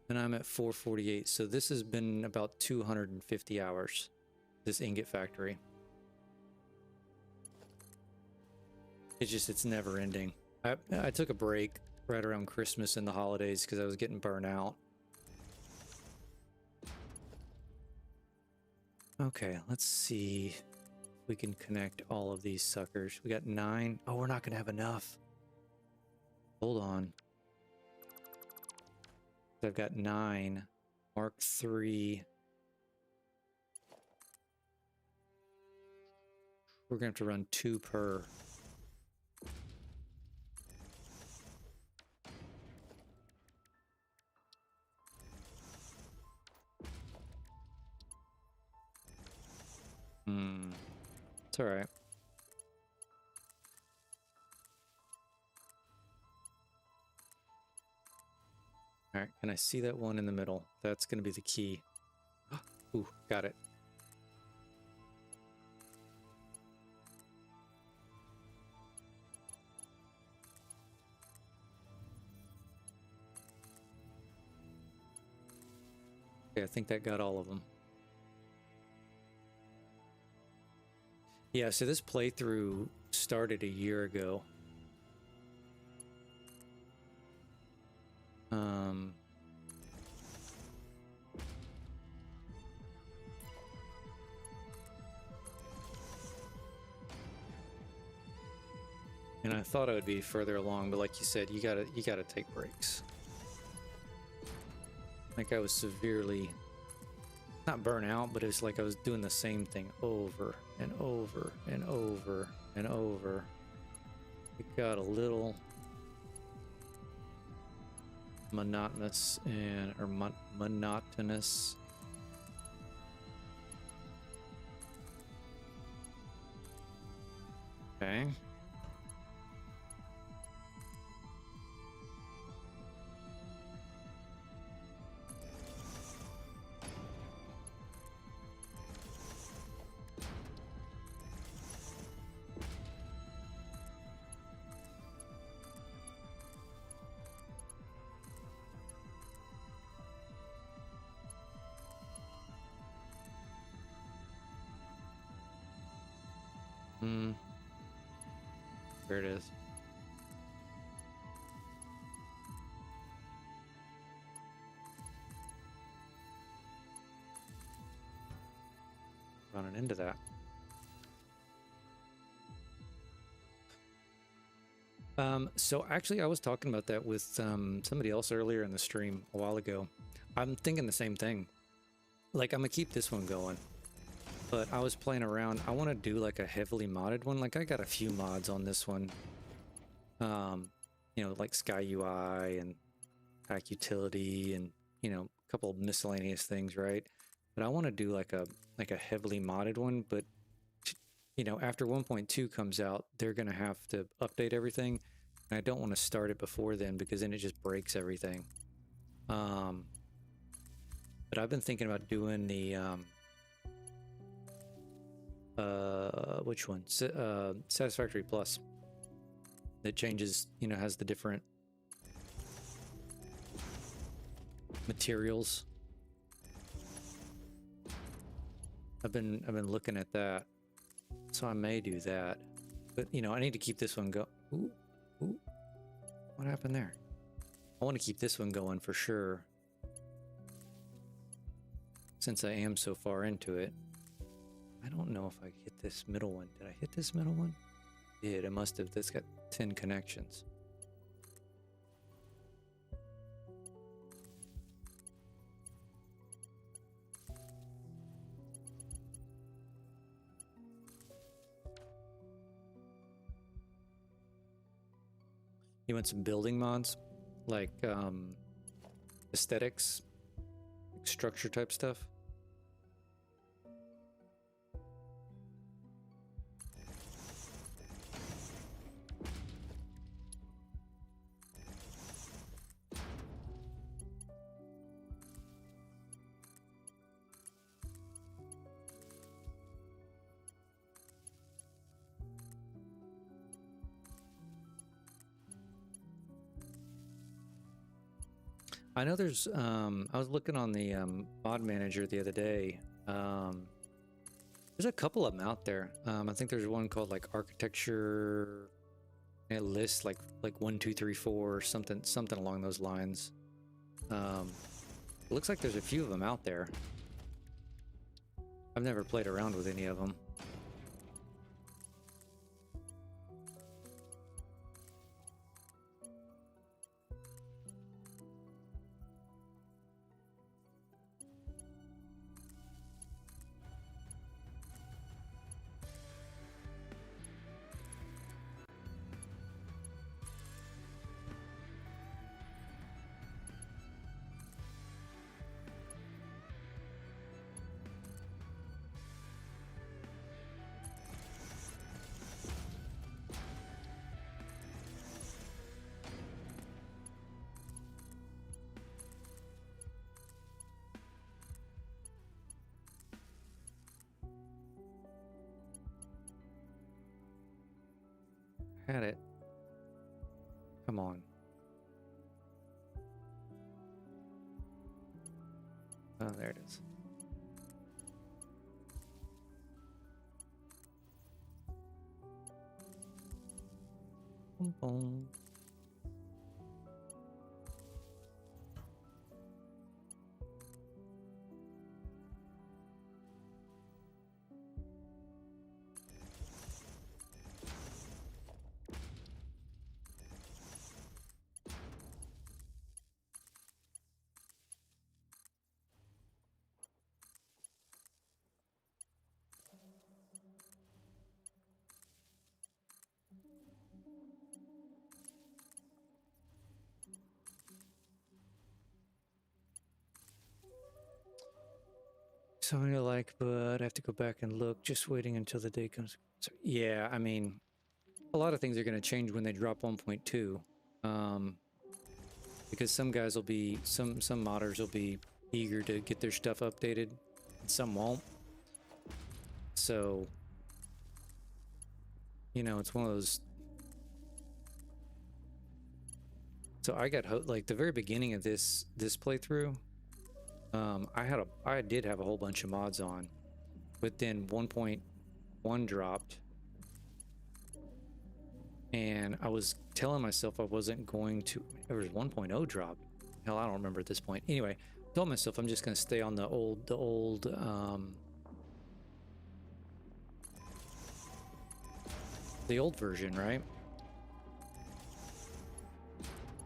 And I'm at 448, so this has been about 250 hours, this ingot factory. It's never ending. I took a break right around Christmas and the holidays because I was getting burnt out. Okay, let's see if we can connect all of these suckers. We got 9. Oh, we're not gonna have enough. Hold on. I've got 9. Mark 3. We're gonna have to run 2 per. It's all right. All right, can I see that one in the middle? That's going to be the key. Ooh, got it. Okay, I think that got all of them. Yeah, so this playthrough started a year ago. And I thought I would be further along, but like you said, you gotta take breaks. Like I was severely, not burnt out, but it's like I was doing the same thing over and over and over and over. It got a little monotonous and monotonous. Okay. There it is. Running into that. So actually I was talking about that with somebody else earlier in the stream a while ago. I'm thinking the same thing. Like, I'm gonna keep this one going, but I was playing around. I want to do like a heavily modded one. Like, I got a few mods on this one. You know, like Sky UI and Pack Utility and, you know, a couple of miscellaneous things, right? But I want to do like a heavily modded one, but you know, after 1.2 comes out, they're going to have to update everything. And I don't want to start it before then because then it just breaks everything. But I've been thinking about doing the, which one? Satisfactory Plus. That changes, you know, has the different materials. I've been looking at that. So I may do that, but you know, I need to keep this one go. Ooh, what happened there? I want to keep this one going for sure, since I am so far into it. I don't know if I hit this middle one. Did I hit this middle one? I must have. This got 10 connections. You want some building mods, like aesthetics, like structure type stuff? I know there's, I was looking on the mod manager the other day. There's a couple of them out there. I think there's one called like architecture. It lists like 1, 2, 3, 4, something along those lines. It looks like there's a few of them out there. I've never played around with any of them. Had it. Come on. Oh, there it is. Boom, boom. Something I like, but I have to go back and look. Just waiting until the day comes. So, yeah, I mean, a lot of things are going to change when they drop 1.2, because some guys will be some modders will be eager to get their stuff updated, and some won't. So, you know, it's one of those. So I got like the very beginning of this playthrough, I did have a whole bunch of mods on, but then 1.1 dropped, and I was telling myself I wasn't going to. There was 1.0 dropped. Hell, I don't remember at this point. Anyway, I told myself I'm just going to stay on the old version, right?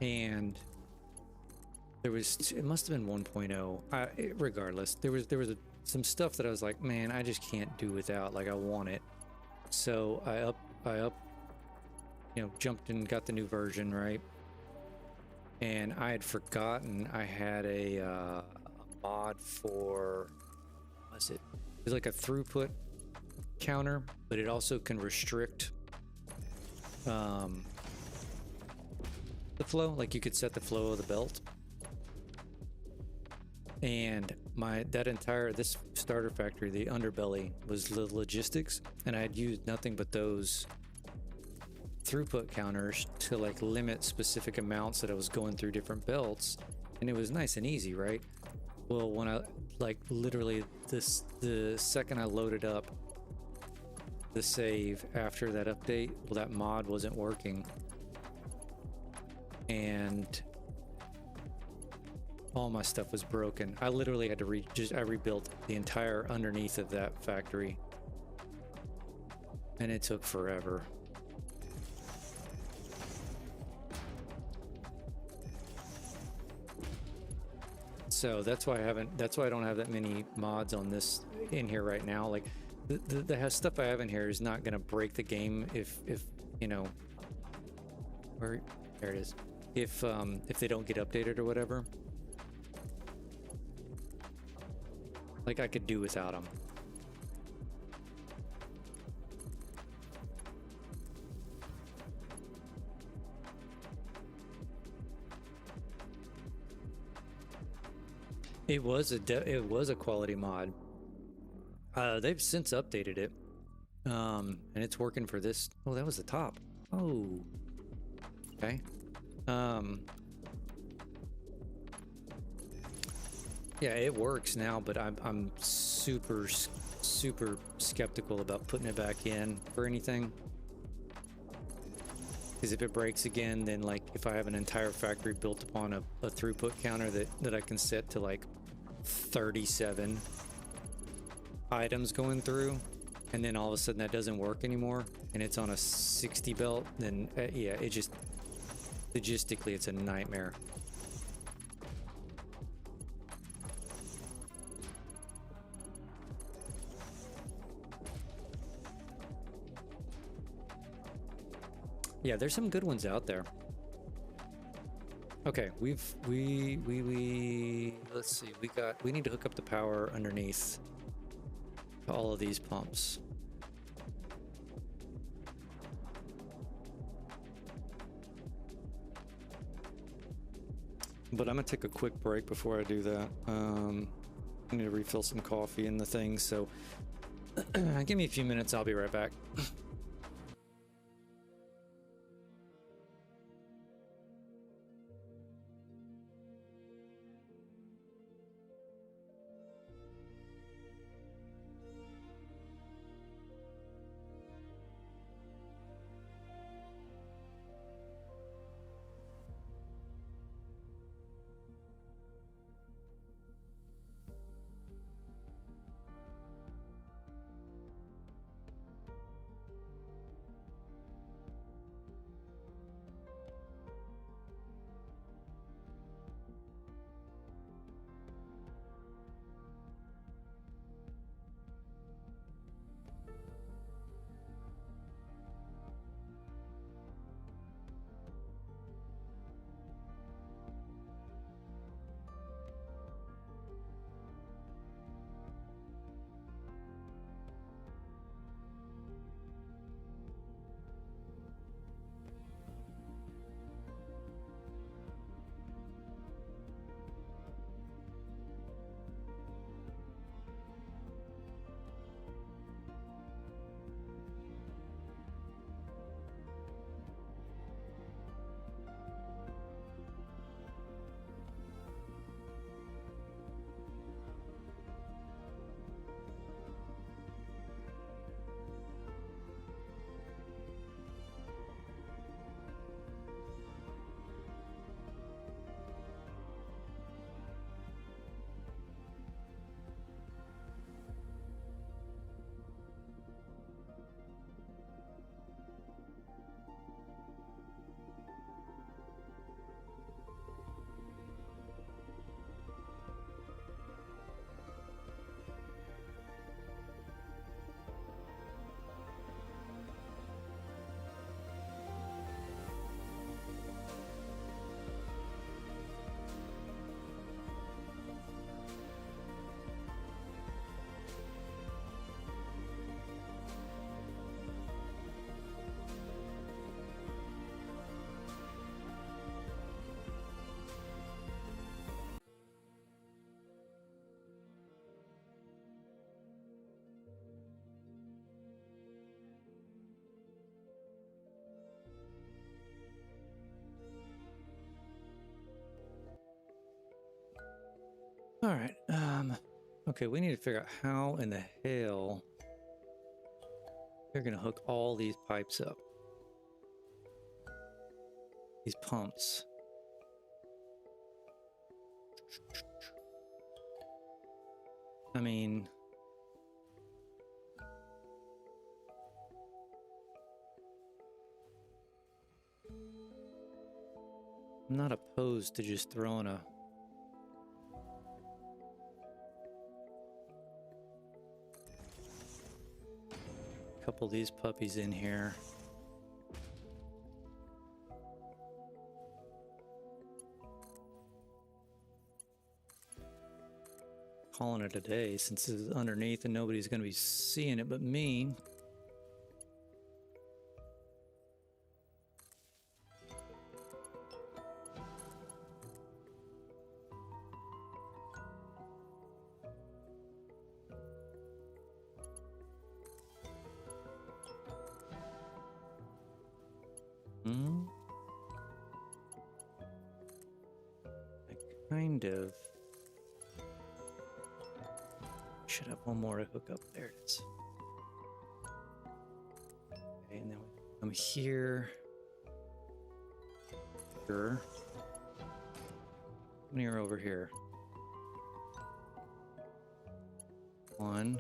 And there was, it must have been 1.0. Regardless, there was some stuff that I was like, man, I just can't do without. Like, I want it. So I you know, jumped and got the new version, right? And I had forgotten I had a mod for, what was it? It was like a throughput counter, but it also can restrict the flow. Like, you could set the flow of the belt. And this starter factory, the underbelly, was the logistics, and I had used nothing but those throughput counters to like limit specific amounts that I was going through different belts, and it was nice and easy, right? Well, when I like literally the second I loaded up the save after that update, well, that mod wasn't working, and all my stuff was broken. I literally had to I rebuilt the entire underneath of that factory, and it took forever. So that's why I don't have that many mods on this in here right now. Like, the stuff I have in here is not gonna break the game if you know, where, there it is, if they don't get updated or whatever. Like, I could do without them. It was a quality mod. They've since updated it, and it's working for this. Oh, that was the top. Oh, okay. Yeah, it works now, but I'm super skeptical about putting it back in for anything. Because if it breaks again, then like if I have an entire factory built upon a throughput counter that I can set to like 37 items going through, and then all of a sudden that doesn't work anymore, and it's on a 60 belt, then yeah, it just logistically it's a nightmare. Yeah, there's some good ones out there. Okay, we let's see, we need to hook up the power underneath all of these pumps. But I'm gonna take a quick break before I do that. I need to refill some coffee in the thing, so give me a few minutes, I'll be right back. All right. Okay, we need to figure out how in the hell they're gonna hook all these pipes up. These pumps. I mean, I'm not opposed to just throwing a couple of these puppies in here. Calling it a day since it's underneath and nobody's going to be seeing it but me. I kind of should have one more to hook up. There it is. Okay, and then we come here. Sure. How many are over here? 1,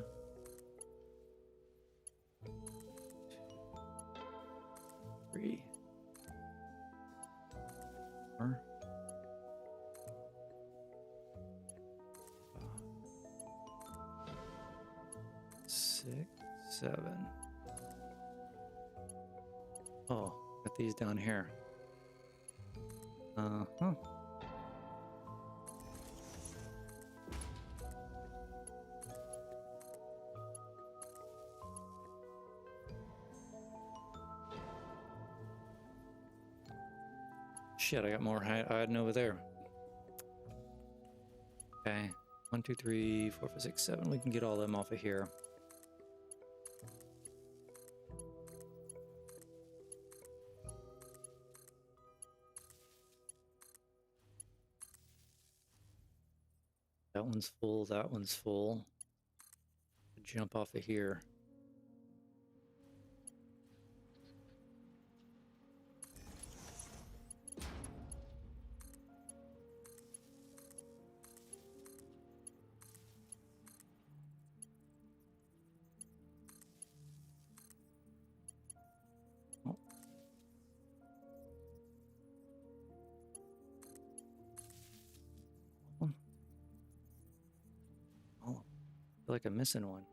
2, 3, 4, 5, 6, 7. Oh, got these down here. Uh-huh. Shit, I got more hiding over there. Okay. 1, 2, 3, 4, 5, 6, 7. We can get all them off of here. That one's full, that one's full. Jump off of here. I feel like I'm missing one.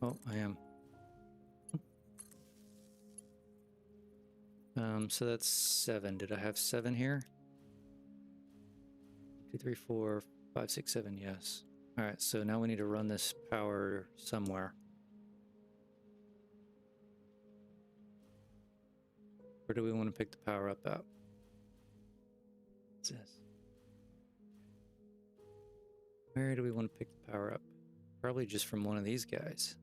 Oh, I am. So that's 7. Did I have 7 here? 2, 3, 4, 5, 6, 7. Yes. All right. So now we need to run this power somewhere. Where do we want to pick the power up at? What's this? Where do we want to pick the power up? Probably just from one of these guys.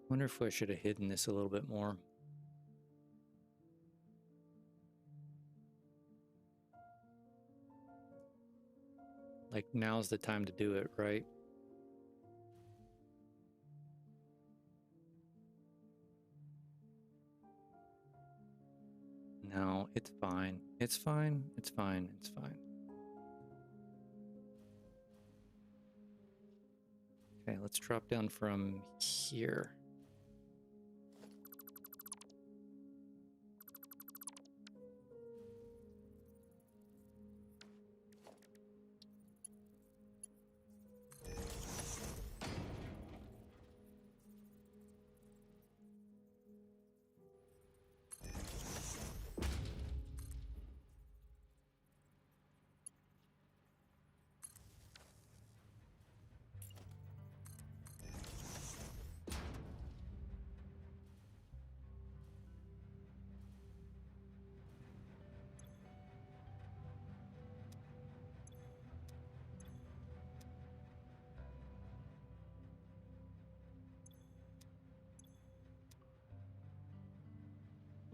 Wonder if I should have hidden this a little bit more. Like, now's the time to do it, right? No, it's fine. It's fine. It's fine. It's fine. Okay, let's drop down from here.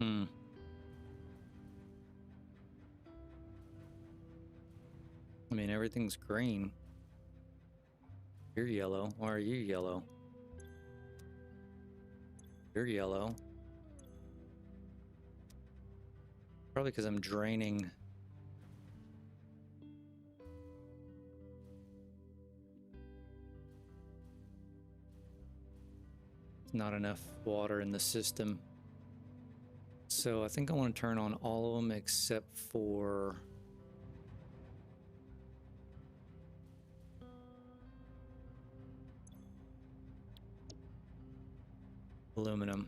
Hmm. I mean, everything's green. You're yellow. Why are you yellow? You're yellow. Probably because I'm draining. Not enough water in the system. So I think I want to turn on all of them except for aluminum.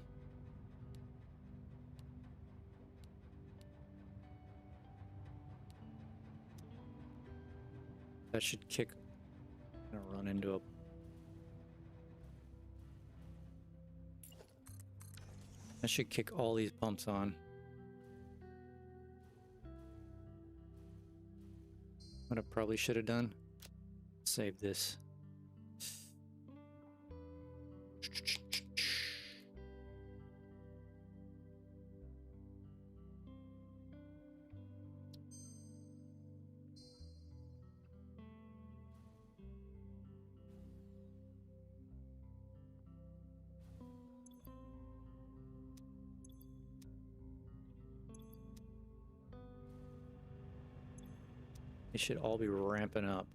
That should kick. I'm gonna run into a. That should kick all these pumps on. What I probably should have done. Save this. They should all be ramping up.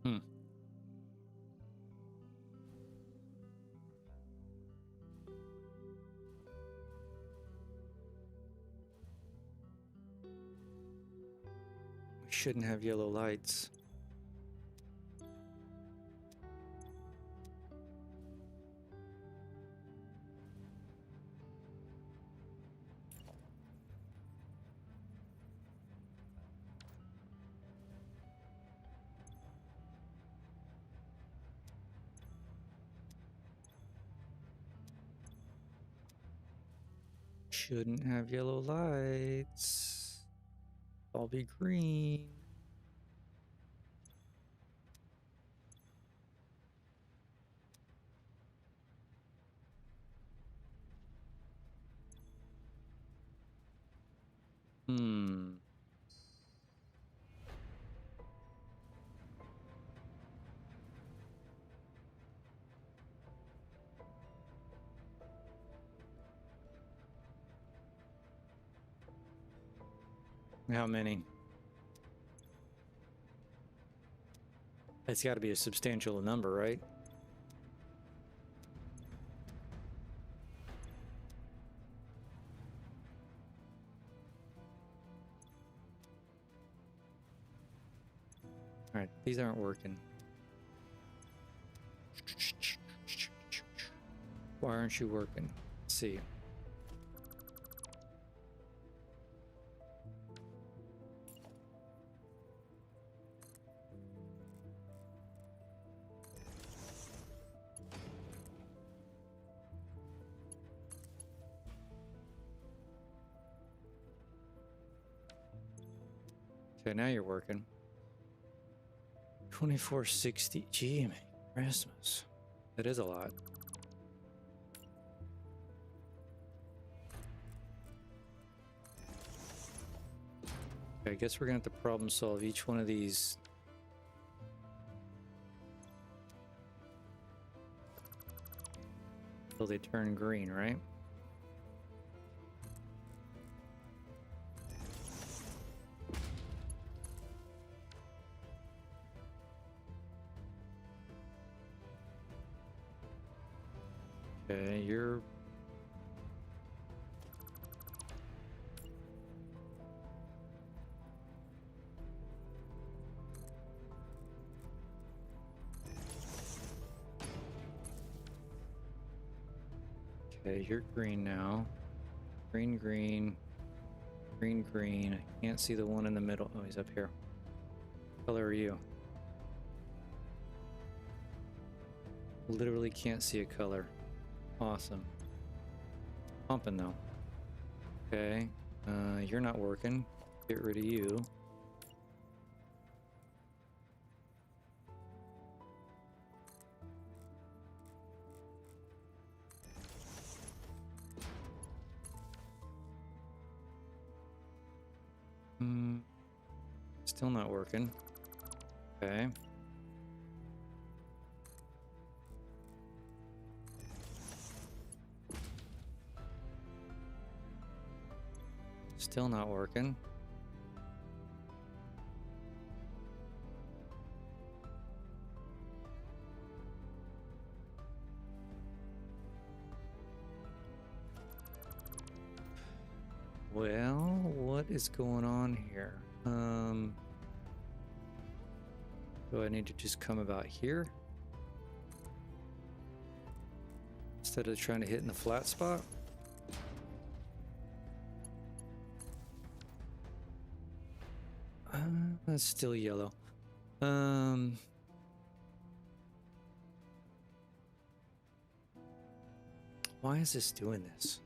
Hmm. We shouldn't have yellow lights. Shouldn't have yellow lights. All be green. Hmm. How many? It's got to be a substantial number, right? All right, these aren't working. Why aren't you working? Let's see. Okay, now you're working. 2460. Gee, man, Christmas. That is a lot. Okay, I guess we're gonna have to problem solve each one of these. Until they turn green, right? Okay, you're... Okay, you're green now. Green, green. Green, green. I can't see the one in the middle. Oh, he's up here. What color are you? Literally can't see a color. Awesome. pumping though. Okay. You're not working. Get rid of you. Still not working. Okay. Still not working. Well, what is going on here? Do I need to just come about here? Instead of trying to hit in the flat spot? That's still yellow. Why is this doing this?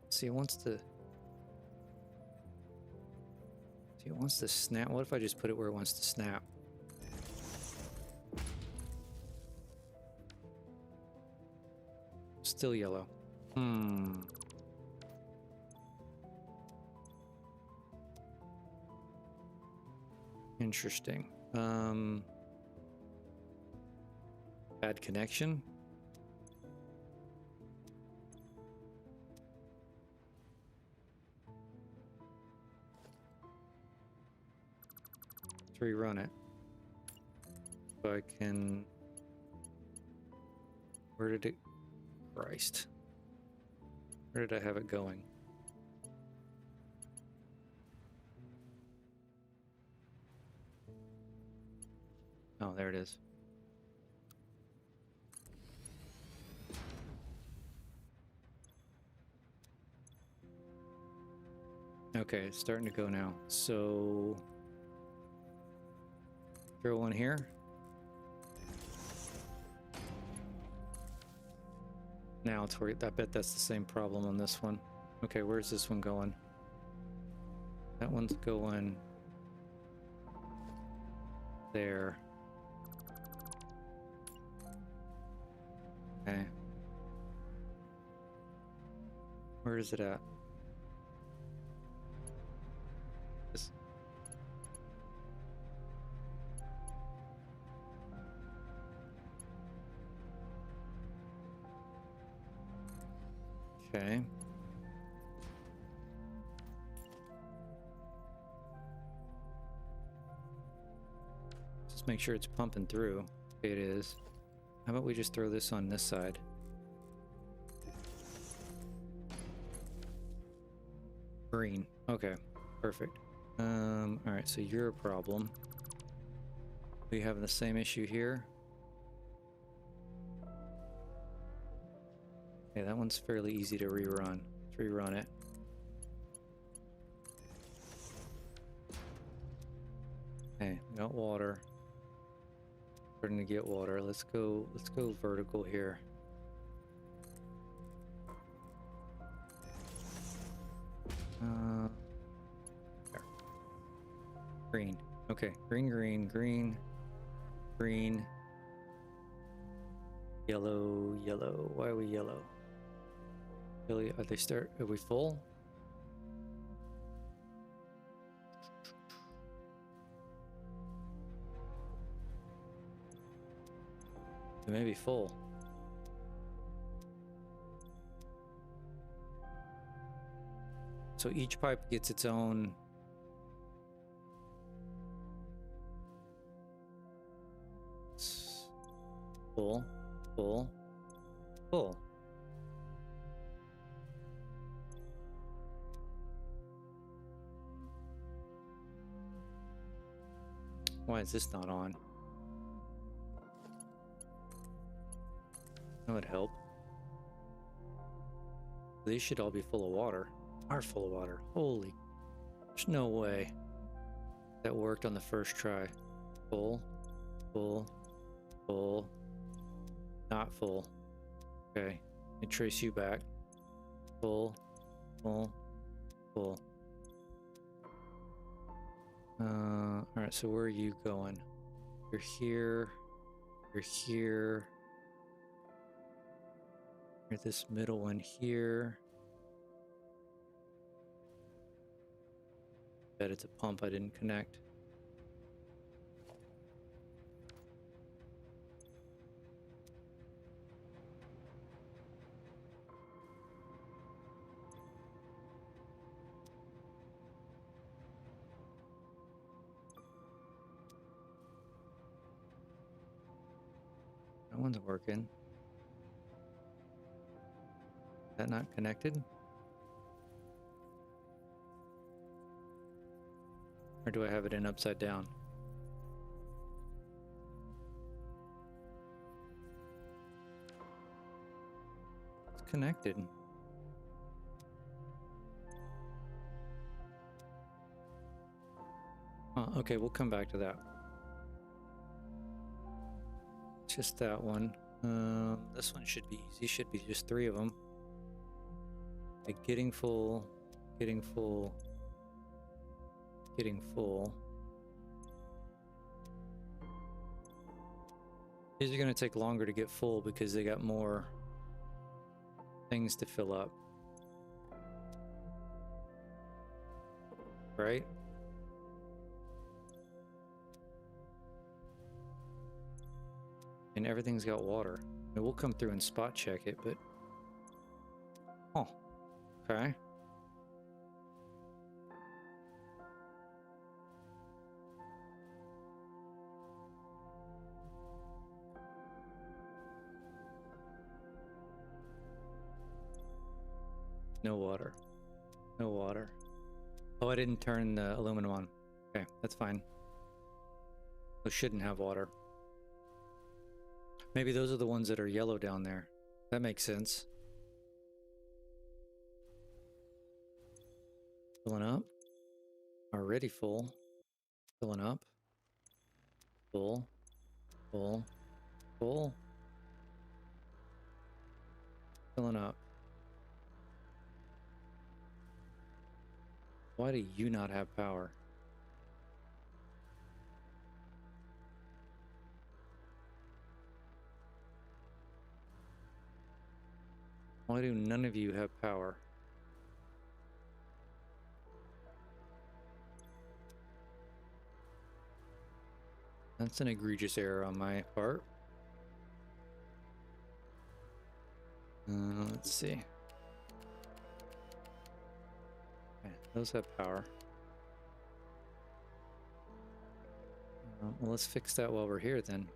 See, it wants to snap. What if I just put it where it wants to snap? Still yellow. Interesting. Bad connection. Let's rerun it. So I can... Where did it... Christ. Where did I have it going? Oh, there it is. Okay, it's starting to go now. So... Throw one here. Now it's where I bet that's the same problem on this one. Okay, where's this one going? That one's going there. Okay. Where is it at? This. Okay. Just make sure it's pumping through. Okay, it is. How about we just throw this on this side? Green. Okay, perfect. Alright, so you're a problem. We have the same issue here. Okay, that one's fairly easy to rerun. Let's rerun it. Okay, we got water. Starting to get water. Let's go vertical here. There. Green. Okay, green, green, green, green. Yellow, yellow. Why are we yellow? Really, are we full? We may be full. So each pipe gets its own. Full, full, full. Why is this not on? That would help. These should all be full of water. Are full of water. Holy. There's no way that worked on the first try. Full, full, full, not full. Okay, and trace you back. Full, full, full. All right, so where are you going? You're here. You're here. You're this middle one here. Bet it's a pump I didn't connect. That one's working. Is that not connected? Or do I have it in upside down? It's connected. Okay, we'll come back to that. Just that one. This one should be easy. Should be just 3 of them. Okay, getting full, getting full, getting full. These are going to take longer to get full because they got more things to fill up. Right? And everything's got water. And we'll come through and spot check it, but... Oh, okay. No water. No water. Oh, I didn't turn the aluminum on. Okay, that's fine. Those shouldn't have water. Maybe those are the ones that are yellow down there. That makes sense. Filling up. Already full. Filling up. Full. Full. Full. Filling up. Why do you not have power? Why do none of you have power? That's an egregious error on my part. Let's see. Okay, those have power. Well, let's fix that while we're here then.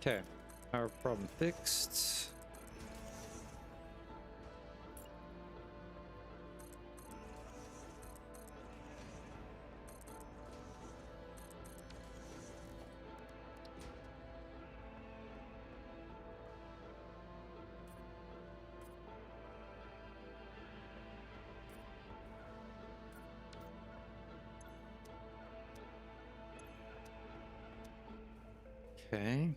Okay, power problem fixed. Okay.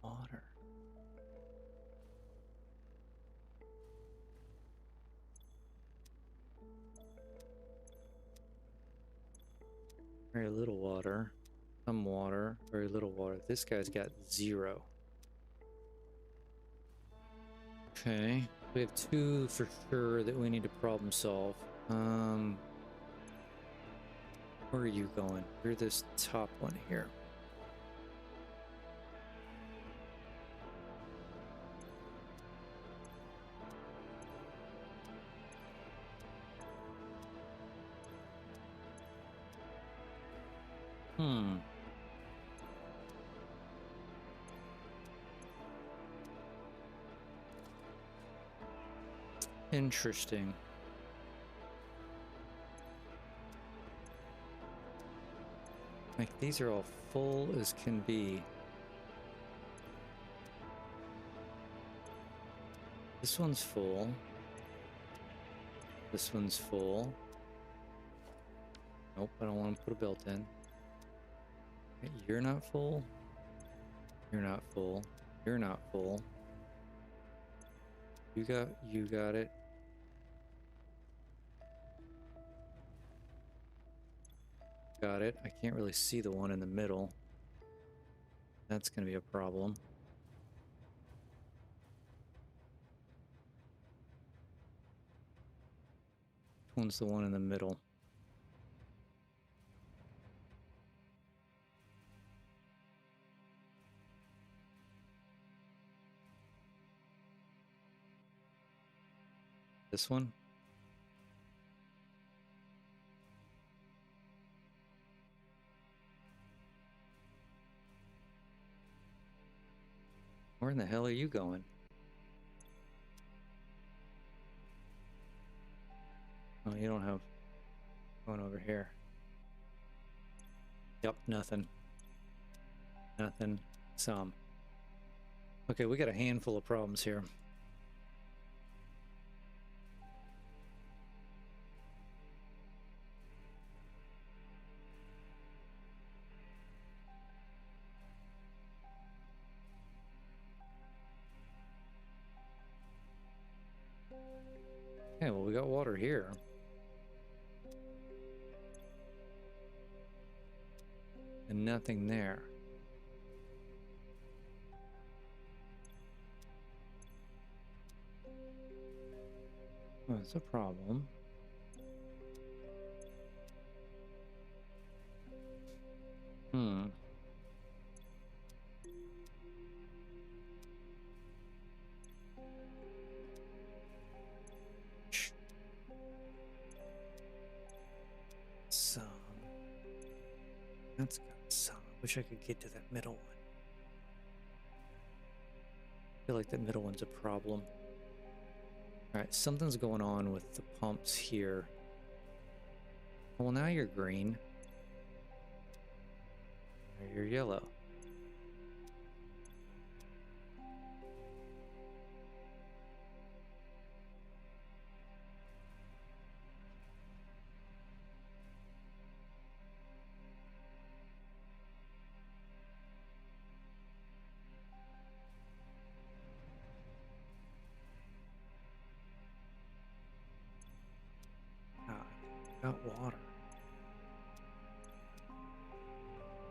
Water. Very little water. Some water. Very little water. This guy's got 0. Okay. We have 2 for sure that we need to problem solve. Where are you going? You're this top one here. Interesting. Like, these are all full as can be. This one's full. This one's full. Nope, I don't want to put a belt in. Okay, you're not full. You're not full. You're not full. You got it. Got it. I can't really see the one in the middle. That's going to be a problem. Which one's the one in the middle? This one? Where in the hell are you going? Oh, you don't have... Going over here. Yep, nothing. Nothing. Some. Okay, we got a handful of problems here. Okay, well, we got water here. And nothing there. Oh, that's a problem. Some. That's got some. I wish I could get to that middle one. I feel like that middle one's a problem. Alright, something's going on with the pumps here. Well, now you're green. Now you're yellow. Got water.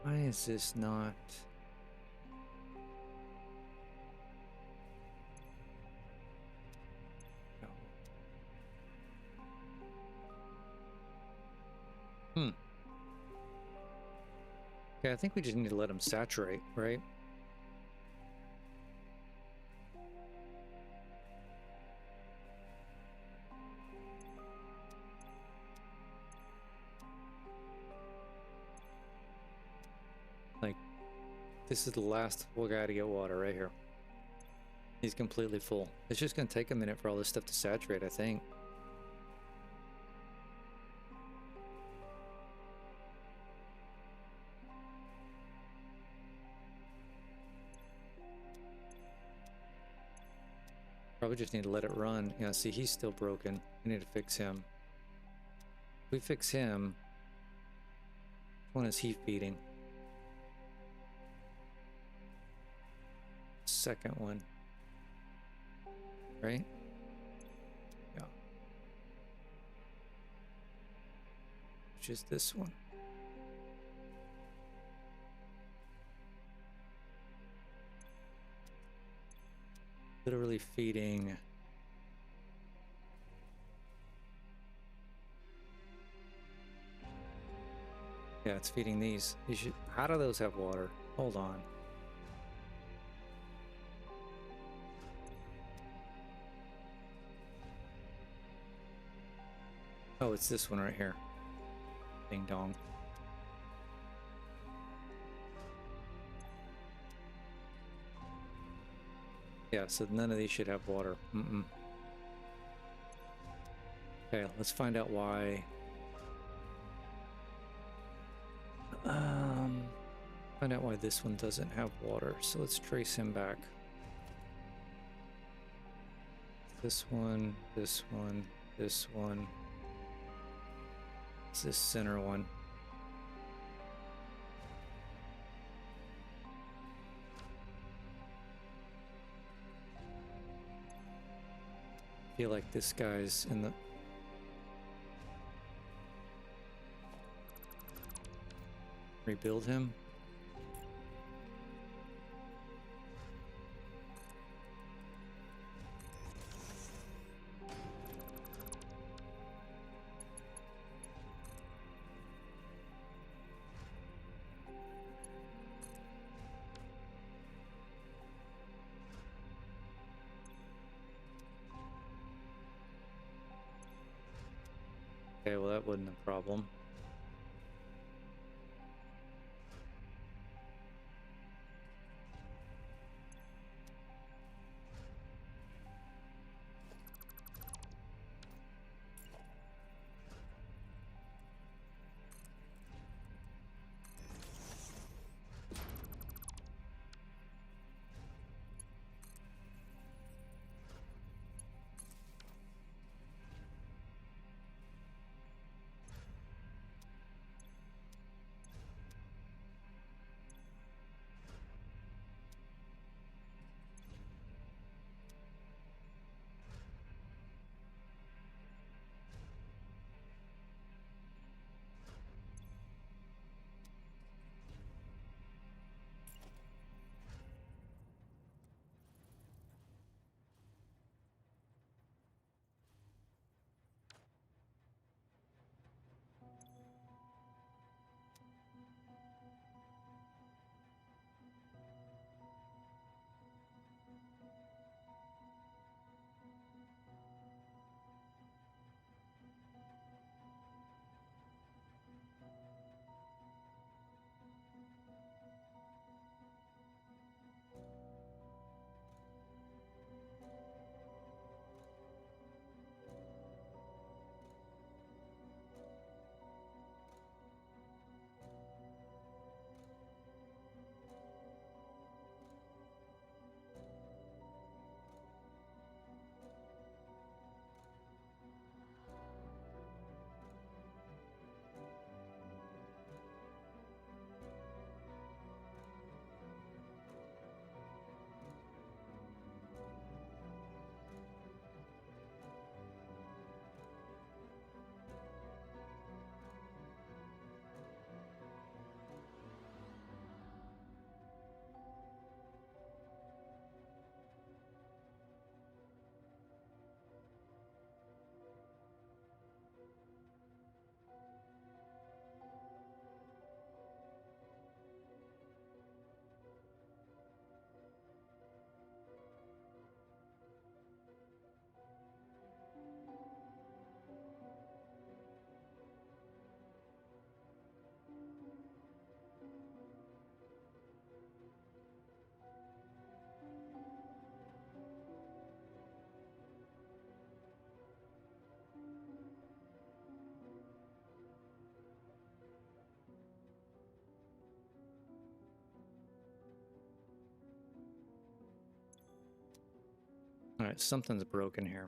Why is this not... No. Okay, I think we just need to let them saturate, right? Like, this is the last full guy to get water right here. He's completely full. It's just gonna take a minute for all this stuff to saturate, I think. Probably just need to let it run. Yeah, see, he's still broken. We need to fix him. If we fix him, One is he feeding. Second one. Right? Yeah. Which is this one. Literally feeding. Yeah, it's feeding these. You should. How do those have water? Hold on. Oh, it's this one right here. Ding dong. Yeah, so none of these should have water. Okay, let's find out why. Find out why this one doesn't have water. So let's trace him back. This one, this one, this one. It's this center one. I feel like this guy's in the... Rebuild him. Okay, well that wasn't a problem. All right, something's broken here.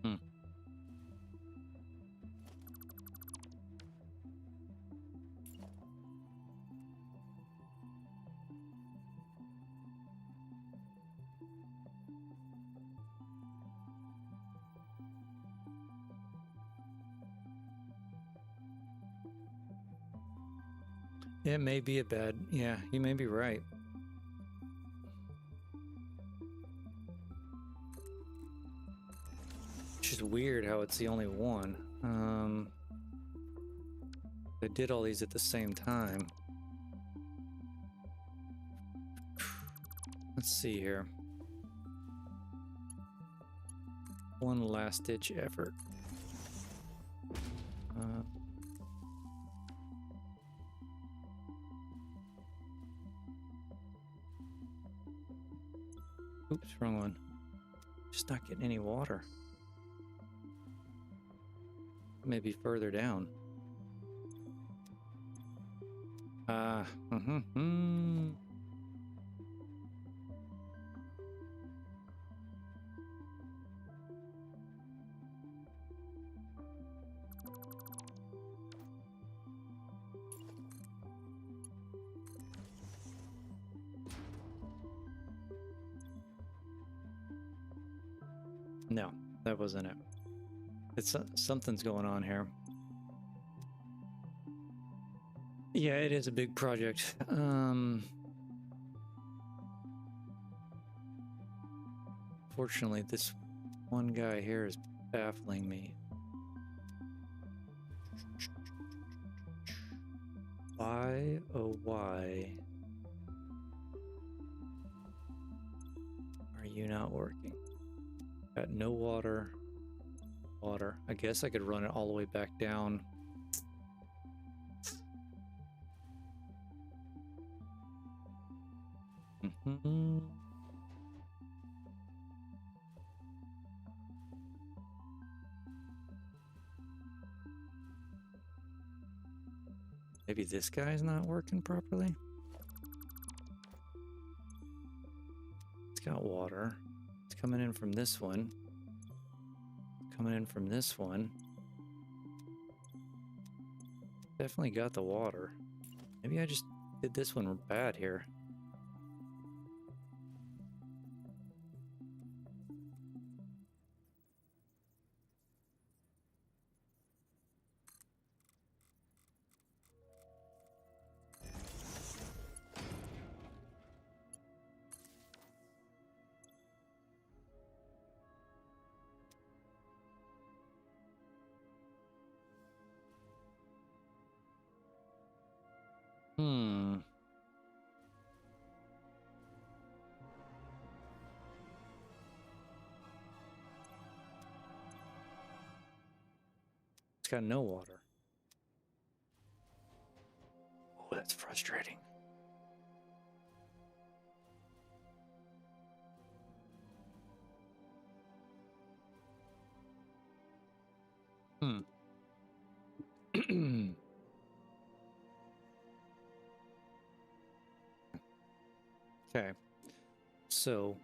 Hmm. It may be a bad, yeah, you may be right. Which is weird how it's the only one. I did all these at the same time. Let's see here. One last ditch effort. Oops, wrong one. Just not getting any water. Maybe further down. No, that wasn't it. It's something's going on here. Yeah, it is a big project. Fortunately, this one guy here is baffling me. Why, oh why are you not working? Got no water. Water. I guess I could run it all the way back down. Maybe this guy's not working properly? It's got water. It's coming in from this one. Coming in from this one. Definitely got the water. Maybe I just did this one bad here. It's got no water. Oh, that's frustrating. Okay. So,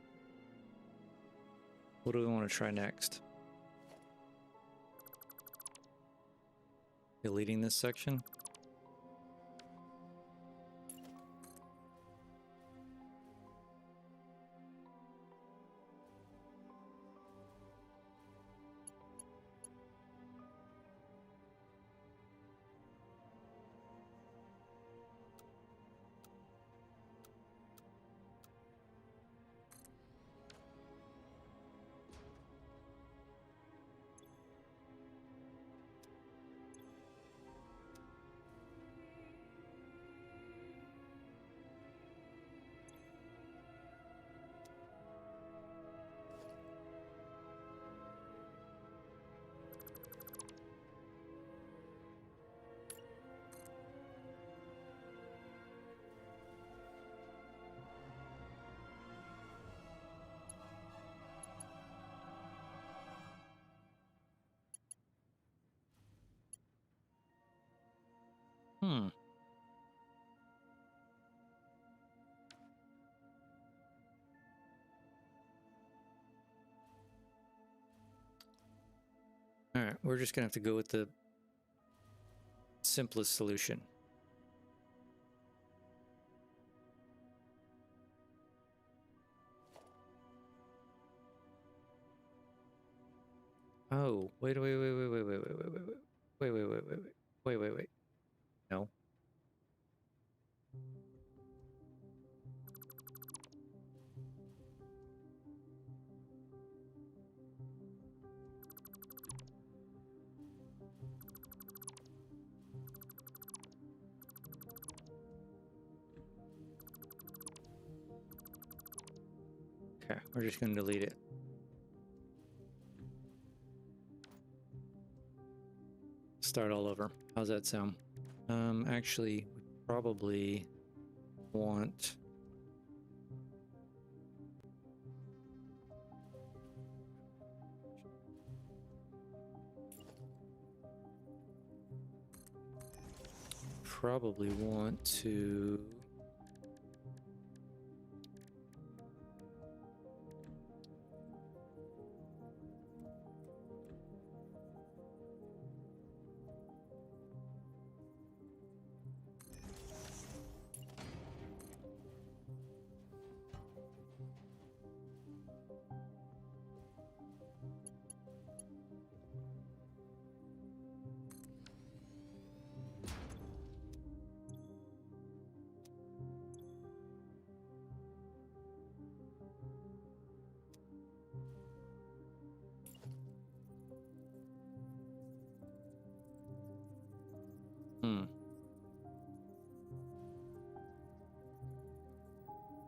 what do we want to try next? Deleting this section? Hmm. All right, we're just gonna have to go with the simplest solution. Oh, wait. Wait. No. Okay, we're just gonna delete it. Start all over. How's that sound? Actually, we probably want... Probably want to...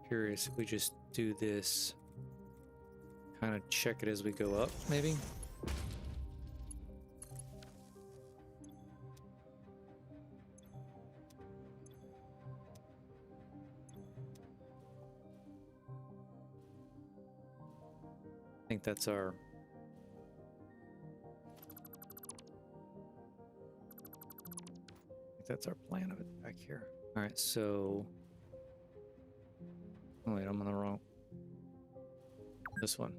Curious if we just do this, kind of check it as we go up, maybe? I think that's our... that's our plan of it back here. All right, so... oh, wait, I'm on the wrong... this one.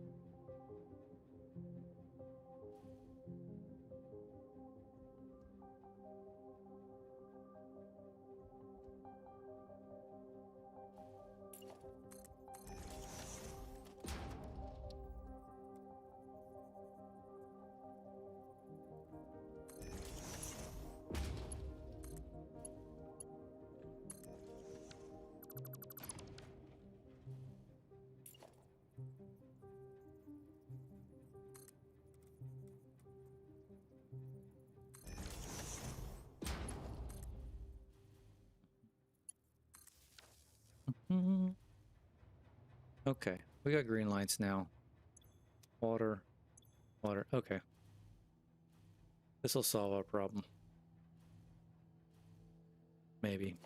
Okay, we got green lights now. Water, water, okay. This will solve our problem. Maybe.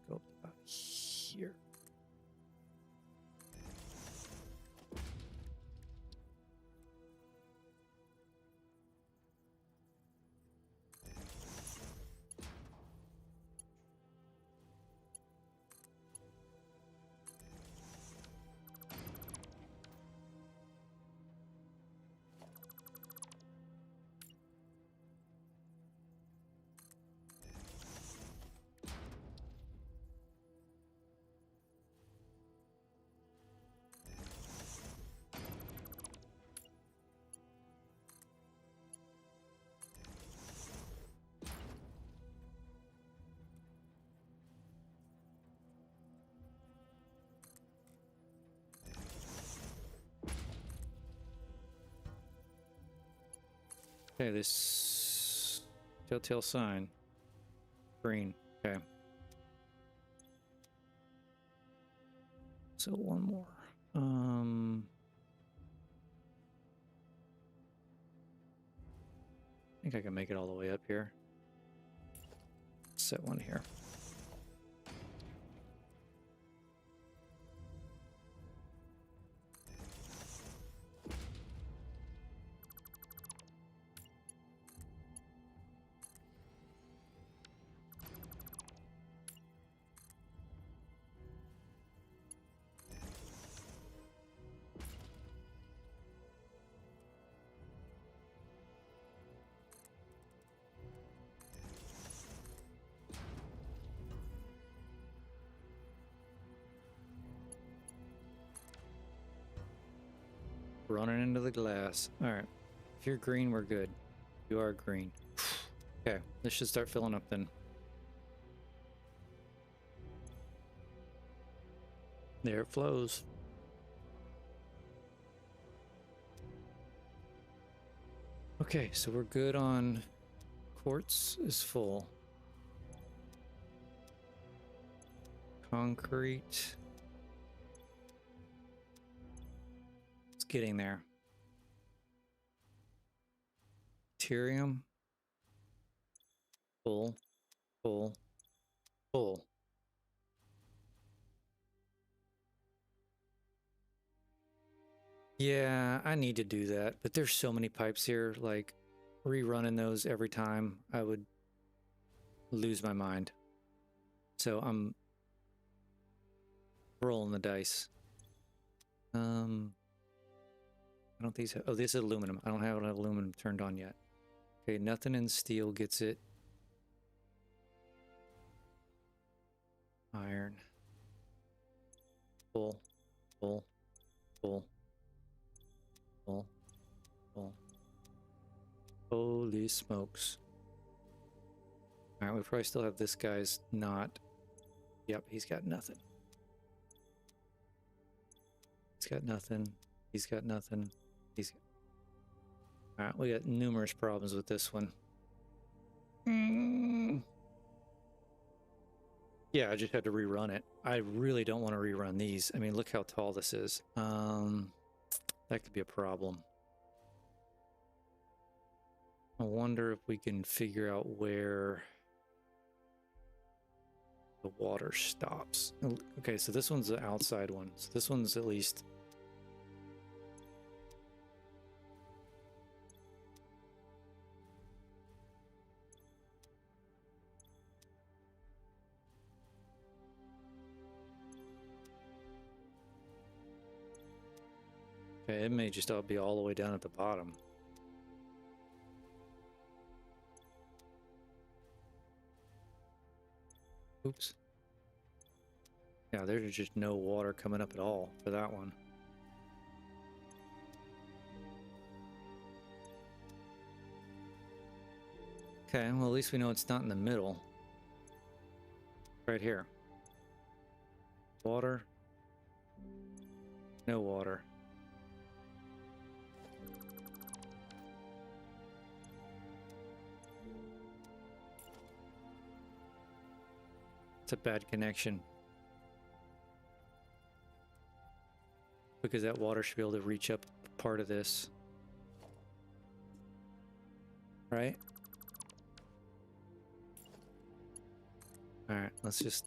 Go up about here. Okay, this telltale sign. Green. Okay. So one more. I think I can make it all the way up here. Set one here. Running into the glass. All right. If you're green, we're good. You are green. Okay, this should start filling up then. There it flows. Okay, so we're good on quartz is full. Concrete. It's getting there. Deuterium. Full. Full. Full. Yeah, I need to do that, but there's so many pipes here, like rerunning those every time, I would lose my mind. So I'm rolling the dice. I don't think so. Oh, this is aluminum. I don't have aluminum turned on yet. Okay, nothing in steel gets it. Iron. Full. Full. Full. Full. Full. Holy smokes. Alright, we probably still have this guy's not. Yep, he's got nothing. He's got nothing. He's got nothing. He's got... Alright, we got numerous problems with this one. Yeah, I just had to rerun it. I really don't want to rerun these. I mean, look how tall this is. That could be a problem. I wonder if we can figure out where the water stops. Okay, so this one's the outside one. So this one's at least... Okay, it may just all be all the way down at the bottom. Oops. Yeah, there's just no water coming up at all for that one. Okay, well at least we know it's not in the middle. Right here. Water. No water. It's a bad connection. Because that water should be able to reach up part of this. Right? Alright, let's just...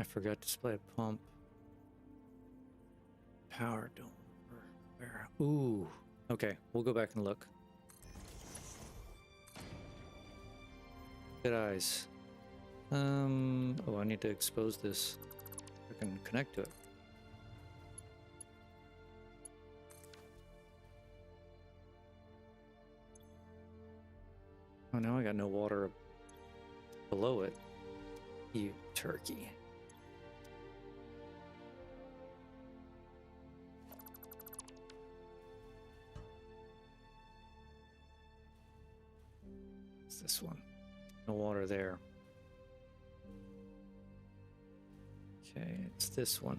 I forgot to display a pump. Power don't... Where? Ooh. Okay, we'll go back and look. Good eyes. Oh, I need to expose this. I can connect to it. Oh, now I got no water below it. You turkey. It's this one. No water there. Okay, it's this one.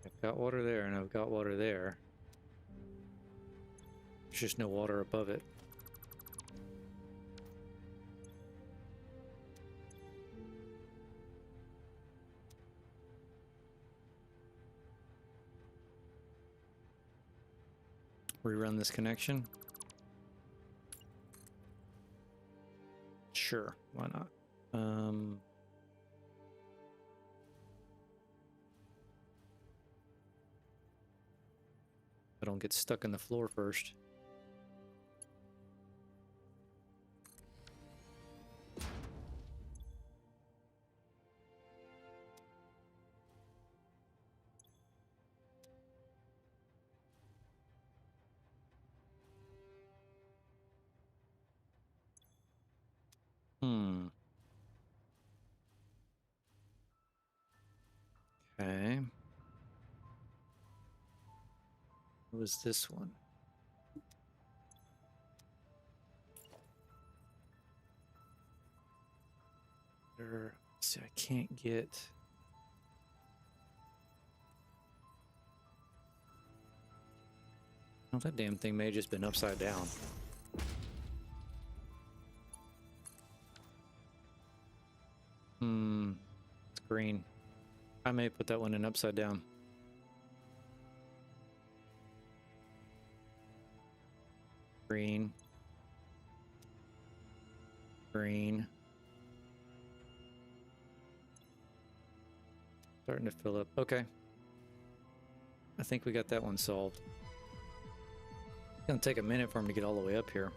I've got water there and I've got water there. There's just no water above it. Rerun this connection. Sure, why not? I don't get stuck in the floor first. Okay. What was this one? See, I can't get... Oh, that damn thing may have just been upside down. It's green. I may put that one in upside down. Green. Green. Starting to fill up. Okay. I think we got that one solved. It's gonna take a minute for him to get all the way up here.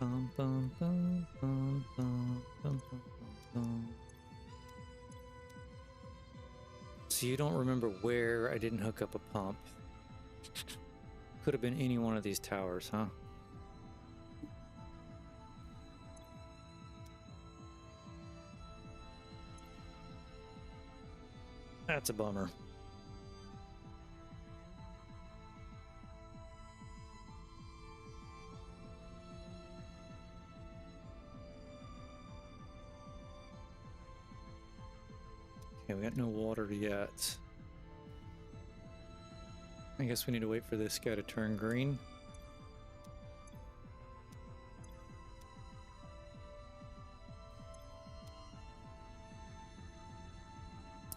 Bum, bum, bum, bum, bum, bum, bum, bum. So you don't remember where I didn't hook up a pump. Could have been any one of these towers, huh? That's a bummer. Okay, we got no water yet. I guess we need to wait for this guy to turn green.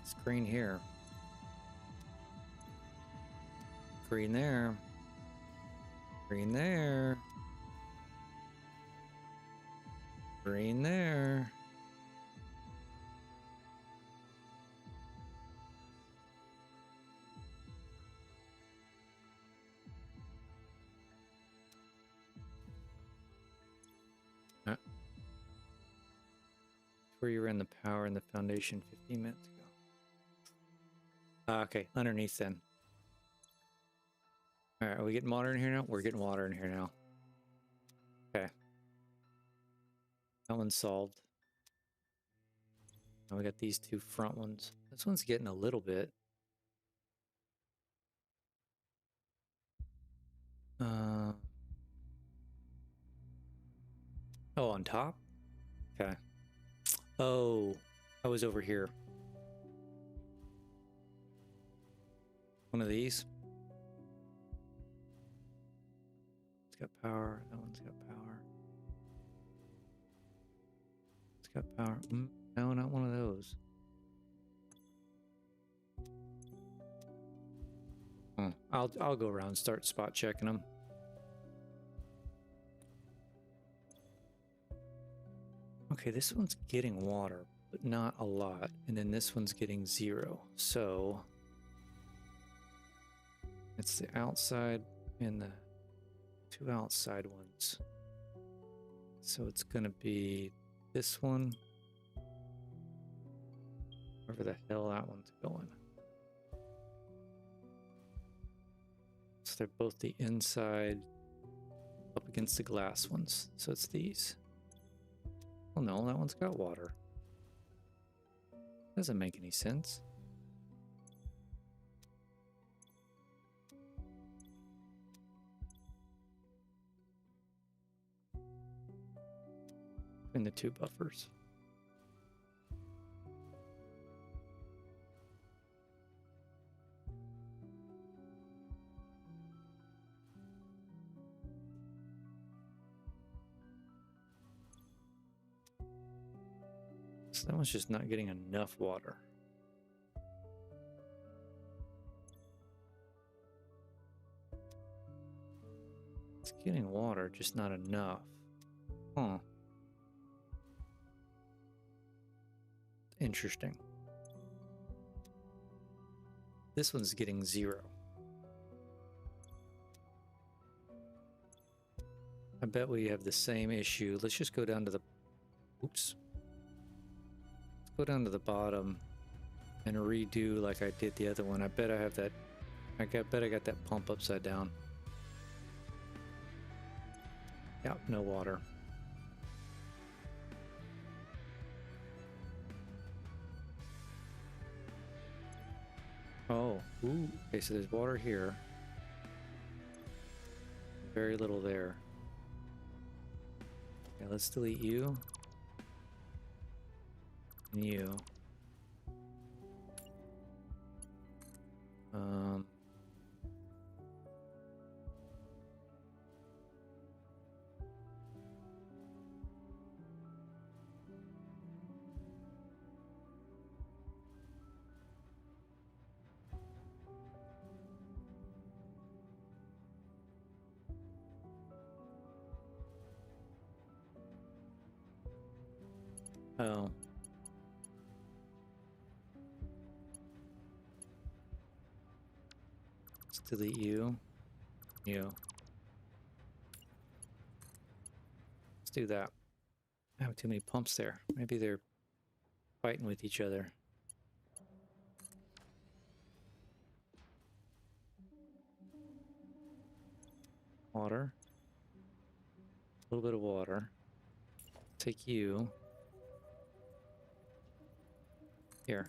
It's green here. Green there. Green there. Green there. Where you ran the power and the foundation 15 minutes ago. Okay, underneath then. Alright, are we getting water in here now? We're getting water in here now. Okay. That one's solved. Now we got these two front ones. This one's getting a little bit. Oh, on top? Okay. Oh, I was over here. One of these. It's got power. That one's got power. It's got power. No, not one of those. I'll go around and start spot checking them. Okay, this one's getting water, but not a lot. And then this one's getting 0. So it's the outside and the 2 outside ones. So it's going to be this one. Wherever the hell that one's going. So they're both the inside up against the glass ones. So it's these. Well, no, that one's got water. Doesn't make any sense. In the 2 buffers. So that one's just not getting enough water. It's getting water, just not enough. Huh. Interesting. This one's getting 0. I bet we have the same issue. Let's just go down to the... Oops. Let's go down to the bottom and redo like I did the other one. I bet I have that bet I got that pump upside down. Yep, no water. Oh, ooh. Okay, so there's water here. Very little there. Okay, let's delete you. And you. Oh. Let's delete you. You. Let's do that. I have too many pumps there. Maybe they're fighting with each other. Water. A little bit of water. Take you. Here.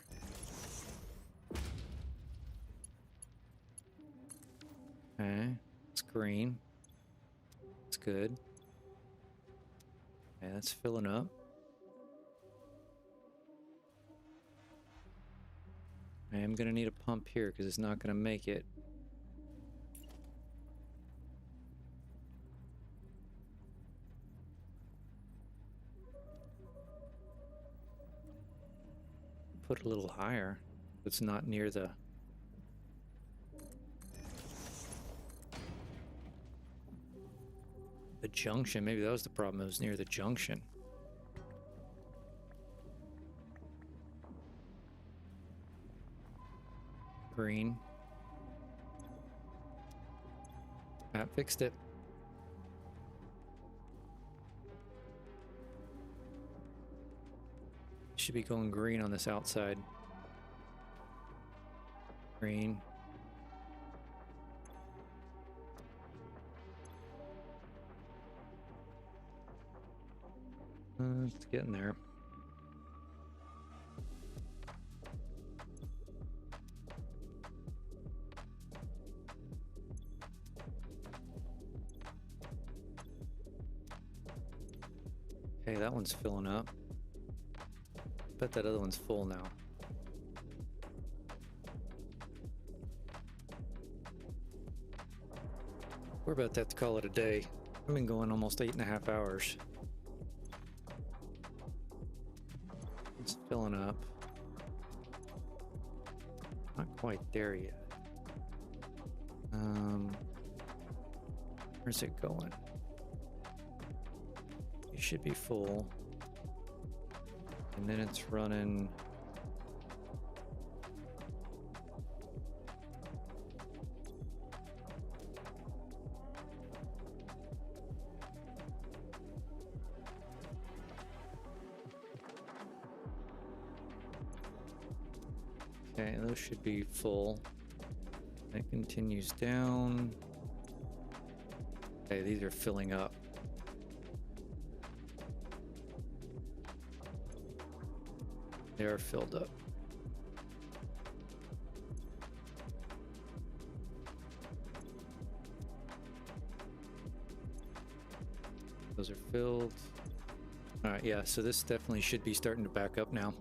Okay. It's green. It's good. Okay, that's filling up. I am gonna need a pump here because it's not gonna make it. Put it a little higher. It's not near the... junction. Maybe that was the problem. It was near the junction. Green. That fixed it. Should be going green on this outside. Green. It's getting there. Okay, that one's filling up. Bet that other one's full now. We're about to have to call it a day. I've been going almost 8.5 hours. It's filling up. Not quite there yet. Where's it going? It should be full. And then it's running. Okay, those should be full. It continues down. Okay, these are filling up. They are filled up. Those are filled. All right, yeah, so this definitely should be starting to back up now.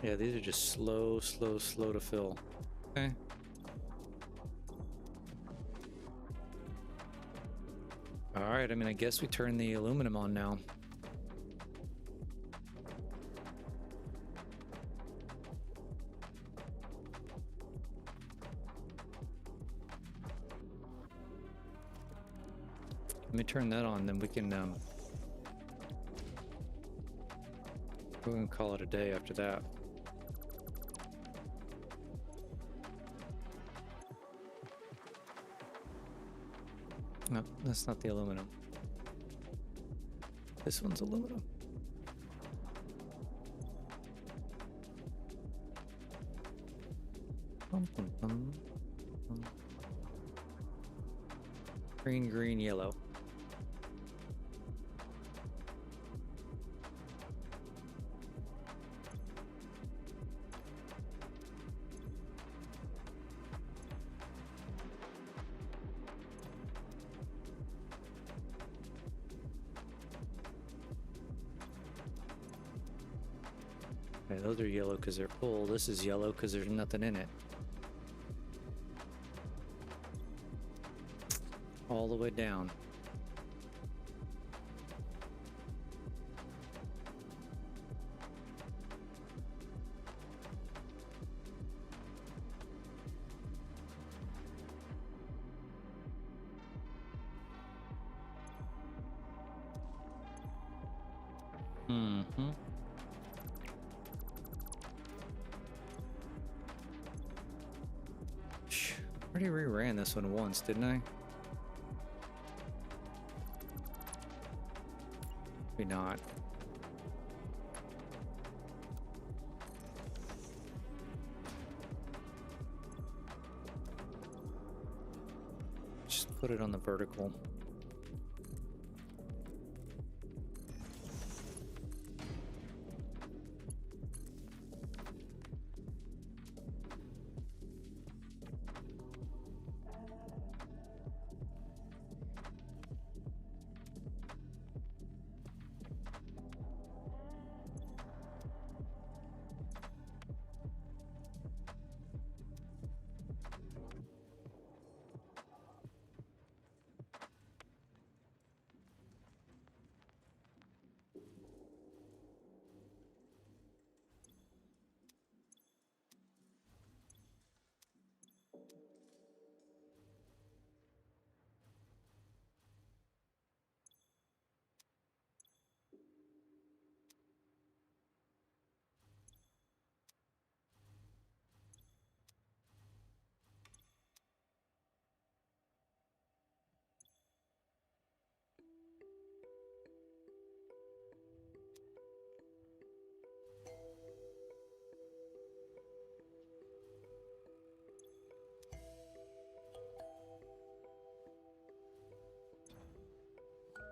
Yeah, these are just slow to fill. Okay. All right, I mean, I guess we turn the aluminum on now. Let me turn that on, then we can We're gonna call it a day after that. No, that's not the aluminum. This one's aluminum. Green, green, yellow. Okay, those are yellow because they're full. This is yellow because there's nothing in it. All the way down. Mm-hmm. Already reran this one once, didn't I? Maybe not. Just put it on the vertical.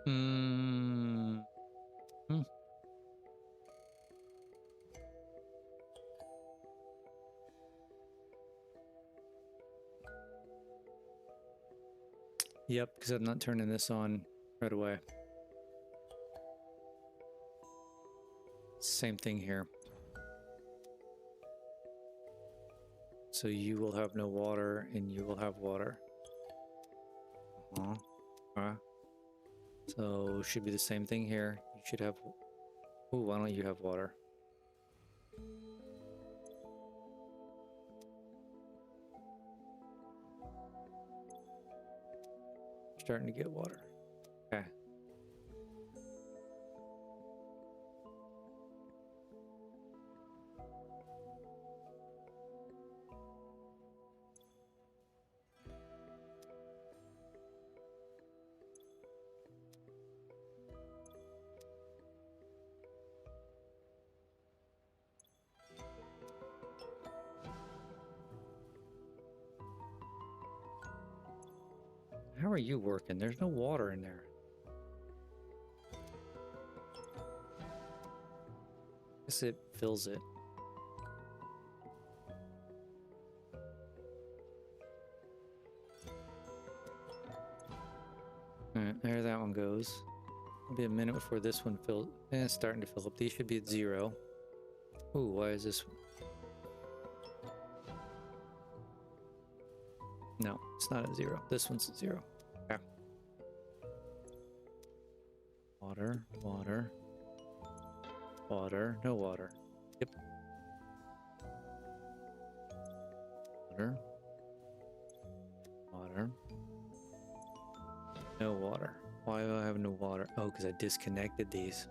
Hmm. Yep, because I'm not turning this on right away. Same thing here. So you will have no water and you will have water. So should be the same thing here. You should have... Ooh, why don't you have water? Starting to get water. Okay. How are you working? There's no water in there. Guess it fills it. Alright, there that one goes. It'll be a minute before this one fills. It's starting to fill up. These should be at 0. Ooh, why is this one? No, it's not at 0. This one's at 0. Okay. Water, water, water, no water. Yep. Water, water, no water. Why do I have no water? Oh, because I disconnected these.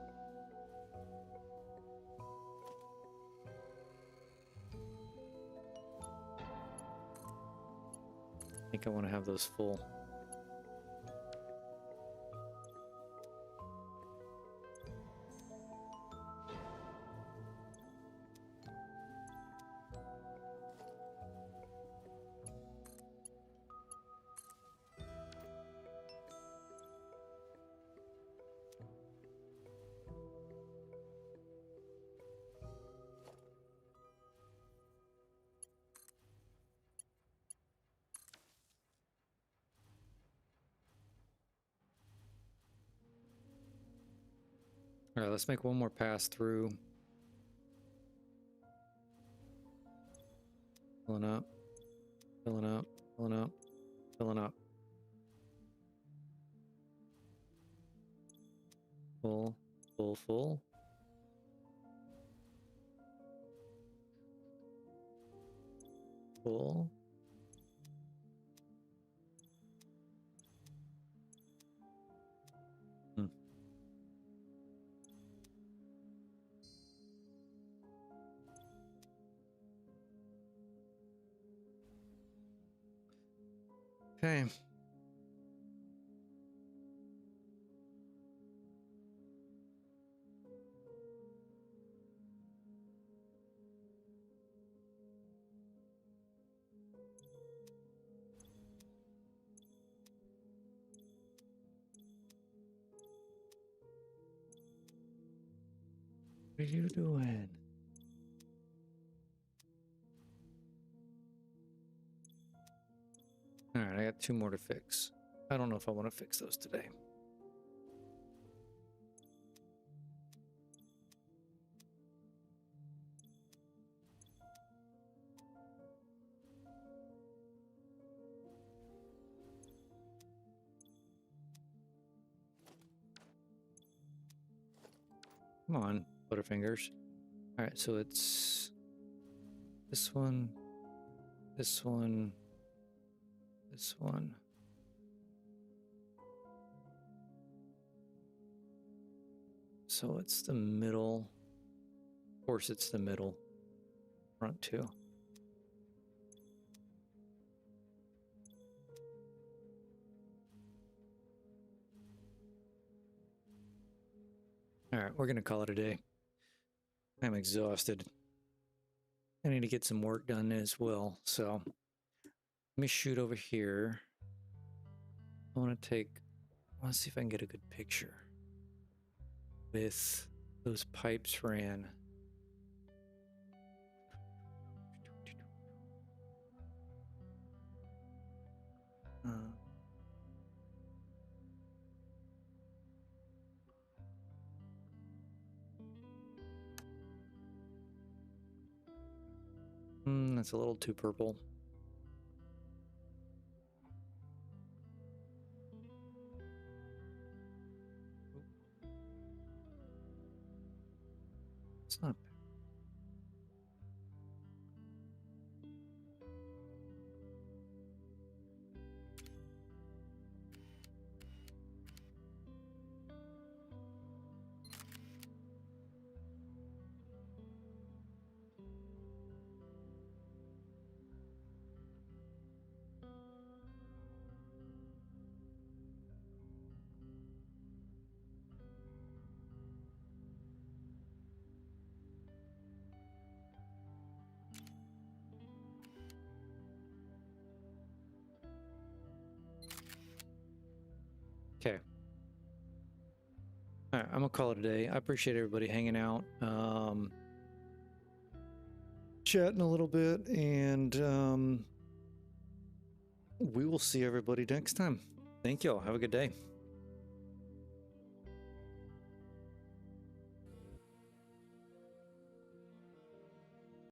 I think I want to have those full. All right, let's make one more pass through. Filling up, filling up, filling up, filling up. Full, full, full. Full. Okay. What are you doing? All right, I got 2 more to fix. I don't know if I want to fix those today. Come on, Butterfingers. All right, so it's this one, this one, this one. So it's the middle. Of course, it's the middle. Front 2. All right, we're going to call it a day. I'm exhausted. I need to get some work done as well. So let me shoot over here. I want to see if I can get a good picture with those pipes ran. That's a little too purple. It's not. Okay. All right, I'm gonna call it a day. I appreciate everybody hanging out, chatting a little bit, and we will see everybody next time. Thank y'all. Have a good day.